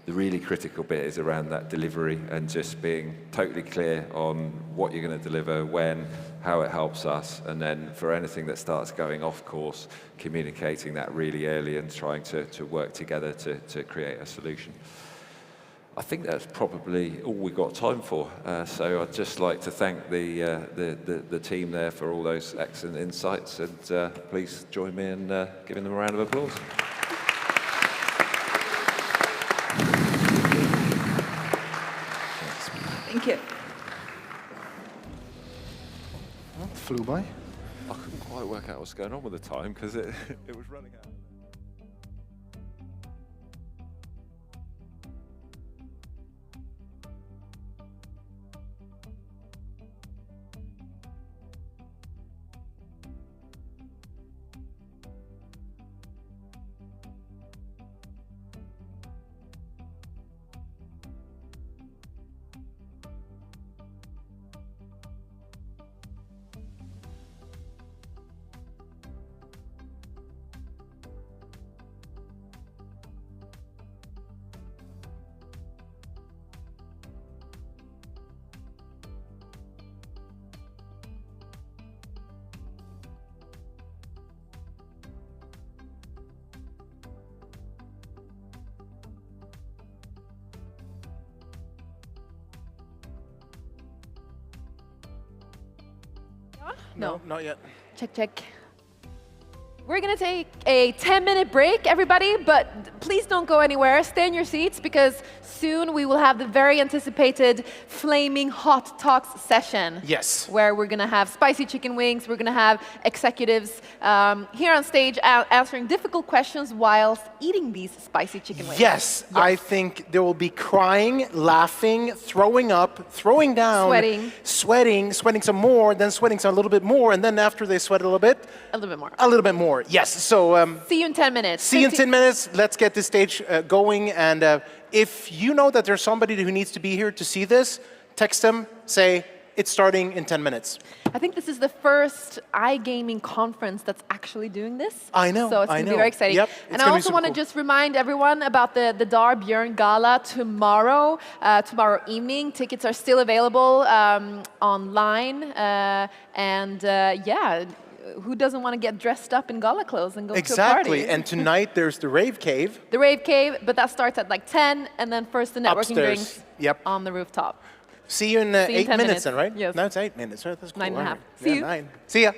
B: the really critical bit is around that delivery and just being totally clear on what you're going to deliver, when, how it helps us, and then for anything that starts going off course, communicating that really early and trying to work together to create a solution. I think that's probably all we've got time for. So I'd just like to thank the team there for all those excellent insights, and please join me in giving them a round of applause.
R: Thank you.
T: Well, flew by.
B: I couldn't quite work out what's going on with the time because it was running out.
N: No.
G: Not yet.
N: Check. We're going to take a 10-minute break, everybody, but please don't go anywhere. Stay in your seats because soon we will have the very anticipated Flaming Hot Talks session.
G: Yes.
N: Where we're going to have spicy chicken wings. We're going to have executives here on stage answering difficult questions whilst eating these spicy chicken wings.
G: Yes, I think there will be crying, laughing, throwing up, throwing down, sweating some more, then sweating some a little bit more, and then after they sweat a little bit,
N: a little bit more.
G: A little bit more. Yes. So
N: see you in 10 minutes.
G: See you in 10 minutes. Let's get this stage going. And if you know that there's somebody who needs to be here to see this, text them. Say it's starting in 10 minutes.
N: I think this is the first iGaming conference that's actually doing this.
G: I know.
N: So it's going to be very exciting.
G: Yep,
N: and I also want to just remind everyone about the Dar Björn Gala tomorrow, tomorrow evening. Tickets are still available online. Yeah. Who doesn't want to get dressed up in gala clothes and go to a party?
G: Exactly. And tonight there's the Rave Cave.
N: The Rave Cave, but that starts at like 10, and then first the networking
G: Upstairs.
N: drinks on the rooftop.
G: See you in 8 minutes then, right?
N: Yes.
G: No, it's 8 minutes, right? That's cool.
N: 9.5.
G: Right.
N: See
G: Yeah,
N: you.
G: 9. See ya.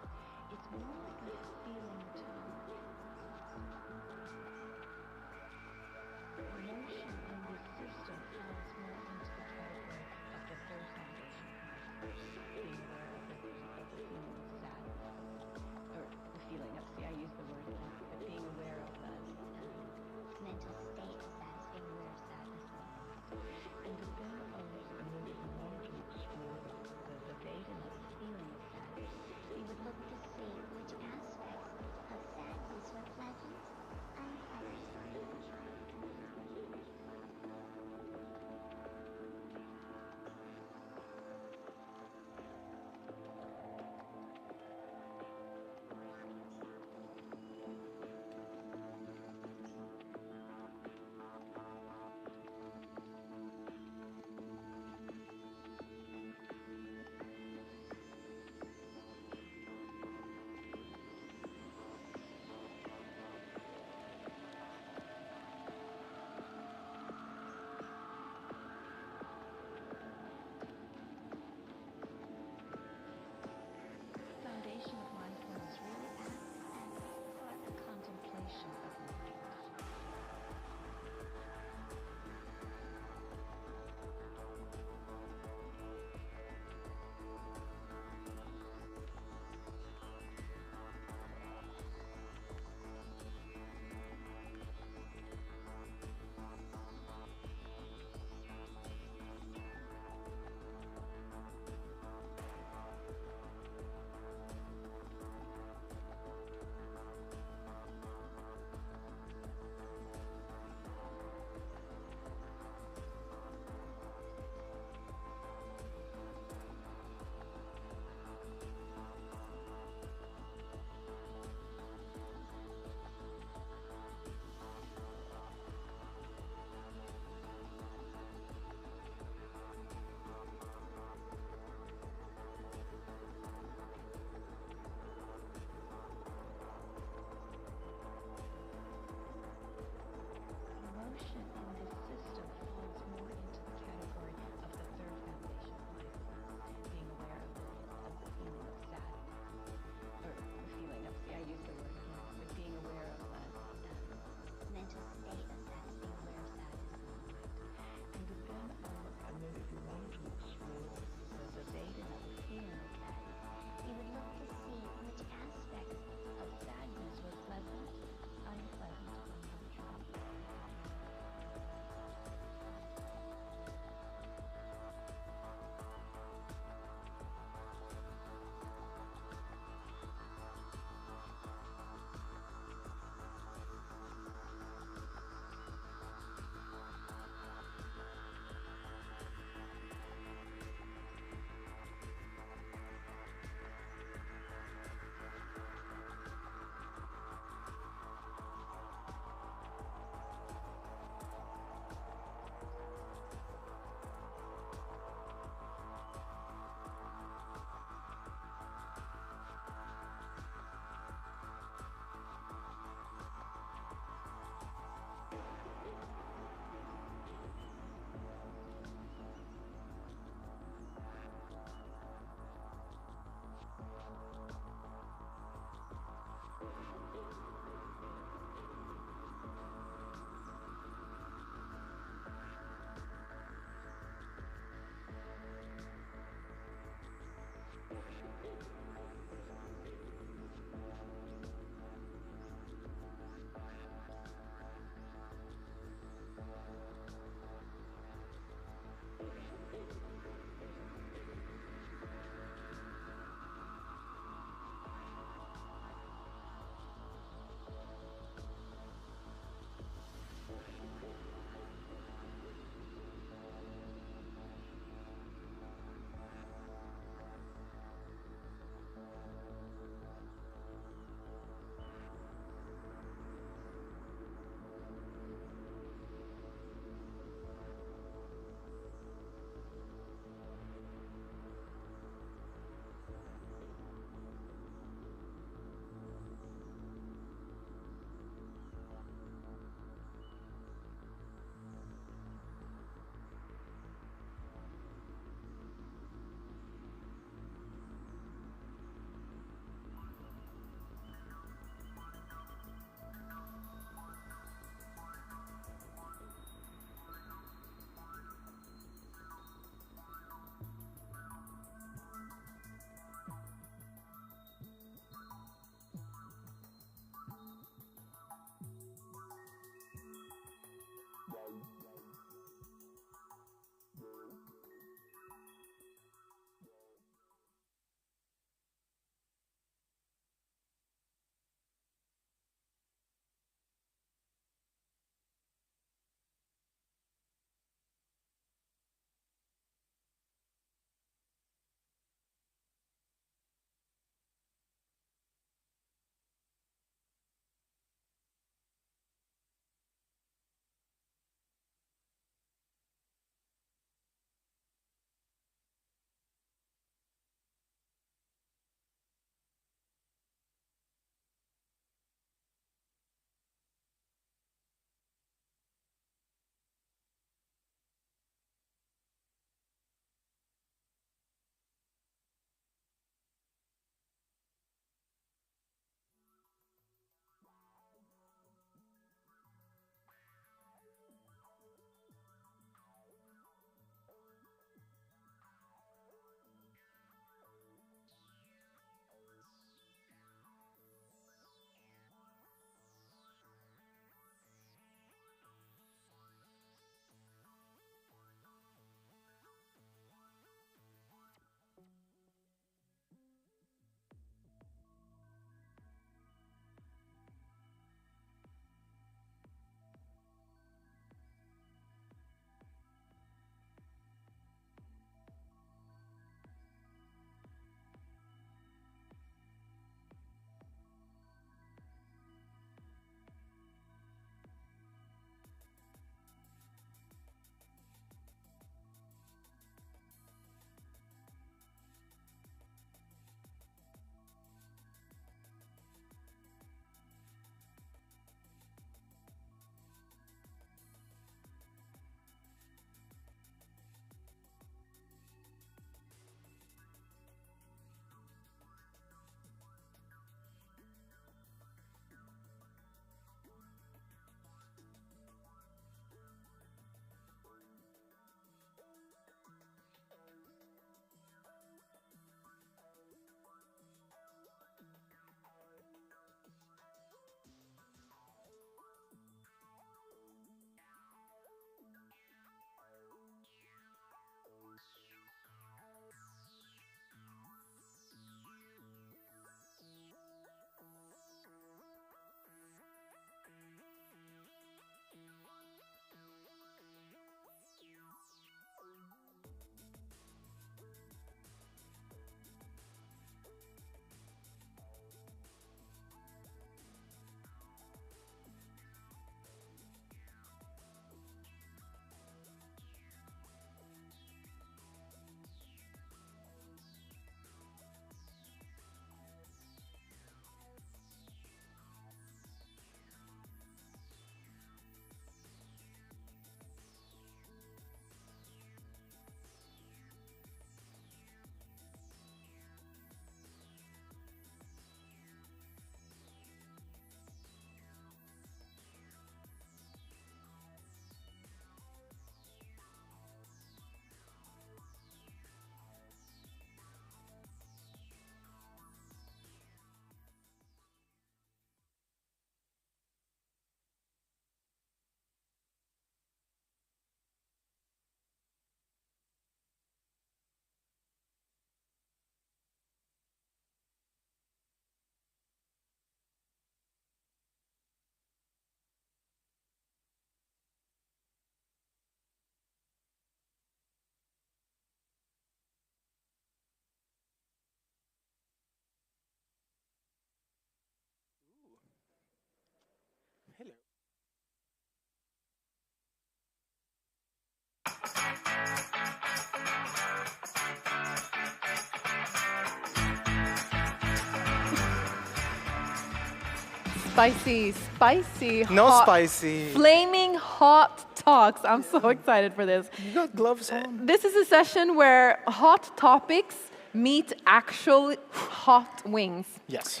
N: Spicy, spicy,
G: No
N: hot,
G: spicy.
N: flaming hot talks. I'm so excited for this.
G: You got gloves on?
N: This is a session where hot topics meet actual hot wings.
G: Yes.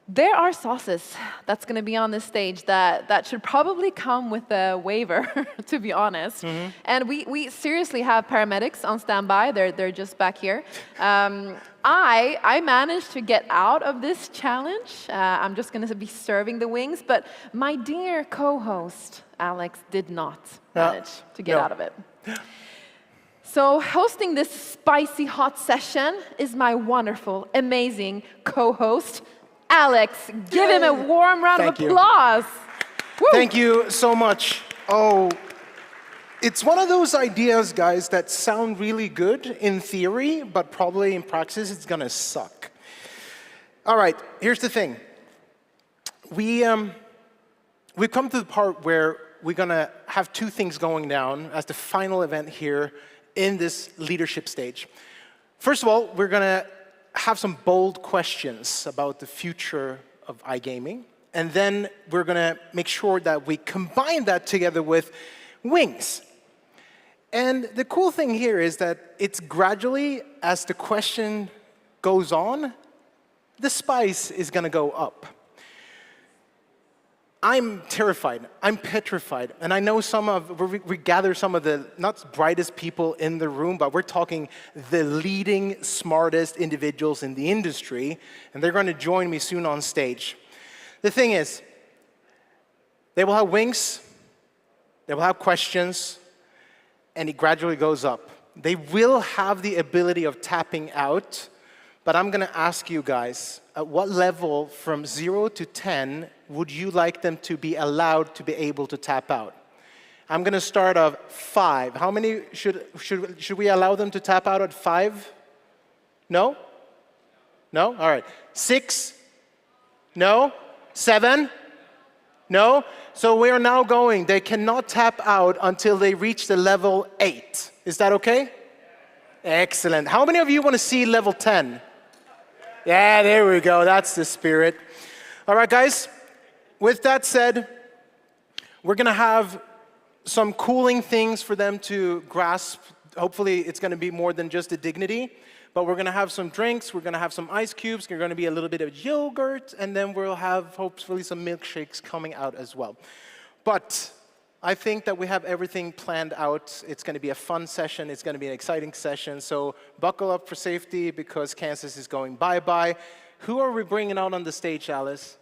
N: There are sauces that's going to be on this stage that should probably come with a waiver, to be honest. And we seriously have paramedics on standby. They're just back here. I managed to get out of this challenge. I'm just going to be serving the wings. But my dear co-host, Alex, did not manage to get out of it. So hosting this spicy hot session is my wonderful, amazing co-host, Alex. Give him a warm round of applause.
G: Thank you so much. Oh, it's one of those ideas, guys, that sound really good in theory, but probably in practice it's gonna suck. All right, here's the thing. We've come to the part where we're gonna have two things going down as the final event here in this leadership stage. First of all, we're gonna have some bold questions about the future of iGaming. And then we're going to make sure that we combine that together with wings. And the cool thing here is that it's gradually, as the question goes on, the spice is going to go up. I'm terrified, I'm petrified, and I know we gather some of the, not brightest people in the room, but we're talking the leading, smartest individuals in the industry, and they're going to join me soon on stage. The thing is, they will have wings, they will have questions, and it gradually goes up. They will have the ability of tapping out, but I'm going to ask you guys, at what level from 0 to 10 would you like them to be allowed to be able to tap out? I'm going to start at 5. How many should we allow them to tap out at 5? No? No? All right. 6? No? 7? No? So we are now going. They cannot tap out until they reach the level 8. Is that okay? Excellent. How many of you want to see level 10? Yeah, there we go. That's the spirit. All right, guys. With that said, we're going to have some cooling things for them to grasp. Hopefully, it's going to be more than just a dignity. But we're going to have some drinks. We're going to have some ice cubes. There's going to be a little bit of yogurt. And then we'll have, hopefully, some milkshakes coming out as well. But I think that we have everything planned out. It's going to be a fun session. It's going to be an exciting session. So buckle up for safety because Kansas is going bye-bye. Who are we bringing out on the stage, Alice?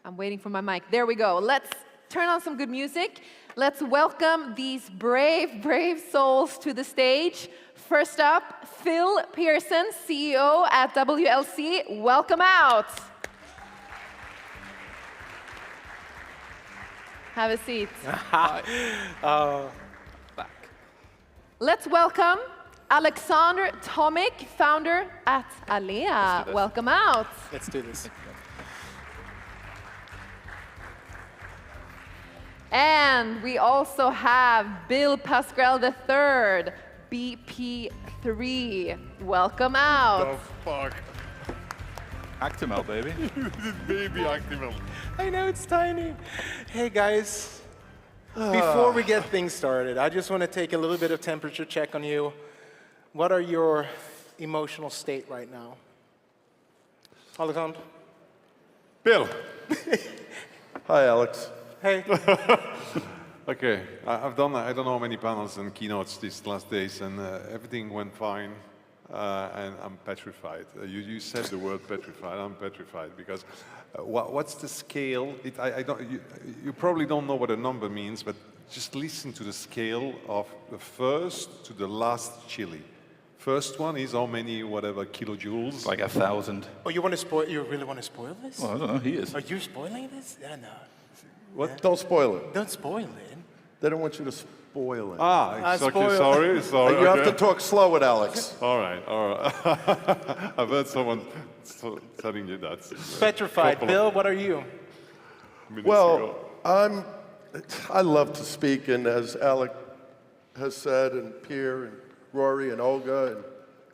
N: I'm waiting for my mic. There we go. Let's turn on some good music. Let's welcome these brave, brave souls to the stage. First up, Phil Pearson, CEO at WLC. Welcome out. Have a seat.
G: Back.
N: Let's welcome Alexander Tomic, founder at Alea. Welcome out.
G: Let's do this.
N: And we also have Bill Pasquale III, BP3. Welcome out.
C: The fuck? Actimel, baby. Baby Actimel.
G: I know, it's tiny. Hey, guys. Before we get things started, I just want to take a little bit of temperature check on you. What are your emotional state right now? Alexander?
D: Bill. Hi, Alex.
G: Hey.
D: Okay, I've done, I don't know how many panels and keynotes these last days, and everything went fine, and I'm petrified. You said the word petrified. I'm petrified because what's the scale? You probably don't know what a number means, but just listen to the scale of the first to the last chili. First one is how many, whatever, kilojoules?
C: Like 1,000.
G: Oh, you really want to spoil this?
C: Well, I don't know, he is.
G: Are you spoiling this? Yeah, no.
F: What? Yeah. Don't spoil it.
G: Don't spoil it.
F: They don't want you to spoiling.
C: Exactly. Sorry.
F: You have to talk slow with Alex.
C: All right. I've heard someone telling you that.
G: Petrified. Bill, what are you?
F: Well, I love to speak, and as Alec has said, and Pierre, and Rory, and Olga, and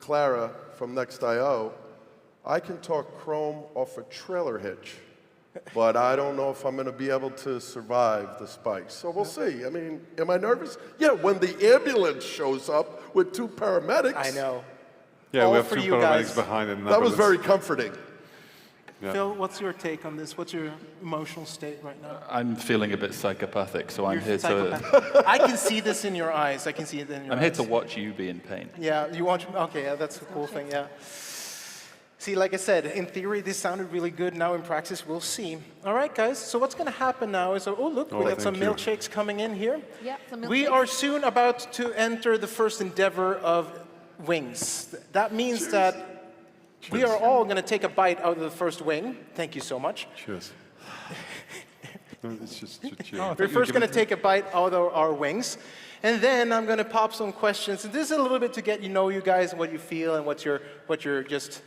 F: Clara from Next.io, I can talk Chrome off a trailer hitch, but I don't know if I'm going to be able to survive the spikes. So we'll see. I mean, am I nervous? Yeah, when the ambulance shows up with 2 paramedics.
G: I know.
C: Yeah,
G: All
C: we have
G: for
C: 2
G: you
C: paramedics
G: guys.
C: behind him.
F: That was very comforting.
C: Yeah.
G: Phil, what's your take on this? What's your emotional state right now?
Q: I'm feeling a bit psychopathic, so I'm
G: You're
Q: here to.
G: psychopathic. I can see this in your eyes. I can see it in your
Q: I'm
G: eyes.
Q: here to watch you be in pain.
G: Yeah, you watch. Okay, yeah, that's a cool thing. Yeah. See, like I said, in theory this sounded really good. Now in practice, we'll see. All right, guys. So what's going to happen now is, oh look, we got some milkshakes coming in here.
N: Yeah, some milkshakes.
G: We are soon about to enter the first endeavor of wings. That means that we are all going to take a bite out of the first wing. Thank you so much.
C: Cheers. It's just
G: We're first going to take a bite out of our wings. And then I'm going to pop some questions. And this is a little bit to get you know you guys, what you feel, and what you're just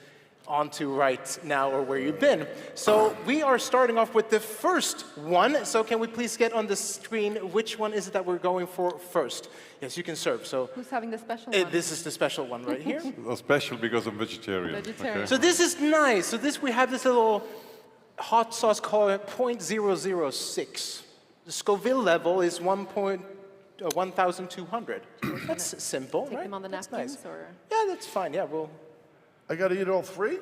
G: onto right now or where you've been. So we are starting off with the first one. So can we please get on the screen which one is it that we're going for first? Yes, you can serve. So
N: Who's having the special one?
G: this is the special one right here.
C: Well, special because I'm vegetarian.
N: Vegetarian.
G: So this is nice. So we have this little hot sauce called 0.006. The Scoville level is 1,200. That's simple,
N: Take
G: right?
N: them on the
G: That's
N: napkins,
G: nice.
N: or?
G: Yeah, that's fine. Yeah,
F: I got to eat all 3?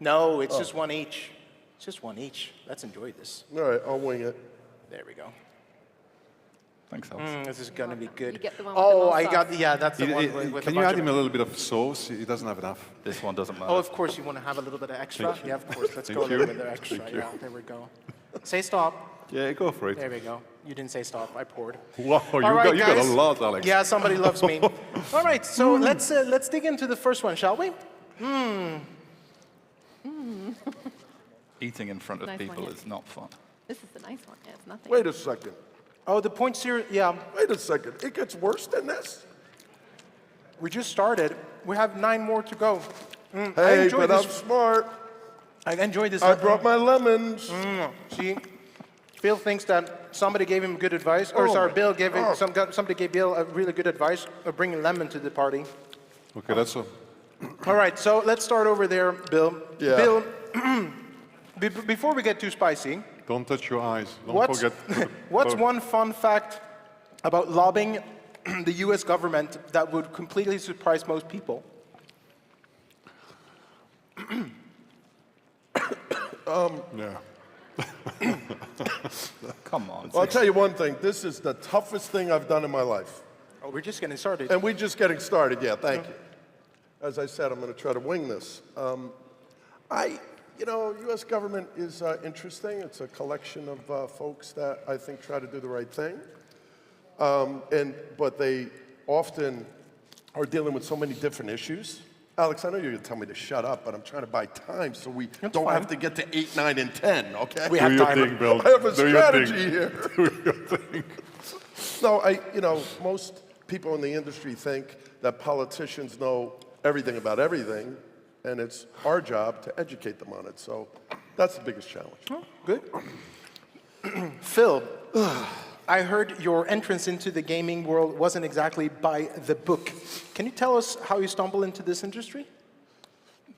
G: No, it's just one each. It's just one each. Let's enjoy this.
F: All right, I'll wing it.
G: There we go.
Q: Thanks, Alex.
G: This is gonna be good.
N: You get the one with the most
G: I
N: sauce.
G: got that's the one with
C: Can
G: a
C: you
G: bunch
C: add him
G: of-
C: a little bit of sauce? He doesn't have enough.
Q: This one doesn't matter.
G: Oh, of course you want to have a little bit of extra.
C: Thank you.
G: Yeah, of course. Let's go a
C: Thank
G: little
C: you.
G: bit of extra.
C: Thank you.
G: Yeah, there we go. Say stop.
C: Yeah, go for it.
G: There we go. You didn't say stop. I poured.
C: Wow, you
G: All right,
C: got a
G: guys.
C: lot, Alex.
G: Yeah, somebody loves me. All right, so let's dig into the first one, shall we?
Q: Eating in front of
N: Nice one,
Q: people
N: yeah.
Q: is not fun.
N: This is the nice one. Yeah, it's nothing.
F: Wait a second.
G: Oh, the point zero. Yeah,
F: Wait a second. It gets worse than this?
G: we just started. We have 9 more to go. I
F: Hey,
G: enjoy
F: but I'm
G: this.
F: smart.
G: I enjoyed this.
F: I brought my lemons.
G: See, Phil thinks that somebody gave him good advice, or
F: Oh
G: sorry,
F: my
G: Bill gave it,
F: God.
G: somebody gave Bill a really good advice of bringing lemon to the party.
C: Okay, that's all.
G: All right, so let's start over there, Bill.
F: Yeah.
G: Bill, before we get too spicy,
C: Don't touch your eyes. Don't
G: what's,
C: forget.
G: what's one fun fact about lobbying the US government that would completely surprise most people?
C: Yeah.
Q: Come on.
F: Well, I'll tell you one thing. This is the toughest thing I've done in my life.
G: Oh, we're just getting started.
F: And we're just getting started. Yeah, thank you. As I said, I'm going to try to wing this. U.S. government is interesting. It's a collection of folks that I think try to do the right thing. But they often are dealing with so many different issues. Alex, I know you're going to tell me to shut up, but I'm trying to buy time so we don't have to get to 8, 9, and 10, okay?
G: We have time.
C: Thing, Bill.
F: I have a
C: Do your
F: strategy
C: thing.
F: here.
C: Do your thing.
F: No, most people in the industry think that politicians know everything about everything, and it's our job to educate them on it. So that's the biggest challenge.
G: Oh, good. Phil, I heard your entrance into the gaming world wasn't exactly by the book. Can you tell us how you stumbled into this industry?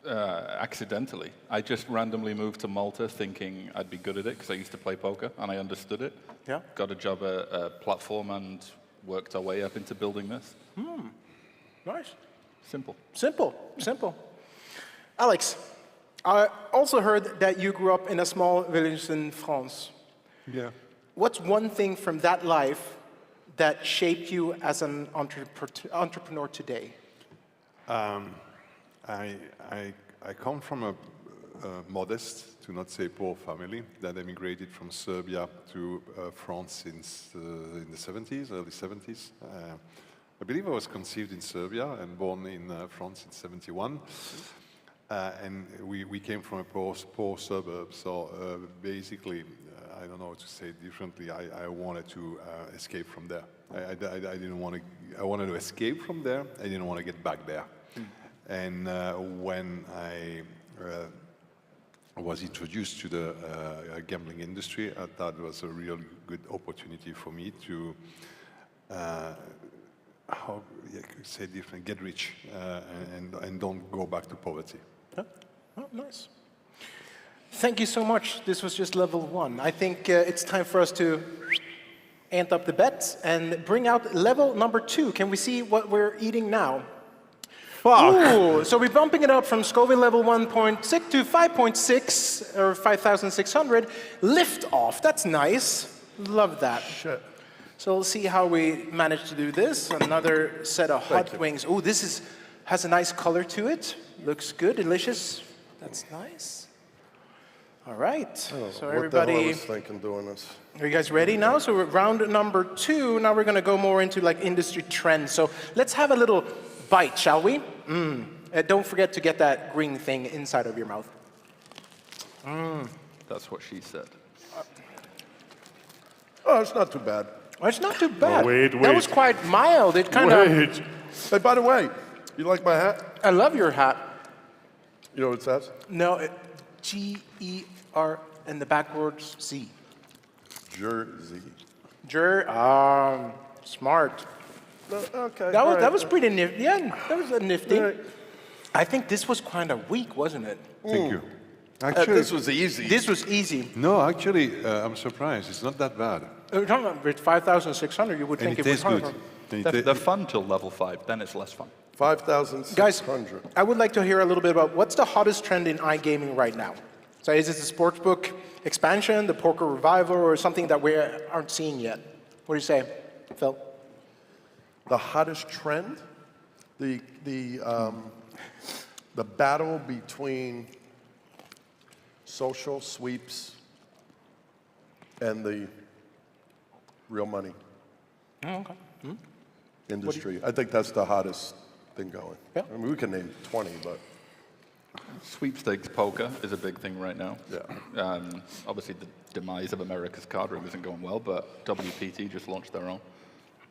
Q: Accidentally. I just randomly moved to Malta thinking I'd be good at it because I used to play poker and I understood it.
G: Yeah.
Q: Got a job at a platform and worked our way up into building this.
G: Nice.
Q: Simple.
G: Simple. Alex, I also heard that you grew up in a small village in France.
C: Yeah.
G: What's one thing from that life that shaped you as an entrepreneur today?
C: I come from a modest, to not say poor family that emigrated from Serbia to France in the 70s, early 70s. I believe I was conceived in Serbia and born in France in 71. And we came from a poor suburb, so basically, I don't know how to say it differently, I wanted to escape from there. I didn't want to. I wanted to escape from there. I didn't want to get back there. And when I was introduced to the gambling industry, I thought it was a real good opportunity for me to, how you could say different, get rich and don't go back to poverty.
G: Yeah. Oh, nice. Thank you so much. This was just level 1. I think it's time for us to ant up the bets and bring out level number 2. Can we see what we're eating now? Fuck. Ooh, so we're bumping it up from Scoville level 1.6 to 5.6, or 5,600. Lift off, that's nice. Love that. Shit. So we'll see how we manage to do this. Another set of hot wings. Oh, this has a nice color to it. Looks good, delicious. That's nice. All right. So everybody,
F: what the hell I was thinking doing this.
G: Are you guys ready now? So we're round number 2. Now we're going to go more into like industry trends. So let's have a little bite, shall we? Don't forget to get that green thing inside of your mouth.
Q: That's what she said.
F: Oh, it's not too bad.
G: Oh, it's not too bad.
F: Oh, wait.
G: That was quite mild. It kind of.
F: Hey, by the way, you like my hat?
G: I love your hat.
F: You know what it says?
G: No, G-E-R and the backwards Z.
F: Jersey.
G: Smart.
F: Okay.
G: That was pretty nifty. Yeah, that was nifty. Right. I think this was kind of weak, wasn't it?
C: Thank you. Actually,
F: this was easy.
G: This was easy.
C: No, actually, I'm surprised. It's not that bad.
G: With 5,600, you would think it was hard.
Q: They're fun till level 5, then it's less fun.
F: 5,600.
G: Guys, I would like to hear a little bit about what's the hottest trend in iGaming right now? So is it the sportsbook expansion, the poker revival, or something that we aren't seeing yet? What do you say, Phil?
F: The hottest trend? The battle between social sweeps and the real money
G: Okay.
F: industry. I think that's the hottest thing going. Yeah. I mean, we can name 20, but
Q: Sweepstakes poker is a big thing right now.
F: Yeah.
Q: Obviously, the demise of America's card room isn't going well, but WPT just launched their own.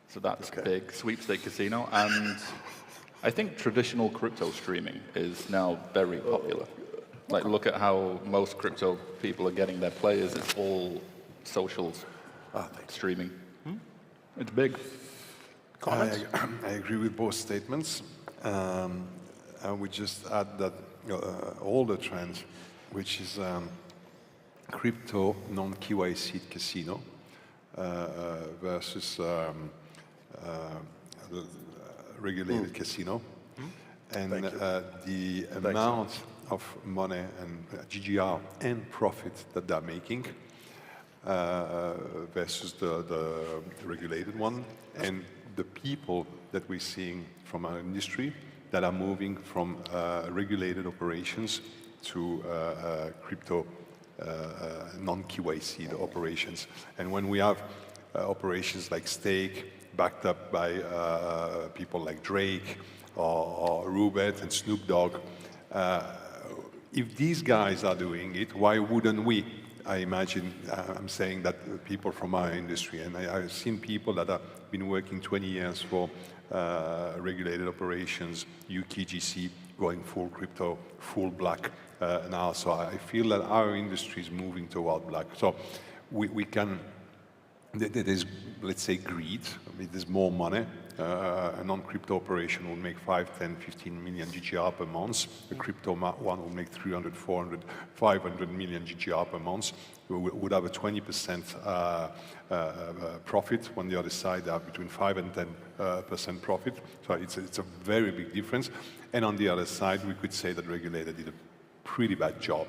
Q: So that's big. Sweepstake casino. And I think traditional crypto streaming is now very popular. Like, look at how most crypto people are getting their players. It's all socials streaming. It's big.
C: I agree with both statements. I would just add that older trend, which is crypto non-KYC casino versus regulated casino. And the amount of money and GGR and profit that they're making versus the regulated one, and the people that we're seeing from our industry that are moving from regulated operations to crypto non-KYC operations. And when we have operations like Stake, backed up by people like Drake or Rubet and Snoop Dogg, if these guys are doing it, why wouldn't we? I imagine, I'm saying that people from our industry, and I've seen people that have been working 20 years for regulated operations, UKGC, going full crypto, full black now. So I feel that our industry is moving toward black. So we can, there's, let's say, greed. I mean, there's more money. A non-crypto operation will make 5, 10, 15 million GGR per month. A crypto one will make 300, 400, 500 million GGR per month. We would have a 20% profit. On the other side, they have between 5 and 10% profit. So it's a very big difference. And on the other side, we could say that regulator did a pretty bad job.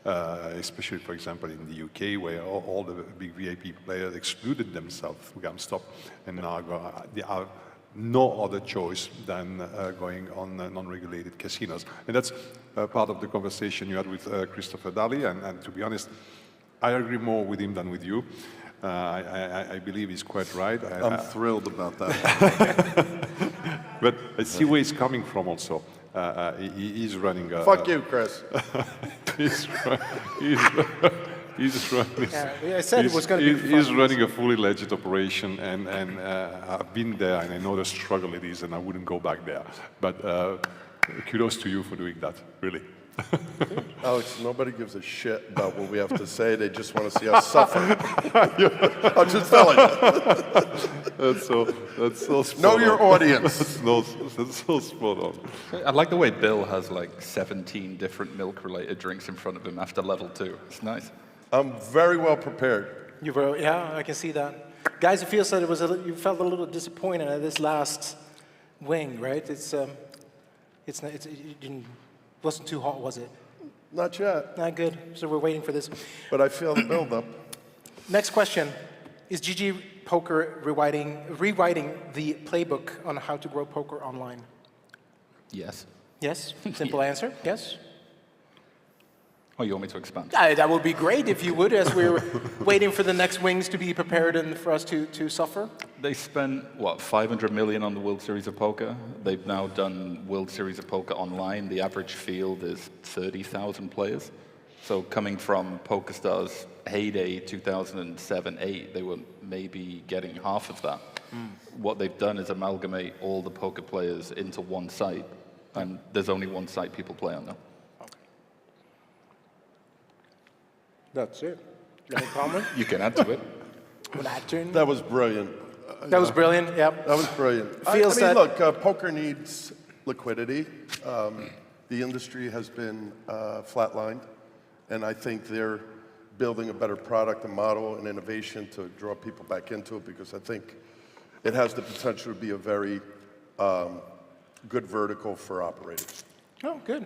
C: Especially, for example, in the UK, where all the big VIP players excluded themselves from GameStop, and now they have no other choice than going on non-regulated casinos. And that's part of the conversation you had with Christopher Daly, and to be honest, I agree more with him than with you. I believe he's quite right.
F: I'm thrilled about that.
C: But I see where he's coming from also. He's running a...
F: Fuck you, Chris.
C: He's running.
G: Yeah, I said it was going to be fun.
C: He's running a fully legit operation, and I've been there, and I know the struggle it is, and I wouldn't go back there. But kudos to you for doing that, really.
F: Alex, nobody gives a shit about what we have to say. They just want to see us suffer. I'm just telling you.
C: That's so spot
F: Know
C: on.
F: your audience.
C: That's so spot on.
Q: I like the way Bill has like 17 different milk-related drinks in front of him after level 2. It's nice.
F: I'm very well prepared.
G: Yeah, I can see that. Guys, it feels that you felt a little disappointed at this last wing, right? It wasn't too hot, was it?
F: Not yet.
G: Not good. So we're waiting for this.
F: But I feel the build-up.
G: Next question. Is GG Poker rewriting the playbook on how to grow poker online?
Q: Yes.
G: Yes? Simple answer? Yes?
Q: Oh, you want me to expand?
G: That would be great if you would, as we're waiting for the next wings to be prepared and for us to suffer.
Q: They spent, what, 500 million on the World Series of Poker? They've now done World Series of Poker online. The average field is 30,000 players. So coming from PokerStars' heyday, 2007-8, they were maybe getting half of that. What they've done is amalgamate all the poker players into one site, and there's only one site people play on now.
G: That's it. Any comment?
Q: You can add to it.
F: That was brilliant.
G: That was brilliant, yep.
F: That was brilliant. I mean, look, poker needs liquidity. The industry has been flatlined, and I think they're building a better product and model and innovation to draw people back into it, because I think it has the potential to be a very good vertical for operators.
G: Oh, good.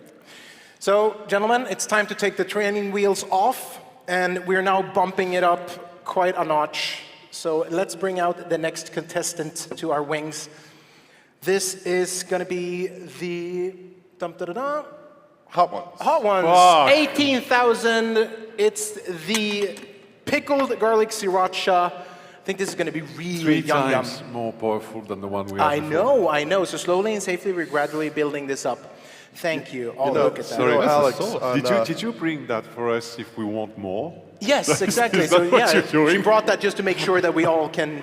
G: So, gentlemen, it's time to take the training wheels off, and we're now bumping it up quite a notch. So let's bring out the next contestant to our wings. This is going to be the
F: Hot Ones.
G: Hot Ones.
F: Wow.
G: 18,000. It's the pickled garlic sriracha. I think this is going to be really
C: 3
G: yum.
C: times more powerful than the one we have
G: I know. So slowly and safely, we're gradually building this up. Thank you. Oh, look at that.
C: Sorry,
F: Alex.
C: did you bring that for us if we want more?
G: Yes, exactly.
C: Is
G: So
C: that what
G: yeah,
C: you're doing?
G: she brought that just to make sure that we all can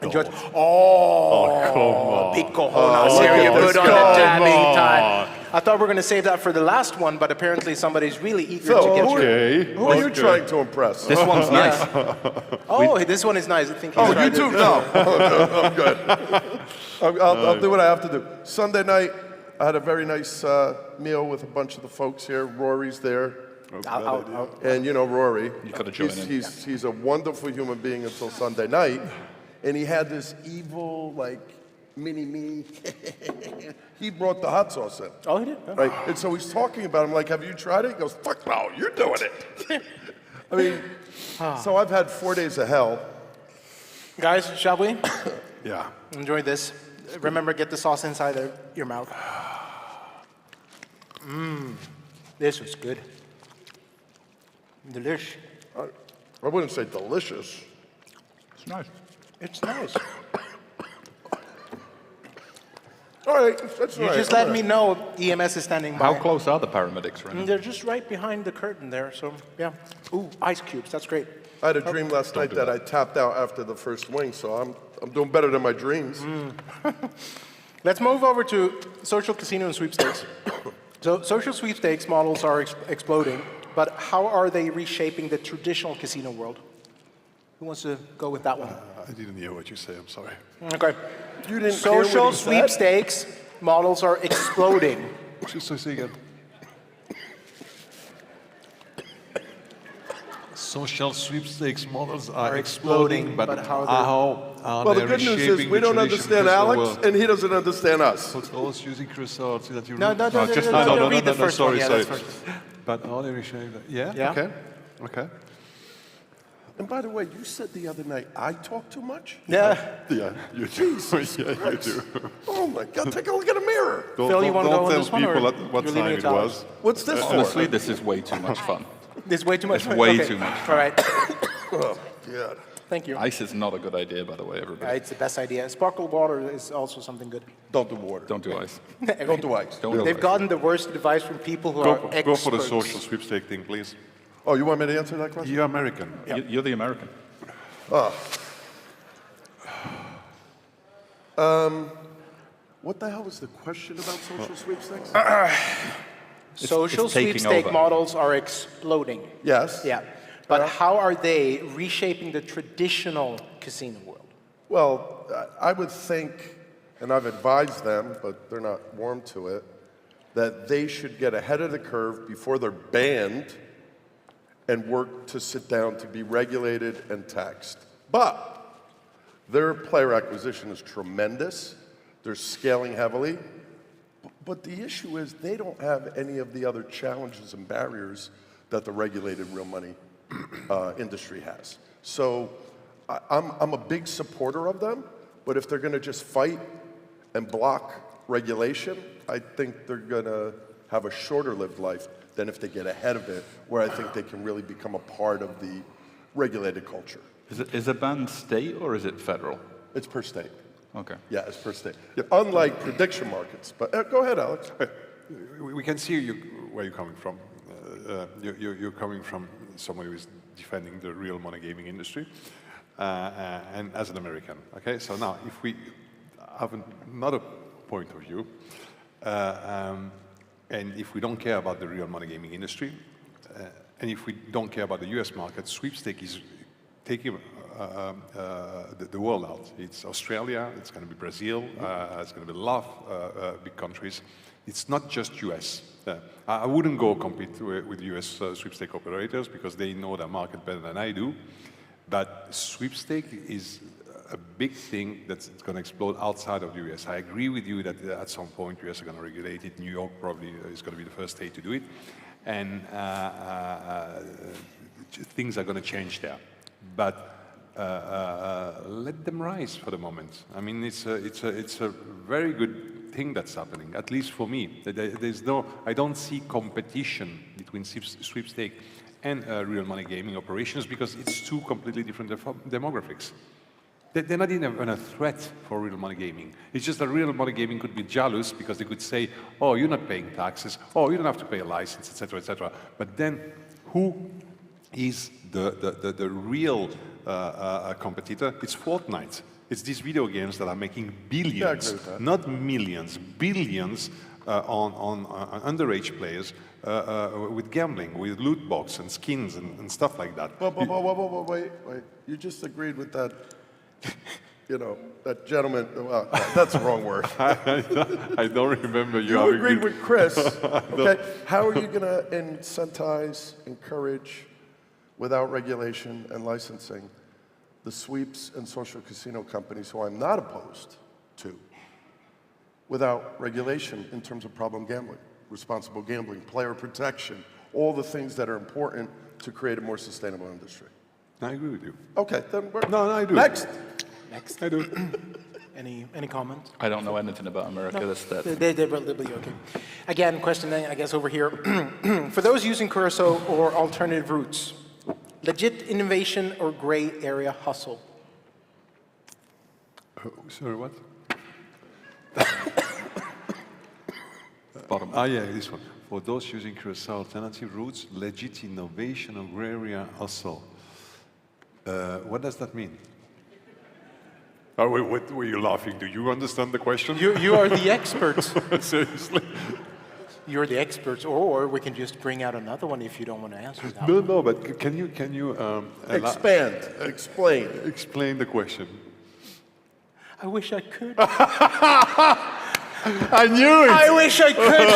G: enjoy it.
C: Come on.
G: Big cojones here you put on the jamming time. I thought we were going to save that for the last one, but apparently somebody's really eager to get
F: Who are you trying to impress?
Q: This one's nice.
G: Oh, this one is nice. I think he's
F: you too? No. I'm good. I'll do what I have to do. Sunday night, I had a very nice meal with a bunch of the folks here. Rory's there. And you know Rory.
Q: You gotta join in.
F: He's a wonderful human being until Sunday night. And he had this evil, like, mini-me. He brought the hot sauce in.
G: Oh, he did? Oh.
F: Right? And so he's talking about it. I'm like, have you tried it? He goes, fuck no, you're doing it. I mean, so I've had 4 days of hell.
G: Guys, shall we?
C: Yeah.
G: Enjoy this. Remember, get the sauce inside of your mouth. This was good. Delish.
F: I wouldn't say delicious.
Q: It's nice.
G: It's nice.
F: All right, that's
G: You
F: right.
G: just let me know EMS is standing by.
Q: How close are the paramedics right now?
G: They're just right behind the curtain there, so yeah. Ooh, ice cubes, that's great.
F: I had a dream last night that I tapped out after the first wing, so I'm doing better than my dreams.
G: Let's move over to social casino and sweepstakes. So social sweepstakes models are exploding, but how are they reshaping the traditional casino world? Who wants to go with that one?
C: I didn't hear what you say, I'm sorry.
G: Okay.
F: You didn't hear what
G: Social
F: he said?
G: sweepstakes models are exploding.
C: Just say again. Social sweepstakes models are exploding, but how are
F: Well,
C: they
F: the good news is
C: reshaping
F: we
C: the
F: don't
C: traditional
F: understand
C: casino
F: Alex,
C: world?
F: and he doesn't understand us.
C: But also using results that you
G: No, read the first
C: sorry,
G: one. Yeah,
C: sorry.
G: that's first.
C: But are they reshaping? Yeah?
G: Yeah.
C: Okay.
F: And by the way, you said the other night I talk too much?
G: Yeah.
C: Yeah, you do. Yeah, you do.
F: Oh my God, take a look in a mirror.
G: Phil, you wanna go on
C: tell
G: this one, or
C: people what
G: you're
C: time
G: leaving it
C: it
G: to Alex?
C: was.
F: What's this for?
Q: Honestly, this is way too much fun.
G: There's way too much.
Q: It's way
G: Okay.
Q: too much.
G: All right.
F: Oh, God.
G: Thank you.
Q: Ice is not a good idea, by the way, everybody.
G: It's the best idea. Sparkled water is also something good.
F: Don't do water.
Q: Don't do ice.
F: Don't do ice.
Q: Don't do
G: They've
Q: ice.
G: gotten the worst advice from people who are
C: Go
G: experts.
C: for the social sweepstake thing, please.
F: Oh, you want me to answer that question?
C: You're American.
Q: You're the American.
F: What the hell was the question about social sweepstakes?
G: Social sweepstake models are exploding.
F: Yes.
G: Yeah. But how are they reshaping the traditional casino world?
F: Well, I would think, and I've advised them, but they're not warm to it, that they should get ahead of the curve before they're banned and work to sit down to be regulated and taxed. But their player acquisition is tremendous. They're scaling heavily. But the issue is they don't have any of the other challenges and barriers that the regulated real money industry has. So I'm a big supporter of them, but if they're going to just fight and block regulation, I think they're going to have a shorter-lived life than if they get ahead of it, where I think they can really become a part of the regulated culture.
Q: Is a ban state or is it federal?
F: It's per state.
Q: Okay.
F: Yeah, it's per state. Unlike prediction markets. But go ahead, Alex.
C: We can see where you're coming from. You're coming from someone who is defending the real money gaming industry, and as an American. Okay, so now if we have another point of view, and if we don't care about the real money gaming industry, and if we don't care about the US market, sweepstake is taking the world out. It's Australia, it's going to be Brazil, it's going to be a lot of big countries. It's not just US. I wouldn't go compete with US sweepstake operators because they know their market better than I do. But sweepstake is a big thing that's going to explode outside of the US. I agree with you that at some point US are going to regulate it. New York probably is going to be the first state to do it. And things are going to change there. But let them rise for the moment. I mean, it's a very good thing that's happening, at least for me. I don't see competition between sweepstake and real money gaming operations because it's two completely different demographics. They're not even a threat for real money gaming. It's just that real money gaming could be jealous because they could say, oh, you're not paying taxes, oh, you don't have to pay a license, etc., etc. But then who is the real competitor? It's Fortnite. It's these video games that are making billions, not millions, billions on underage players with gambling, with loot box and skins and stuff like that.
F: Wait. You just agreed with that, that gentleman. Well, that's the wrong word.
C: I don't remember you.
F: You agreed with Chris. Okay. How are you going to incentivize, encourage, without regulation and licensing, the sweeps and social casino companies who I'm not opposed to, without regulation in terms of problem gambling, responsible gambling, player protection, all the things that are important to create a more sustainable industry?
C: I agree with you.
F: Okay, then we're...
C: No, I do.
F: Next.
C: I do.
G: Any comment?
Q: I don't know anything about America.
G: No.
Q: That's that.
G: They'll be okay. Again, question, I guess, over here. For those using Curacao or alternative routes, legit innovation or gray area hustle?
C: Sorry, what?
Q: Bottom.
C: Yeah, this one. For those using Curacao alternative routes, legit innovation or gray area hustle. What does that mean? Oh, wait, what were you laughing? Do you understand the question?
G: You are the experts.
C: Seriously?
G: You're the experts, or we can just bring out another one if you don't want to answer that.
C: No, but can you explain the question?
G: I wish I could.
C: I knew it.
G: I wish I could.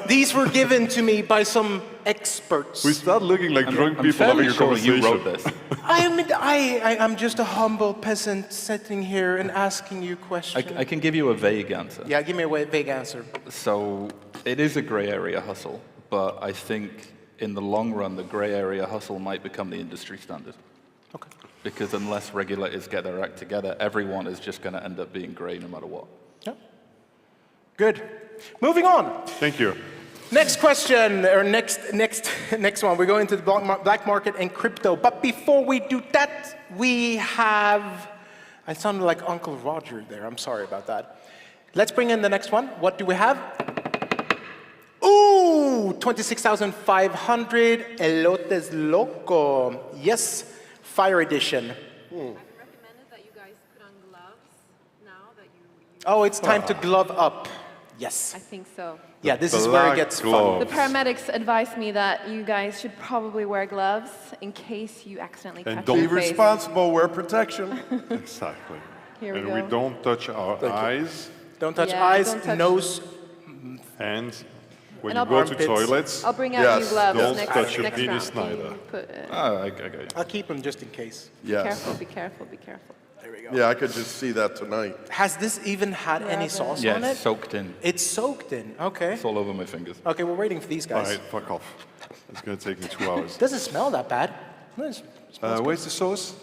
G: These were given to me by some experts.
C: We start looking like drunk people having a conversation.
Q: You wrote this.
G: I'm just a humble peasant sitting here and asking you questions.
Q: I can give you a vague answer.
G: Yeah, give me a vague answer.
Q: So it is a gray area hustle, but I think in the long run, the gray area hustle might become the industry standard.
G: Okay.
Q: Because unless regulators get their act together, everyone is just going to end up being gray no matter what.
G: Yeah. Good. Moving on.
C: Thank you.
G: Next question, or next one. We're going to the black market and crypto. But before we do that, we have... I sounded like Uncle Roger there. I'm sorry about that. Let's bring in the next one. What do we have? Ooh, 26,500 elotes loco. Yes, Fire Edition. Oh, it's time to glove up. Yes.
N: I think so.
G: Yeah, this is where it gets fun.
N: The paramedics advised me that you guys should probably wear gloves in case you accidentally
C: And
N: touch
C: don't
N: your
F: Be
N: face.
F: responsible, wear protection.
C: Exactly.
N: Here we
C: And
N: go.
C: we don't touch our eyes.
G: Don't touch
N: Yeah,
G: eyes,
N: don't touch-
G: nose.
C: And when
N: And
C: you go to
G: armpits.
C: toilets,
N: I'll bring out new gloves
C: don't
N: next,
C: touch your
N: next
C: penis
N: round. Can you
C: neither.
N: put,
Q: I got you.
G: I'll keep them just in case.
F: Yes.
N: Careful, be careful, be careful.
G: There we go.
F: Yeah, I could just see that tonight.
G: Has this even had any sauce
Q: Yeah,
G: on it?
Q: it's soaked in.
G: It's soaked in. Okay.
Q: It's all over my fingers.
G: Okay, we're waiting for these
C: all
G: guys.
C: right, fuck off. It's going to take me 2 hours.
G: Doesn't smell that bad. It smells good.
C: Where's the sauce?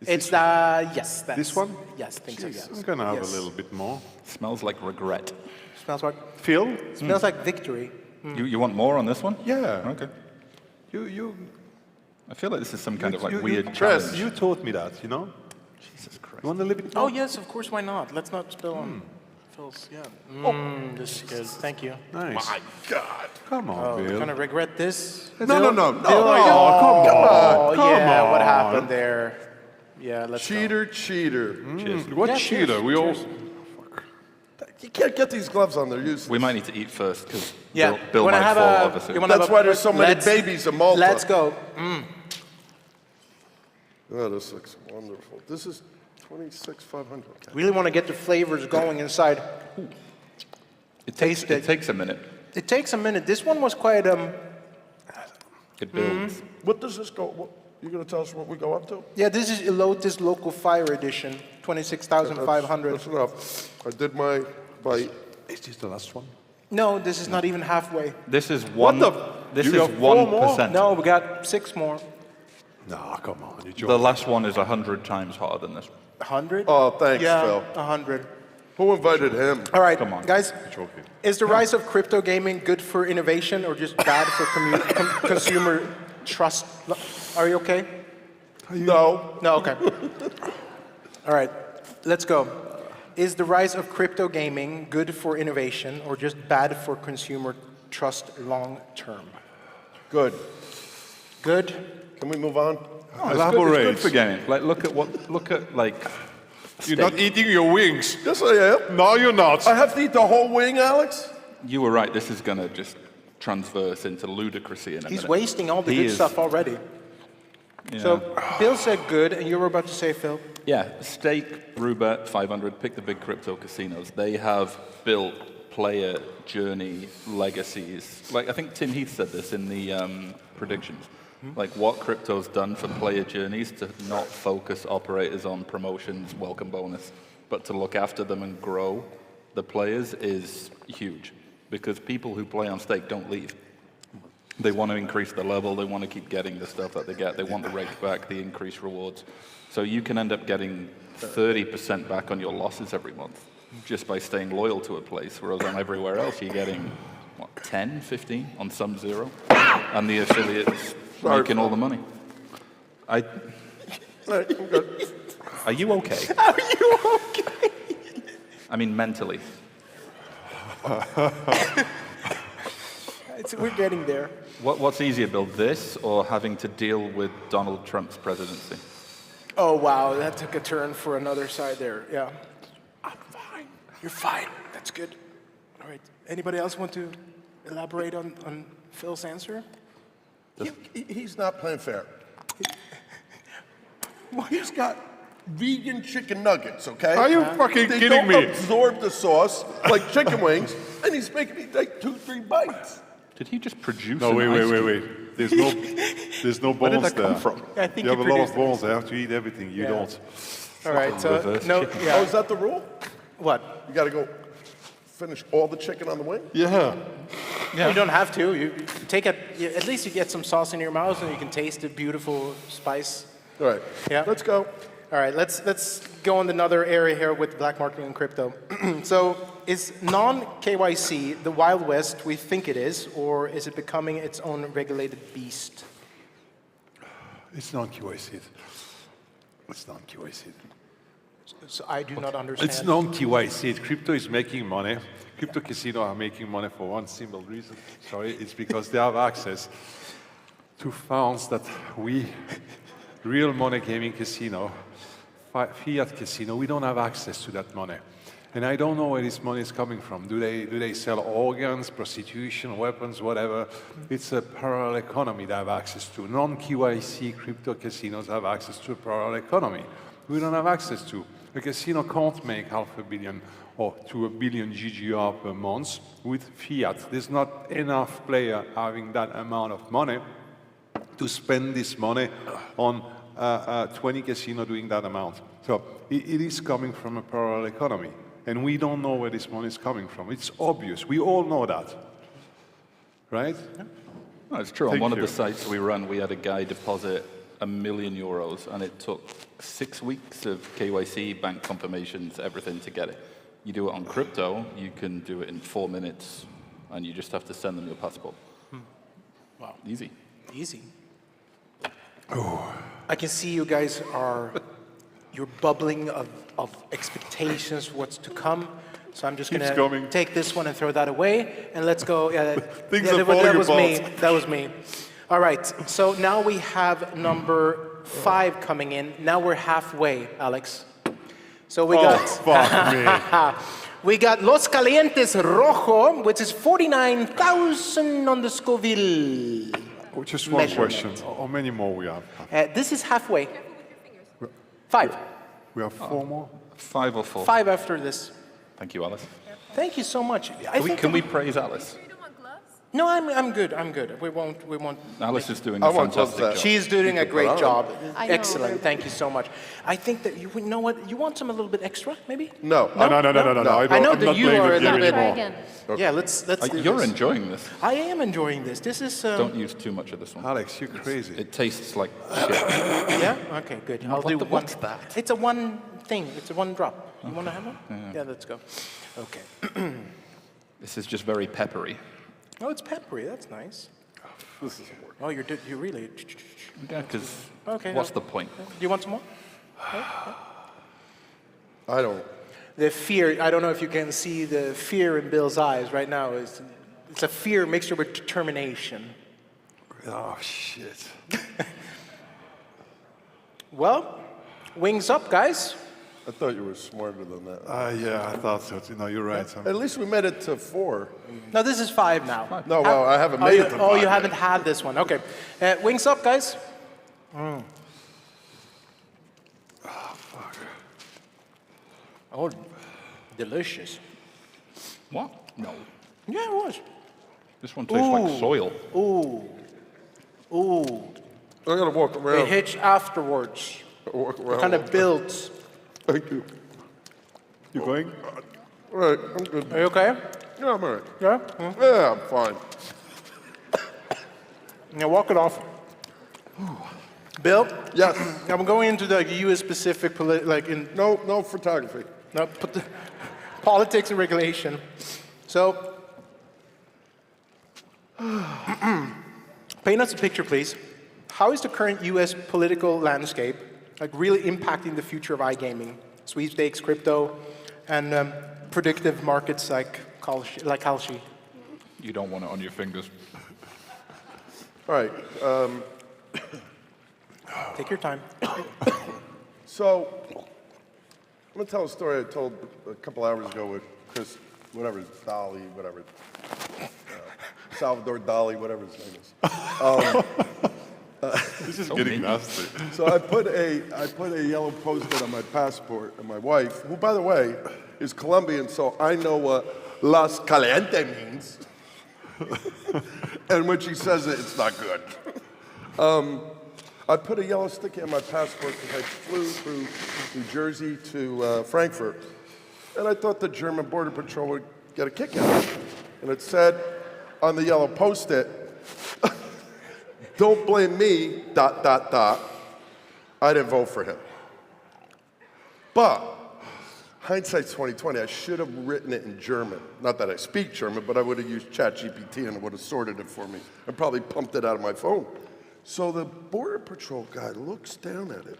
G: It's yes. That's,
C: This one?
G: Yes, I think so. Yes.
C: I'm going to have
G: Yes.
C: a little bit more.
Q: Smells like regret.
G: Smells like.
C: Phil?
G: Smells like victory.
Q: You want more on this one?
C: Yeah.
Q: Okay.
C: You
Q: I feel like this is some kind of like
C: you,
Q: weird
C: Chris,
Q: challenge.
C: you taught me that, you know?
Q: Jesus Christ.
C: You want a little bit
G: Oh
C: more?
G: yes, of course. Why not? Let's not spill on Phil's. Yeah. This is good. Thank you.
C: Nice.
F: My God.
C: Come on,
G: Oh,
C: Bill.
G: we're gonna regret this.
F: No, no, no, no.
G: Bill,
F: Oh,
G: oh,
F: come on.
G: yeah.
C: Come
G: What
C: on.
G: happened there? Yeah. Let's go.
F: Cheater.
C: What
G: Yeah,
C: cheater?
G: cheers,
C: We all...
F: You can't get these gloves on, they're useless.
Q: We might need to eat first because
G: Yeah.
Q: Bill
G: Wanna
Q: might
G: have
Q: fall
G: a-
Q: obviously.
G: you wanna
F: That's
G: have a-
F: why there's so many
G: let's-
F: babies in Malta.
G: Let's go.
F: Oh, this looks wonderful. This is 26,500. Okay.
G: Really want to get the flavors going inside.
Q: It takes a minute.
G: It takes a minute. This one was quite
Q: It builds.
F: What does this go? What, you going to tell us what we go up to?
G: Yeah, this is Elotes Local Fire Edition, 26,500.
F: That's enough. I did my bite.
C: Is this the last one?
G: No, this is not even halfway.
Q: This is one. This
C: You
Q: is
C: got 4 more?
Q: 1%.
G: No, we got 6 more.
C: No, come on. You're
Q: The last one is 100 times harder than this.
G: 100?
F: Oh, thanks,
G: yeah,
F: Phil.
G: 100.
F: Who invited him?
G: All right,
Q: Come on.
G: guys.
C: joking.
G: Is the rise of crypto gaming good for innovation or just bad for consumer trust? Are you okay?
F: No.
G: No, okay. All right, let's go. Is the rise of crypto gaming good for innovation or just bad for consumer trust long term?
F: Good.
G: Good?
F: Can we move on?
Q: Oh, it's good, it's good for gaming. Like, look at like.
C: You're not eating your wings.
F: Yes, I am.
C: No, you're not.
F: I have to eat the whole wing, Alex?
Q: You were right. This is gonna just transverse into ludicrousy in a
G: He's
Q: minute.
G: wasting all the good stuff already.
Q: Yeah.
G: So Bill said good, and you were about to say, Phil?
Q: Yeah, Stake, Rubet, 500, pick the big crypto casinos. They have built player journey legacies. Like, I think Tim Heath said this in the predictions. Like, what crypto's done for player journeys to not focus operators on promotions, welcome bonus, but to look after them and grow the players is huge. Because people who play on Stake don't leave. They want to increase the level, they want to keep getting the stuff that they get, they want the rake back, the increased rewards. So you can end up getting 30% back on your losses every month just by staying loyal to a place, whereas on everywhere else you're getting, what, 10, 15 on some 0, and the affiliates making all the money.
F: All right, I'm good.
Q: Are you okay?
G: Are you okay?
Q: I mean, mentally.
G: We're getting there.
Q: What's easier, Bill, this or having to deal with Donald Trump's presidency?
G: Oh, wow, that took a turn for another side there. Yeah. I'm fine. You're fine. That's good. All right. Anybody else want to elaborate on Phil's answer?
F: He's not playing fair. He's got vegan chicken nuggets, okay?
C: Are you fucking
F: they
C: kidding me?
F: They don't absorb the sauce like chicken wings, and he's making me take 2-3 bites.
Q: Did he just produce
C: No,
Q: an
C: wait.
Q: ice cream?
C: There's no
Q: Where did
C: bones
Q: that come
C: there.
Q: from?
G: I think
C: you
G: he
C: have a lot of
G: produced
C: bones. I have to eat everything. You
G: Yeah.
C: don't.
G: All right. So
Q: Reverse
G: no.
Q: chicken.
G: Yeah.
F: Oh, is that the rule?
G: What?
F: You got to go finish all the chicken on the wing?
C: Yeah.
G: You don't have to. You take it. At least you get some sauce in your mouth, and you can taste the beautiful spice.
F: All right.
G: Yeah.
F: Let's go.
G: All right, let's go on another area here with black market and crypto. So is non-KYC the Wild West we think it is, or is it becoming its own regulated beast?
C: It's non-QIC. It's non-QIC.
G: So I do not understand.
C: It's non-KYC. Crypto is making money. Crypto casinos are making money for one simple reason. Sorry, it's because they have access to funds that we, real money gaming casino, fiat casino, we don't have access to that money. And I don't know where this money is coming from. Do they sell organs, prostitution, weapons, whatever? It's a parallel economy they have access to. Non-KYC crypto casinos have access to a parallel economy. We don't have access to. A casino can't make $500 million or to $1 billion GGR per month with fiat. There's not enough player having that amount of money to spend this money on 20 casinos doing that amount. So it is coming from a parallel economy. And we don't know where this money is coming from. It's obvious. We all know that. Right?
Q: No, it's true. On one of the sites we run, we had a guy deposit €1 million, and it took 6 weeks of KYC, bank confirmations, everything to get it. You do it on crypto, you can do it in 4 minutes, and you just have to send them your passport.
G: Wow.
Q: Easy.
G: Easy. Oh. I can see you guys are, you're bubbling of expectations, what's to come. So I'm just going to take this one and throw that away, and let's go. That was me. That was me. All right, so now we have number 5 coming in. Now we're halfway, Alex. So we we got Los Calientes Rojo, which is 49,000 on the Scoville.
C: Just one question. How many more we have?
G: This is halfway. 5.
C: We have 4 more?
Q: 5 or 4.
G: 5 after this.
Q: Thank you, Alice.
G: Thank you so much.
Q: Can we praise Alice?
G: No, I'm good. I'm good. We won't.
Q: Alice is doing a fantastic job.
G: She's doing a great job. Excellent. Thank you so much. I think that you know what. You want some a little bit extra, maybe?
C: No. No.
G: I know that you are a little bit.
C: Okay.
G: Yeah. Let's.
Q: You're enjoying this.
G: I am enjoying this. This is.
Q: Don't use too much of this one.
C: Alex, you're crazy.
Q: It tastes like shit.
G: Yeah. Okay. Good. I'll do one.
Q: What's that?
G: It's a one thing. It's a one drop. You want to have one? Yeah. Let's go. Okay.
Q: This is just very peppery.
G: Oh, it's peppery. That's nice.
C: This isn't working.
G: Oh, you're really.
Q: Yeah, because
G: okay,
Q: what's the point?
G: Do you want some more?
F: I don't.
G: The fear, I don't know if you can see the fear in Bill's eyes right now. It's a fear mixture with determination.
C: Oh, shit.
G: Well, wings up, guys.
F: I thought you were smarter than that.
C: Yeah, I thought so. No, you're right.
F: At least we made it to 4.
G: No, this is 5 now.
F: No, well, I haven't made it to 5.
G: Oh, you haven't had this one. Okay. Wings up, guys.
C: Oh, fuck.
G: Oh, delicious.
Q: What? No.
G: Yeah, it was.
Q: This one tastes like soil.
G: Ooh.
F: I gotta walk around.
G: It hits afterwards.
F: Walk around.
G: It kind of builds.
F: Thank you.
C: You going?
F: All right, I'm good.
G: Are you okay?
F: Yeah, I'm all right.
G: Yeah?
F: Yeah, I'm fine.
G: Now walk it off. Bill?
F: Yes.
G: I'm going into the U.S. specific,
F: No photography.
G: No, put the politics and regulation. So, paint us a picture, please. How is the current U.S. political landscape really impacting the future of iGaming, sweepstakes, crypto, and predictive markets like Kalshi?
Q: You don't want it on your fingers.
F: All right.
G: Take your time.
F: So, I'm going to tell a story I told a couple hours ago with Chris, whatever, Dali, whatever. Salvador Dali, whatever his name is.
C: This is getting nasty.
F: So I put a yellow post-it on my passport, and my wife, who, by the way, is Colombian, so I know what Las Caliente means. And when she says it, it's not good. I put a yellow sticky on my passport because I flew through New Jersey to Frankfurt. And I thought the German Border Patrol would get a kick out of it. And it said on the yellow post-it, "Don't blame me, ... I didn't vote for him." But, hindsight's 2020, I should have written it in German. Not that I speak German, but I would have used ChatGPT and it would have sorted it for me and probably pumped it out of my phone. So the Border Patrol guy looks down at it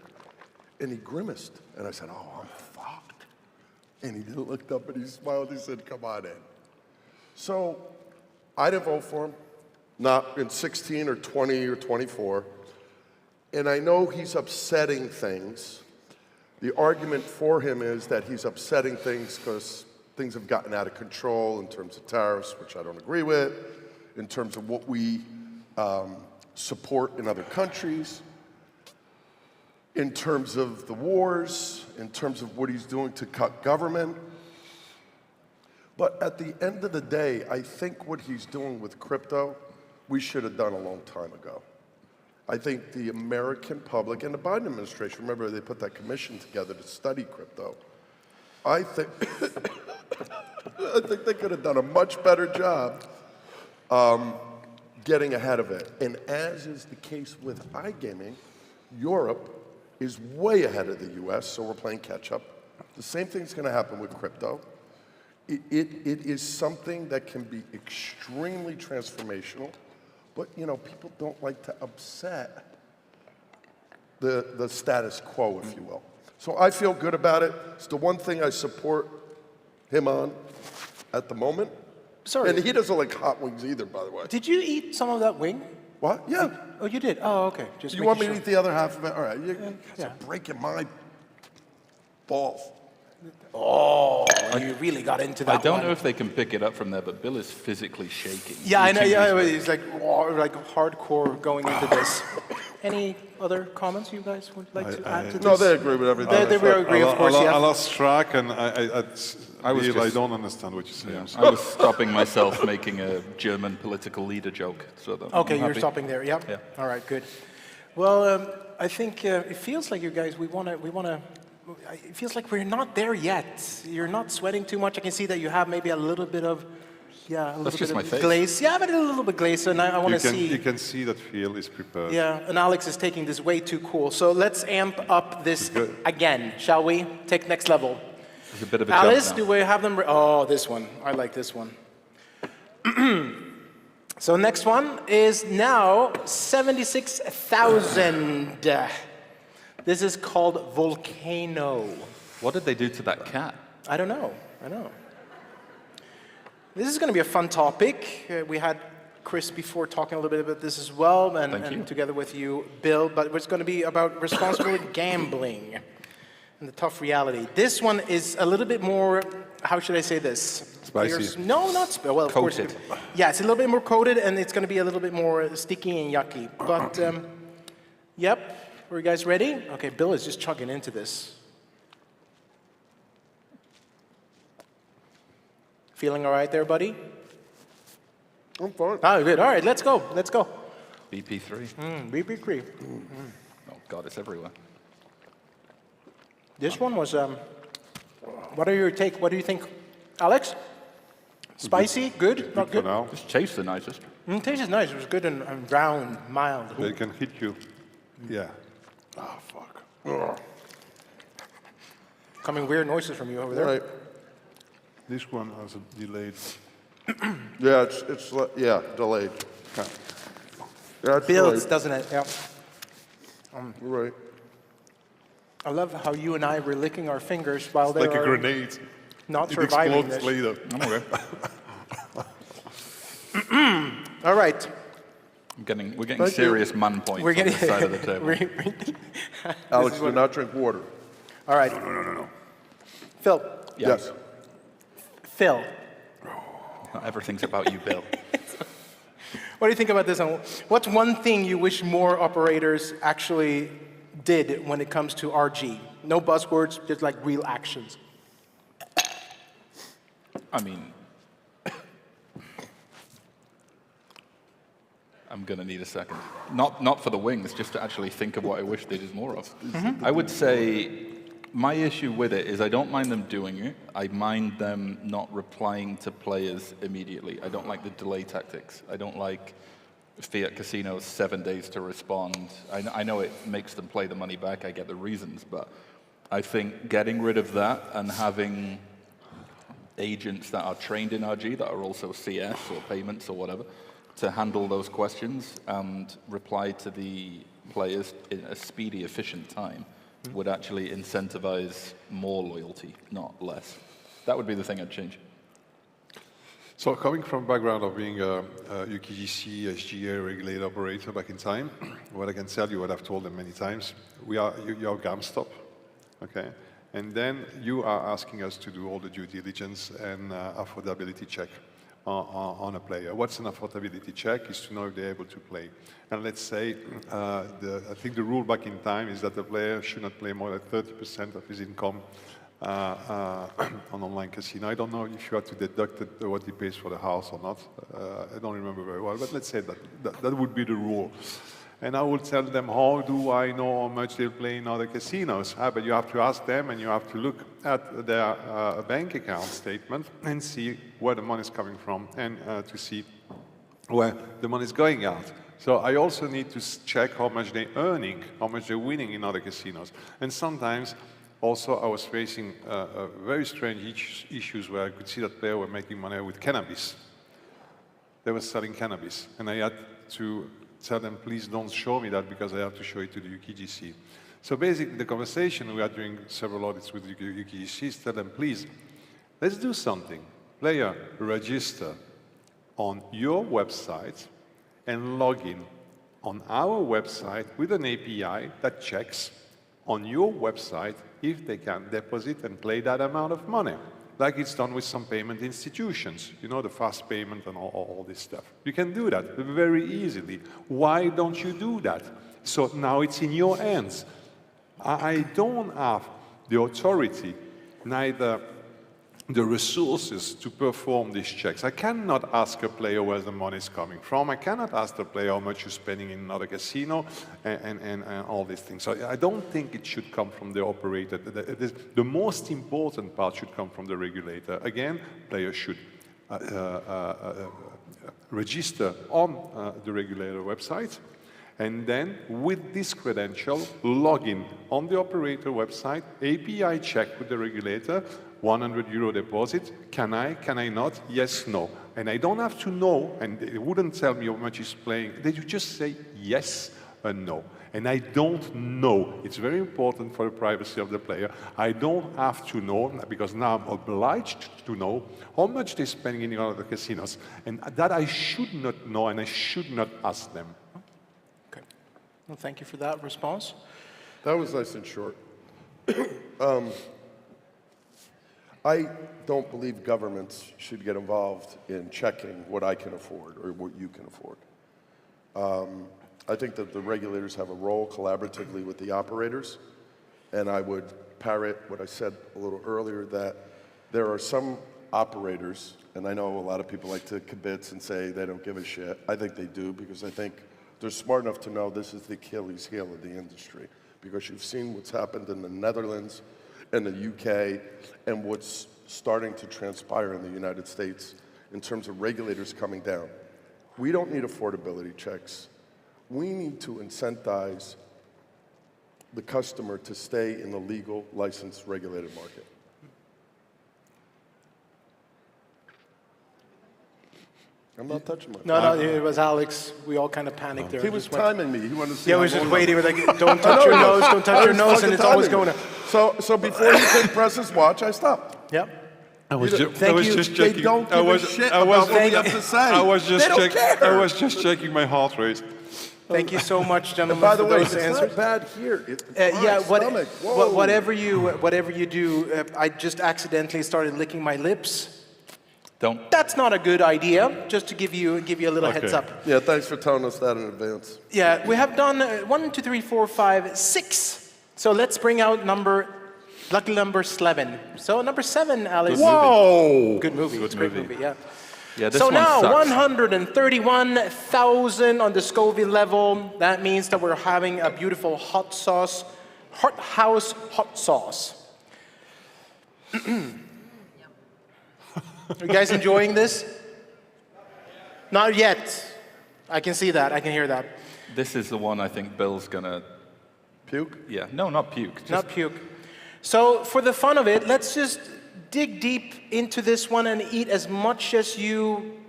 F: and he grimaced. And I said, "Oh, I'm And he looked up and he smiled. He said, come on in. So I didn't vote for him, not in 16 or 20 or 24. And I know he's upsetting things. The argument for him is that he's upsetting things because things have gotten out of control in terms of tariffs, which I don't agree with, in terms of what we support in other countries, in terms of the wars, in terms of what he's doing to cut government. But at the end of the day, I think what he's doing with crypto, we should have done a long time ago. I think the American public and the Biden administration, remember they put that commission together to study crypto. I think they could have done a much better job getting ahead of it. And as is the case with iGaming, Europe is way ahead of the US, so we're playing catch up. The same thing's gonna happen with crypto. It is something that can be extremely transformational, but you know, people don't like to upset the status quo, if you will. So I feel good about it. It's the one thing I support him on at the moment.
G: Sorry.
F: And he doesn't like hot wings either, by the way.
G: Did you eat some of that wing?
F: What? Yeah.
G: Oh, you did? Oh, okay. Just
F: You want me
G: making
F: to eat the other half of it? All right. You're
G: Yeah.
F: breaking my balls.
G: Oh, you really got into that
Q: I don't
G: one.
Q: know if they can pick it up from there, but Bill is physically shaking.
G: Yeah, I know.
Q: Eating
G: Yeah,
Q: these
G: he's like hardcore going into this. Any other comments you guys would like to add to this?
C: No, they agree with everything.
G: They agree, of course.
C: I lost track, and I don't understand what you say.
Q: Yeah,
C: I'm sorry.
Q: I was stopping myself making a German political leader joke. So that
G: Okay,
Q: I'm
G: you're
Q: happy.
G: stopping there. Yep.
Q: Yeah.
G: All right, good. Well, I think it feels like you guys. We want to. It feels like we're not there yet. You're not sweating too much. I can see that you have maybe a little bit of, a little
Q: just
G: bit
Q: my
G: of
Q: face.
G: glaze. Yeah, but a little bit glaze. And I want to see.
C: You can see that Phil is prepared.
G: Yeah, and Alex is taking this way too cool. So let's amp up this again, shall we? Take next level.
Q: There's a bit of a
G: Alice,
Q: jump
G: do we have them? Oh, this one. I like this one. So next one is now 76,000. This is called Volcano.
Q: What did they do to that cat?
G: I don't know. This is going to be a fun topic. We had Chris before talking a little bit about this as well, and together with you, Bill. But it's going to be about responsible gambling and the tough reality. This one is a little bit more. How should I say this?
C: Spicy.
G: No, not spicy. Well, of
Q: Coated.
G: course. Yeah, it's a little bit more coated, and it's going to be a little bit more sticky and yucky. But yep. Are you guys ready? Okay, Bill is just chugging into this. Feeling all right there, buddy?
F: I'm fine.
G: Oh, good. All right, let's go.
Q: BP3.
G: BP3.
Q: Oh, God, it's everywhere.
G: This one was, what are your take? What do you think? Alex? Spicy? Good? Not good?
C: For now.
Q: Just taste the nicest.
G: Taste is nice. It was good and round, mild.
C: They can hit you. Yeah.
F: Oh, fuck.
G: Coming weird noises from you over there.
F: Right.
C: This one has a delayed.
F: Yeah, it's delayed. Yeah, it's
G: Builds,
F: delayed.
G: doesn't it? Yeah.
F: Right.
G: I love how you and I were licking our fingers while they
C: Like a
G: are
C: grenade.
G: not
C: It
G: surviving
C: explodes
G: this.
C: later.
Q: I'm okay.
G: All right.
Q: We're getting serious man points on this side of the table.
F: Alex, do not drink water.
G: All right.
C: No.
G: Phil.
F: Yes.
G: Phil.
Q: Not everything's about you, Bill.
G: What do you think about this one? What's one thing you wish more operators actually did when it comes to RG? No buzzwords, just like real actions.
Q: I mean, I'm going to need a second. Not for the wings, just to actually think of what I wish they did more of. I would say my issue with it is I don't mind them doing it. I mind them not replying to players immediately. I don't like the delay tactics. I don't like Fiat Casino's 7 days to respond. I know it makes them play the money back. I get the reasons, but I think getting rid of that and having agents that are trained in RG that are also CS or payments or whatever to handle those questions and reply to the players in a speedy, efficient time would actually incentivize more loyalty, not less. That would be the thing I'd change.
C: So coming from a background of being a UKGC, SGA regulated operator back in time, what I can tell you, what I've told them many times, you are GAMSTOP, okay? And then you are asking us to do all the due diligence and affordability check on a player. What's an affordability check is to know if they're able to play. And let's say, I think the rule back in time is that the player should not play more than 30% of his income on online casino. I don't know if you have to deduct what he pays for the house or not. I don't remember very well, but let's say that would be the rule. And I will tell them, how do I know how much they'll play in other casinos? But you have to ask them, and you have to look at their bank account statement and see where the money is coming from, and to see where the money is going out. So I also need to check how much they're earning, how much they're winning in other casinos. And sometimes, also, I was facing very strange issues where I could see that players were making money with cannabis. They were selling cannabis, and I had to tell them, please don't show me that because I have to show it to the UKGC. So basically, the conversation we are doing several audits with the UKGC is tell them, please, let's do something. Player, register on your website and log in on our website with an API that checks on your website if they can deposit and play that amount of money, like it's done with some payment institutions, you know, the fast payment and all this stuff. You can do that very easily. Why don't you do that? So now it's in your hands. I don't have the authority, neither the resources to perform these checks. I cannot ask a player where the money is coming from. I cannot ask the player how much you're spending in another casino and all these things. So I don't think it should come from the operator. The most important part should come from the regulator. Again, players should register on the regulator website, and then with this credential, log in on the operator website, API check with the regulator, 100 euro deposit, can I not? Yes, no. And I don't have to know, and they wouldn't tell me how much he's playing. They just say yes and no. And I don't know. It's very important for the privacy of the player. I don't have to know, because now I'm obliged to know how much they're spending in other casinos. And that I should not know, and I should not ask them.
G: Okay. Well, thank you for that response.
F: That was nice and short. I don't believe governments should get involved in checking what I can afford or what you can afford. I think that the regulators have a role collaboratively with the operators, and I would parrot what I said a little earlier, that there are some operators, and I know a lot of people like to kibitz and say they don't give a shit. I think they do, because I think they're smart enough to know this is the Achilles heel of the industry, because you've seen what's happened in the Netherlands and the UK, and what's starting to transpire in the United States in terms of regulators coming down. We don't need affordability checks. We need to incentivize the customer to stay in the legal, licensed, regulated market. I'm not touching my
G: No, it was Alex. We all kind of panicked there.
F: He was timing me. He wanted to see.
G: Yeah, he was just waiting. We're like, don't touch your nose, don't touch your nose, and it's always going to.
F: So before he could press his watch, I stopped.
G: Yep.
C: I was just checking.
F: They don't give a shit about what we have to say.
C: I was just checking my heart rate.
G: Thank you so much, gentlemen,
F: by the
G: for
F: way,
G: those
F: it's
G: answers.
F: not bad here.
G: Whatever you do, I just accidentally started licking my lips.
Q: Don't.
G: That's not a good idea. Just to give you a little heads up.
F: Yeah, thanks for telling us that in advance.
G: Yeah, we have done 1, 2, 3, 4, 5, 6. So let's bring out lucky number 11. So number 7, Alex.
F: Whoa!
G: Good movie. It's a great movie. Yeah.
Q: Yeah, this
G: so
Q: one
G: now,
Q: sucks.
G: 131,000 on the Scoville level. That means that we're having a beautiful hot house hot sauce. Are you guys enjoying this? Not yet. I can see that. I can hear that.
Q: This is the one I think Bill's gonna
F: puke.
Q: Yeah, no, not puke.
G: Not puke. So for the fun of it, let's just dig deep into this one and eat as much as you.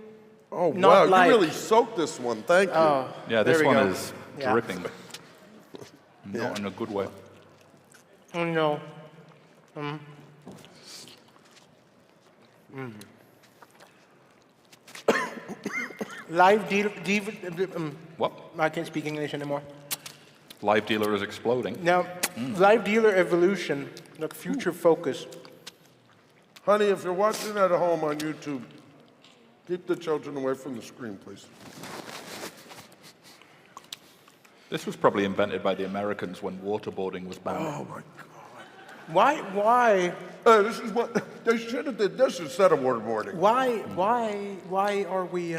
F: Oh
G: not
F: wow!
G: like.
F: You really soaked this one. Thank you.
G: Oh,
Q: Yeah, this
G: there we
Q: one
G: go.
Q: is
G: Yeah.
Q: dripping. Not in a good way.
G: Oh no. Live dealer.
Q: What?
G: I can't speak English anymore.
Q: Live dealer is exploding.
G: Now, live dealer evolution, like future focus.
F: Honey, if you're watching at home on YouTube, keep the children away from the screen, please.
Q: This was probably invented by the Americans when waterboarding was banned.
F: Oh my God.
G: Why?
F: This is what they should have did this instead of waterboarding.
G: Why are we?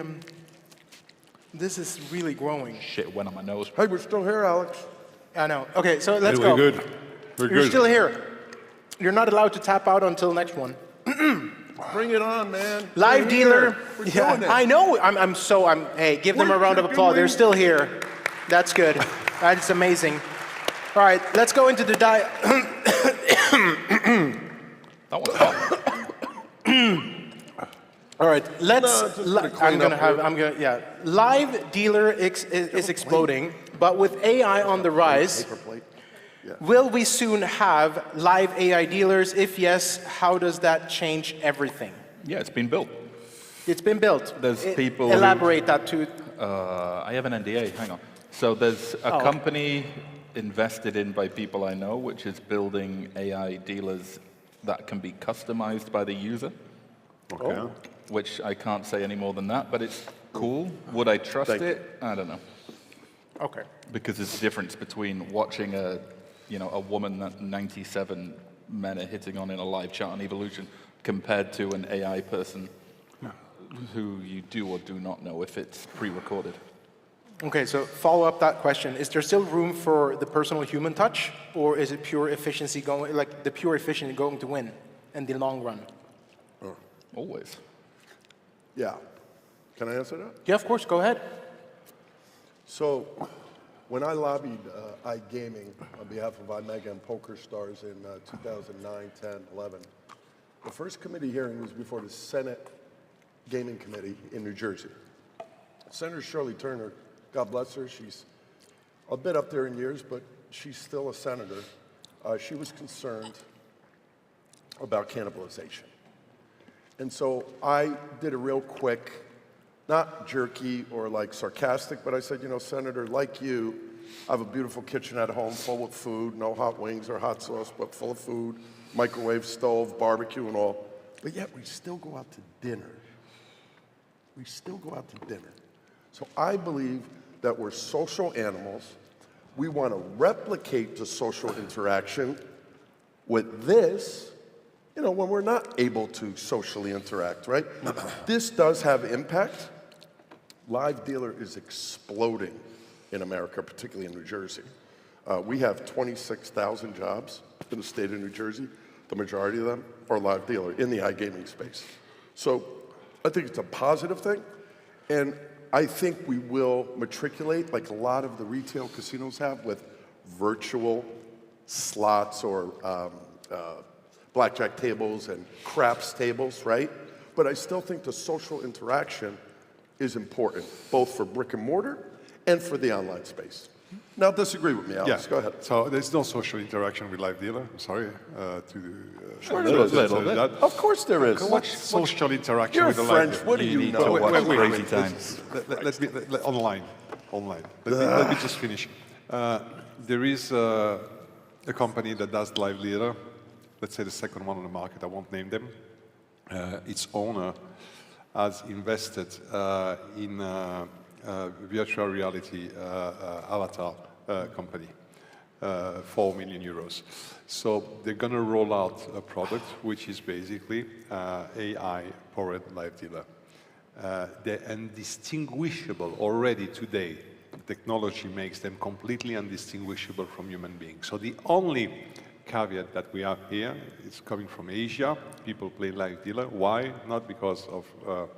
G: This is really growing.
Q: Shit went on my nose.
F: Hey, we're still here, Alex.
G: I know. Okay, so let's
D: We're
G: go.
D: good. We're
G: You're
D: good.
G: still here. You're not allowed to tap out until next one.
F: Bring it on, man.
G: Live
F: We're
G: dealer.
F: here. We're
G: Yeah,
F: doing it.
G: I know. Hey, give them a round of applause. They're still here. That's good. That's amazing. All right, let's go into the
Q: That one's hot.
G: All right,
F: yeah.
G: Live dealer is exploding, but with AI on the rise, will we soon have live AI dealers? If yes, how does that change everything?
Q: Yeah, it's been built.
G: It's been built.
Q: There's people.
G: Elaborate that too.
Q: I have an NDA. Hang on. So there's a company invested in by people I know, which is building AI dealers that can be customized by the user.
D: Okay.
Q: Which I can't say any more than that, but it's cool. Would I trust it? I don't know.
G: Okay.
Q: Because there's a difference between watching a woman that 97 men are hitting on in a live chat on Evolution compared to an AI person who you do or do not know if it's pre-recorded.
G: Okay, so follow up that question. Is there still room for the personal human touch, or is it pure efficiency going to win in the long run?
Q: Always.
F: Yeah. Can I answer that?
G: Yeah, of course, go ahead.
F: So, when I lobbied iGaming on behalf of iMega and PokerStars in 2009, 10, 11, the first committee hearing was before the Senate Gaming Committee in New Jersey. Senator Shirley Turner, God bless her, she's a bit up there in years, but she's still a senator. She was concerned about cannibalization. And so I did a real quick, not jerky or like sarcastic, but I said, Senator, like you, I have a beautiful kitchen at home full of food, no hot wings or hot sauce, but full of food, microwave, stove, barbecue and all. But yet we still go out to dinner. We still go out to dinner. So I believe that we're social animals. We want to replicate the social interaction with this, when we're not able to socially interact, right? This does have impact. Live dealer is exploding in America, particularly in New Jersey. We have 26,000 jobs in the state of New Jersey. The majority of them are live dealer in the iGaming space. So I think it's a positive thing. And I think we will matriculate like a lot of the retail casinos have with virtual slots or blackjack tables and craps tables, right? But I still think the social interaction is important, both for brick and mortar and for the online space. Now disagree with me, Alex.
D: Yeah.
F: Go ahead.
D: So there's no social interaction with live dealer. I'm sorry
F: Sure there is. Of course there is.
D: What's social interaction
F: You're
D: with the
F: French.
D: live dealer?
F: What do you know?
D: Wait. Online. Let me just finish. There is a company that does live dealer. Let's say the second one on the market. I won't name them. Its owner has invested in virtual reality avatar company, 4 million euros. So they're going to roll out a product which is basically AI-powered live dealer. They're indistinguishable already today. Technology makes them completely indistinguishable from human beings. So the only caveat that we have here is coming from Asia. People play live dealer. Why? Not because of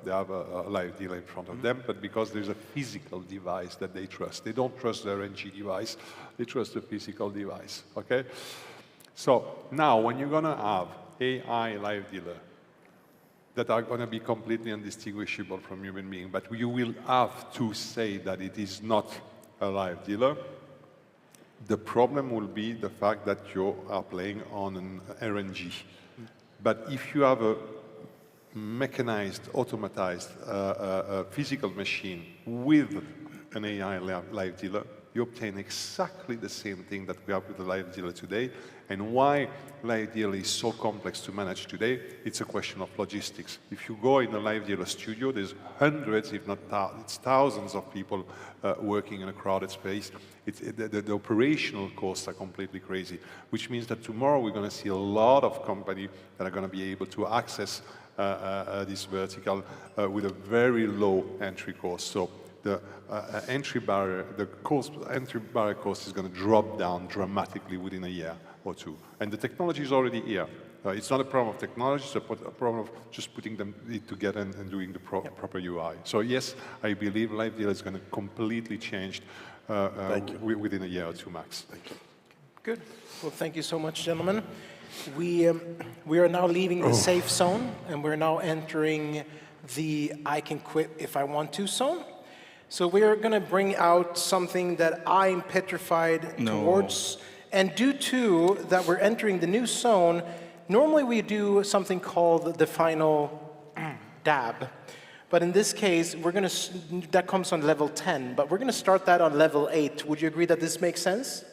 D: they have a live dealer in front of them, but because there's a physical device that they trust. They don't trust their NG device. They trust the physical device. Okay. So now, when you're gonna have AI live dealer that are gonna be completely indistinguishable from human being, but you will have to say that it is not a live dealer. The problem will be the fact that you are playing on an RNG. But if you have a
C: mechanized, automatized physical machine with an AI live dealer, you obtain exactly the same thing that we have with the live dealer today. And why live dealer is so complex to manage today, it's a question of logistics. If you go in a live dealer studio, there's hundreds, if not thousands of people working in a crowded space. The operational costs are completely crazy, which means that tomorrow we're going to see a lot of companies that are going to be able to access this vertical with a very low entry cost. So the entry barrier cost is going to drop down dramatically within a year or two. And the technology is already here. It's not a problem of technology, it's a problem of just putting them together and doing the proper UI. So yes, I believe live dealer is going to completely change within a year or two max. Thank you.
G: Good. Well, thank you so much, gentlemen. We are now leaving the safe zone, and we're now entering the I can quit if I want to zone. So we're going to bring out something that I'm petrified towards. And due to that we're entering the new zone, normally we do something called the final dab. But in this case, that comes on level 10, but we're going to start that on level 8. Would you agree that this makes sense?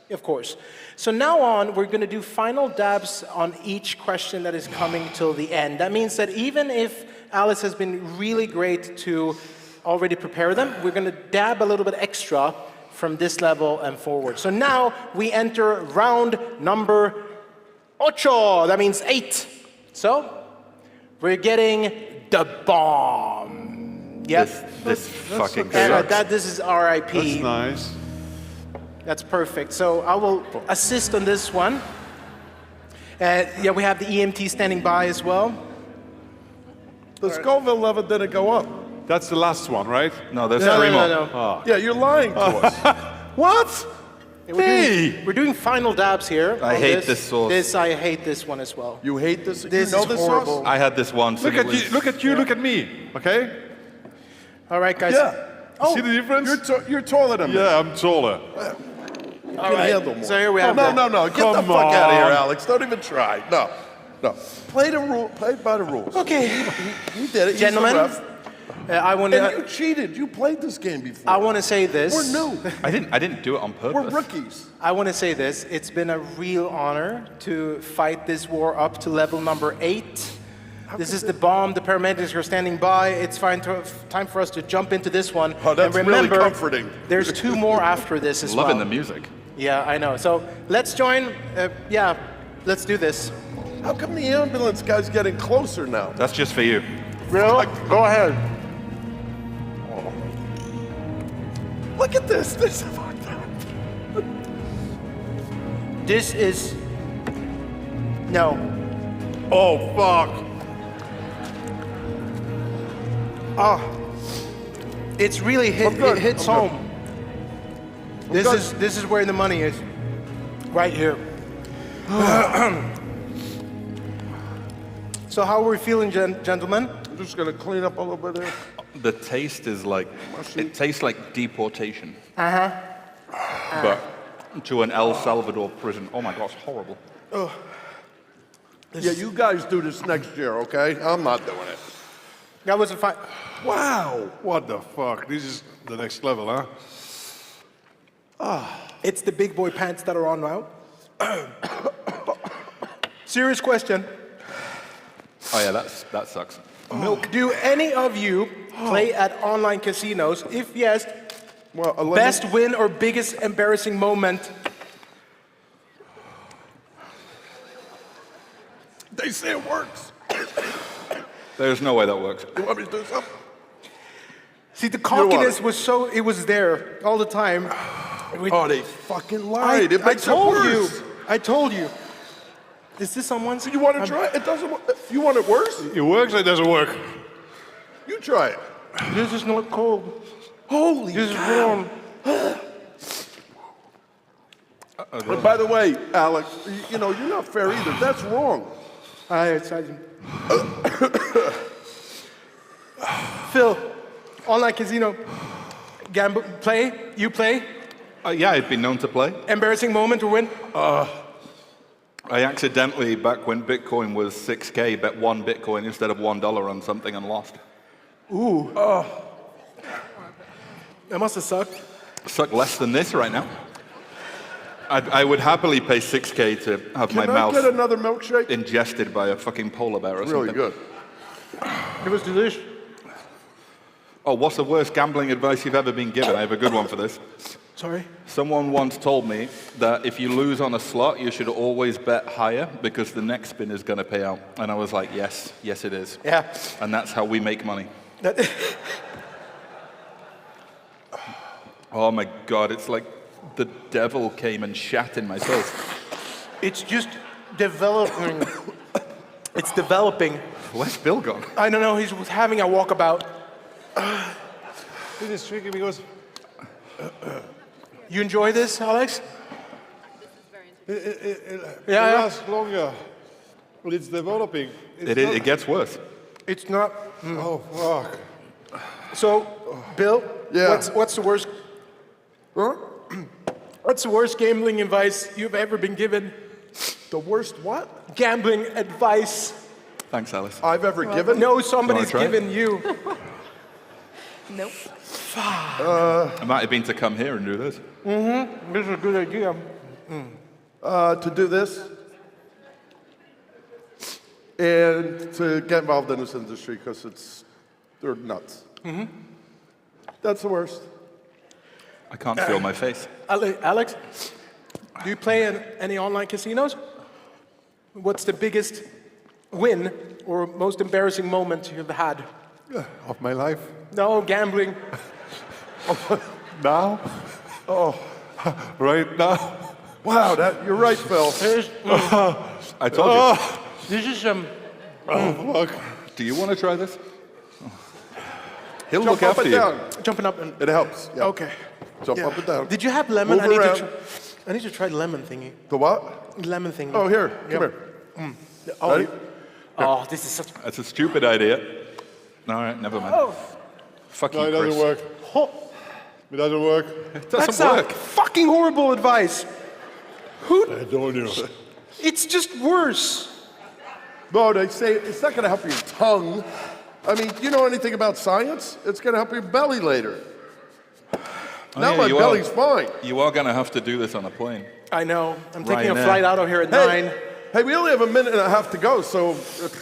G: Of course. So now on, we're going to do final dabs on each question that is coming till the end. That means that even if Alice has been really great to already prepare them, we're going to dab a little bit extra from this level and forward. So now we enter round number 8. That means 8. So we're getting the bomb. Yes.
B: This fucking sucks.
G: This is RIP.
C: That's nice.
G: That's perfect. So I will assist on this one. Yeah, we have the EMT standing by as well.
F: The Scoville level didn't go up.
C: That's the last one, right?
B: No, there's 3 more.
F: Oh. Yeah, you're lying to us. What?
G: We're doing final dabs here.
B: I hate this sauce.
G: I hate this one as well.
F: You hate this?
G: This
F: you know
G: is
F: this
G: horrible.
F: sauce?
B: I had this once.
C: Look at you, look at me, okay?
G: All right, guys.
F: Yeah.
C: See the difference?
F: You're taller than me.
C: Yeah, I'm taller.
F: You can handle more.
G: So here we have
F: No. Get the fuck out of here, Alex. Don't even try. No. Play by the rules.
G: Okay.
F: You did it.
G: Gentlemen, I want
F: And you cheated. You played this game before.
G: I want to say this.
F: We're new.
B: I didn't do it on purpose.
F: We're rookies.
G: I want to say this. It's been a real honor to fight this war up to level number 8. This is the bomb. The paramedics are standing by. It's time for us to jump into this one.
F: Oh, that's
G: and remember,
F: really comforting.
G: There's 2 more after this as well.
B: Loving the music.
G: Yeah, I know. So let's join. Let's do this.
F: How come the ambulance guy's getting closer now?
B: That's just for you.
G: Real? Go ahead.
F: Oh. Look at this. This is fucked up.
G: This is... No.
F: Oh, fuck.
G: Oh. It's really it hits home. This is where the money is. Right here. So how are we feeling, gentlemen?
F: I'm just going to clean up a little bit here.
B: The taste is like, it tastes like deportation.
G: Uh-huh.
B: But to an El Salvador prison. Oh my gosh, horrible.
F: Yeah, you guys do this next year, okay? I'm not doing it.
G: That was a fine...
C: Wow, what the fuck? This is the next level, huh?
G: It's the big boy pants that are on now. Serious question.
B: Oh yeah, that sucks.
G: Milk. Do any of you play at online casinos? If yes, best win or biggest embarrassing moment?
F: They say it works.
B: There's no way that works.
F: You want me to do something?
G: See, the cockiness was so, it was there all the time.
F: Oh, they fucking lied. It
G: I
F: makes it
G: told
F: worse.
G: you. I told you. Is this someone's?
F: You want to try it? It doesn't work. You want it worse?
C: It works or it doesn't work?
F: You try it.
G: This is not cold.
F: Holy
G: This is
F: cow.
G: warm.
F: And by the way, Alex, you know, you're not fair either. That's wrong.
G: Phil, online casino, gamble, play? You play?
B: Yeah, I've been known to play.
G: Embarrassing moment or win?
Q: I accidentally, back when Bitcoin was 6K, bet 1 Bitcoin instead of $1 on something and lost.
G: Ooh. Oh. That must have sucked.
Q: Suck less than this right now. I would happily pay 6K to have my mouth
F: Can I get another milkshake?
Q: ingested by a fucking polar bear or
F: Really
Q: something.
F: good.
G: It was delicious.
Q: Oh, what's the worst gambling advice you've ever been given? I have a good one for this.
G: Sorry?
Q: Someone once told me that if you lose on a slot, you should always bet higher because the next spin is going to pay out. And I was like, yes, yes it is.
G: Yeah.
Q: And that's how we make money. Oh my God, it's like the devil came and shat in my face.
G: It's just developing. It's developing.
Q: Where's Bill gone?
G: I don't know, he's having a walkabout.
T: This is tricky because...
G: You enjoy this, Alex?
T: It
G: Yeah.
T: lasts longer, but it's developing.
Q: It gets worse.
G: It's not...
T: Oh, fuck.
G: So, Bill,
F: Yeah.
G: what's the worst... What's the worst gambling advice you've ever been given?
F: The worst what?
G: Gambling advice.
Q: Thanks, Alice.
F: I've ever given?
G: No, somebody's
Q: try it?
G: given you.
N: Nope.
Q: It might have been to come here and do this.
G: Mm-hmm. This is a good idea.
F: To do this and to get involved in this industry because they're nuts.
G: Mm-hmm.
F: That's the worst.
Q: I can't feel my face.
G: Alex, do you play in any online casinos? What's the biggest win or most embarrassing moment you've had?
T: Of my life.
G: No, gambling.
T: Now?
F: Oh,
T: Right now?
F: wow, you're right, Phil.
Q: I told you.
G: This is
T: Oh, fuck.
Q: Do you want to try this? He'll
F: Jump
Q: look
F: up
Q: after
F: and
Q: you.
F: down.
G: jumping up and...
F: It helps. Yeah.
G: Okay.
F: Jump
G: Yeah.
F: up and down.
G: Did you have lemon?
F: Move around.
G: I need to try the lemon thingy.
F: The what?
G: Lemon thingy.
F: Oh, here.
G: Yeah.
F: Come here.
G: Oh,
F: Ready?
G: oh, this is such...
Q: That's a stupid idea. All right, never mind.
G: Oh.
Q: Fuck
T: No,
Q: you,
T: it
Q: Chris.
T: doesn't work. It doesn't work.
Q: It
G: That's
Q: doesn't work.
G: fucking horrible advice.
T: I told you.
G: It's just worse.
F: No, they say it's not going to help your tongue. I mean, you know anything about science? It's going to help your belly later. Now
Q: yeah,
F: my
Q: you
F: belly's
Q: are.
F: fine.
Q: You are going to have to do this on a plane.
G: I know. I'm taking
Q: Right
G: a
Q: now.
G: flight out of here at 9.
F: Hey, we only have a minute and a half to go, so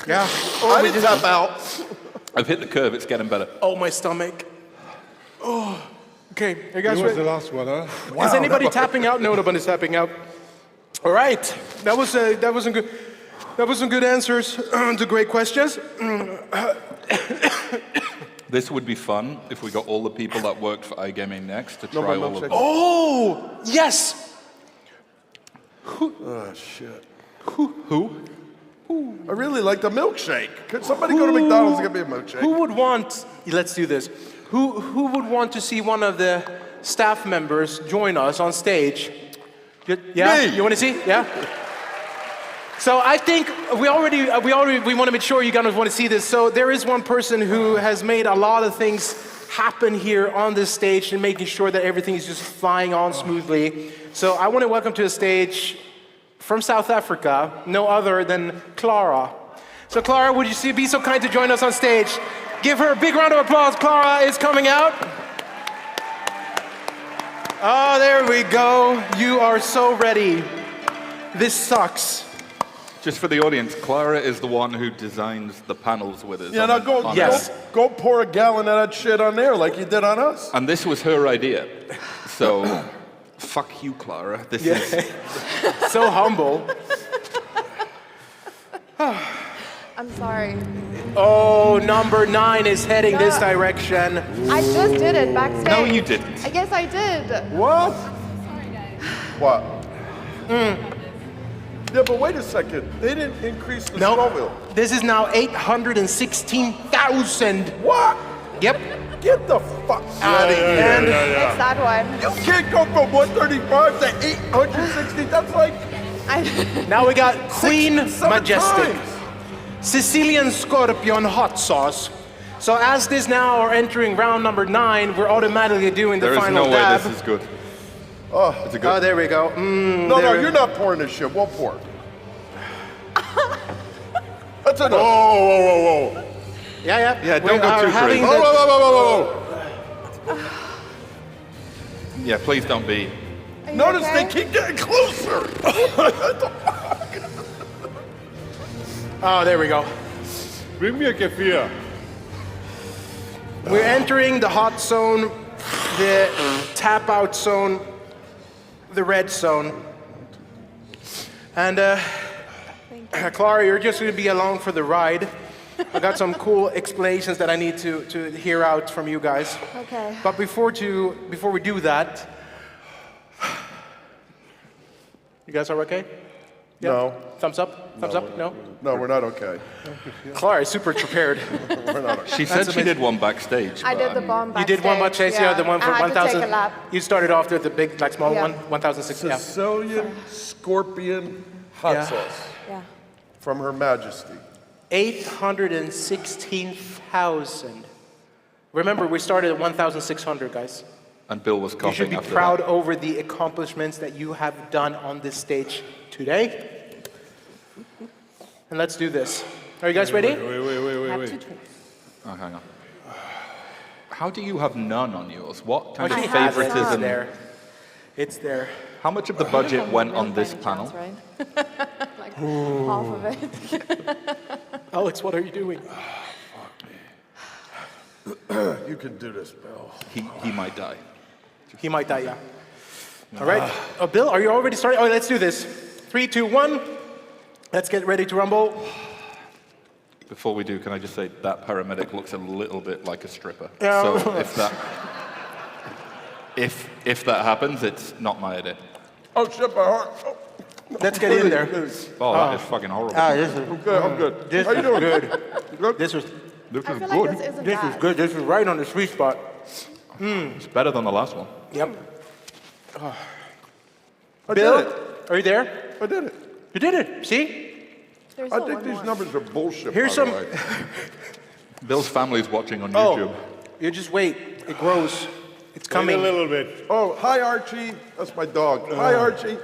G: Yeah.
F: I didn't tap out.
Q: I've hit the curve. It's getting better.
G: Oh, my stomach. Oh. Okay, you guys
T: It was
G: ready?
T: the last one, huh?
G: Is anybody tapping out? No, nobody's tapping out. All right. That was some good. That was some good answers to great questions.
Q: This would be fun if we got all the people that worked for iGaming Next to
F: No,
Q: try
F: my
Q: all of them.
G: Oh, yes.
F: Oh, shit.
Q: Who?
F: I really like the milkshake. Could somebody go to McDonald's and get me a milkshake?
G: Who would want? Let's do this. Who would want to see one of the staff members join us on stage? Yeah.
F: Me.
G: You want to see? Yeah. So I think we want to make sure you guys want to see this. So there is one person who has made a lot of things happen here on this stage and making sure that everything is just flying on smoothly. So I want to welcome to the stage from South Africa, no other than Clara. So Clara, would you be so kind to join us on stage? Give her a big round of applause. Clara is coming out. Oh, there we go. You are so ready. This sucks.
Q: Just for the audience, Clara is the one who designs the panels with us.
F: Yeah, now go pour a gallon of that shit on there like you did on us.
Q: And this was her idea. So, fuck you, Clara. This is...
G: So humble.
N: I'm sorry.
G: Oh, number 9 is heading this direction.
N: I just did it backstage.
Q: No, you didn't.
N: I guess I did.
F: What? What? Yeah, but wait a second. They didn't increase the Scoville.
G: This is now 816,000.
F: What?
G: Yep.
F: Get the fuck out of here.
N: It's that one.
F: You can't go from 135 to 860. That's like...
G: Now we got Queen
F: 7
G: Majestic.
F: times.
G: Sicilian Scorpion Hot Sauce. So as this now are entering round number 9, we're automatically doing the
Q: There is
G: final
Q: no
G: dab.
Q: way this is good.
F: Oh,
Q: It's a good...
G: Oh, there we go.
F: no, you're not pouring this shit. We'll pour. That's enough.
G: Whoa. Yeah.
Q: Yeah, don't go too crazy.
F: Whoa.
Q: Yeah, please don't be.
F: Notice they keep getting closer.
G: Oh, there we go.
C: Bring me a kefir.
G: We're entering the hot zone, the tap out zone, the red zone. And Clara, you're just going to be along for the ride. I got some cool explanations that I need to hear out from you guys.
N: Okay.
G: But before we do that, you guys are okay? Yeah?
F: No.
G: Thumbs up? Thumbs up? No?
F: No, we're not okay.
G: Clara is super prepared.
F: We're not okay.
Q: She said she did one backstage.
N: I
Q: but,
N: did the
Q: mean,
N: bomb
G: You
N: backstage.
G: did one backstage, yeah, the one for
N: I had to
G: 1,000.
N: take a lap.
G: You started off with the big, like small
N: Yeah.
G: one, 1,006. Yeah.
F: Sicilian scorpion hot
G: Yeah.
F: sauce
N: Yeah.
F: from Her Majesty.
G: 816,000. Remember, we started at 1,600, guys.
Q: And Bill was coughing
G: You should be
Q: after
G: proud
Q: that.
G: over the accomplishments that you have done on this stage today. And let's do this. Are you guys ready?
C: Wait.
Q: Oh, hang on. How do you have none on yours? What kind
G: I
Q: of
G: have it. It's
Q: favoritism?
G: there. It's there.
Q: How much of the budget went on this panel?
N: Like half of it.
G: Alex, what are you doing?
F: You can do this, Bill.
Q: He might die.
G: He might die, yeah. All right. Bill, are you already starting? Oh, let's do this. 3, 2, 1. Let's get ready to rumble.
Q: Before we do, can I just say that paramedic looks a little bit like a stripper.
G: Yeah.
Q: So if that happens, it's not my idea.
F: Oh, shit, my heart. Oh.
G: Let's get in there.
Q: Oh, that is fucking horrible.
G: This is
F: I'm good.
G: This
F: How you
G: is
F: doing?
G: good.
F: Good?
G: This is
N: I
Q: This
N: feel
Q: is
N: like
Q: good.
N: this isn't
G: this
N: bad.
G: is good. This is right on the sweet spot.
Q: It's better than the last one.
G: Yep.
F: I
G: Bill,
F: did it.
G: are you there?
F: I did it.
G: You did it. See?
N: There's
F: I
N: still
F: think
N: one
F: these
N: more.
F: numbers are bullshit.
G: Here's
F: by the
G: some-
F: way.
Q: Bill's family's watching on
G: Oh,
Q: YouTube.
G: you just wait. It grows. It's coming.
C: A little bit.
F: Oh, hi, Archie. That's my dog. Hi, Archie.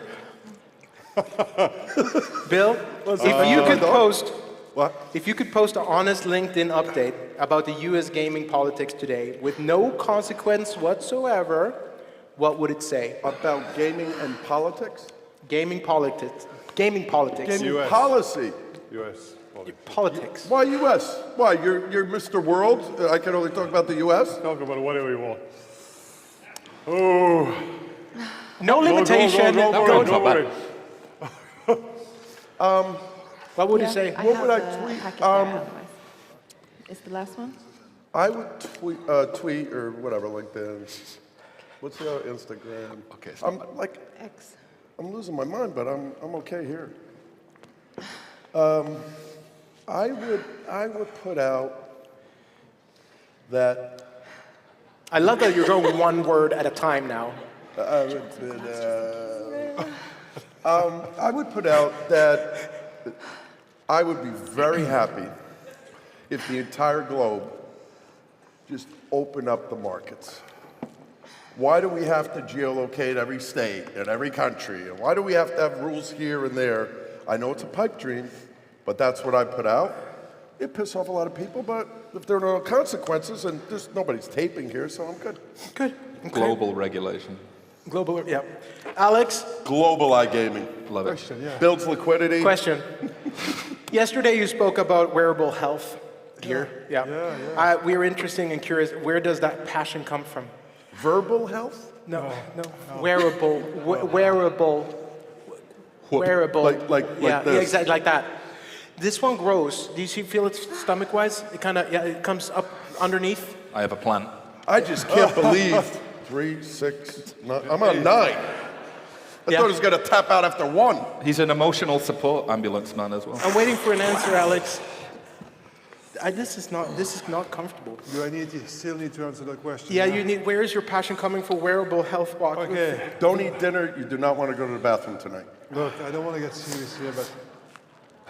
G: Bill, if you could post,
F: What?
G: if you could post an honest LinkedIn update about the U.S. gaming politics today with no consequence whatsoever, what would it say?
F: About gaming and politics?
G: Gaming politics. Gaming politics.
F: Gaming
C: US.
F: policy.
C: US.
G: Politics.
F: Why U.S.? Why? You're Mr. World? I can only talk about the U.S.?
C: Talk about whatever you want. Oh.
G: No limitation.
C: Don't worry.
G: What would you say?
F: What would I
N: have the
F: tweet?
N: packet there, otherwise. Is the last one?
F: I would tweet or whatever, LinkedIn. What's the other Instagram?
Q: Okay.
F: I'm like,
N: X.
F: I'm losing my mind, but I'm okay here. I would put out that
G: I love that you're going one word at a time now.
F: I would put out that I would be very happy if the entire globe just opened up the markets. Why do we have to geolocate every state and every country? And why do we have to have rules here and there? I know it's a pipe dream, but that's what I put out. It pissed off a lot of people, but if there are no consequences, and there's nobody's taping here, so I'm good.
G: Good. Okay.
Q: Global regulation.
G: Global, yeah. Alex?
F: Global iGaming.
Q: Love it.
C: Question, yeah.
F: Builds liquidity.
G: Question. Yesterday you spoke about wearable health gear. Yeah. We are interested and curious, where does that passion come from?
F: Verbal health?
G: No. Wearable. Wearable.
F: Like
G: yeah,
F: this.
G: yeah, exactly like that. This one grows. Do you feel it stomach-wise? It kind of, it comes up underneath.
Q: I have a plan.
F: I just can't believe 3, 6, 9. I'm on 9. I thought it was going to tap out after 1.
Q: He's an emotional support ambulance man as well.
G: I'm waiting for an answer, Alex. This is not comfortable.
C: Do I still need to answer that question?
G: Yeah, you need. Where is your passion coming for wearable health watch?
C: Okay.
F: Don't eat dinner. You do not want to go to the bathroom tonight.
C: Look, I don't want to get serious here, but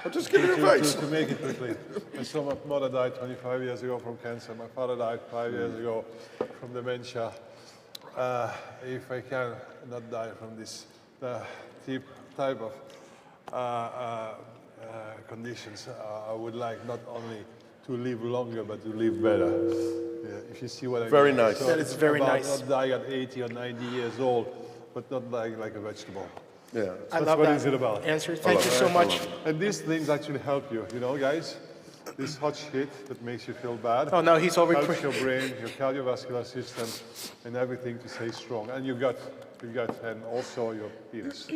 F: I'll just give you advice.
C: to make it quickly. My mother died 25 years ago from cancer. My father died 5 years ago from dementia. If I can not die from this type of conditions, I would like not only to live longer, but to live better. Yeah, if you see what I mean.
F: Very nice.
C: So
G: That is
C: it's
G: very
C: about
G: nice.
C: Not die at 80 or 90 years old, but not dying like a vegetable.
F: Yeah.
C: That's
G: I love
C: what
G: that
C: it's about.
G: answer. Thank you so much.
C: And these things actually help you, you know, guys? This hot shit that makes you feel bad.
G: Oh, no, he's already
C: helps your brain, your cardiovascular system, and everything to stay strong. And your gut, and also your penis.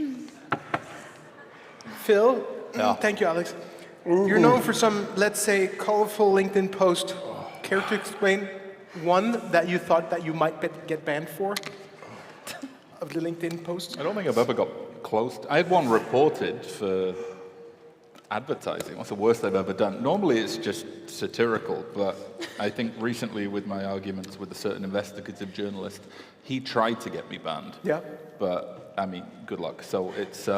G: Phil, thank you, Alex. You're known for some, let's say, colorful LinkedIn post. Care to explain one that you thought that you might get banned for? Of the LinkedIn post?
Q: I don't think I've ever got close. I had one reported for advertising. What's the worst I've ever done? Normally it's just satirical, but I think recently with my arguments with a certain investigative journalist, he tried to get me banned.
G: Yeah.
Q: But, I mean, good luck. So it's...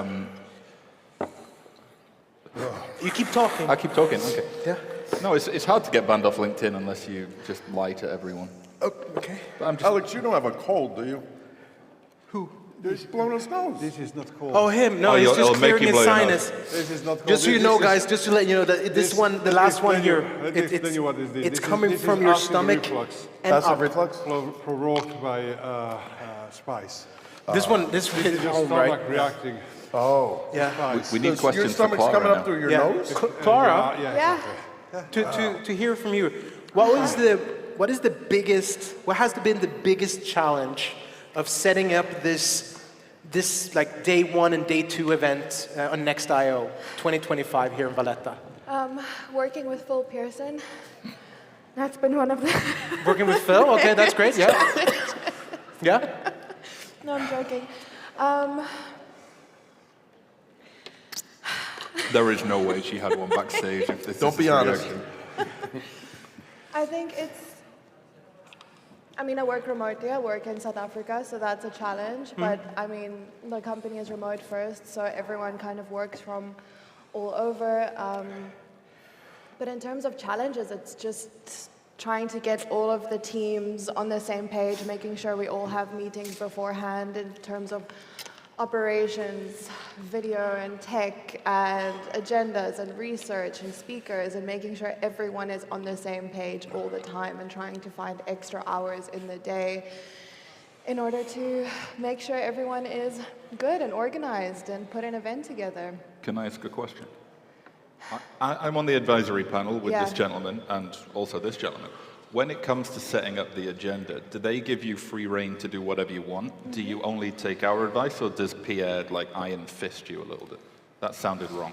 G: You keep talking.
Q: I keep talking, okay.
G: Yeah.
Q: No, it's hard to get banned off LinkedIn unless you just lie to everyone.
F: Oh,
G: okay.
Q: But I'm just,
F: Alex, you don't have a cold, do you?
G: Who?
F: He's blowing his nose.
C: This is not cold.
G: Oh, him. No, he's just clearing his sinus.
C: This is not cold.
G: Just so you know, guys, just to let you know that this one, the last one here,
C: Let me explain you what is this.
G: it's
C: This
G: coming
C: is
G: from your
C: acid
G: stomach
C: reflux.
G: and
F: That's a
G: up.
F: reflux?
C: Provoked by spice.
G: This one, this
C: This is your
G: home,
C: stomach
G: right?
C: reacting.
F: Oh.
G: Yeah.
C: Spice.
Q: we need
F: Your
Q: questions for
F: stomach's
Q: Clara
F: coming
Q: now.
F: up through your
G: Yeah.
F: nose?
G: Clara,
C: Yeah.
G: to hear from you, what has been the biggest challenge of setting up this like day 1 and day 2 event on Next.io 2025 here in Valletta?
S: Working with Phil Pearson. That's been one of the...
G: Working with Phil? Okay, that's great, yeah. Yeah?
S: No, I'm joking.
Q: There is no way she had one backstage. If this
F: Don't
Q: is
F: be
Q: the
F: honest.
Q: reaction.
S: I think I work remotely. I work in South Africa, so that's a challenge. But the company is remote first, so everyone kind of works from all over. But in terms of challenges, it's just trying to get all of the teams on the same page, making sure we all have meetings beforehand in terms of operations, video and tech, and agendas and research and speakers, and making sure everyone is on the same page all the time and trying to find extra hours in the day in order to make sure everyone is good and organized and put an event together.
Q: Can I ask a question? I'm on the advisory panel with this gentleman and also this gentleman. When it comes to setting up the agenda, do they give you free rein to do whatever you want? Do you only take our advice, or does Pierre like iron fist you a little bit? That sounded wrong.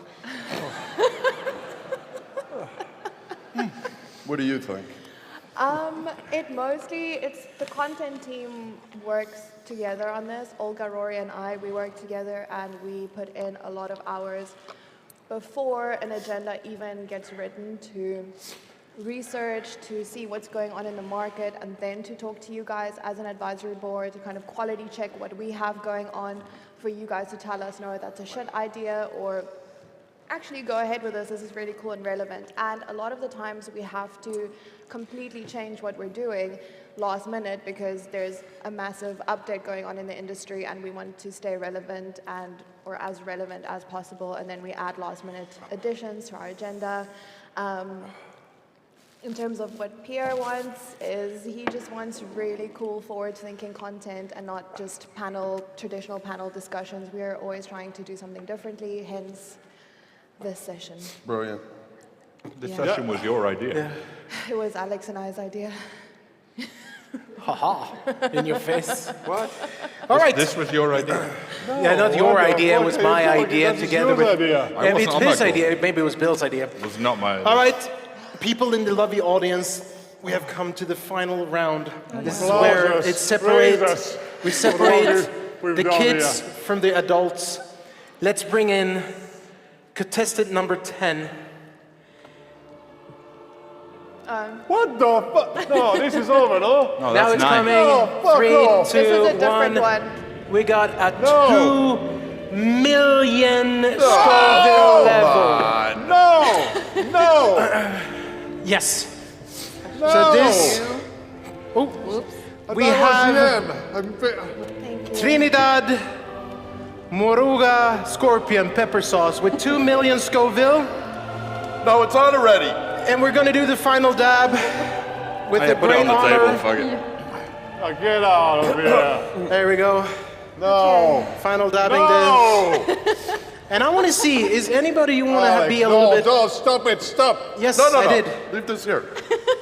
F: What do you think?
S: It's the content team works together on this. Olga, Rory, and we work together, and we put in a lot of hours before an agenda even gets written to research, to see what's going on in the market, and then to talk to you guys as an advisory board to kind of quality check what we have going on for you guys to tell us, no, that's a shit idea, or actually go ahead with this is really cool and relevant. And a lot of the times we have to completely change what we're doing last minute because there's a massive update going on in the industry and we want to stay relevant or as relevant as possible, and then we add last minute additions to our agenda. In terms of what Pierre wants, is he just wants really cool, forward-thinking content and not just traditional panel discussions. We are always trying to do something differently, hence this session.
F: Brilliant.
Q: This session was your idea.
G: Yeah.
S: It was Alex and I's idea.
G: Haha, in your face.
C: What?
G: All right.
Q: This was your idea?
G: Yeah, not your idea, it was my idea together with...
C: idea.
G: Yeah, it's his idea, maybe it was Bill's idea.
Q: It was not my idea.
G: All right, people in the lovely audience, we have come to the final round. This is where we separate the kids from the adults. Let's bring in contestant number 10.
C: What the fuck? No, this is over, no?
Q: No,
G: now
Q: that's
G: it's
Q: 9.
G: coming.
C: Oh, fuck
G: 3,
C: off.
G: 2,
S: This is a different
G: 1.
S: one.
G: We got a 2 million Scoville level.
C: No!
G: Yes.
C: No!
G: So this. Oh, we have
S: Thank you.
G: Trinidad Moruga Scorpion Pepper Sauce with 2 million Scoville.
F: No, it's on already.
G: And we're going to do the final dab with the
Q: put it on
G: great
Q: the table,
G: honor.
Q: fuck it.
C: Get out of here.
G: There we go.
C: No.
G: Final dabbing
C: No.
G: this. And I want to see, is anybody you want to
C: Alex,
G: be a little bit...
C: No, stop it, stop.
G: Yes,
F: No,
G: I did.
F: Leave this here.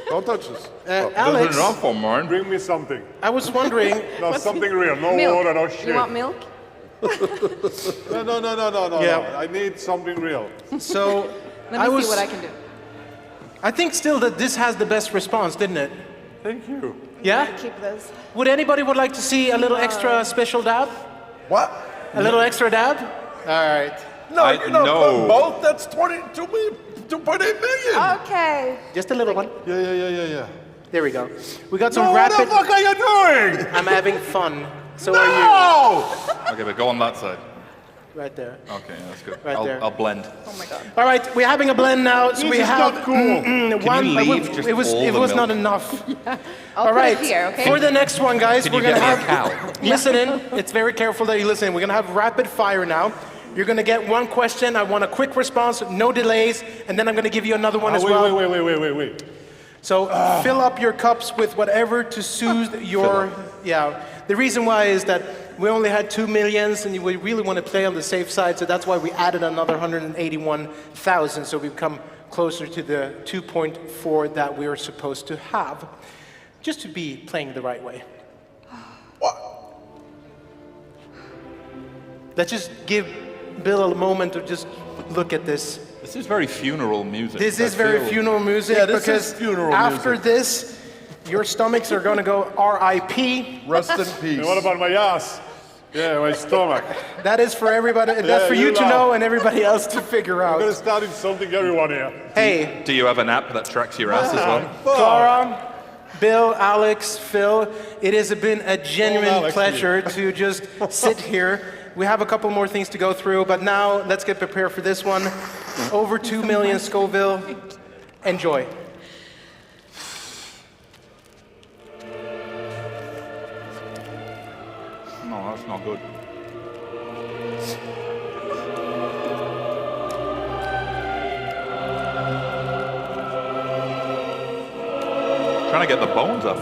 F: Don't touch this.
G: Alex,
Q: for mine.
C: Bring me something.
G: I was wondering...
C: No, something real. No
N: Milk.
C: water, no shit.
N: You want milk?
C: No.
G: Yeah.
C: I need something real.
G: So,
N: Let me see what I can do.
G: I think still that this has the best response, didn't it?
C: Thank you.
G: Yeah?
S: Keep this.
G: Would anybody would like to see a little extra special dab?
F: What?
G: A little extra dab? All right.
F: No, you're not
Q: no.
F: putting both. That's 2.8 million.
S: Okay.
G: Just a little one.
C: Yeah.
G: There we go. We got some
C: No, what
G: rapid...
C: the fuck are you doing?
G: I'm having fun. So
C: No!
G: are
Q: Okay, but go on that side.
G: you. Right there.
Q: Okay, yeah, that's good.
G: Right there.
Q: I'll blend.
N: Oh my god.
G: All right, we're having a blend now. So
C: This
G: we
C: is
G: have
C: not cool.
G: one.
Q: you leave just
G: it was
Q: all
G: it
Q: the
G: was
Q: milk?
G: not enough.
N: I'll
G: All
N: put
G: right.
N: it here, okay?
G: For the next one, guys,
Q: Can
G: we're
Q: you
G: gonna
Q: get me a
G: have
Q: cow?
G: listen in. It's very careful that you listen. We're gonna have rapid fire now. You're gonna get one question. I want a quick response, no delays, and then I'm gonna give you another one as well.
C: Wait.
G: So fill up your cups with whatever to soothe your, yeah. The reason why is that we only had 2 millions and we really want to play on the safe side, so that's why we added another 181,000, so we've come closer to the 2.4 that we were supposed to have, just to be playing the right way. Let's just give Bill a moment to just look at this.
Q: This is very funeral music.
G: This is very funeral music
F: this
G: because
F: is funeral
G: after
F: music.
G: this, your stomachs are going to go R.I.P.
F: Rest in peace.
C: And what about my ass? Yeah, my stomach.
G: That is for everybody. That's
C: Yeah,
G: for
C: you
G: you to
C: laugh.
G: know and everybody else to figure
C: I'm gonna
G: out.
C: start insulting everyone here.
G: Hey,
Q: Do you have an app that tracks your ass as well?
G: Clara, Bill, Alex, Phil, it has been a genuine
C: Alex
G: pleasure to just sit here. We have a couple more things to go through, but now let's get prepared for this one. Over 2 million Scoville. Enjoy.
Q: No, that's not good. Trying to get the bones off.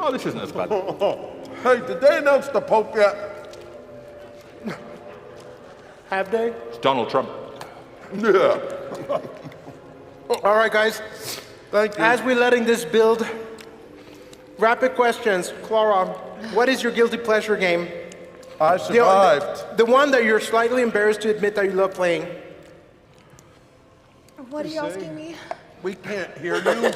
Q: Oh, this isn't as bad.
F: Hey, did they announce the Pope yet?
G: Have they?
Q: It's Donald Trump.
F: Yeah.
G: All right, guys.
F: Thank you.
G: As we're letting this build, rapid questions. Clara, what is your guilty pleasure game?
F: I survived.
G: The one that you're slightly embarrassed to admit that you love playing.
S: What are you asking me?
F: We can't hear you.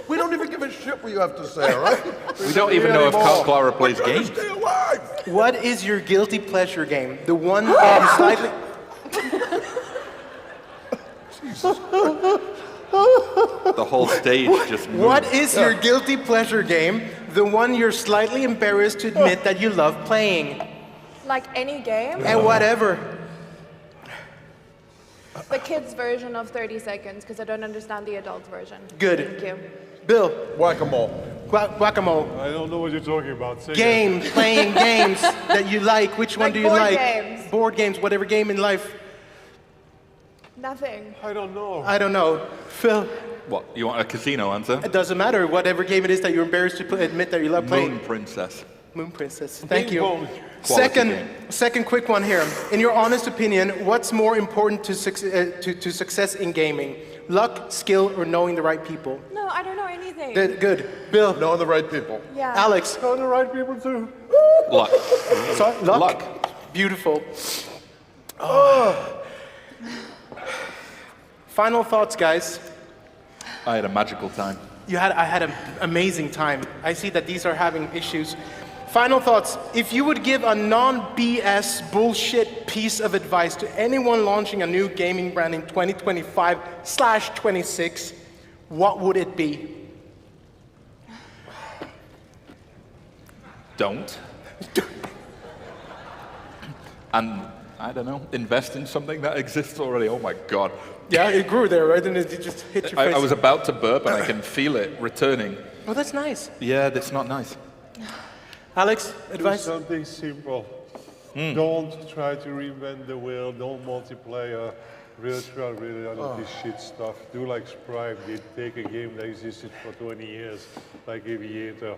F: We don't even give a shit what you have to say, all right?
Q: We don't even know if Clara plays games.
F: Stay alive.
G: What is your guilty pleasure game? The one that you slightly...
Q: The whole stage just moved.
G: What is your guilty pleasure game? The one you're slightly embarrassed to admit that you love playing.
S: Like any game?
G: And whatever.
S: The kids' version of 30 seconds, because I don't understand the adult version.
G: Good.
S: Thank you.
G: Bill.
F: Whack-a-mole.
G: Whack-a-mole.
C: I don't know what you're talking about. Say
G: Game, playing games that you like. Which one
S: Like
G: do you
S: board
G: like?
S: games.
G: Board games, whatever game in life.
S: Nothing.
C: I don't know.
G: I don't know. Phil.
Q: What, you want a casino answer?
G: It doesn't matter. Whatever game it is that you're embarrassed to admit that you love playing.
Q: Moon Princess.
G: Moon Princess. Thank you.
C: Pong.
G: Second quick one here. In your honest opinion, what's more important to success in gaming? Luck, skill, or knowing the right people?
S: No, I don't know anything.
G: Good. Bill.
F: Knowing the right people.
S: Yeah.
G: Alex.
C: Know the right people too.
Q: Luck.
G: Sorry, luck?
Q: Luck.
G: Beautiful. Oh. Final thoughts, guys.
Q: I had a magical time.
G: I had an amazing time. I see that these are having issues. Final thoughts. If you would give a non-BS bullshit piece of advice to anyone launching a new gaming brand in 2025/26, what would it be?
Q: Don't. And, I don't know, invest in something that exists already. Oh my God.
G: Yeah, it grew there, right? And it just hit your face.
Q: I was about to burp and I can feel it returning.
G: Oh, that's nice.
Q: Yeah, that's not nice.
G: Alex, advice?
J: Do something simple. Don't try to reinvent the wheel. Don't multiplayer. Virtual reality shit stuff. Do like Sprite did. Take a game that existed for 20 years, like Aviator.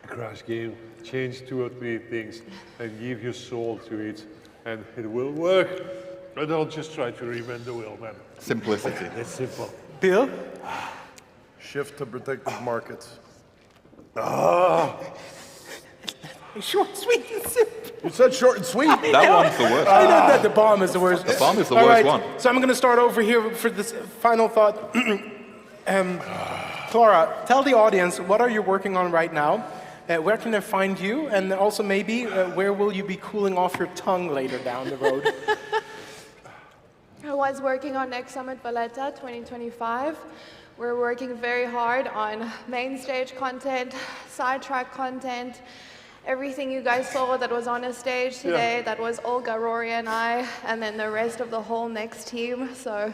J: Crash game. Change 2 or 3 things and give your soul to it, and it will work. But don't just try to reinvent the wheel, man.
Q: Simplicity.
J: It's simple.
G: Bill?
F: Shift to protected markets.
G: Short, sweet, and simple.
F: You said short and sweet.
Q: That one's the worst.
G: I know that the bomb is the worst.
Q: The bomb is the
G: All
Q: worst
G: right,
Q: one.
G: So I'm going to start over here for this final thought. Clara, tell the audience, what are you working on right now? Where can they find you? And also maybe, where will you be cooling off your tongue later down the road?
S: I was working on Next Summit Valletta 2025. We're working very hard on main stage content, sidetrack content, everything you guys saw that was on a stage today, that was Olga, Rory, and I, and then the rest of the whole Next team. So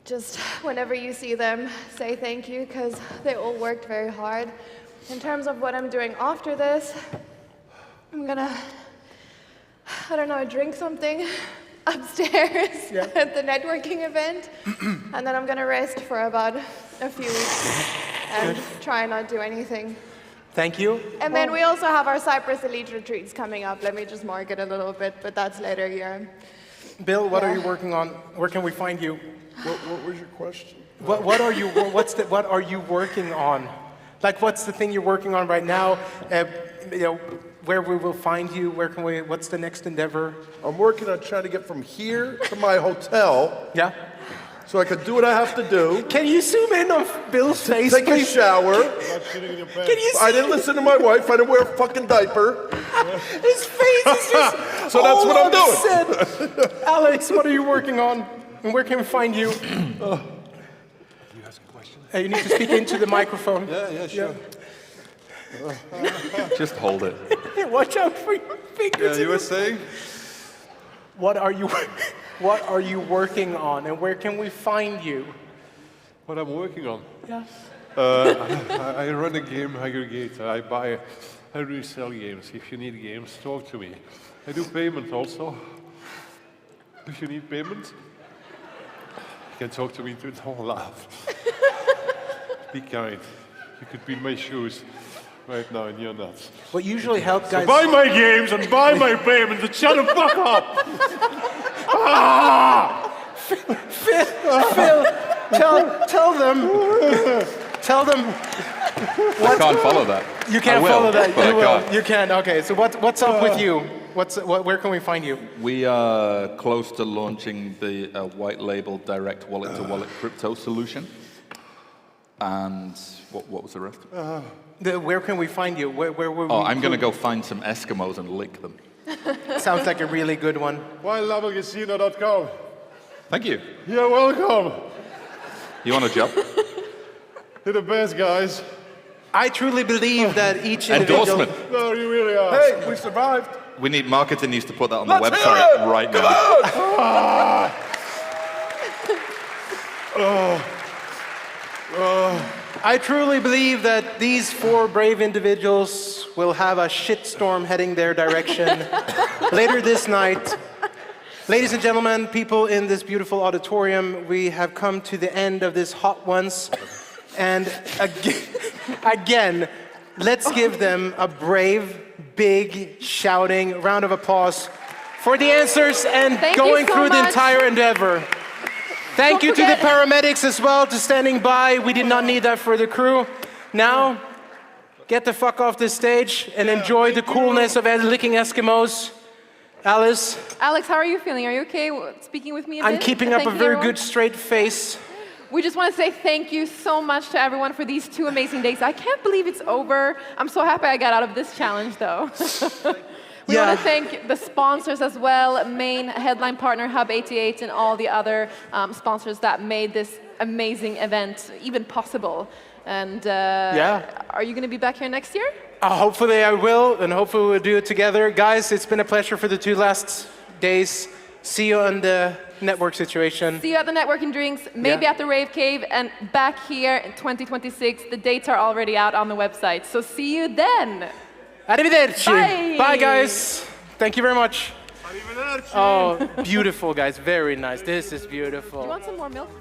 S: just whenever you see them, say thank you, because they all worked very hard. In terms of what I'm doing after this, I'm gonna, I don't know, drink something upstairs at the networking event, and then I'm gonna rest for about a few weeks and try not do anything.
G: Thank you.
S: And then we also have our Cyprus Elite retreats coming up. Let me just mark it a little bit, but that's later here.
G: Bill, what are you working on? Where can we find you?
F: What was your question?
G: What are you? What are you working on? Like, what's the thing you're working on right now? You know, where we will find you? Where can we? What's the next endeavor?
F: I'm working on trying to get from here to my hotel.
G: Yeah.
F: So I can do what I have to do.
G: Can you zoom in on Bill's face,
F: Take
G: please?
F: a shower.
G: Can you see?
F: I didn't listen to my wife. I didn't wear a fucking diaper.
G: His face is just.
F: So that's what I'm doing.
G: doing. Alex, what are you working on? And where can we find you? You need to speak into the microphone.
J: Yeah, sure.
Q: Just hold it.
G: Watch out for your fingers.
J: Yeah, you were saying?
G: What are you working on, and where can we find you?
J: What I'm working on?
G: Yes.
J: I run a game aggregator. I resell games. If you need games, talk to me. I do payment also. If you need payment, you can talk to me too. Don't laugh. Be kind. You could be in my shoes right now and you're nuts.
G: What usually helps guys...
J: So buy my games and buy my payments and shut the fuck up!
G: Phil, tell them.
Q: I can't follow that.
G: You can't
Q: I will,
G: follow that.
Q: but
G: You
Q: I
G: will.
Q: can't.
G: You can. Okay. So what's up with you? Where can we find you?
Q: We are close to launching the white label direct wallet-to-wallet crypto solution. And what was the rest?
G: Where can we find you? Where
Q: I'm going to go find some Eskimos and lick them.
G: Sounds like a really good one.
J: WildLevelCasino.com.
Q: Thank you.
J: You're welcome.
Q: You want a job?
J: You're the best, guys.
G: I truly believe that each individual...
Q: Endorsement.
J: No, you really are.
F: Hey, we survived.
Q: We need marketing needs to put that on the
F: Let's
Q: website
F: hear it.
Q: right
F: Come
Q: now.
G: I truly believe that these 4 brave individuals will have a shitstorm heading their direction later this night. Ladies and gentlemen, people in this beautiful auditorium, we have come to the end of this Hot Ones. And again, let's give them a brave, big, shouting round of applause for the answers and going through the entire endeavor. Thank you to the paramedics as well for standing by. We did not need that for the crew. Now, get the fuck off this stage and enjoy the coolness of licking Eskimos. Alice?
N: Alex, how are you feeling? Are you okay speaking with me a bit?
G: I'm keeping up a
N: Thanking
G: very
N: everyone?
G: good straight face.
N: We just want to say thank you so much to everyone for these 2 amazing days. I can't believe it's over. I'm so happy I got out of this challenge, though. We want to thank the sponsors as well, main headline partner Hub 88 and all the other sponsors that made this amazing event even possible. And are you going to be back here next year?
G: Hopefully I will, and hopefully we'll do it together. Guys, it's been a pleasure for the 2 last days. See you on the network situation.
N: See you at the networking drinks, maybe at the Rave Cave, and back here in 2026. The dates are already out on the website, so see you then.
G: Arrivederci.
N: Bye.
G: Bye, guys. Thank you very much. Oh, beautiful, guys. Very nice. This is beautiful.
N: Do you want some more milk?